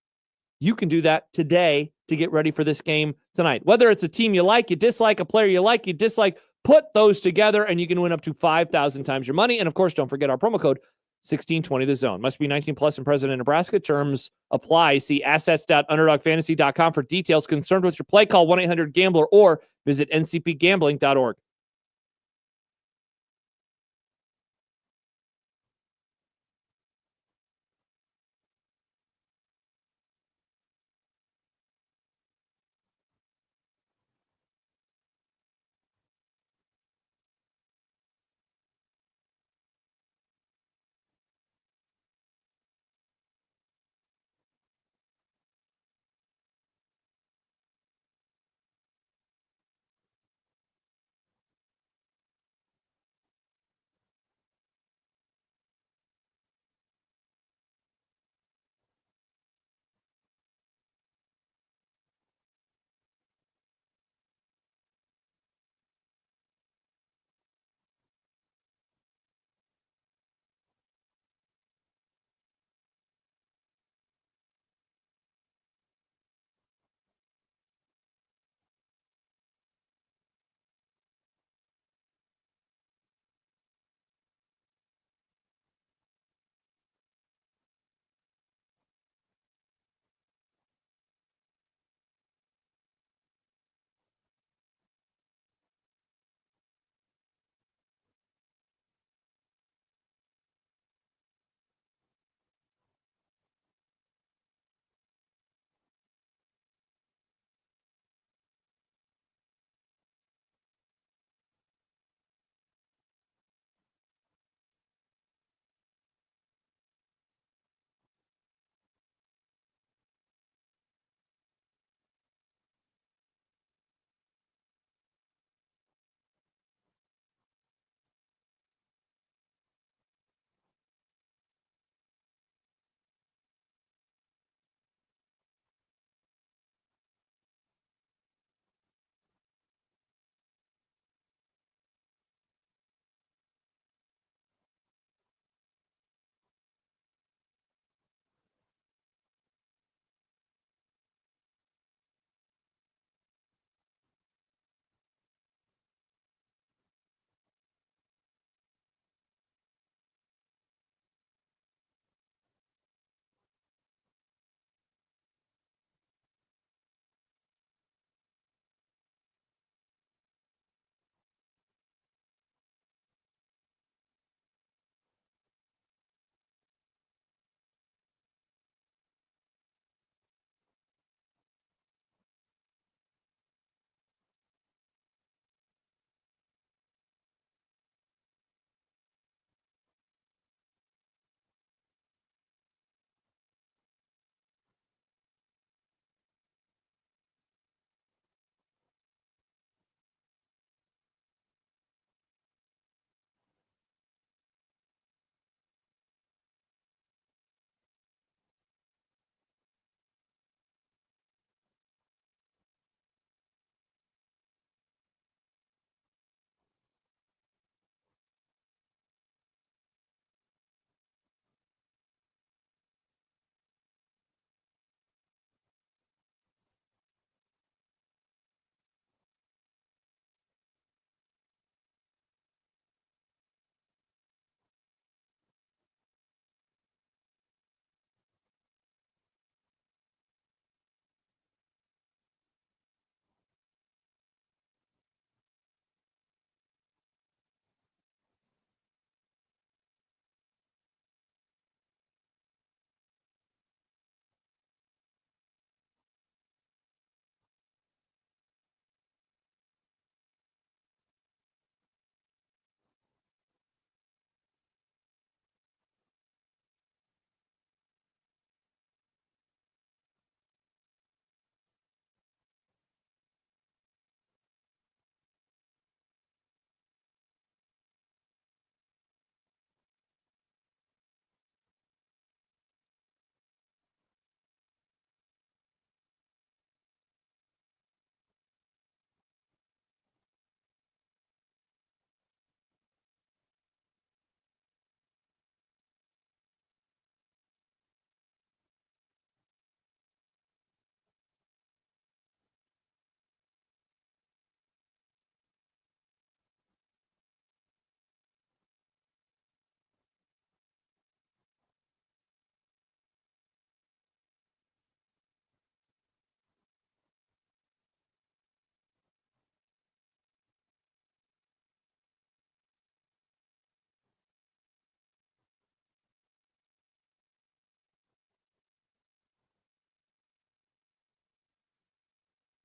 You can do that today to get ready for this game tonight. Whether it's a team you like, you dislike, a player you like, you dislike, put those together and you can win up to 5,000 times your money. And of course, don't forget our promo code 1620 the zone. Must be 19 plus and present in Nebraska. Terms apply. See assets.underdogfantasy.com for details. Concerned with your play, call 1-800-GAMBLER or visit ncpgambling.org.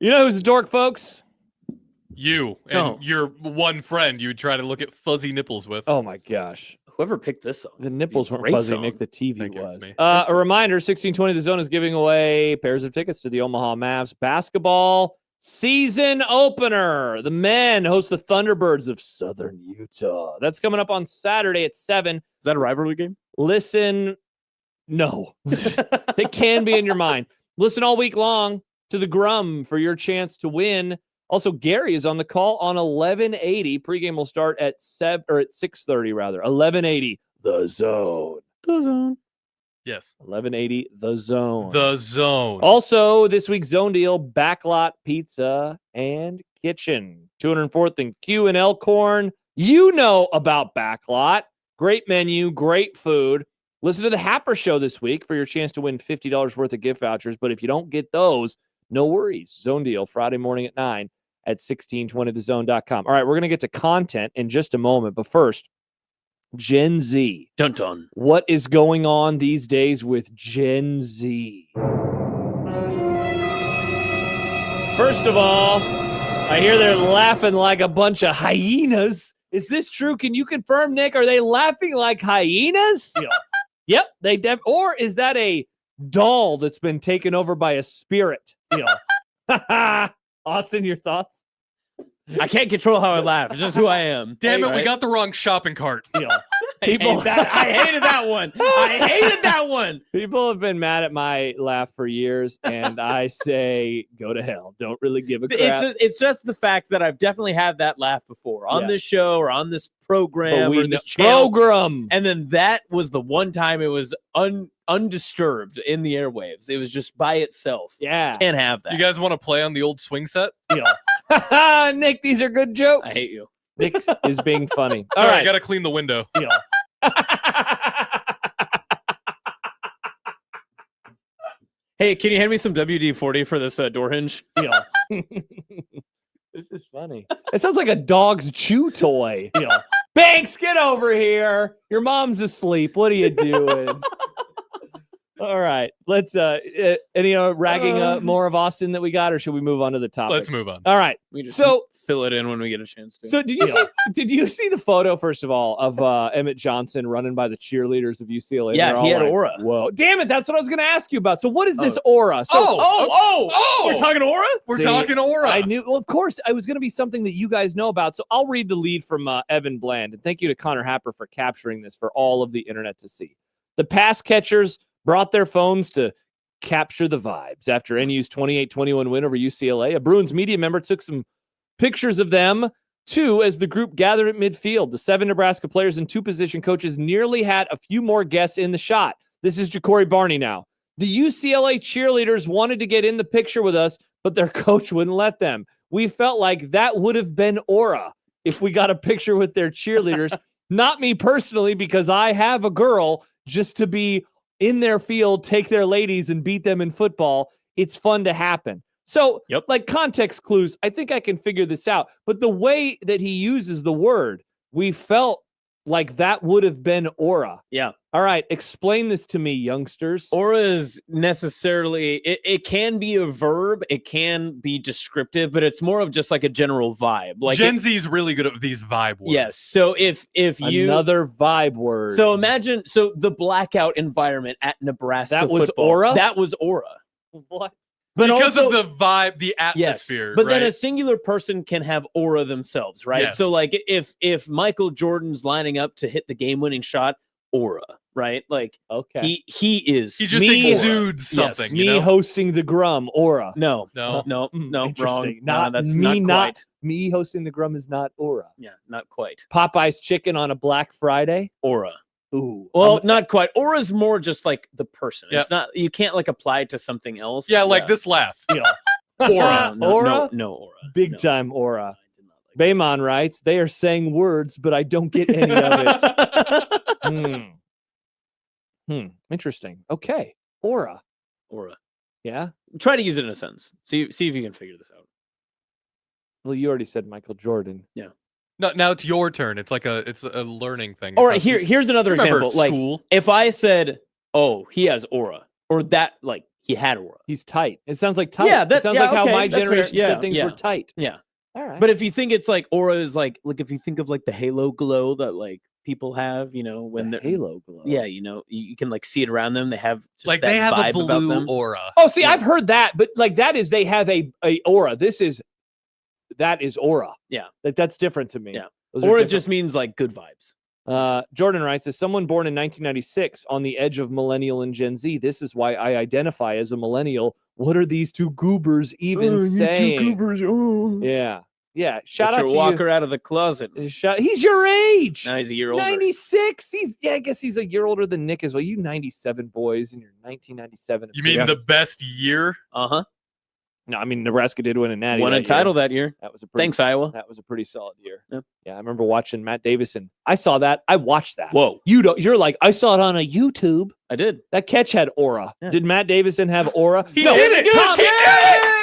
You know who's a dork, folks? You and your one friend you would try to look at fuzzy nipples with. Oh my gosh. Whoever picked this song. The nipples weren't great fuzzy, song. Nick. The TV was. me. A reminder, 1620 The Zone is giving away pairs of tickets to the Omaha Mavs basketball season opener. The men host the Thunderbirds of Southern Utah. That's coming up on Saturday at 7. Is that a rivalry game? Listen, no. It can be in your mind. Listen all week long to the Grum for your chance to win. Also, Gary is on the call on 1180. Pregame will start at 6:30 rather. 1180, The Zone. The Zone. Yes. 1180, The Zone. The Zone. Also, this week's Zone deal, Backlot Pizza and Kitchen. 204th and Q in Elkhorn. You know about Backlot. Great menu, great food. Listen to the Happer Show this week for your chance to win $50 worth of gift vouchers. But if you don't get those, no worries. Zone deal Friday morning at 9 at 1620thezone.com. All right, we're going to get to content in just a moment. But first, Gen Z. Dun dun. What is going on these days with Gen Z? First of all, I hear they're laughing like a bunch of hyenas. Is this true? Can you confirm, Nick? Are they laughing like hyenas? Yep, they or is that a doll that's been taken over by a spirit? Austin, your thoughts? I can't control how I laugh. It's just who I am. Damn it, we got the wrong shopping cart. People, I hated that one. I hated that one. People have been mad at my laugh for years, and I say, go to hell. Don't really give a crap. It's just the fact that I've definitely had that laugh before on this show or on this program or this channel. And then that was the one time it was undisturbed in the airwaves. It was just by itself. Yeah. Can't have that. You guys want to play on the old swing set? Nick, these are good jokes. I hate you. Nick is being funny. Sorry, All right. I got to clean the window. Hey, can you hand me some WD-40 for this door hinge? This is funny. It sounds like a dog's chew toy. Banks, get over here. Your mom's asleep. What are you doing? All right. Let's any ragging more of Austin that we got, or should we move on to the topic? Let's move on. All right. We just So fill it in when we get a chance to. So did you see the photo, first of all, of Emmett Johnson running by the cheerleaders of UCLA? Yeah, he had aura. Whoa. Damn it, that's what I was gonna ask you about. So what is this aura? So We're talking aura? We're talking aura. I knew, well, of course, it was gonna be something that you guys know about. So I'll read the lead from Evan Bland. And thank you to Connor Happer for capturing this for all of the internet to see. The pass catchers brought their phones to capture the vibes after NU's 28-21 win over UCLA. A Bruins media member took some pictures of them, too, as the group gathered at midfield. The 7 Nebraska players and 2 position coaches nearly had a few more guests in the shot. This is Ja'Cory Barney now. The UCLA cheerleaders wanted to get in the picture with us, but their coach wouldn't let them. We felt like that would have been aura if we got a picture with their cheerleaders. Not me personally, because I have a girl, just to be in their field, take their ladies and beat them in football. It's fun to happen. So, like context clues, I think I can figure this out. But the way that he uses the word, we felt like that would have been aura. Yeah. All right. Explain this to me, youngsters. Aura is necessarily, it can be a verb. It can be descriptive, but it's more of just like a general vibe. Like Gen Z is really good at these vibe words. Yes. So if you another vibe word. So imagine the blackout environment at Nebraska. That was football, aura? That was aura. What? But because also, of the vibe, the yes, atmosphere. but right? then a singular person can have aura themselves, right? Yes. So like if Michael Jordan's lining up to hit the game-winning shot, aura, right? Like okay, he is. He just exudes something. Yes. Me hosting the Grum, aura. No, Interesting. wrong. Not no, that's me. not quite. Me hosting the Grum is not aura. Yeah, not quite. Popeye's chicken on a Black Friday. Aura. Ooh. Well, not quite. Aura is more just like the person. Yeah. It's not. You can't like apply it to something else. Yeah, like this laugh. Aura. No, no aura. Big time aura. Baymon writes, they are saying words, but I don't get any of it. Interesting. Okay. Aura. Yeah. Try to use it in a sentence. See if you can figure this out. Well, you already said Michael Jordan. Yeah. No, now it's your turn. It's like a learning thing. All right, here's another Remember example. Like school? if I said, "Oh, he has aura," or that, like he had aura. He's tight. It sounds like tight. Yeah, it sounds like how my generation said things yeah. were tight. Yeah. All right. But if you think it's like aura is like if you think of like the halo glow that like people have, when they're halo glow. Yeah, you can like see it around them. They have just Like that they have a vibe about blue them. aura. Oh, see, I've heard that, but like that is they have a aura. That is aura. Yeah. Like that's different to me. Yeah. Those are Aura different. just means like good vibes. Jordan writes, as someone born in 1996 on the edge of millennial and Gen Z, this is why I identify as a millennial. What are these two goobers even saying? You two goobers. Oh. Yeah. Yeah. Shout out to Walker out of the closet. He's your age. Now he's a year older. 96. I guess he's a year older than Nick as well. You 97 boys in your 1997. You mean the best year? Uh-huh. No, I mean Nebraska did win a natty. Won a title that year. That was a pretty, Thanks, Iowa. That was a pretty solid year. Yep. Yeah, I remember watching Matt Davison. I saw that. I watched that. Whoa. You're like, I saw it on a YouTube. I did. That catch had aura. Yeah. Did Matt Davison have aura? He did it. Tom, He did it.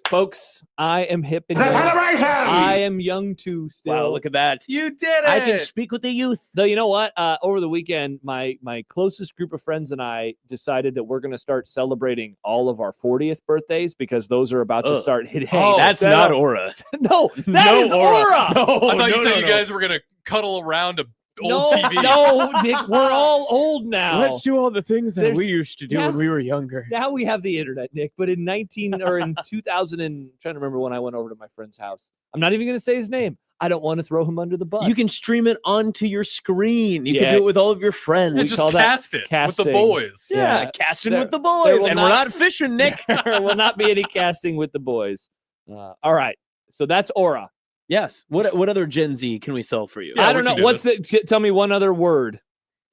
Folks, I am hip and The young. celebration! I am young too still. Wow, look at that. You did it. I can speak with the youth. Though you know what? Over the weekend, my closest group of friends and I decided that we're going to start celebrating all of our 40th birthdays because those are about to start hitting. Oh, that's not aura. No, that is aura. No, I thought you said you guys were gonna cuddle around a old No, TV. no, Nick, we're all old now. Let's do all the things that There's- we used to do now- when we were younger. Now we have the internet, Nick. But in 2000 and trying to remember when I went over to my friend's house. I'm not even going to say his name. I don't want to throw him under the bus. You can stream it onto your screen. You Yeah. can do it with all of your friends. Yeah, we just call that cast it with casting. the boys. Yeah, Yeah. casting There- with the there boys. will And not- we're not fishing, Nick. There will not be any casting with the boys. All right. So that's aura. Yes. What other Gen Z can we sell for you? Yeah, I don't we know. can do What's the? Tell me one other word.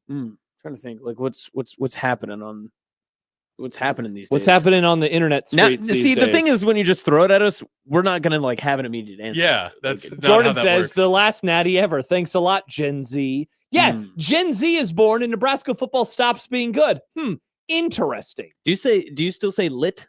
Trying to think. Like what's happening on what's happening these days? What's happening on the internet Now, streets these see, the days? thing is, when you just throw it at us, we're not gonna like have an immediate answer. Yeah, that's not Jordan how that says works. the last natty ever. Thanks a lot, Gen Z. Yeah, Gen Z is born and Nebraska football stops being good. Interesting. Do you still say lit?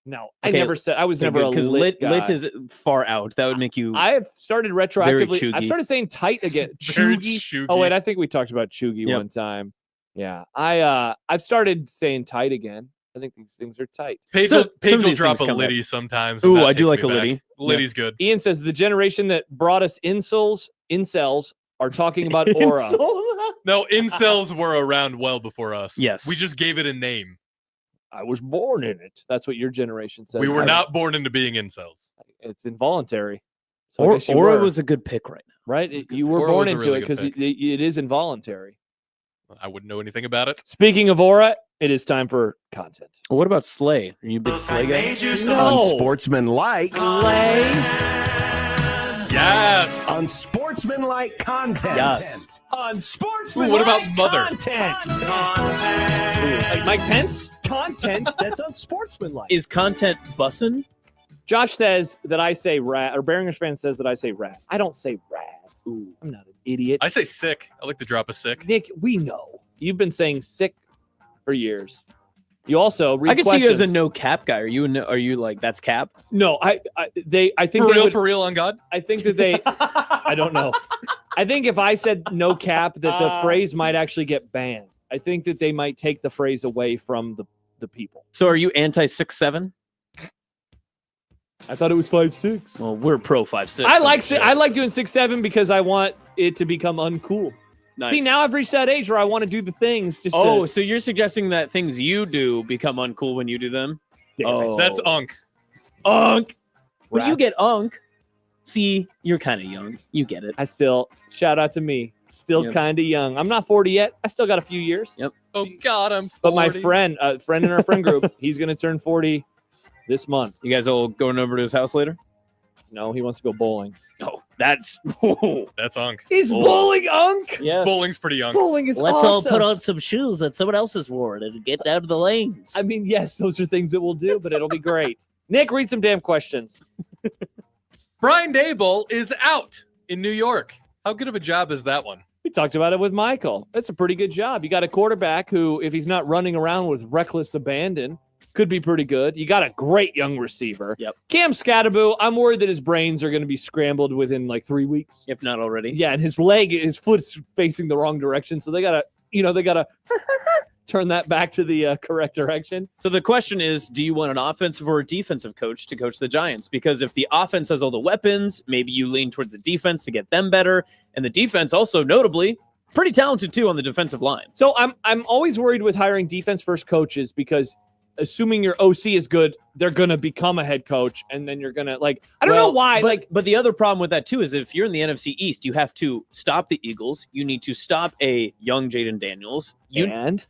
No, I Okay, never said. I was never a because lit guy. lit is far out. That would make you. I have started retroactively. chuggy. I've started saying tight again. Very Chuggy. chuggy. Oh wait, I think we talked about chuggy Yep. one time. Yeah, I've started saying tight again. I think these things are tight. Paige, Some Paige of will these drop a things come Liddy up. sometimes. Ooh, and that I do takes like me a back. Liddy. Liddy's good. Ian says the generation that brought us incels are talking about aura. No, incels were around well before us. Yes. We just gave it a name. I was born in it. That's what your generation says. We were not born into being incels. It's involuntary. So I guess you Aura were, was a good pick right now. right. You were Aura born was a into really it good because pick. it is involuntary. I wouldn't know anything about it. Speaking of aura, it is time for content. Well, what about Slay? Are you a big Slay guy? Unsportsmanlike. Yes. Unsportsmanlike content. Yes. Unsportsmanlike Ooh, what about Mother? content. Like Mike Pence? Content that's unsportsmanlike. Is content bussin'? Josh says that I say rat, or Beringers fan says that I say rat. I don't say rat. Ooh. I'm not an idiot. I say sick. I like the drop of sick. Nick, we know. You've been saying sick for years. You also read I can see you as a questions. no cap guy. Are you like that's cap? No, I think For real on God? I think that they I don't know. I think if I said no cap, that the phrase might actually get banned. I think that they might take the phrase away from the people. So are you anti 6'7"? I thought it was 5'6". Well, we're pro 5'6". I like doing 6'7" because I want it to become uncool. Nice. See, now I've reached that age where I want to do the things. Just so you're suggesting that things you do become uncool when you do them? Oh, That's unk. Unk. When you Rats. get unk, see, you're kind of young. You get it. I still shout out to me. Still Yep. kind of young. I'm not 40 yet. I still got a few years. Yep. Oh God, I'm 40. But my friend in our friend group, he's gonna turn 40 this month. You guys all going over to his house later? No, he wants to go bowling. Oh, that's That's unk. Is bowling unk? yes. Bowling's pretty young. Bowling is Let's awesome. all put on some shoes that someone else has worn and get down to the lanes. I mean, yes, those are things that we'll do, but it'll be great. Nick, read some damn questions. Brian Daboll is out in New York. How good of a job is that one? We talked about it with Michael. That's a pretty good job. You got a quarterback who, if he's not running around with reckless abandon, could be pretty good. You got a great young receiver. Yep. Cam Scatterbo, I'm worried that his brains are going to be scrambled within like 3 weeks. if not already. Yeah, and his foot's facing the wrong direction. So they gotta turn that back to the correct direction. So the question is, do you want an offensive or a defensive coach to coach the Giants? Because if the offense has all the weapons, maybe you lean towards the defense to get them better. And the defense also, notably, pretty talented too on the defensive line. So I'm always worried with hiring defense first coaches because assuming your OC is good, they're going to become a head coach. And then you're going to I don't know why. But the other problem with that too is if you're in the NFC East, you have to stop the Eagles. You need to stop a young Jaden Daniels. And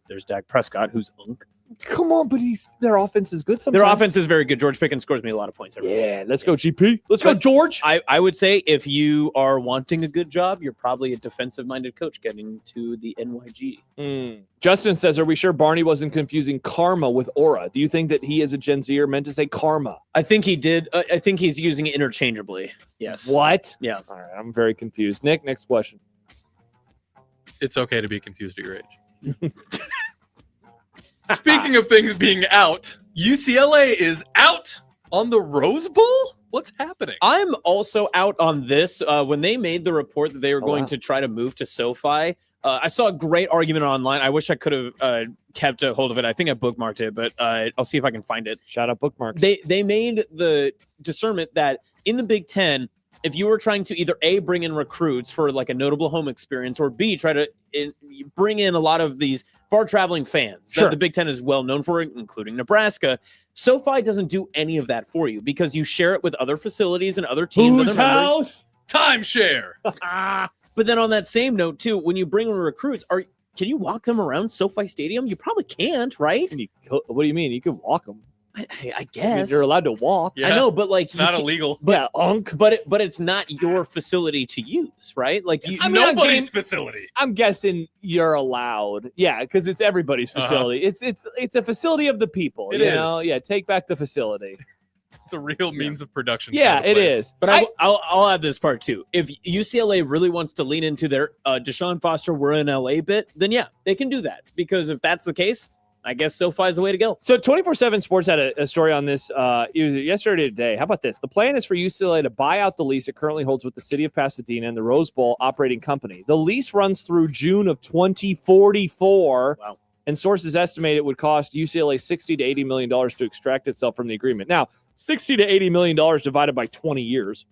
there's Dak Prescott, who's unk. Come on, but their offense is good sometimes. Their offense is very good. George Pickens scores me a lot of points. Yeah, let's go, GP. Let's go, George. I would say if you are wanting a good job, you're probably a defensive-minded coach getting to the NYG. Justin says, are we sure Barney wasn't confusing karma with aura? Do you think that he, as a Gen Zer, meant to say karma? I think he did. I think he's using it interchangeably. Yes. What? Yeah. All right, I'm very confused. Nick, next question. It's okay to be confused at your age. Speaking of things being out, UCLA is out on the Rose Bowl? What's happening? I'm also out on this. When they made the report that they were going to try to move to SoFi, I saw a great argument online. I wish I could have kept a hold of it. I think I bookmarked it, but I'll see if I can find it. Shout out bookmarks. They made the discernment that in the Big Ten, if you were trying to either A, bring in recruits for like a notable home experience, or B, try to bring in a lot of these far traveling fans that the Big Ten is well known for, including Nebraska, SoFi doesn't do any of that for you because you share it with other facilities and other teams. Whose other members. house? Timeshare. But then on that same note, too, when you bring in recruits, can you walk them around SoFi Stadium? You probably can't, right? What do you mean? You can walk them. I guess. I mean, you're allowed to walk. I know, but it's not illegal. But it's not your facility to use, right? Like nobody's facility. I'm guessing you're allowed. Yeah, because it's everybody's facility. It's a facility of the people. It you is. know? Yeah, take back the facility. It's a real means of production. Yeah, it is. But I'll add this part too. If UCLA really wants to lean into their Deshaun Foster "we're in LA" bit, then yeah, they can do that. Because if that's the case, I guess SoFi is the way to go. So 24/7 Sports had a story on this. It was yesterday or today. How about this? The plan is for UCLA to buy out the lease it currently holds with the city of Pasadena and the Rose Bowl operating company. The lease runs through June of 2044. Wow. And sources estimate it would cost UCLA $60 to $80 million to extract itself from the agreement. Now, $60 to $80 million divided by 20 years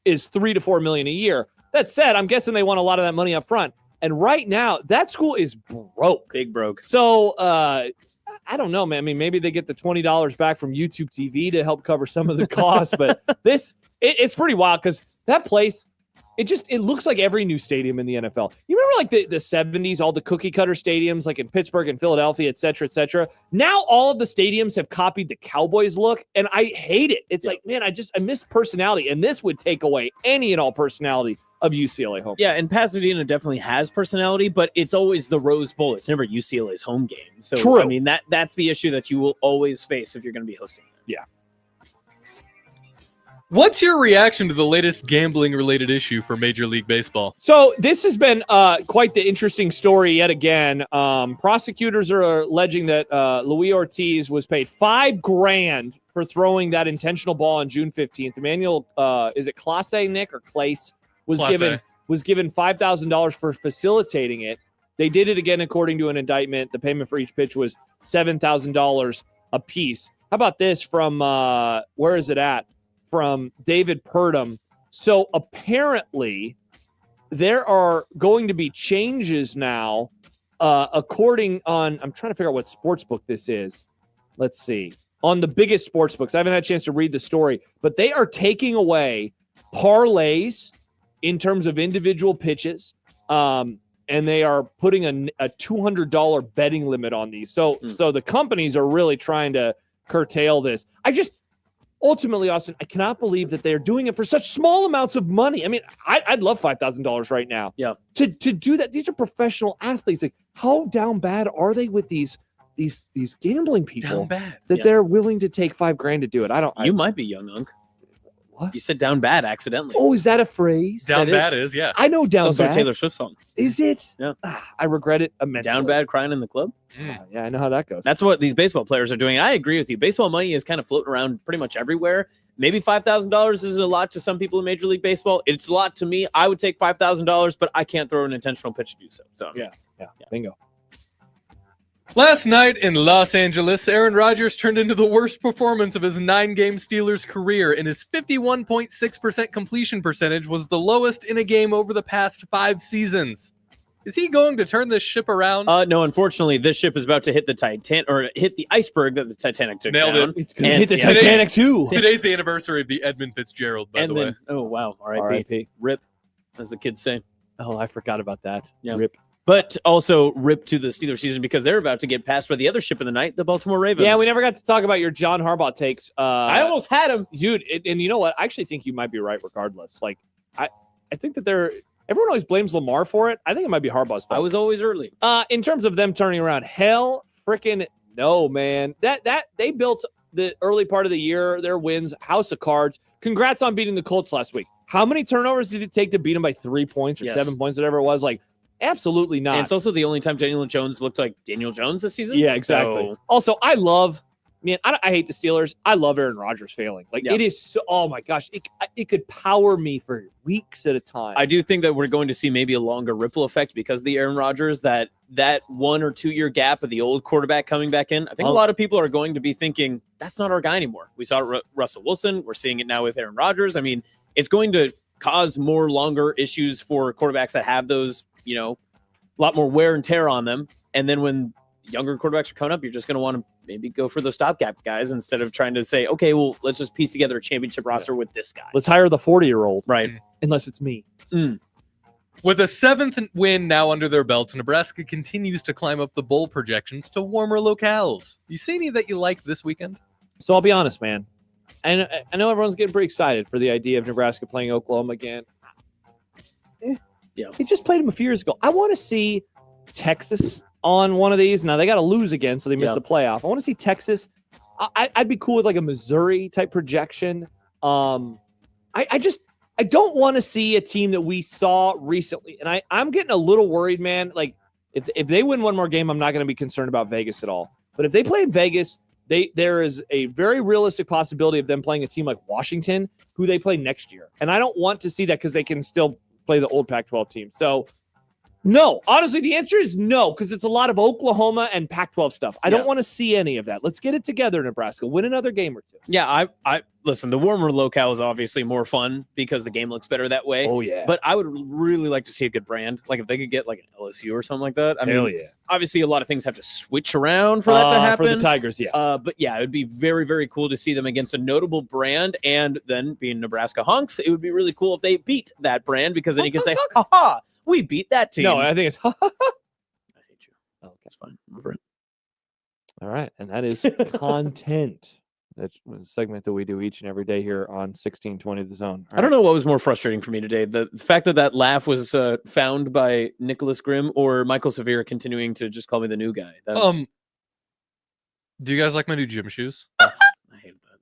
is $3 to $4 million a year. That said, I'm guessing they want a lot of that money up front. And right now, that school is broke. Big broke. So, I don't know, man. I mean, maybe they get the $20 back from YouTube TV to help cover some of the costs. But it's pretty wild because that place, it looks like every new stadium in the NFL. You remember like the 70s, all the cookie cutter stadiums like in Pittsburgh and Philadelphia, et cetera, et cetera. Now all of the stadiums have copied the Cowboys look, and I hate it. It's like, man, I miss personality, and this would take away any and all personality of UCLA home. Yeah, and Pasadena definitely has personality, but it's always the Rose Bowl. It's never UCLA's home game. So, True. I mean, that's the issue that you will always face if you're going to be hosting. Yeah. What's your reaction to the latest gambling-related issue for Major League Baseball? So this has been quite the interesting story yet again. Prosecutors are alleging that Luis Ortiz was paid $5,000 for throwing that intentional ball on June 15th. Emmanuel, is it Clase, Nick, or Clase? Was given $5,000 for facilitating it. They did it again according to an indictment. The payment for each pitch was $7,000 a piece. How about this from where is it at? From David Purdom. So apparently there are going to be changes now I'm trying to figure out what sports book this is. Let's see. On the biggest sports books. I haven't had a chance to read the story, but they are taking away parlays in terms of individual pitches, and they are putting a $200 betting limit on these. So the companies are really trying to curtail this. Ultimately, Austin, I cannot believe that they're doing it for such small amounts of money. I mean, I'd love $5,000 right now. Yeah. To do that, these are professional athletes. Like, how down bad are they with these gambling people? Down bad. That they're willing to take $5,000 to do it. You might be young, Unk. What? You said down bad accidentally. Oh, is that a phrase? Down bad is, yeah. I know down it's also bad. a Taylor Swift song. Is it? Yeah. I regret it immensely. Down bad crying in the club. Yeah, I know how that goes. That's what these baseball players are doing. I agree with you. Baseball money is kind of floating around pretty much everywhere. Maybe $5,000 is a lot to some people in Major League Baseball. It's a lot to me. I would take $5,000, but I can't throw an intentional pitch to do so. Yeah. Bingo. Last night in Los Angeles, Aaron Rodgers turned into the worst performance of his 9-game Steelers career, and his 51.6% completion percentage was the lowest in a game over the past 5 seasons. Is he going to turn this ship around? No, unfortunately, this ship is about to hit hit the iceberg that the Titanic took Nailed down. it. It's going to hit the Titanic too. Today's the anniversary of the Edmund Fitzgerald, by the way. Oh, wow. R.I.P. R.I.P. Rip, as the kids say. Oh, I forgot about that. Yeah. Rip. But also rip to the Steelers season because they're about to get passed by the other ship of the night, the Baltimore Ravens. Yeah, we never got to talk about your John Harbaugh takes. I almost had him. Dude, and you know what? I actually think you might be right regardless. Like, I think that everyone always blames Lamar for it. I think it might be Harbaugh's fault. I was always early. In terms of them turning around, hell freaking no, man. That they built the early part of the year, their wins, house of cards. Congrats on beating the Colts last week. How many turnovers did it take to beat them by 3 points or 7 points, whatever it was? Like, absolutely not. And it's also the only time Daniel Jones looked like Daniel Jones this season. Yeah, exactly. So, also, I hate the Steelers. I love Aaron Rodgers failing. Like, it is so, oh my gosh, it could power me for weeks at a time. I do think that we're going to see maybe a longer ripple effect because of the Aaron Rodgers, that 1 or 2 year gap of the old quarterback coming back in. I think a lot of people are going to be thinking, that's not our guy anymore. We saw Russell Wilson. We're seeing it now with Aaron Rodgers. I mean, it's going to cause more longer issues for quarterbacks that have those, a lot more wear and tear on them. And then when younger quarterbacks are coming up, you're just going to want to maybe go for the stopgap guys instead of trying to say, okay, well, let's just piece together a championship roster with this guy. Let's hire the 40-year-old. Right. Unless it's me. With a 7th win now under their belts, Nebraska continues to climb up the bowl projections to warmer locales. You see any that you like this weekend? So I'll be honest, man. And I know everyone's getting pretty excited for the idea of Nebraska playing Oklahoma again. Yeah. They just played them a few years ago. I want to see Texas on one of these. Now, they got to lose again, so they missed the playoff. I want to see Texas. I'd be cool with like a Missouri type projection. I don't want to see a team that we saw recently. And I'm getting a little worried, man. Like, if they win one more game, I'm not going to be concerned about Vegas at all. But if they play in Vegas, there is a very realistic possibility of them playing a team like Washington, who they play next year. And I don't want to see that because they can still play the old Pac-12 team. So, no. Honestly, the answer is no, because it's a lot of Oklahoma and Pac-12 stuff. I don't want to see any of that. Let's get it together, Nebraska. Win another game or two. Yeah, I listen, the warmer locale is obviously more fun because the game looks better that way. Oh, yeah. But I would really like to see a good brand. Like if they could get like an LSU or something like that. I Hell mean, yeah. obviously a lot of things have to switch around for that to happen. For the Tigers, yeah. But yeah, it would be very, very cool to see them against a notable brand. And then being Nebraska Hunks, it would be really cool if they beat that brand because then you can say, ha, we beat that team. No, I think it's I hate you. Oh, okay. That's fine. I'm over it. All right. And that is content. That's a segment that we do each and every day here on 1620 The Zone. I don't know what was more frustrating for me today. The fact that laugh was found by Nicholas Grimm or Michael Severe continuing to just call me the new guy. Do you guys like my new gym shoes? I hate that.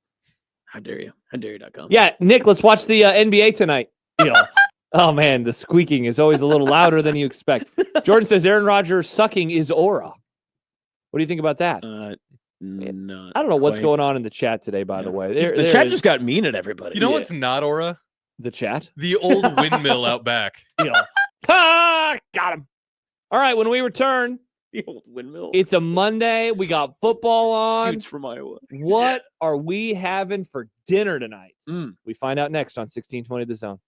How dare you? Howdare.com. Yeah, Nick, let's watch the NBA tonight. Oh, man, the squeaking is always a little louder than you expect. Jordan says Aaron Rodgers sucking is aura. What do you think about that? No, I don't know what's going on in the chat today, by the way. The chat just got mean at everybody. You know what's not aura? The chat? The old windmill out back. Got him. All right, when we return, the old windmill. It's a Monday. We got football on. Dudes from Iowa. What are we having for dinner tonight? We find out next on 1620 The Zone.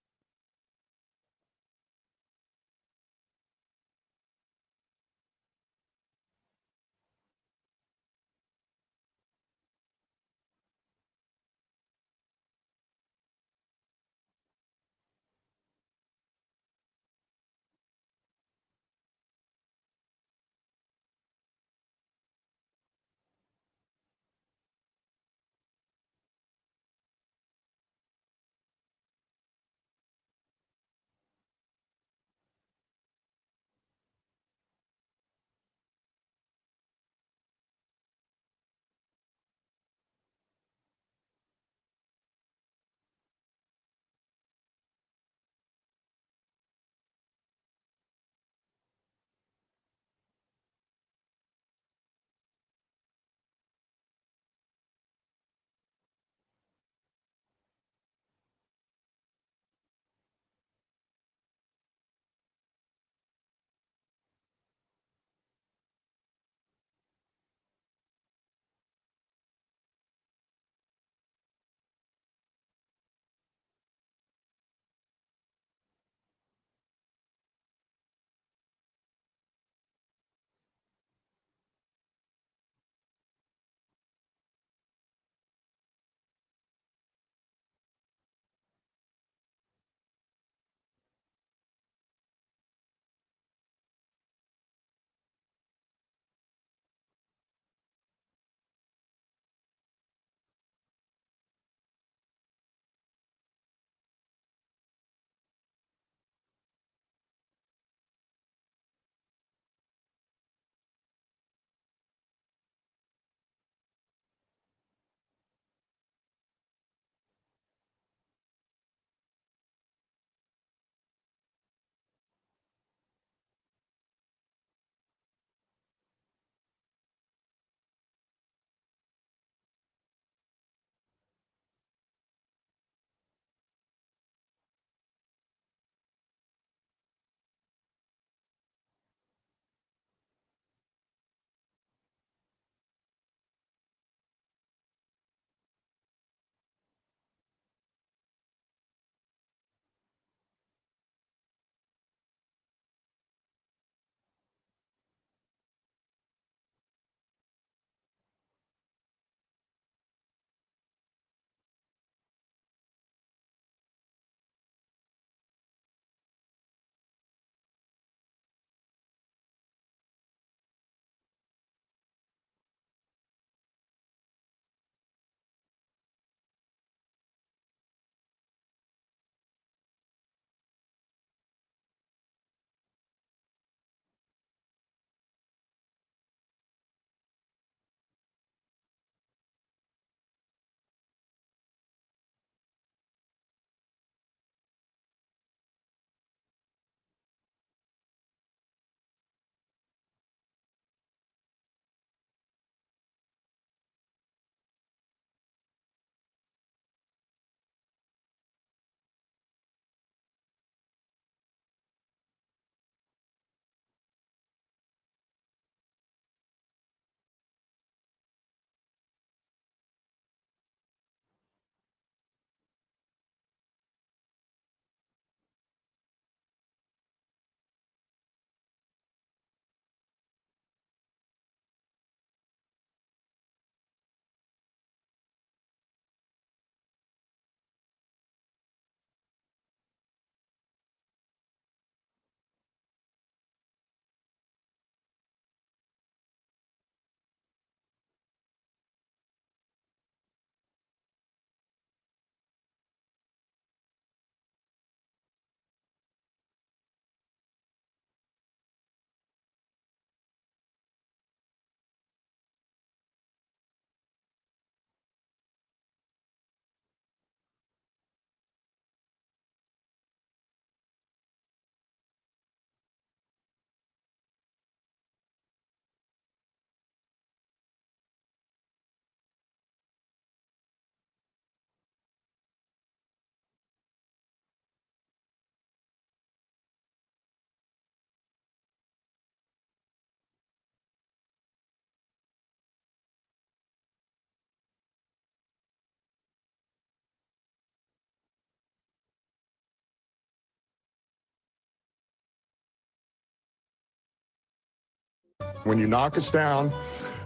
When you knock us down,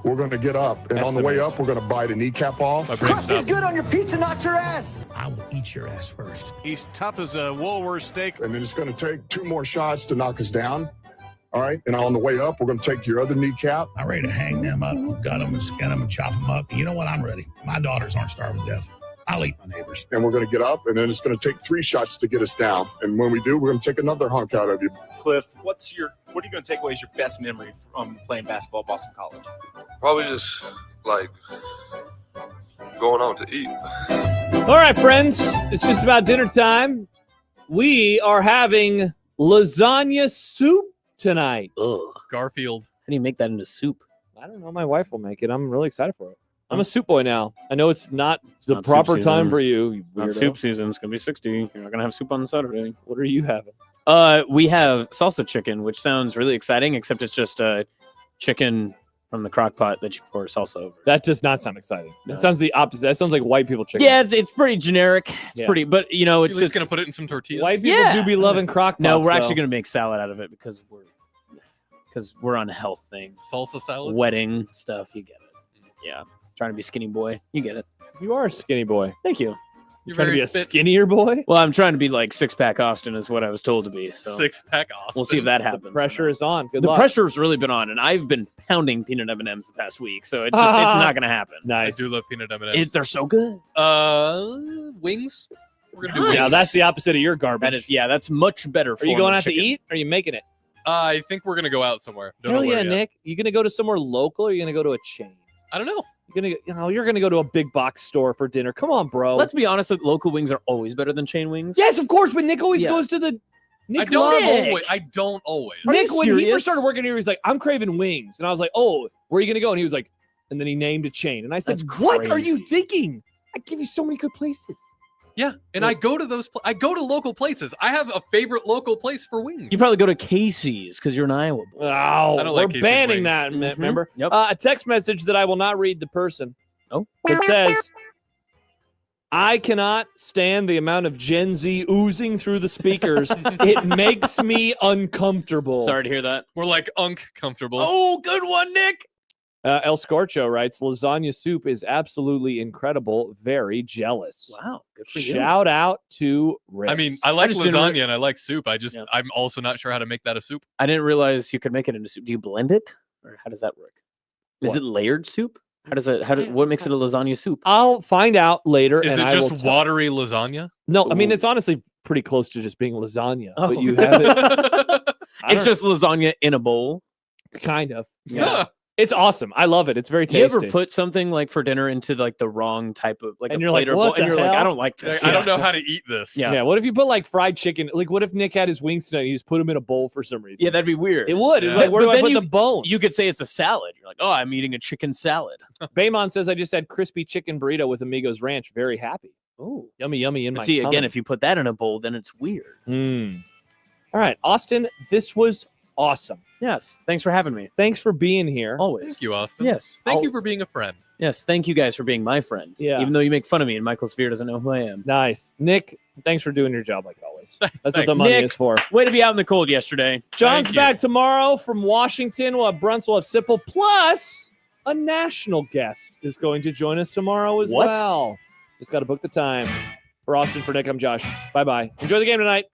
we're going to get up. And on the way up, we're going to bite a kneecap off. Krusty's good on your pizza, not your ass. I will eat your ass first. He's tough as a Woolworth steak. And then it's going to take 2 more shots to knock us down. All right. And on the way up, we're going to take your other kneecap. I'm ready to hang them up, gut them and skin them and chop them up. You know what? I'm ready. My daughters aren't starving to death. I'll eat my neighbors. And we're going to get up, and then it's going to take 3 shots to get us down. And when we do, we're going to take another hunk out of you. Cliff, what are you going to take away as your best memory from playing basketball at Boston College? Probably just like going out to eat. All right, friends, it's just about dinner time. We are having lasagna soup tonight. Ugh. Garfield. How do you make that into soup? I don't know. My wife will make it. I'm really excited for it. I'm a soup boy now. I know it's not the Not proper soup time season. for you Not weirdo. soup season. It's going to be 60. You're not going to have soup on Saturday. What are you having? We have salsa chicken, which sounds really exciting, except it's just a chicken from the crock pot that you pour salsa over. That does not sound exciting. No. That sounds the opposite. That sounds like white people chicken. Yeah, it's pretty generic. It's Yeah. pretty, but you know, It's it's just just going to put it in some tortillas. White people do be loving crock pots. No, we're actually though. going to make salad out of it because we're on health things. Salsa salad? Wedding stuff. You get it. Yeah. Trying to be skinny boy. You get it. You are a skinny boy. Thank you. You're trying to be a skinnier boy? Well, I'm trying to be like 6-pack Austin is what I was told to be. So 6-pack Austin. we'll see if that happens. The pressure is on. Good The luck. pressure's really been on, and I've been pounding peanut M&Ms the past week, so it's just it's not going to happen. Nice. I do love peanut M&Ms. They're so good. Wings? We're going to do wings. Yeah, that's the opposite of your garbage. That is, yeah, that's much better. Are you going out to eat? Or are you making it? I think we're going to go out somewhere. Don't Hell know where yeah, yet. Nick. You going to go to somewhere local or are you going to go to a chain? I don't know. You're going to go to a big box store for dinner. Come on, bro. Let's be honest, that local wings are always better than chain wings. Yes, of course, but Nick always Yeah. goes to the Nick I don't loves- always. I don't always. Nick, you when he serious? first started working here, he was like, I'm craving wings. And I was like, oh, where are you going to go? And he was like, and then he named a chain. And I said, That's what are you crazy. thinking? I give you so many good places. Yeah, and I go to those. I go to local places. I have a favorite local place for wings. You probably go to Casey's because you're an Iowa boy. Oh, I don't we're like Casey's banning wings. that, Mhm. remember? Yep. A text message that I will not read the person. Oh. It says, I cannot stand the amount of Gen Z oozing through the speakers. It makes me uncomfortable. Sorry to hear that. We're like comfortable. Oh, good one, Nick. El Scorcho writes, lasagna soup is absolutely incredible. Very jealous. Wow, good for you. Shout out to Rick. I mean, I like just didn't lasagna and I like soup. I'm also not sure how to make that a soup. I didn't realize you could make it into soup. Do you blend it, or how does that work? Is What? it layered soup? What makes it a lasagna soup? I'll find out later. Is and it I will just tell. watery lasagna? No, I mean, Ooh. it's honestly pretty close to just being lasagna. Oh. But you have it. I It's don't- just lasagna in a bowl. kind of. Yeah. It's awesome. I love it. It's very Do you tasty. ever put something like for dinner into like the wrong type of like And a you're like, plate or "What bowl, and the you're like, I hell?" don't like this. I don't know how to eat this. Yeah. What if you put like fried chicken? Like, what if Nick had his wings tonight? And he just put them in a bowl for some reason. Yeah, that'd be weird. It would. Yeah. Like, where But do I then put you- the bones? You could say it's a salad. You're like, oh, I'm eating a chicken salad. Baymon says I just had crispy chicken burrito with Amigos Ranch. Very happy. Oh, Yummy, yummy in my see, tummy. again, if you put that in a bowl, then it's weird. All right, Austin, this was awesome. Yes. Thanks for having me. Thanks for being here. Always. Thank you, Austin. Yes. Thank you for being a friend. Yes. Thank you guys for being my friend. Yeah. Even though you make fun of me and Michael Sphere doesn't know who I am. Nice. Nick, thanks for doing your job like always. That's what the Thanks. money Nick, is for. Way to be out in the cold yesterday. John's Thank you. back tomorrow from Washington. We'll have Brunts, we'll have Sipple, plus a national guest is going to join us tomorrow as What? well. Just got to book the time. For Austin, for Nick, I'm Josh. Bye-bye. Enjoy the game tonight.